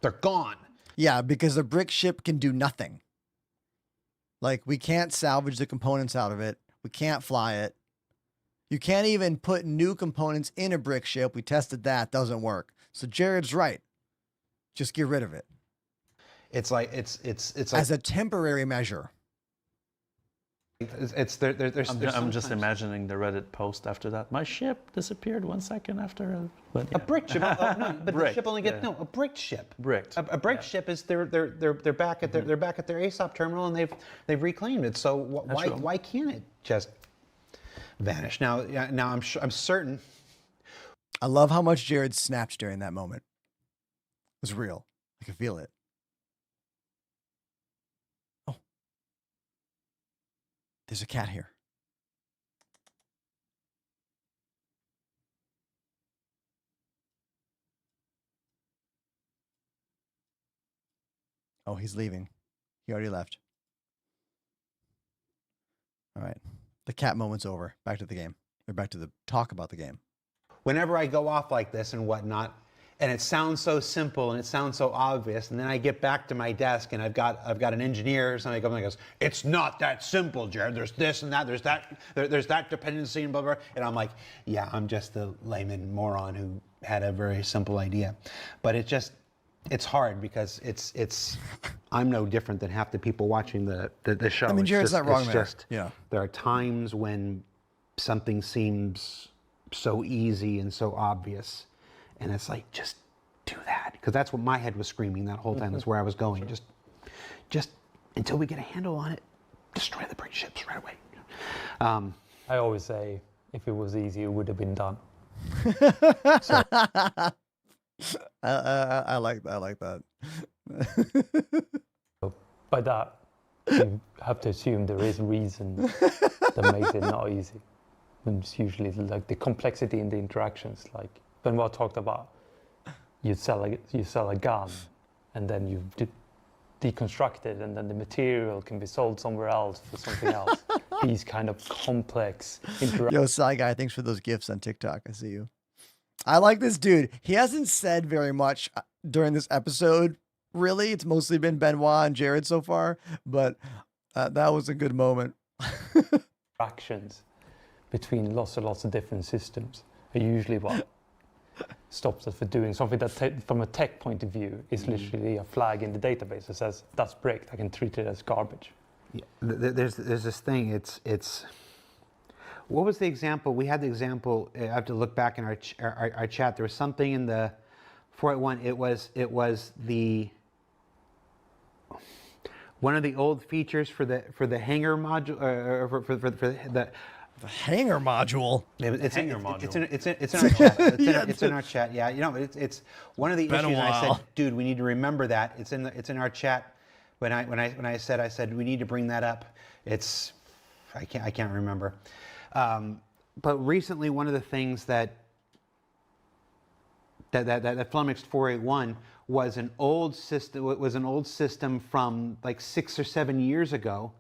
they're gone.
Yeah, because the brick ship can do nothing. Like, we can't salvage the components out of it. We can't fly it. You can't even put new components in a brick ship. We tested that. Doesn't work. So Jared's right. Just get rid of it.
It's like
as a temporary measure.
I'm just imagining the Reddit post after that. My ship disappeared 1 second after
a brick ship. No, but the ship only gets a bricked ship.
Bricked.
A bricked ship is they're back at their ASOP terminal and they've reclaimed it. So why can't it just vanish? Now I'm certain.
I love how much Jared snapped during that moment. It was real. I could feel it. Oh. There's a cat here. Oh, he's leaving. He already left. All right. The cat moment's over. Back to the game. Or back to the talk about the game.
Whenever I go off like this and whatnot, and it sounds so simple and it sounds so obvious, and then I get back to my desk and I've got an engineer or something and goes, "It's not that simple, Jared. There's this and that. There's that dependency and blah blah." And I'm like, "Yeah, I'm just a layman moron who had a very simple idea," but it it's hard because I'm no different than half the people watching the show.
I mean, Jared's not wrong there.
Yeah. There are times when something seems so easy and so obvious, and it's like, just do that, because that's what my head was screaming that whole time. That's where I was going. Just until we get a handle on it, destroy the bridge ships right away.
I always say, if it was easy, it would have been done.
I like that.
By that, you have to assume there is a reason that makes it not easy. And it's usually like the complexity in the interactions. Like Benoit talked about, you sell a gun, and then you deconstruct it, and then the material can be sold somewhere else for something else. These kind of complex interactions.
Yo, Sci Guy, thanks for those gifts on TikTok. I see you. I like this dude. He hasn't said very much during this episode, really. It's mostly been Benoit and Jared so far, but that was a good moment.
Interactions between lots of different systems are usually what stops us from doing something that, from a tech point of view, is literally a flag in the database that says, that's bricked, I can treat it as garbage.
Yeah. There's this thing, it's what was the example? We had the example, I have to look back in our chat. There was something in the 481, it was the one of the old features for the hanger module, for the
hanger module.
It's in our chat. It's in our chat. Yeah, you know, it's one of the issues. And I said, dude, we need to remember that. It's in our chat. When I said we need to bring that up. I can't remember. But recently, one of the things that flummoxed 481 was an old system from like 6 or 7 years ago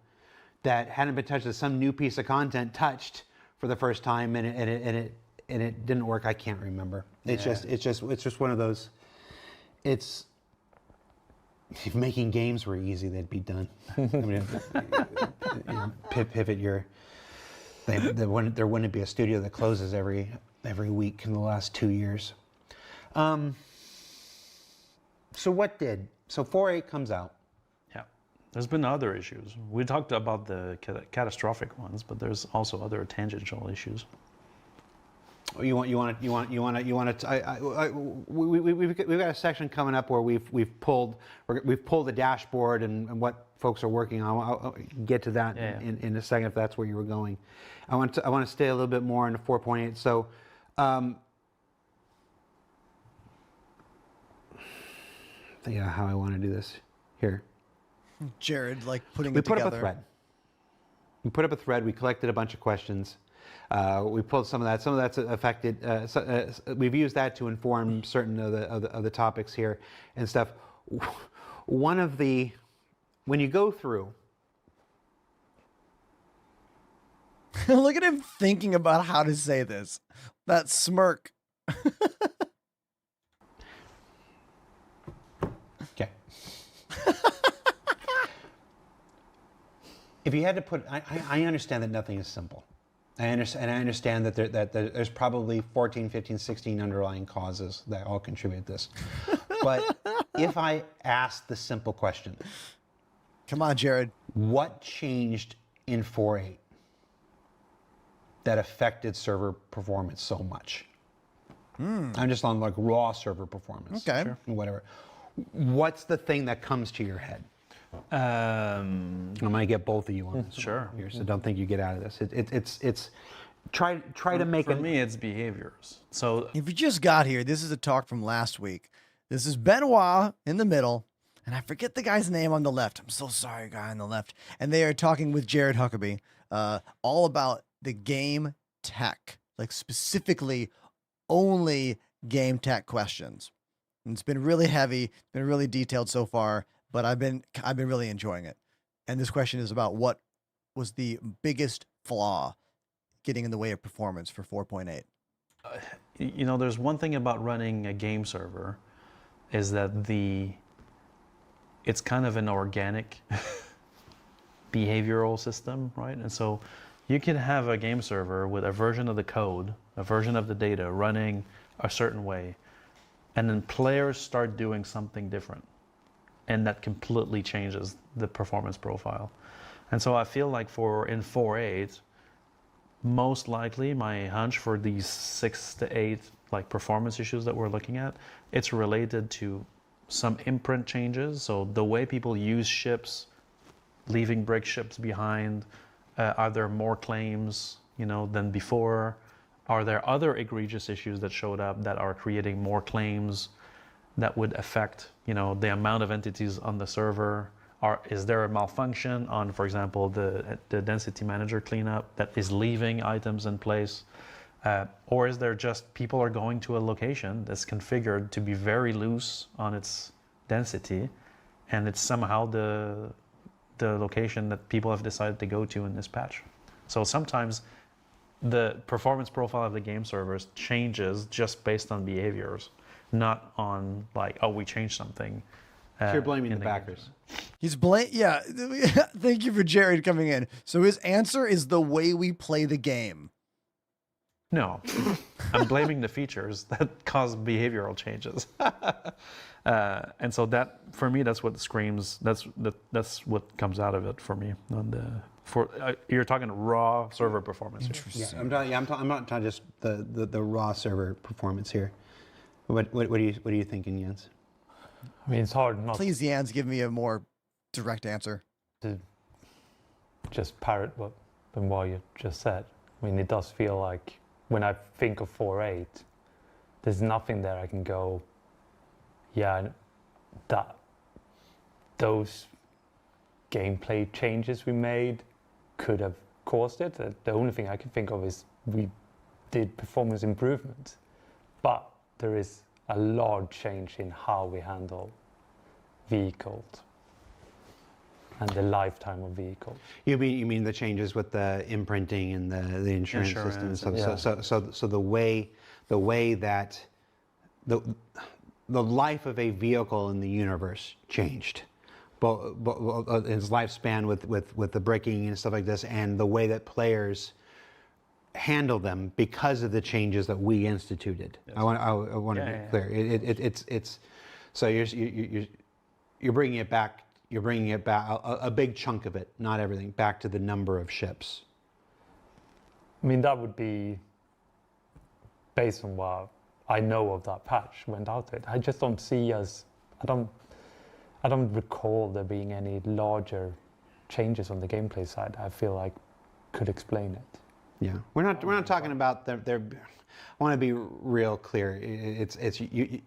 that hadn't been touched. As some new piece of content touched for the first time, and it didn't work. I can't remember. It's just one of those. It's, if making games were easy, they'd be done. I mean, pivot your. There wouldn't be a studio that closes every week in the last 2 years. So 4.8 comes out.
Yeah, there's been other issues. We talked about the catastrophic ones, but there's also other tangential issues.
We've got a section coming up where we've pulled the dashboard and what folks are working on. I'll get to that in a second if that's where you were going. I want to stay a little bit more into 4.8. So. Think of how I want to do this here.
Jared, like putting it together.
We put up a thread. We put up a thread. We collected a bunch of questions. We pulled some of that. Some of that's affected. We've used that to inform certain of the topics here and stuff. One of the, when you go through.
Look at him thinking about how to say this. That smirk.
Okay. If you had to put, I understand that nothing is simple. I understand that there's probably 14, 15, 16 underlying causes that all contribute to this. But if I asked the simple question.
Come on, Jared.
What changed in 4.8 that affected server performance so much? I'm just on like raw server performance.
Okay. Sure.
Whatever. What's the thing that comes to your head? I'm gonna get both of you on this.
Sure.
Here, so don't think you get out of this. It's try to make
for me it's behaviors. So
if you just got here, this is a talk from last week. This is Benoit in the middle, and I forget the guy's name on the left. I'm so sorry, guy on the left. And they are talking with Jared Huckabee, all about the game tech, like specifically only game tech questions. And it's been really heavy, been really detailed so far, but I've been really enjoying it. And this question is about what was the biggest flaw getting in the way of performance for 4.8.
You know, there's one thing about running a game server is that it's kind of an organic behavioral system, right? And so you can have a game server with a version of the code, a version of the data running a certain way. and then players start doing something different, and that completely changes the performance profile. And so I feel like in 4.8, most likely my hunch for these 6 to 8 like performance issues that we're looking at, it's related to some imprint changes. So the way people use ships, leaving brick ships behind, are there more claims, than before? Are there other egregious issues that showed up that are creating more claims that would affect, the amount of entities on the server? Is there a malfunction on, for example, the density manager cleanup that is leaving items in place? Or is there just people are going to a location that's configured to be very loose on its density, and it's somehow the location that people have decided to go to in this patch? So sometimes the performance profile of the game servers changes just based on behaviors, not on like, oh, we changed something.
So you're blaming the backers.
Yeah. Thank you for Jared coming in. So his answer is the way we play the game.
No, I'm blaming the features that cause behavioral changes. And so that, for me, that's what screams. That's what comes out of it for me. You're talking raw server performance.
Interesting.
Yeah, I'm not talking just the raw server performance here. What are you thinking, Jens?
I mean, it's hard not.
Please, Jens, give me a more direct answer.
To just parrot what you just said. I mean, it does feel like when I think of 4.8, there's nothing there I can go, yeah, that those gameplay changes we made could have caused it. The only thing I can think of is we did performance improvement, but there is a large change in how we handle vehicles and the lifetime of vehicles.
You mean the changes with the imprinting and the insurance system? So the way that the life of a vehicle in the universe changed, but its lifespan with the braking and stuff like this, and the way that players handle them because of the changes that we instituted. Yes. I want to be clear. It's so you're bringing it back. You're bringing it back, a big chunk of it, not everything, back to the number of ships.
I mean, that would be based on what I know of that patch went out it. I just don't see I don't recall there being any larger changes on the gameplay side. I feel like could explain it.
Yeah, we're not talking about their. I want to be real clear. It's you.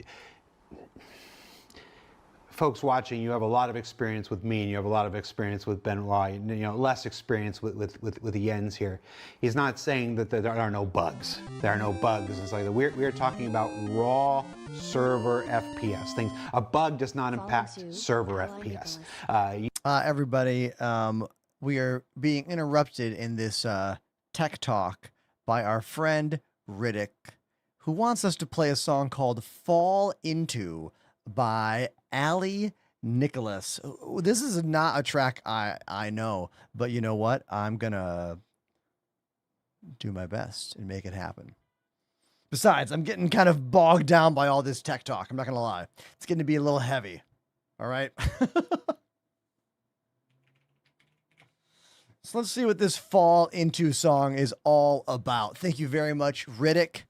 Folks watching, you have a lot of experience with me, and you have a lot of experience with Benoit. Less experience with Jens here. He's not saying that there are no bugs. There are no bugs. It's like we're talking about raw server FPS things. A bug does not impact server FPS.
Everybody, we are being interrupted in this tech talk by our friend Riddick, who wants us to play a song called "Fall Into" by Ali Nicholas. This is not a track I know, but you know what? I'm gonna do my best and make it happen. Besides, I'm getting kind of bogged down by all this tech talk. I'm not gonna lie. It's getting to be a little heavy. All right. So let's see what this Fall Into song is all about. Thank you very much, Riddick.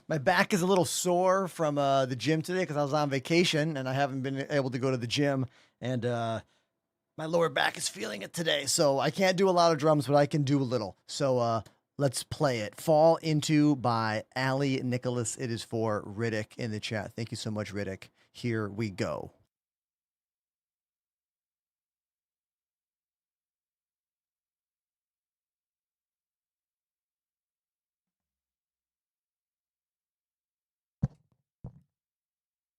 My back is a little sore from the gym today because I was on vacation and I haven't been able to go to the gym. And my lower back is feeling it today. So I can't do a lot of drums, but I can do a little. So let's play it. Fall Into by Ali Nicholas. It is for Riddick in the chat. Thank you so much, Riddick. Here we go.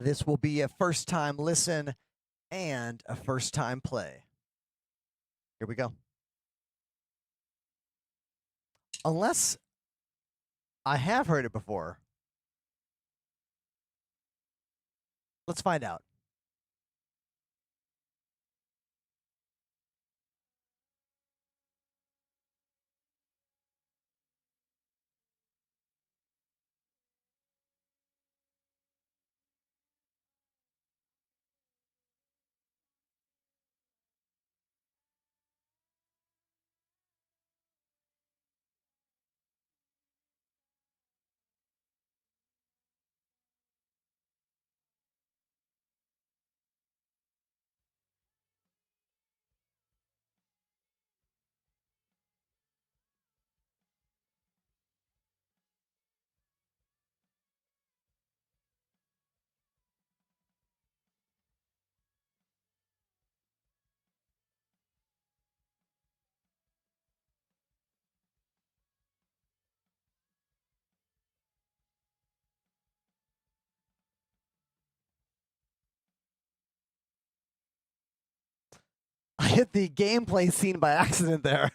This will be a first time listen and a first time play. Here we go. Unless I have heard it before. Let's find out. hit the gameplay scene by accident there.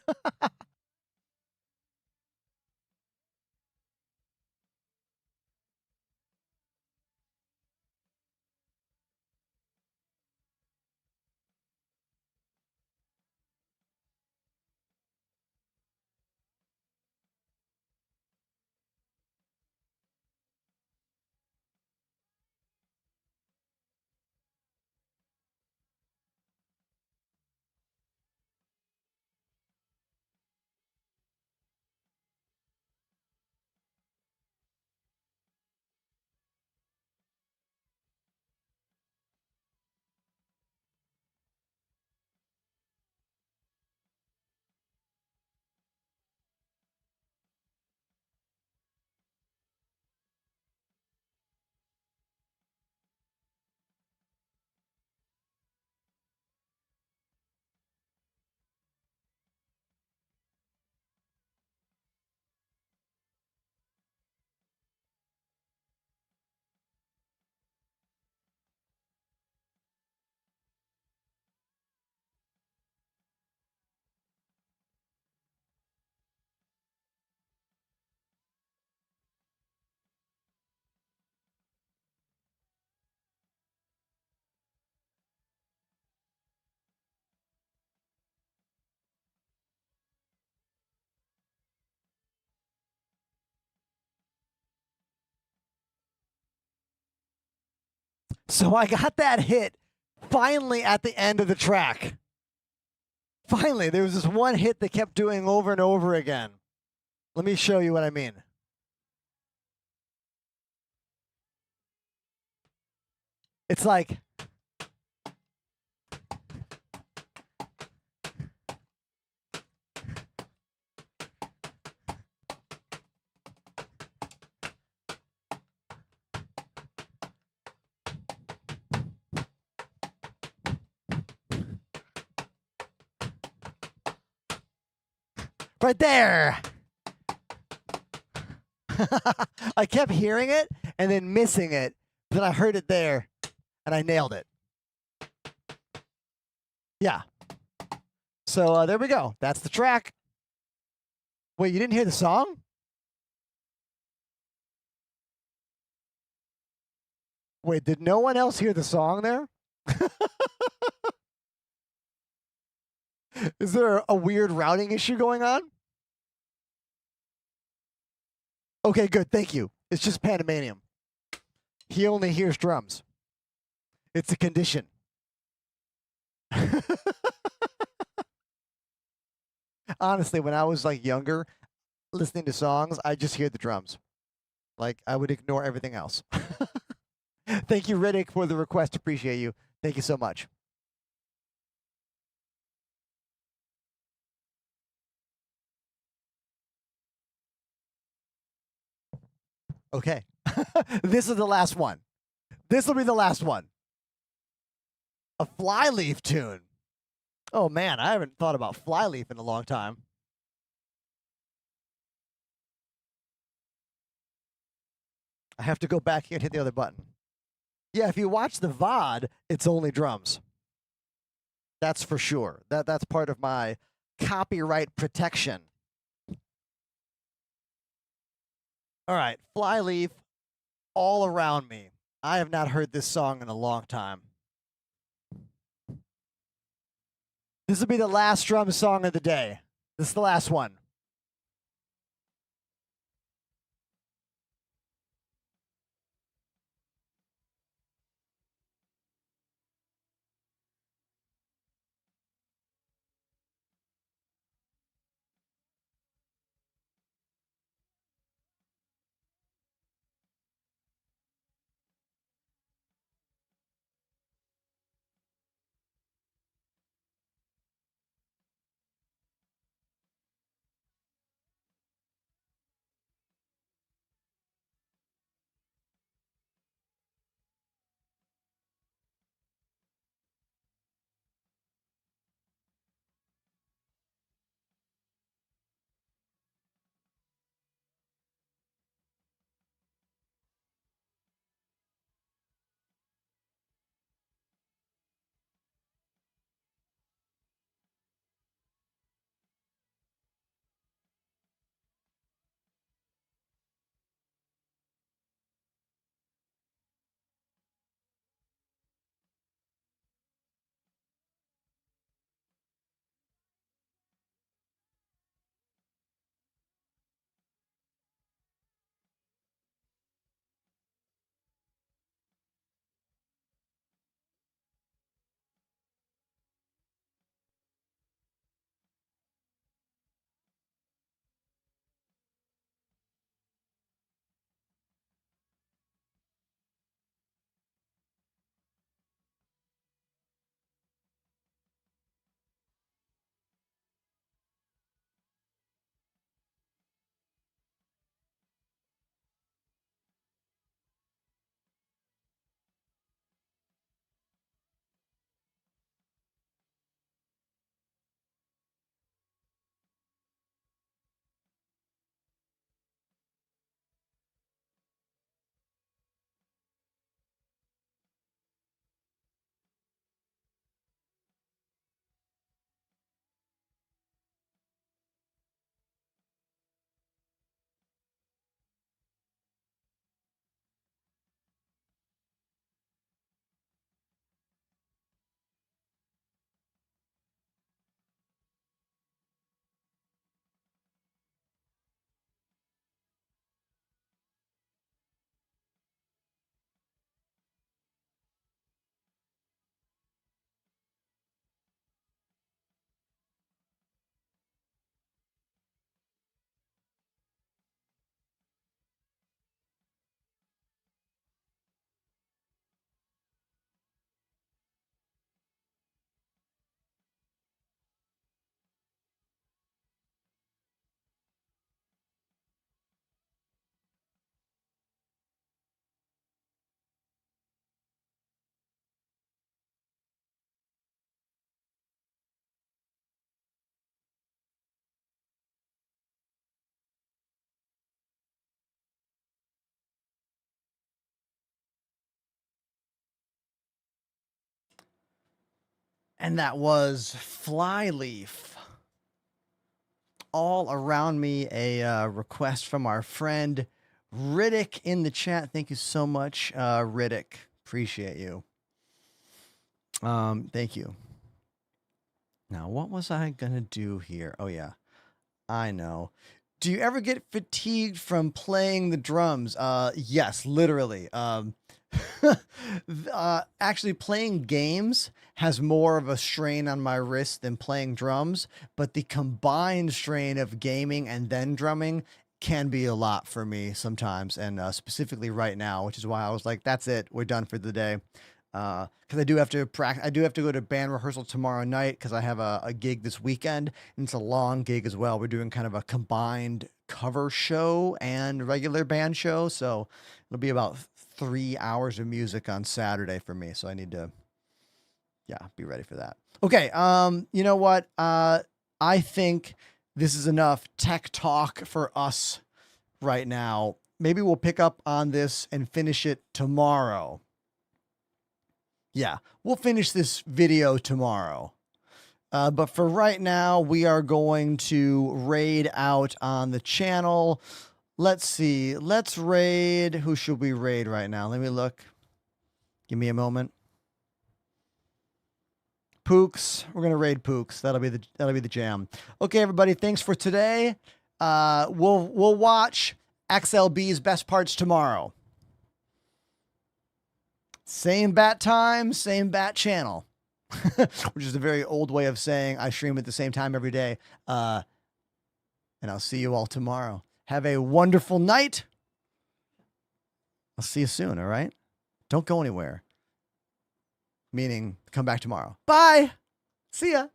So I got that hit finally at the end of the track. Finally, there was this one hit that kept doing over and over again. Let me show you what I mean. It's like right there. I kept hearing it and then missing it. Then I heard it there and I nailed it. Yeah. So there we go. That's the track. Wait, you didn't hear the song? Wait, did no one else hear the song there? Is there a weird routing issue going on? Okay, good. Thank you. It's just Pandemanium. He only hears drums. It's a condition. Honestly, when I was like younger, listening to songs, I just hear the drums. Like I would ignore everything else. Thank you, Riddick, for the request. Appreciate you. Thank you so much. Okay. This is the last one. This will be the last one. A Flyleaf tune. Oh man, I haven't thought about Flyleaf in a long time. I have to go back here and hit the other button. Yeah, if you watch the VOD, it's only drums. That's for sure. That's part of my copyright protection. All right, Flyleaf, All Around Me. I have not heard this song in a long time. This will be the last drum song of the day. This is the last one. And that was Flyleaf. All around me, a request from our friend Riddick in the chat. Thank you so much, Riddick. Appreciate you. Thank you. Now, what was I going to do here? Oh, yeah. I know. Do you ever get fatigued from playing the drums? Yes, literally. Actually, playing games has more of a strain on my wrist than playing drums, but the combined strain of gaming and then drumming can be a lot for me sometimes, and specifically right now, which is why I was like, that's it, we're done for the day. Because I do have to practice. I do have to go to band rehearsal tomorrow night because I have a gig this weekend, and it's a long gig as well. We're doing kind of a combined cover show and regular band show, so it'll be about 3 hours of music on Saturday for me. So I need to, yeah, be ready for that. Okay, you know what? I think this is enough tech talk for us right now. Maybe we'll pick up on this and finish it tomorrow. Yeah, we'll finish this video tomorrow. But for right now, we are going to raid out on the channel. Let's see. Let's raid. Who should we raid right now? Let me look. Give me a moment. Pooks. We're gonna raid Pooks. That'll be the jam. Okay, everybody. Thanks for today. We'll watch XLB's best parts tomorrow. Same bat time, same bat channel, which is a very old way of saying I stream at the same time every day. And I'll see you all tomorrow. Have a wonderful night. I'll see you soon, all right? Don't go anywhere. Meaning, come back tomorrow. Bye. See ya.